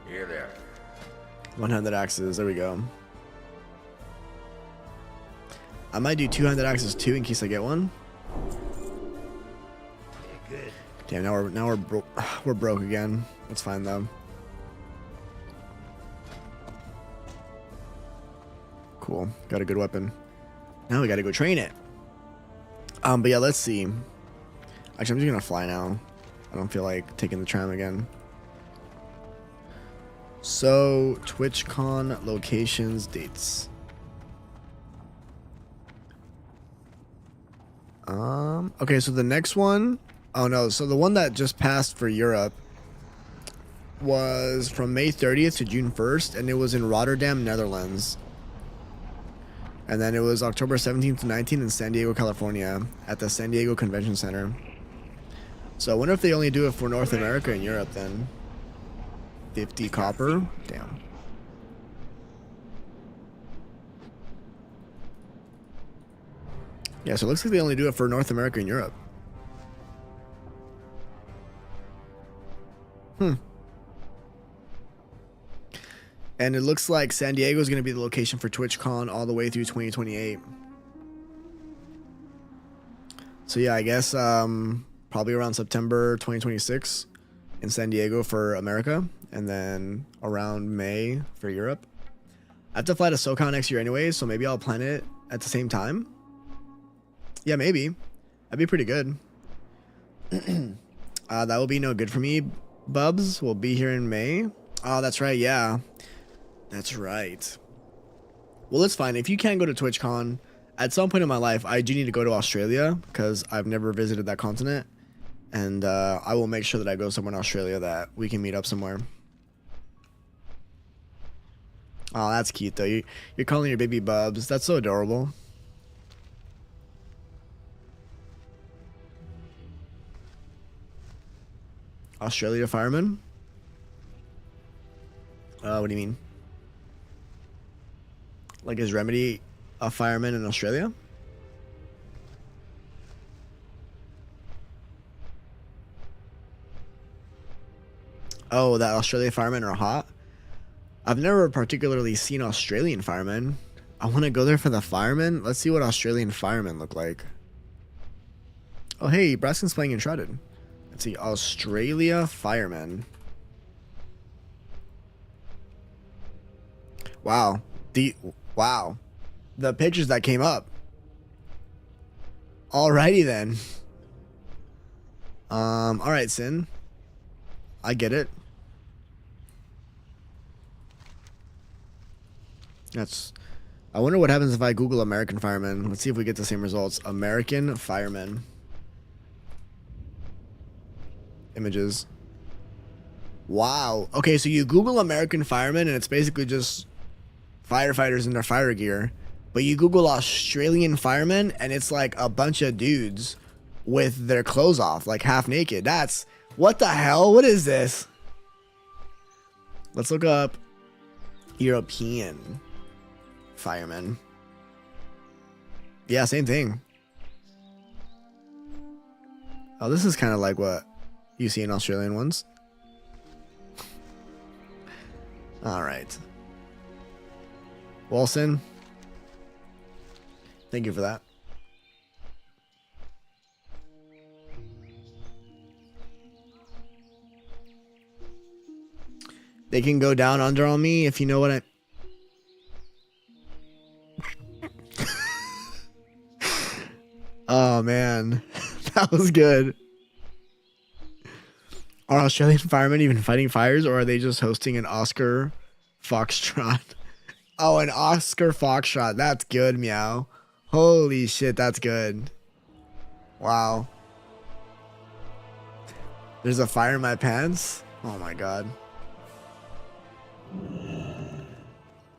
Here there. 100 axes. There we go. I might do 200 axes, too, in case I get one. Good. Damn, now we're broke again. That's fine, though. Cool. Got a good weapon. Now we gotta go train it. But yeah, let's see. Actually, I'm just gonna fly now. I don't feel like taking the tram again. So, TwitchCon locations, dates. Okay, so the next one, oh no, so the one that just passed for Europe was from May 30th to June 1st, and it was in Rotterdam, Netherlands. And then it was October 17th to 19th in San Diego, California, at the San Diego Convention Center. So I wonder if they only do it for North America and Europe then. 50 copper? Damn. Yeah, so it looks like they only do it for North America and Europe. And it looks like San Diego is going to be the location for TwitchCon all the way through 2028. So yeah, I guess probably around September 2026 in San Diego for America, and then around May for Europe. I have to fly to SoCal next year anyway, so maybe I'll plan it at the same time. Yeah, maybe. That'd be pretty good. That will be no good for me. Bubs will be here in May. Oh, that's right. Yeah, that's right. Well, it's fine. If you can't go to TwitchCon, at some point in my life, I do need to go to Australia because I've never visited that continent. And I will make sure that I go somewhere in Australia that we can meet up somewhere. Oh, that's cute though. You're calling your baby Bubs. That's so adorable. Australia fireman? What do you mean? Like, is Remedy a fireman in Australia? Oh, that Australia firemen are hot? I've never particularly seen Australian firemen. I want to go there for the firemen. Let's see what Australian firemen look like. Oh, hey, Braskin's playing Uncharted. Let's see, Australia firemen. Wow. Wow. The pictures that came up. Alrighty then. Alright, Sin. I get it. I wonder what happens if I Google American firemen. Let's see if we get the same results. American firemen. Images. Wow. Okay, so you Google American firemen and it's basically just firefighters in their fire gear. But you Google Australian firemen and it's like a bunch of dudes with their clothes off, like half naked. That's... What the hell? What is this? Let's look up European firemen. Yeah, same thing. Oh, this is kind of like what you see in Australian ones. All right. Wilson, thank you for that. They can go down under on me if you know what I... Oh, man. That was good. Are Australian firemen even fighting fires, or are they just hosting an Oscar Foxtrot? Oh, an Oscar Foxtrot. That's good, Meow. Holy shit, that's good. Wow. There's a fire in my pants? Oh, my God.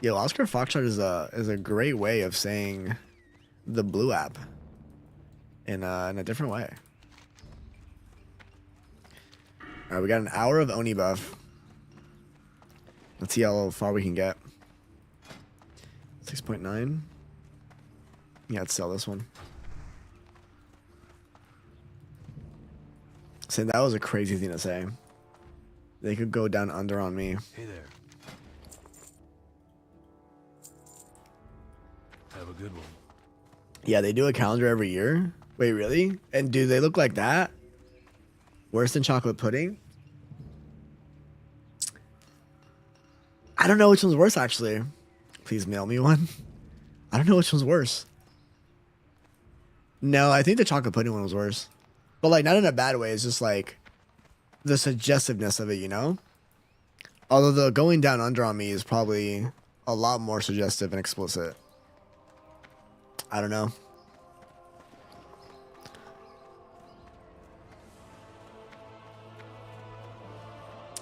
Yo, Oscar Foxtrot is a great way of saying the blue app in a different way. All right, we got an hour of Oni buff. Let's see how far we can get. 6.9. Yeah, let's sell this one. So that was a crazy thing to say. They could go down under on me. Hey there. Have a good one. Yeah, they do a calendar every year. Wait, really? And do they look like that? Worse than chocolate pudding? I don't know which one's worse, actually. Please mail me one. I don't know which one's worse. No, I think the chocolate pudding one was worse. But like not in a bad way. It's just like the suggestiveness of it, you know? Although the going down under on me is probably a lot more suggestive and explicit. I don't know.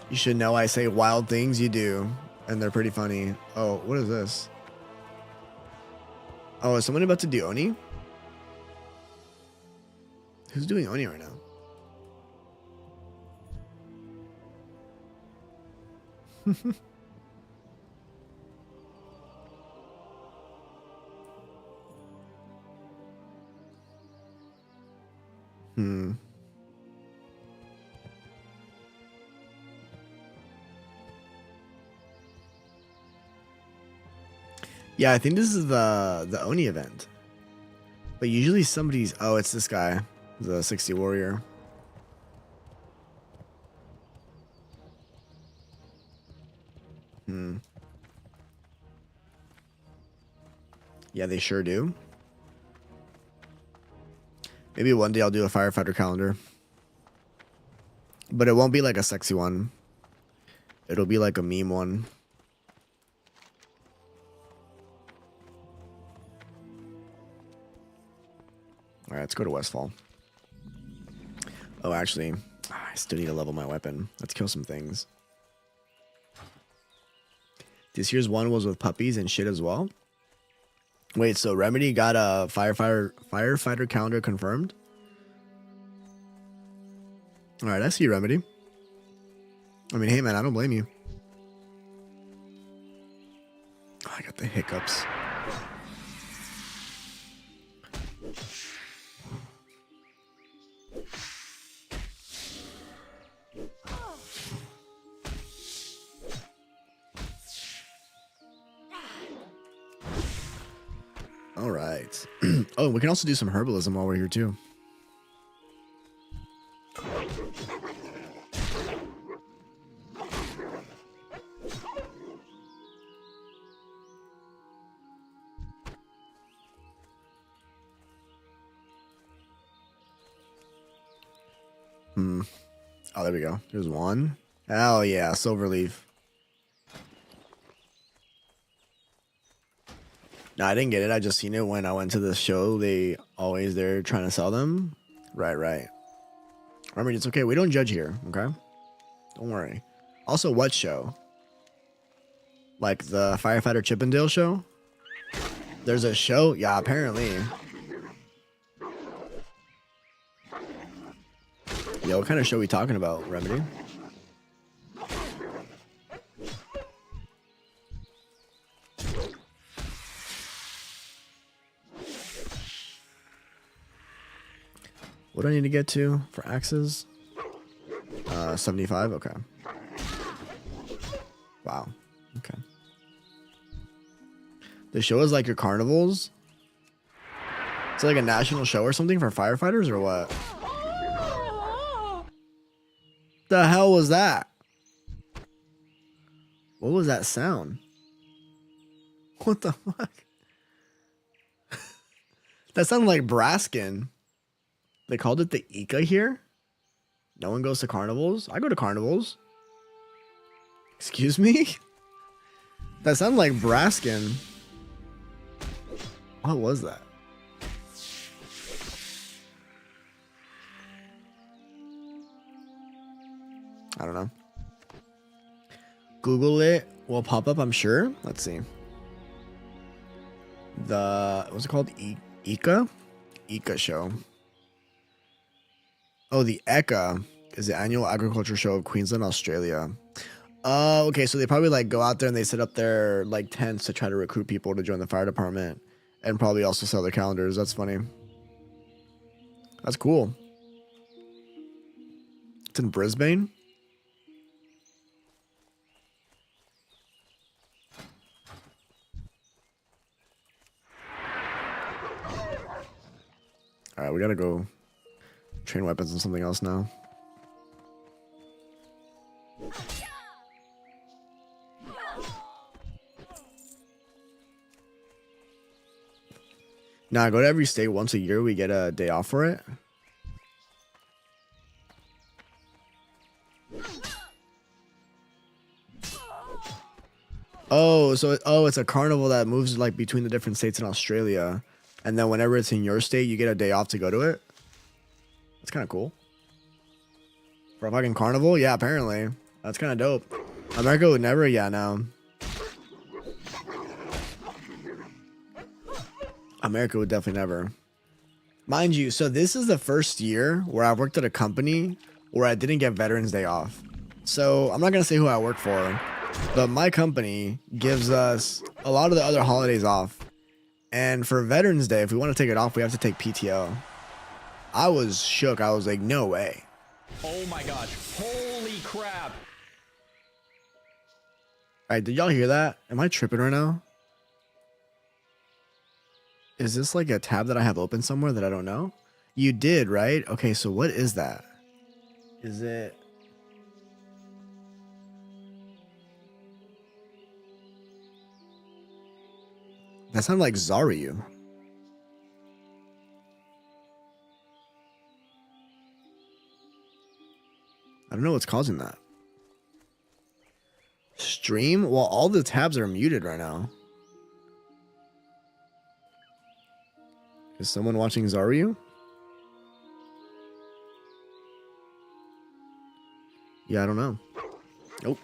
You should know I say wild things, you do. And they're pretty funny. Oh, what is this? Oh, is someone about to do Oni? Who's doing Oni right now? Yeah, I think this is the Oni event. But usually somebody's... Oh, it's this guy. The 60 warrior. Yeah, they sure do. Maybe one day I'll do a firefighter calendar. But it won't be like a sexy one. It'll be like a meme one. Alright, let's go to Westfall. Oh, actually, I still need to level my weapon. Let's kill some things. This year's one was with puppies and shit as well. Wait, so Remedy got a firefighter calendar confirmed? Alright, I see you, Remedy. I mean, hey man, I don't blame you. Oh, I got the hiccups. All right. Oh, we can also do some herbalism while we're here too. Oh, there we go. There's one. Hell yeah, Silverleaf. No, I didn't get it. I just seen it when I went to the show. They always there trying to sell them. Right. I mean, it's okay. We don't judge here, okay? Don't worry. Also, what show? Like the Firefighter Chippendale show? There's a show? Yeah, apparently. Yo, what kind of show are we talking about, Remedy? What do I need to get to for axes? 75? Okay. Wow. Okay. The show is like your carnivals? It's like a national show or something for firefighters or what? The hell was that? What was that sound? What the fuck? That sounded like Braskin. They called it the Ika here? No one goes to carnivals? I go to carnivals. Excuse me? That sounded like Braskin. What was that? I don't know. Google it will pop up, I'm sure. Let's see. What's it called? Ika? Ika show. Oh, the ECA is the annual agriculture show of Queensland, Australia. Oh, okay. So they probably like go out there and they set up their like tents to try to recruit people to join the fire department and probably also sell their calendars. That's funny. That's cool. It's in Brisbane. All right, we gotta go train weapons and something else now. Nah, go to every state once a year. We get a day off for it. Oh, so it's a carnival that moves like between the different states in Australia, and then whenever it's in your state, you get a day off to go to it. That's kind of cool. For a fucking carnival, yeah, apparently that's kind of dope. America would never, yeah, no. America would definitely never. Mind you, so this is the first year where I've worked at a company where I didn't get Veterans Day off. So I'm not gonna say who I work for, but my company gives us a lot of the other holidays off. And for Veterans Day, if we want to take it off, we have to take PTO. I was shook. I was like, no way. Oh my gosh. Holy crap. All right, did y'all hear that? Am I tripping right now? Is this like a tab that I have open somewhere that I don't know? You did, right? Okay, so what is that? Is it... That sounded like Zaryu. I don't know what's causing that. Stream? Well, all the tabs are muted right now. Is someone watching Zaryu? Yeah, I don't know. Nope.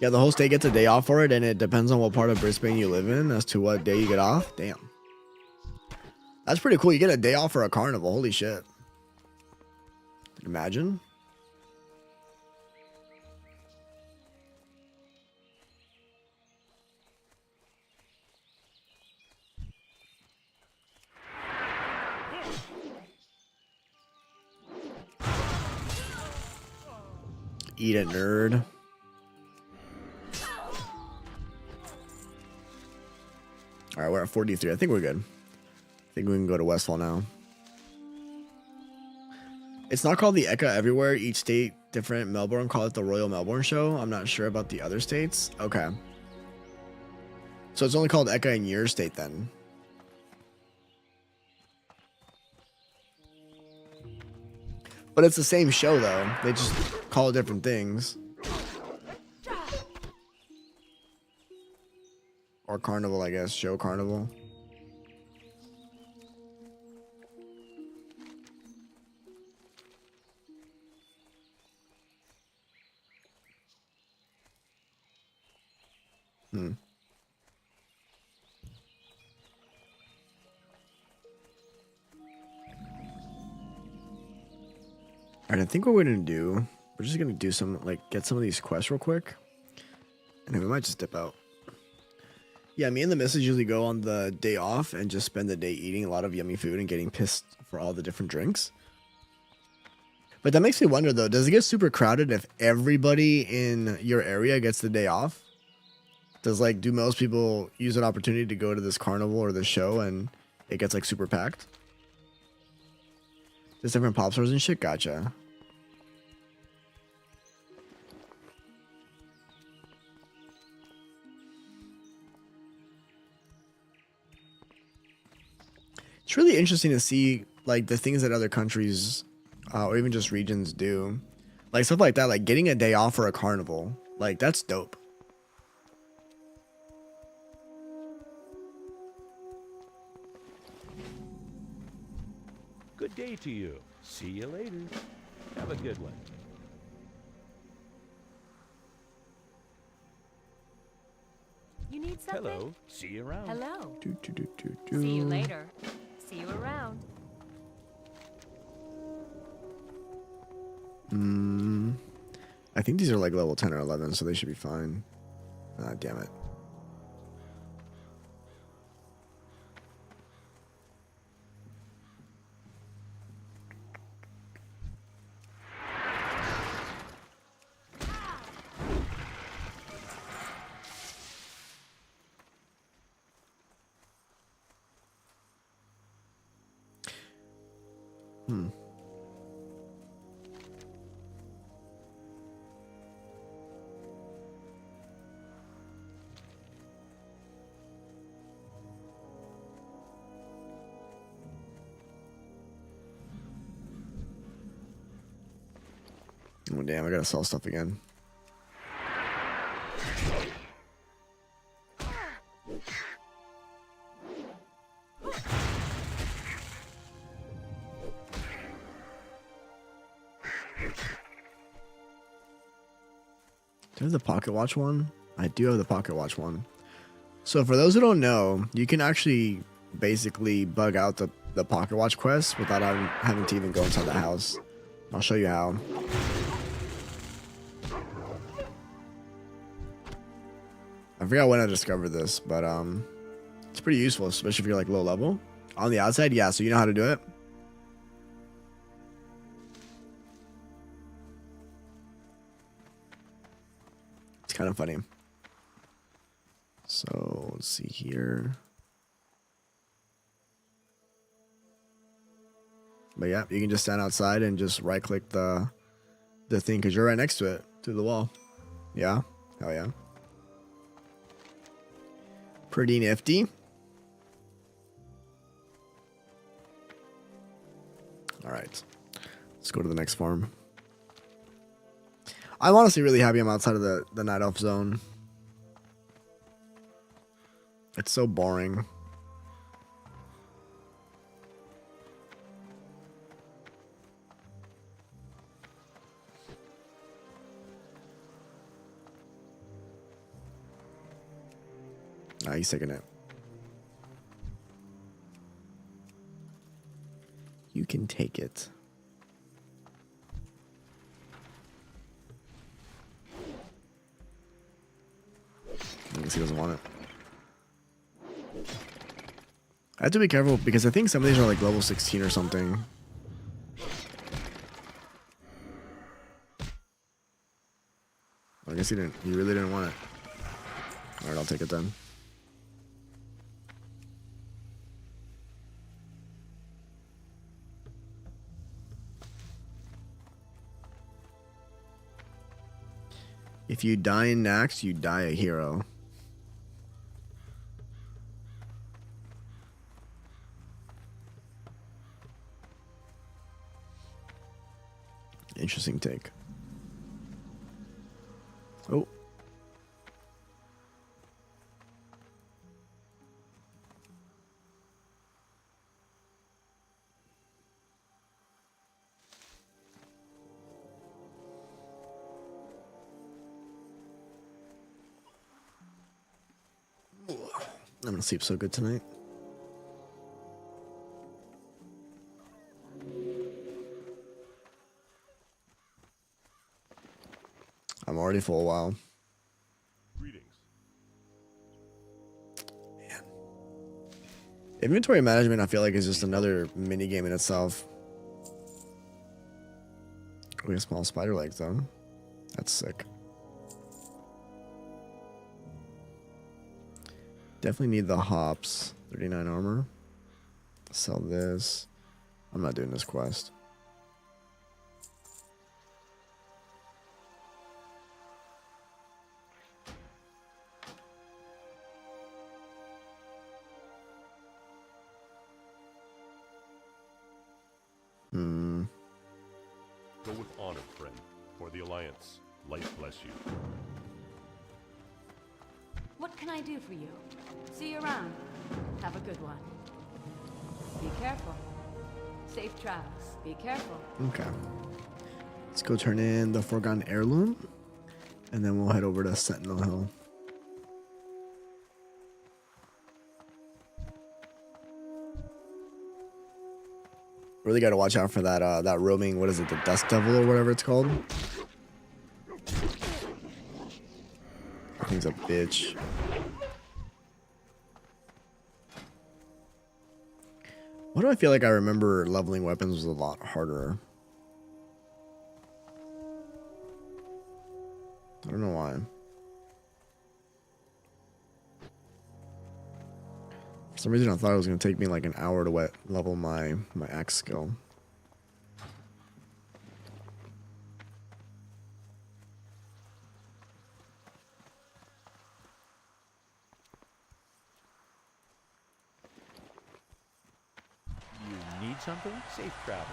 Yeah, the whole state gets a day off for it, and it depends on what part of Brisbane you live in as to what day you get off. Damn. That's pretty cool. You get a day off for a carnival. Holy shit. Imagine. Eat it, nerd. All right, we're at 43. I think we're good. I think we can go to Westfall now. It's not called the Eka everywhere. Each state different. Melbourne call it the Royal Melbourne Show. I'm not sure about the other states. Okay. So it's only called Eka in your state then. But it's the same show though. They just call it different things. Or carnival, I guess. Show carnival. Alright, I think what we're gonna do, we're just gonna do some, like, get some of these quests real quick. And then we might just dip out. Yeah, me and the missus usually go on the day off and just spend the day eating a lot of yummy food and getting pissed for all the different drinks. But that makes me wonder though, does it get super crowded if everybody in your area gets the day off? Do most people use an opportunity to go to this carnival or this show and it gets like super packed? There's different pop stores and shit? Gotcha. It's really interesting to see like the things that other countries or even just regions do. Like stuff like that, like getting a day off for a carnival. Like that's dope. Good day to you. See you later. Have a good one. You need something? Hello. See you around. Hello. Do. See you later. See you around. I think these are like level 10 or 11, so they should be fine. Ah, damn it. Oh damn, I gotta sell stuff again. Do I have the pocket watch one? I do have the pocket watch one. So for those who don't know, you can actually basically bug out the pocket watch quest without having to even go inside the house. I'll show you how. I forgot when I discovered this, but it's pretty useful, especially if you're like low level. On the outside, yeah, so you know how to do it. It's kind of funny. So let's see here. But yeah, you can just stand outside and just right click the thing because you're right next to it, to the wall. Yeah, hell yeah. Pretty nifty. All right, let's go to the next farm. I'm honestly really happy I'm outside of the night elf zone. It's so boring. Ah, he's taking it. You can take it. I guess he doesn't want it. I have to be careful because I think some of these are like level 16 or something. I guess he didn't. He really didn't want it. Alright, I'll take it then. If you die in Nax, you die a hero. Interesting take. Oh. I'm gonna sleep so good tonight. I'm already full. Wow. Greetings. Man. Inventory management, I feel like, is just another mini game in itself. We have small spider legs though. That's sick. Definitely need the hops. 39 armor. Sell this. I'm not doing this quest. Go with honor, friend. For the Alliance. Light bless you. What can I do for you? See you around. Have a good one. Be careful. Safe travels. Be careful. Okay. Let's go turn in the Forgotten Heirloom. And then we'll head over to Sentinel Hill. Really got to watch out for that that roaming, what is it, the Dust Devil or whatever it's called. That thing's a bitch. Why do I feel like I remember leveling weapons was a lot harder? I don't know why. For some reason I thought it was going to take me like an hour to level my axe skill. You need something? Safe travels.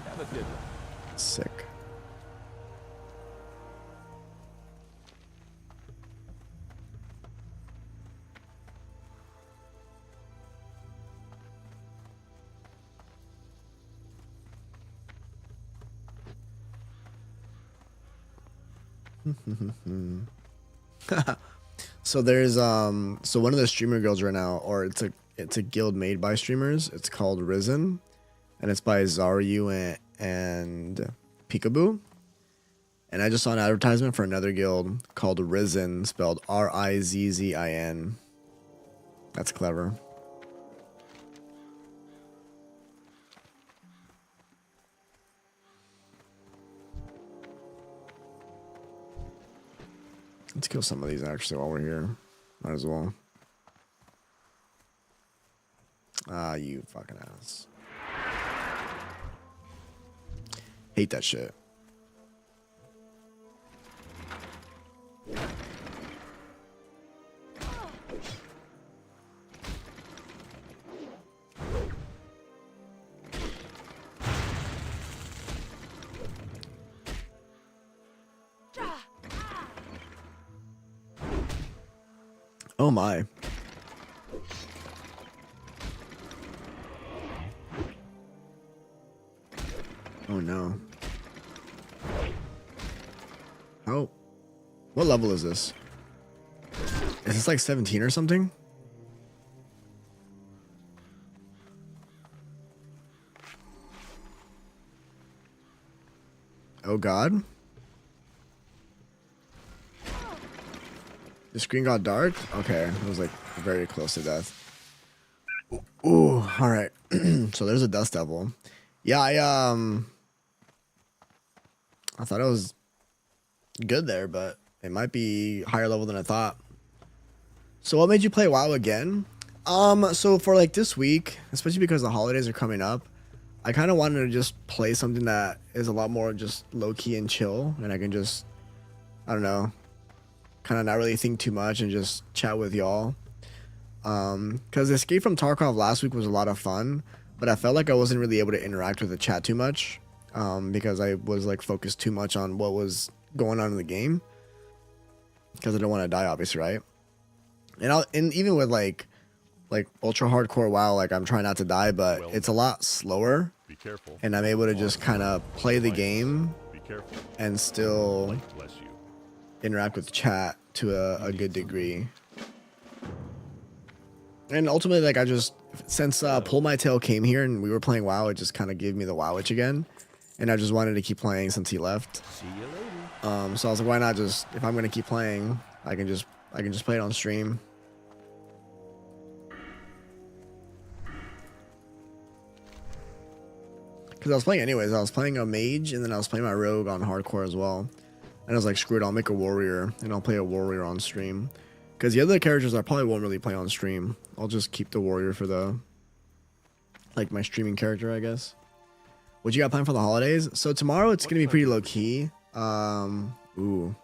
Have a good one. Sick. So there's so one of the streamer guilds right now, or it's a guild made by streamers. It's called Risen, and it's by Zaryu and Peekaboo. And I just saw an advertisement for another guild called Risen, spelled Rizzin. That's clever. Let's kill some of these actually while we're here. Might as well. Ah, you fucking ass. Hate that shit. Oh my. Oh no. Oh. What level is this? Is this like 17 or something? Oh god. The screen got dark? Okay, it was like very close to death. Ooh, alright. So there's a Dust Devil. Yeah, I thought it was good there, but it might be higher level than I thought. So what made you play WoW again? So for like this week, especially because the holidays are coming up, I kind of wanted to just play something that is a lot more just low-key and chill, and I can just, I don't know, kind of not really think too much and just chat with y'all. Because Escape from Tarkov last week was a lot of fun, but I felt like I wasn't really able to interact with the chat too much, because I was like focused too much on what was going on in the game, because I don't want to die, obviously, right? And even with like ultra hardcore WoW, like I'm trying not to die, but it's a lot slower. Be careful. And I'm able to just kind of play the game Be careful. and still Bless you. interact with chat to a good degree. And ultimately, like I just, since Pull My Tail came here and we were playing WoW, it just kind of gave me the WoW itch again. And I just wanted to keep playing since he left. See you later. So I was like, why not just, if I'm gonna keep playing, I can just play it on stream. Because I was playing anyways. I was playing a mage, and then I was playing my rogue on hardcore as well. And I was like, screw it, I'll make a warrior, and I'll play a warrior on stream. Because the other characters I probably won't really play on stream. I'll just keep the warrior for the, like, my streaming character, I guess. What you got planned for the holidays? So tomorrow it's going to be pretty low-key. Ooh,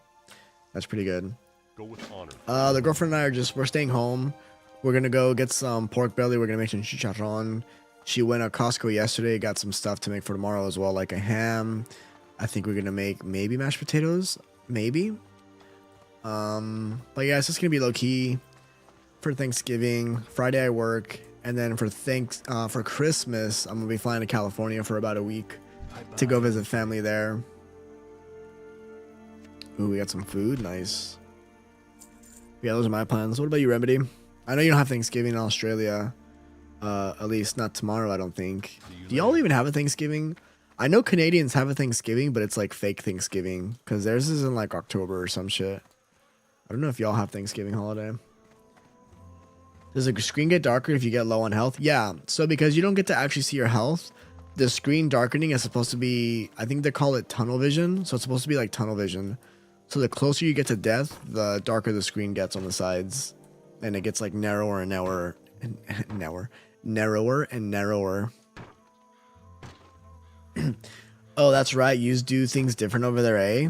that's pretty good. Go with honor. The girlfriend and I we're staying home. We're going to go get some pork belly. We're going to make some chicharron. She went to Costco yesterday, got some stuff to make for tomorrow as well, like a ham. I think we're going to make maybe mashed potatoes, maybe. But yeah, it's just going to be low key for Thanksgiving. Friday I work, and then for Christmas, I'm going to be flying to California for about a week to go visit family there. Ooh, we got some food, nice. Yeah, those are my plans. What about you, Remedy? I know you don't have Thanksgiving in Australia. At least not tomorrow, I don't think. Do y'all even have a Thanksgiving? I know Canadians have a Thanksgiving, but it's like fake Thanksgiving because theirs is in like October or some shit. I don't know if y'all have Thanksgiving holiday. Does the screen get darker if you get low on health? Yeah, so because you don't get to actually see your health, the screen darkening is supposed to be, I think they call it tunnel vision, so it's supposed to be like tunnel vision. So the closer you get to death, the darker the screen gets on the sides, and it gets like narrower and narrower and narrower. Oh, that's right. You do things different over there, eh?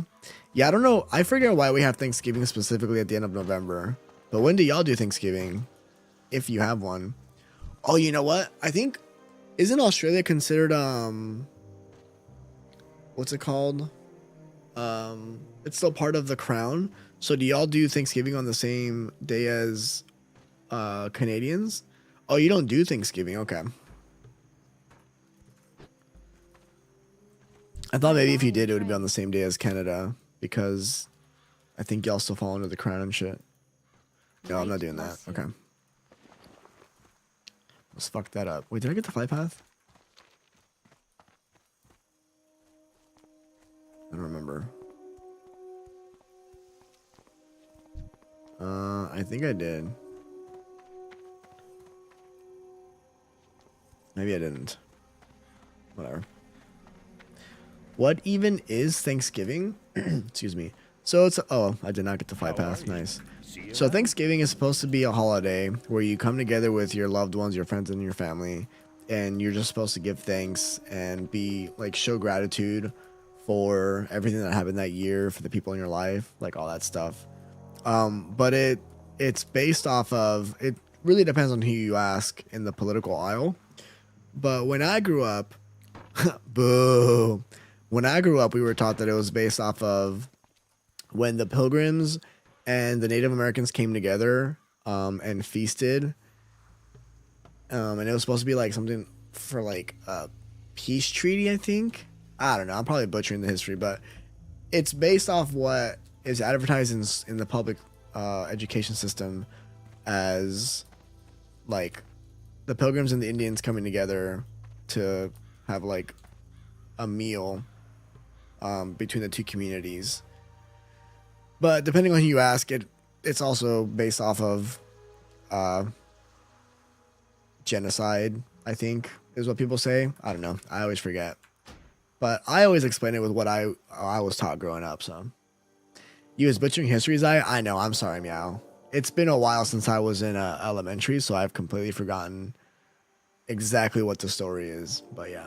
Yeah, I don't know. I forget why we have Thanksgiving specifically at the end of November. But when do y'all do Thanksgiving? If you have one. Oh, you know what? I think, isn't Australia considered, what's it called? It's still part of the crown. So do y'all do Thanksgiving on the same day as Canadians? Oh, you don't do Thanksgiving. Okay. I thought maybe if you did, it would be on the same day as Canada because I think y'all still fall under the crown and shit. No, I'm not doing that. Okay. Let's fuck that up. Wait, did I get the flight path? I don't remember. I think I did. Maybe I didn't. Whatever. What even is Thanksgiving? Excuse me. So it's, oh, I did not get the flight path. Nice. So Thanksgiving is supposed to be a holiday where you come together with your loved ones, your friends, and your family, and you're just supposed to give thanks and be like, show gratitude for everything that happened that year, for the people in your life, like all that stuff. But it's based off of, it really depends on who you ask in the political aisle. But when I grew up, boo. When I grew up, we were taught that it was based off of when the Pilgrims and the Native Americans came together and feasted. And it was supposed to be like something for like a peace treaty, I think. I don't know. I'm probably butchering the history, but it's based off what is advertised in the public education system as like the Pilgrims and the Indians coming together to have like a meal between the two communities. But depending on who you ask, it's also based off of genocide, I think, is what people say. I don't know. I always forget. But I always explain it with what I was taught growing up, so. You was butchering histories, I know, I'm sorry, Meow. It's been a while since I was in elementary, so I've completely forgotten exactly what the story is, but yeah.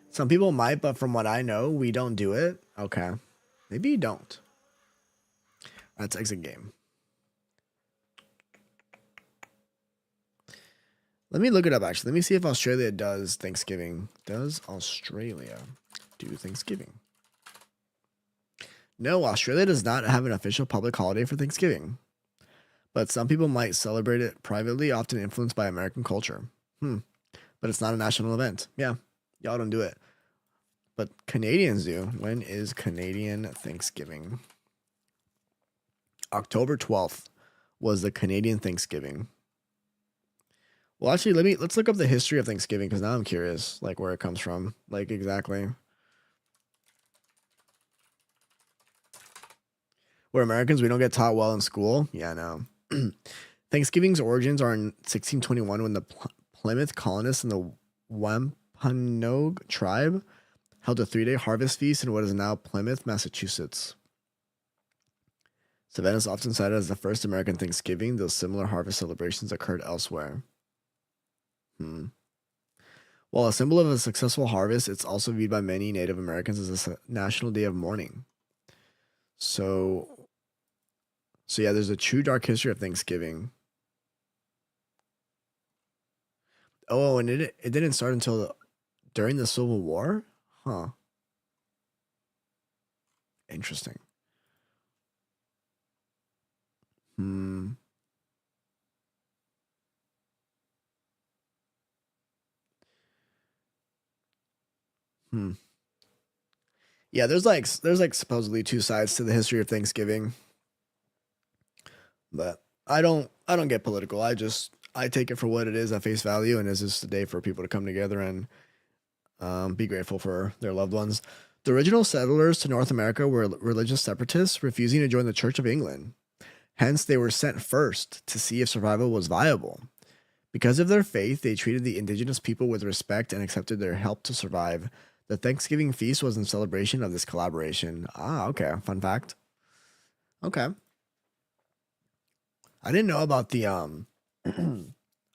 Some people might, but from what I know, we don't do it. Okay. Maybe you don't. Let's exit game. Let me look it up, actually. Let me see if Australia does Thanksgiving. Does Australia do Thanksgiving? No, Australia does not have an official public holiday for Thanksgiving. But some people might celebrate it privately, often influenced by American culture. But it's not a national event. Yeah, y'all don't do it. But Canadians do. When is Canadian Thanksgiving? October 12th was the Canadian Thanksgiving. Well, actually, let's look up the history of Thanksgiving, because now I'm curious, like, where it comes from. Like, exactly. We're Americans, we don't get taught well in school. Yeah, no. Thanksgiving's origins are in 1621 when the Plymouth colonists and the Wampanoag tribe held a 3-day harvest feast in what is now Plymouth, Massachusetts. Savannah is often cited as the first American Thanksgiving, though similar harvest celebrations occurred elsewhere. While a symbol of a successful harvest, it's also viewed by many Native Americans as a national day of mourning. So yeah, there's a true dark history of Thanksgiving. Oh, and it didn't start until during the Civil War? Huh. Interesting. Yeah, there's like supposedly two sides to the history of Thanksgiving. But I don't get political. I take it for what it is at face value, and it's just a day for people to come together and be grateful for their loved ones. The original settlers to North America were religious separatists, refusing to join the Church of England. Hence, they were sent first to see if survival was viable. Because of their faith, they treated the indigenous people with respect and accepted their help to survive. The Thanksgiving feast was in celebration of this collaboration. Ah, okay. Fun fact. Okay. I didn't know about the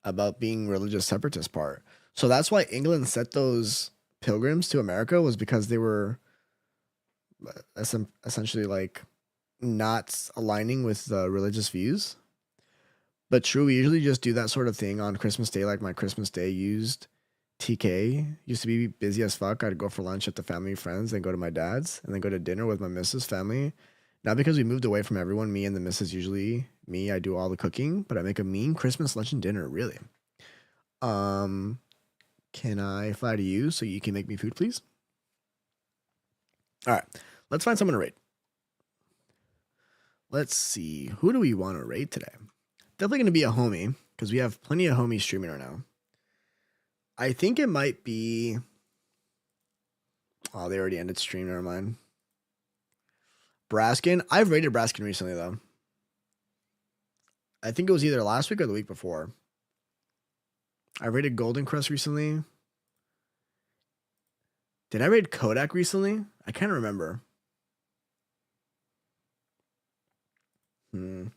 about being religious separatist part. So that's why England sent those pilgrims to America, was because they were essentially like not aligning with the religious views. But true, we usually just do that sort of thing on Christmas Day. Like my Christmas Day used to be busy as fuck. I'd go for lunch at the family friends, then go to my dad's, and then go to dinner with my missus family. Not because we moved away from everyone, me and the missus usually, I do all the cooking, but I make a mean Christmas lunch and dinner, really. Can I fly to you so you can make me food, please? All right, let's find someone to raid. Let's see. Who do we want to raid today? Definitely going to be a homie because we have plenty of homies streaming right now. I think it might be... Oh, they already ended stream. Never mind. Braskin. I've raided Braskin recently, though. I think it was either last week or the week before. I raided Golden Crest recently. Did I raid Kodak recently? I can't remember. Oh,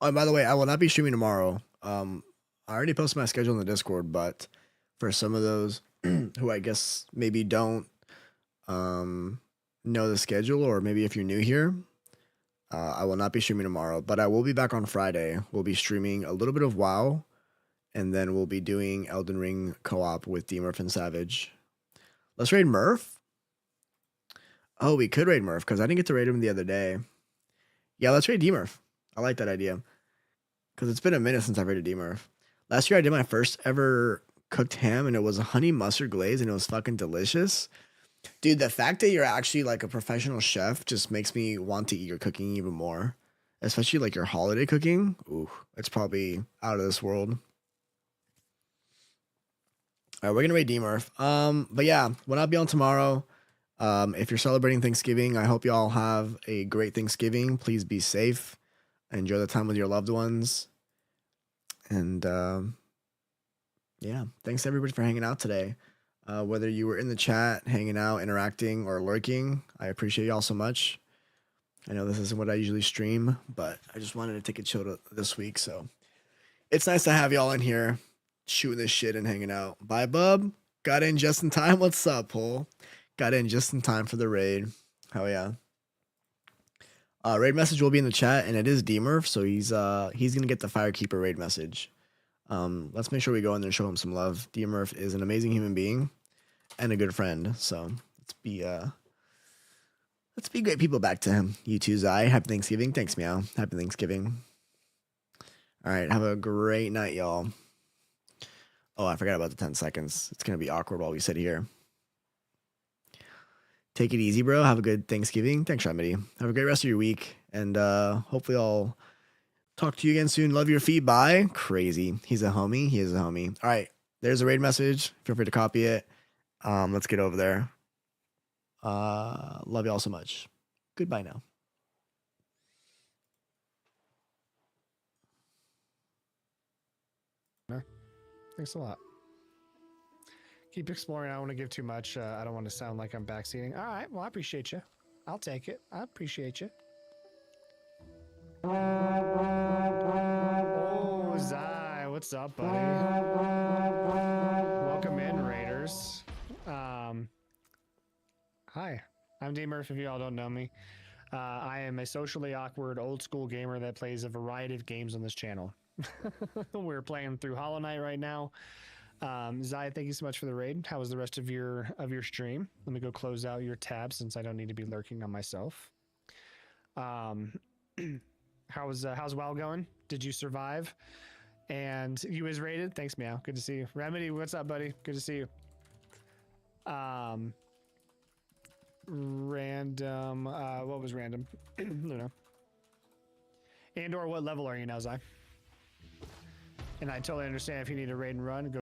and by the way, I will not be streaming tomorrow. I already posted my schedule in the Discord, but for some of those who I guess maybe don't know the schedule, or maybe if you're new here, I will not be streaming tomorrow, but I will be back on Friday. We'll be streaming a little bit of WoW, and then we'll be doing Elden Ring co-op with D-Murph and Savage. Let's raid Murph. Oh, we could raid Murph because I didn't get to raid him the other day. Yeah, let's raid D-Murph. I like that idea because it's been a minute since I raided D-Murph. Last year I did my first ever cooked ham, and it was a honey mustard glaze, and it was fucking delicious. Dude, the fact that you're actually like a professional chef just makes me want to eat your cooking even more, especially like your holiday cooking. Ooh, it's probably out of this world. All right, we're gonna raid D-Murph. But yeah, we'll not be on tomorrow. If you're celebrating Thanksgiving, I hope you all have a great Thanksgiving. Please be safe. Enjoy the time with your loved ones. And yeah, thanks everybody for hanging out today. Whether you were in the chat, hanging out, interacting, or lurking, I appreciate y'all so much. I know this isn't what I usually stream, but I just wanted to take a chill this week. So it's nice to have y'all in here shooting this shit and hanging out. Bye, bub. Got in just in time. What's up, Paul? Got in just in time for the raid. Hell yeah. Raid message will be in the chat, and it is D-Murph, so he's gonna get the Firekeeper raid message. Let's make sure we go in there and show him some love. D-Murph is an amazing human being and a good friend. So let's be great people back to him. You too, Zai. Happy Thanksgiving. Thanks, Meow. Happy Thanksgiving. All right, have a great night, y'all. Oh, I forgot about the 10 seconds. It's gonna be awkward while we sit here. Take it easy, bro. Have a good Thanksgiving. Thanks, Remedy. Have a great rest of your week. And hopefully I'll talk to you again soon. Love your feed. Bye. Crazy. He's a homie. He is a homie. All right. There's a raid message. Feel free to copy it. Let's get over there. Love y'all so much. Goodbye now. Thanks a lot. Keep exploring. I don't want to give too much. I don't want to sound like I'm backseating. All right. Well, I appreciate you. I'll take it. I appreciate you. Oh, Zai. What's up, buddy? Welcome in, Raiders. Hi. I'm D-Murph, if you all don't know me. I am a socially awkward, old-school gamer that plays a variety of games on this channel. We're playing through Hollow Knight right now. Zai, thank you so much for the raid. How was the rest of your stream? Let me go close out your tab since I don't need to be lurking on myself. How's WoW going? Did you survive? And you was raided? Thanks, Meow. Good to see you. Remedy, what's up, buddy? Good to see you. Random. What was random? I don't know. And or what level are you now, Zai? And I totally understand if you need to raid and run. Go